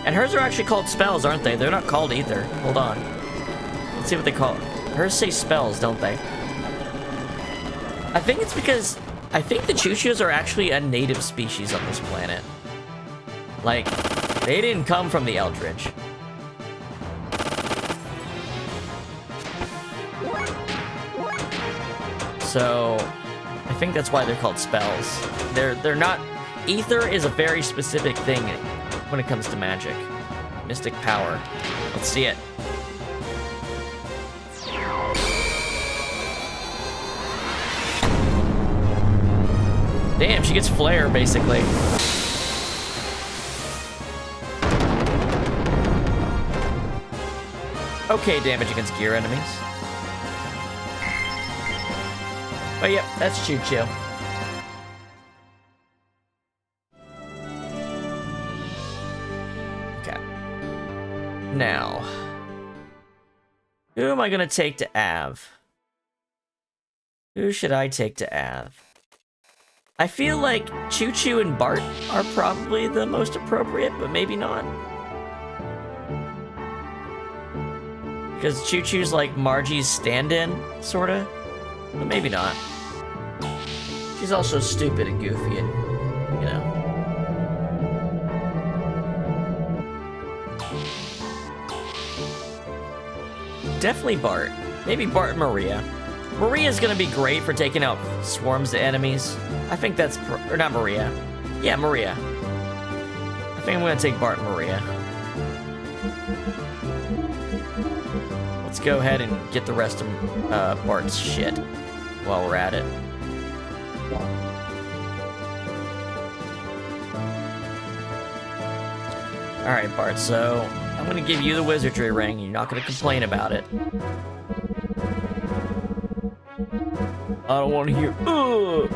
And hers are actually called spells, aren't they? They're not called either. Hold on. Let's see what they call it. Hers say spells, don't they? I think it's because... I think the Choo Choos are actually a native species on this planet. Like, they didn't come from the Eldritch. So, I think that's why they're called spells. They're not... Ether is a very specific thing when it comes to magic. Mystic power. Let's see it. Damn, she gets flare, basically. Okay, damage against gear enemies. But yep, that's Choo Choo. Okay. Now, who am I gonna take to Av? Who should I take to Av? I feel like Choo Choo and Bart are probably the most appropriate, but maybe not. Because Choo Choo's like Margie's stand-in, sorta. But maybe not. She's also stupid and goofy and, you know. Definitely Bart. Maybe Bart and Maria. Maria's gonna be great for taking out swarms of enemies. I think that's... or not Maria. Yeah, Maria. I think I'm gonna take Bart and Maria. Let's go ahead and get the rest of Bart's shit while we're at it. Alright, Bart, so I'm gonna give you the wizardry ring. You're not gonna complain about it. I don't want to hear, ugh!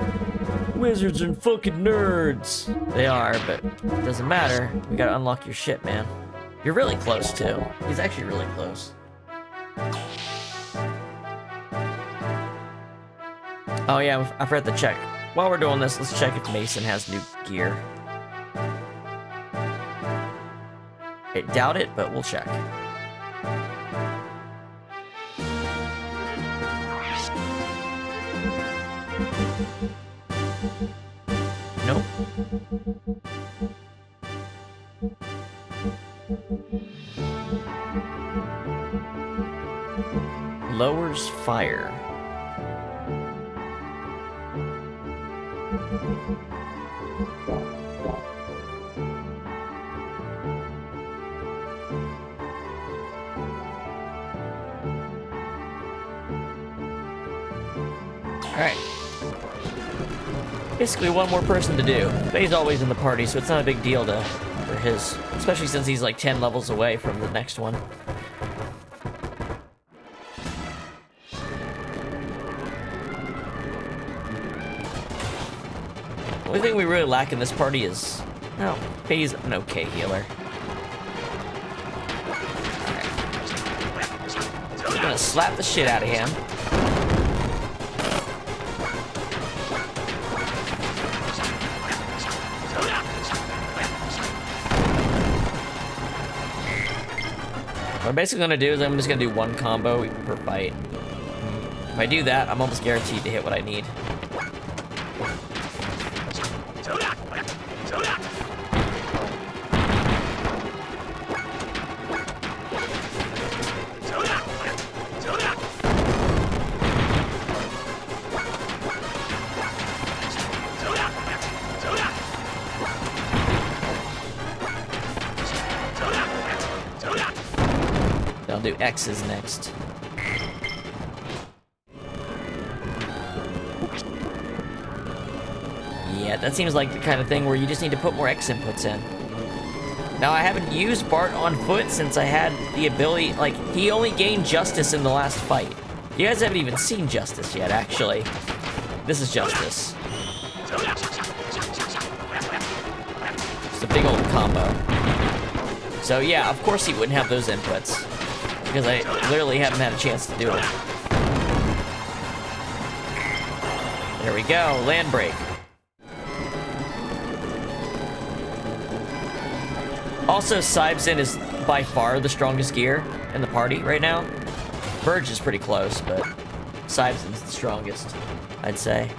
Wizards and fucking nerds! They are, but it doesn't matter. We gotta unlock your shit, man. You're really close, too. He's actually really close. Oh yeah, I forgot to check. While we're doing this, let's check if Mason has new gear. I doubt it, but we'll check. Nope. Lowers fire. Alright. Basically one more person to do. Faye's always in the party, so it's not a big deal for his, especially since he's like 10 levels away from the next one. The only thing we really lack in this party is, oh, Faye's an okay healer. Alright. We're gonna slap the shit out of him. What I'm basically gonna do is I'm just gonna do one combo per fight. If I do that, I'm almost guaranteed to hit what I need. I'll do X's next. Yeah, that seems like the kind of thing where you just need to put more X inputs in. Now, I haven't used Bart on foot since I had the ability, like, he only gained Justice in the last fight. You guys haven't even seen Justice yet, actually. This is Justice. It's a big old combo. So yeah, of course he wouldn't have those inputs, because I literally haven't had a chance to do it. There we go, land break. Also, Sybson is by far the strongest gear in the party right now. Verge is pretty close, but Sybson's the strongest, I'd say.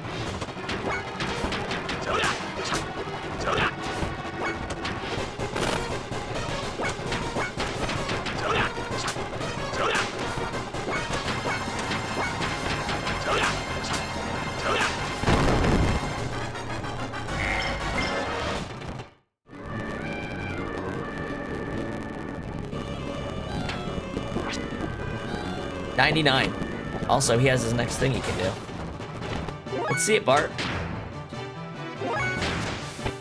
$99. Also, he has his next thing he can do. Let's see it, Bart.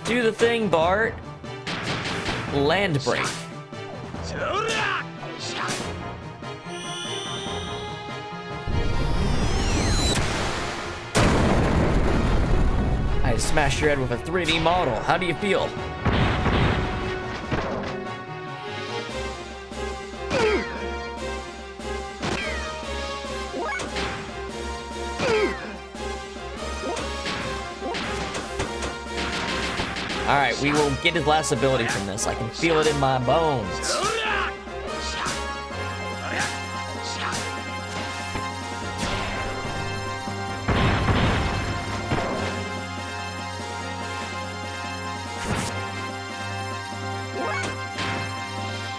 Do the thing, Bart. Land break. I smashed your head with a 3D model. How do you feel? Alright, we will get his last ability from this. I can feel it in my bones.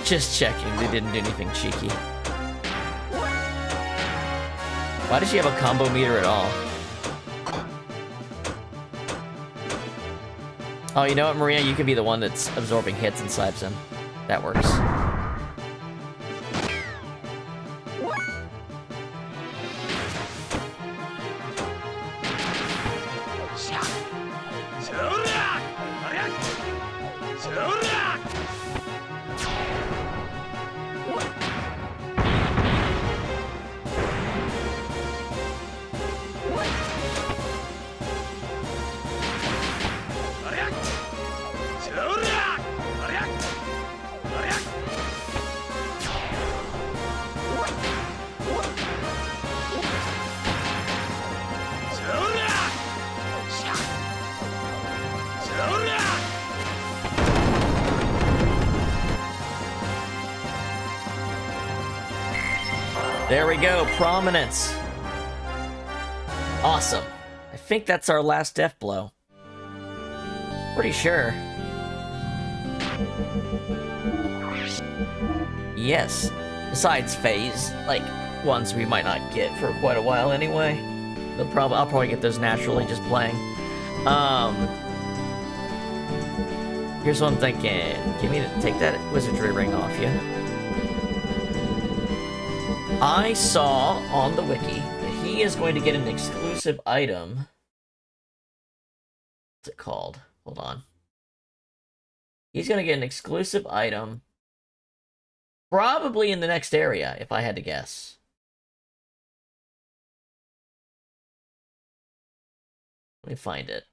Just checking, they didn't do anything cheeky. Why does she have a combo meter at all? Oh, you know what, Maria? You can be the one that's absorbing hits and Sybson. That works. There we go, prominence. Awesome. I think that's our last death blow. Pretty sure. Yes. Besides phase, like, ones we might not get for quite a while anyway. I'll probably get those naturally just playing. Here's what I'm thinking. Take that wizardry ring off you. I saw on the wiki that he is going to get an exclusive item. What's it called? Hold on. He's going to get an exclusive item. Probably in the next area, if I had to guess. Let me find it.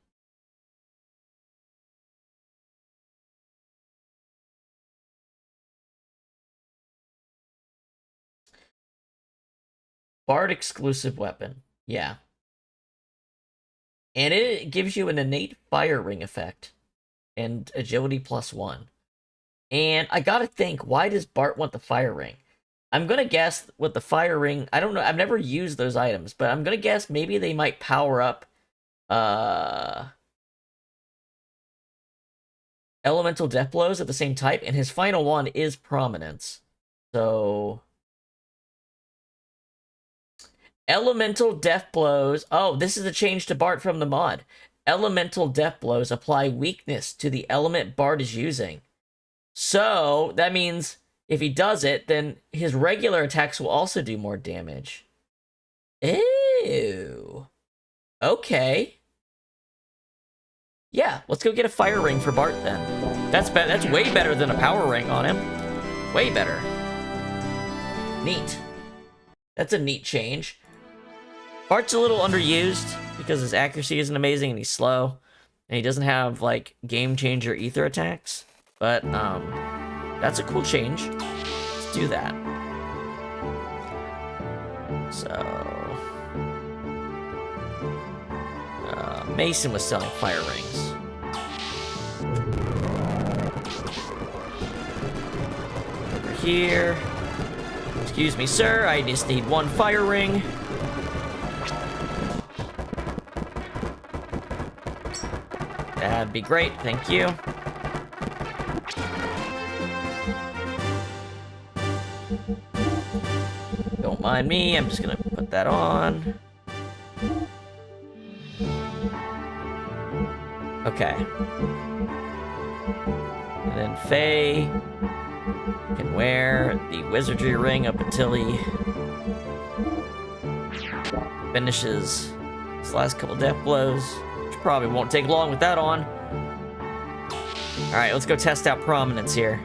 Bard exclusive weapon. Yeah. And it gives you an innate fire ring effect. And agility +1. And I gotta think, why does Bart want the fire ring? I'm gonna guess with the fire ring, I don't know, I've never used those items, but I'm gonna guess maybe they might power up elemental death blows of the same type, and his final one is prominence. So elemental death blows. Oh, this is a change to Bart from the mod. Elemental death blows apply weakness to the element Bart is using. So that means if he does it, then his regular attacks will also do more damage. Ew. Okay. Yeah, let's go get a fire ring for Bart then. That's way better than a power ring on him. Way better. Neat. That's a neat change. Bart's a little underused because his accuracy isn't amazing and he's slow. And he doesn't have, like, game-changer ether attacks. But, that's a cool change. Let's do that. So... Mason was selling fire rings. Over here. Excuse me, sir. I just need one fire ring. That'd be great. Thank you. Don't mind me. I'm just gonna put that on. Okay. And then Faye can wear the wizardry ring up until he finishes his last couple death blows, which probably won't take long with that on. Alright, let's go test out prominence here.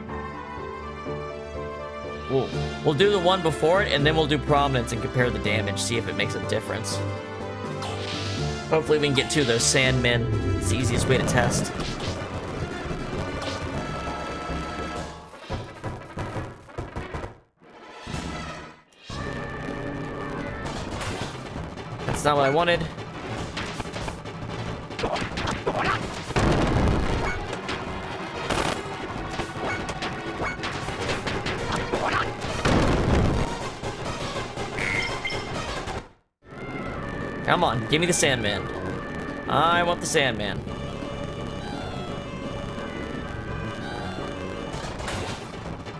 We'll do the one before it, and then we'll do prominence and compare the damage, see if it makes a difference. Hopefully we can get two of those sandmen. It's the easiest way to test. That's not what I wanted. Come on, give me the Sandman. I want the Sandman.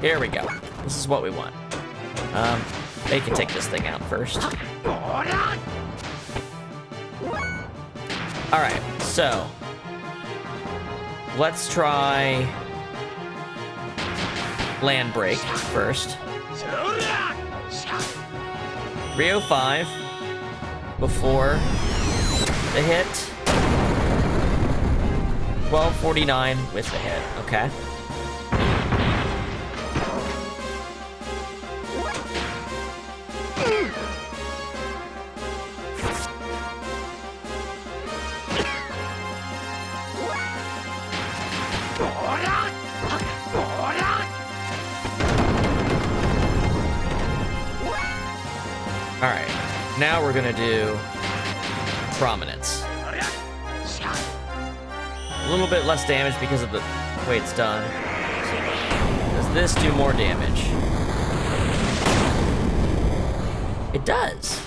Here we go. This is what we want. They can take this thing out first. Alright, so let's try Land Break first. 305 before the hit. 1249 with the hit, okay. Alright, now we're gonna do prominence. A little bit less damage because of the way it's done. Does this do more damage? It does.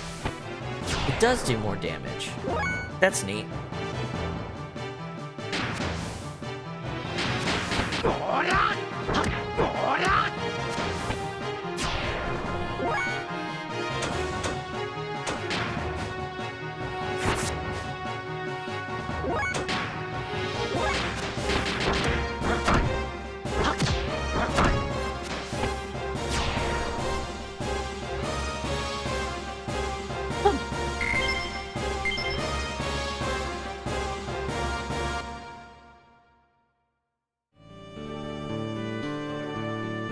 It does do more damage. That's neat.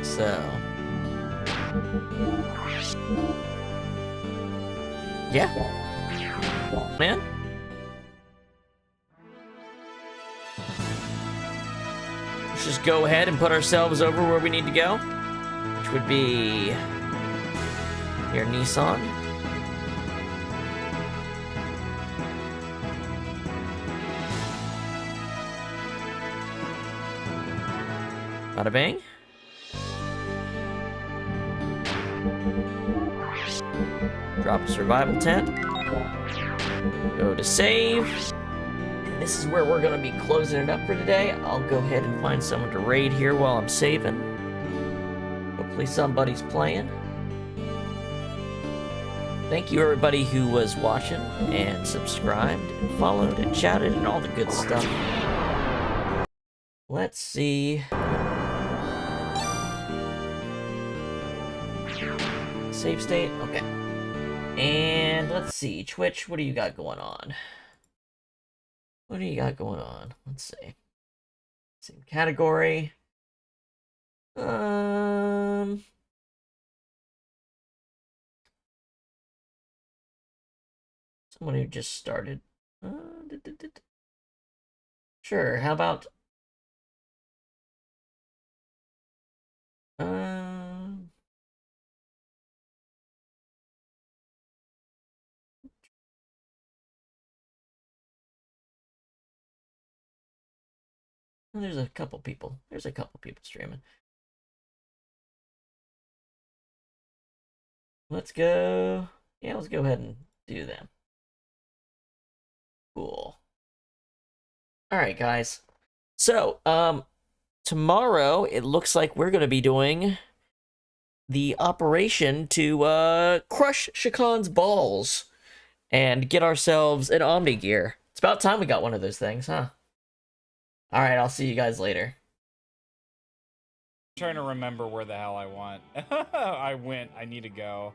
So, yeah, man. Let's just go ahead and put ourselves over where we need to go, which would be your Nissan. Bada bang. Drop a survival tent. Go to save. And this is where we're gonna be closing it up for today. I'll go ahead and find someone to raid here while I'm saving. Hopefully somebody's playing. Thank you everybody who was watching and subscribed and followed and chatted and all the good stuff. Let's see. Save state, okay. And let's see, Twitch, what do you got going on? What do you got going on? Let's see. Same category. Someone who just started. Sure, how about there's a couple people. There's a couple people streaming. Let's go. Yeah, let's go ahead and do them. Cool. All right, guys. So, tomorrow it looks like we're gonna be doing the operation to crush Shakan's balls and get ourselves an Omni gear. It's about time we got one of those things, huh? All right, I'll see you guys later. I'm trying to remember where the hell I went. I need to go.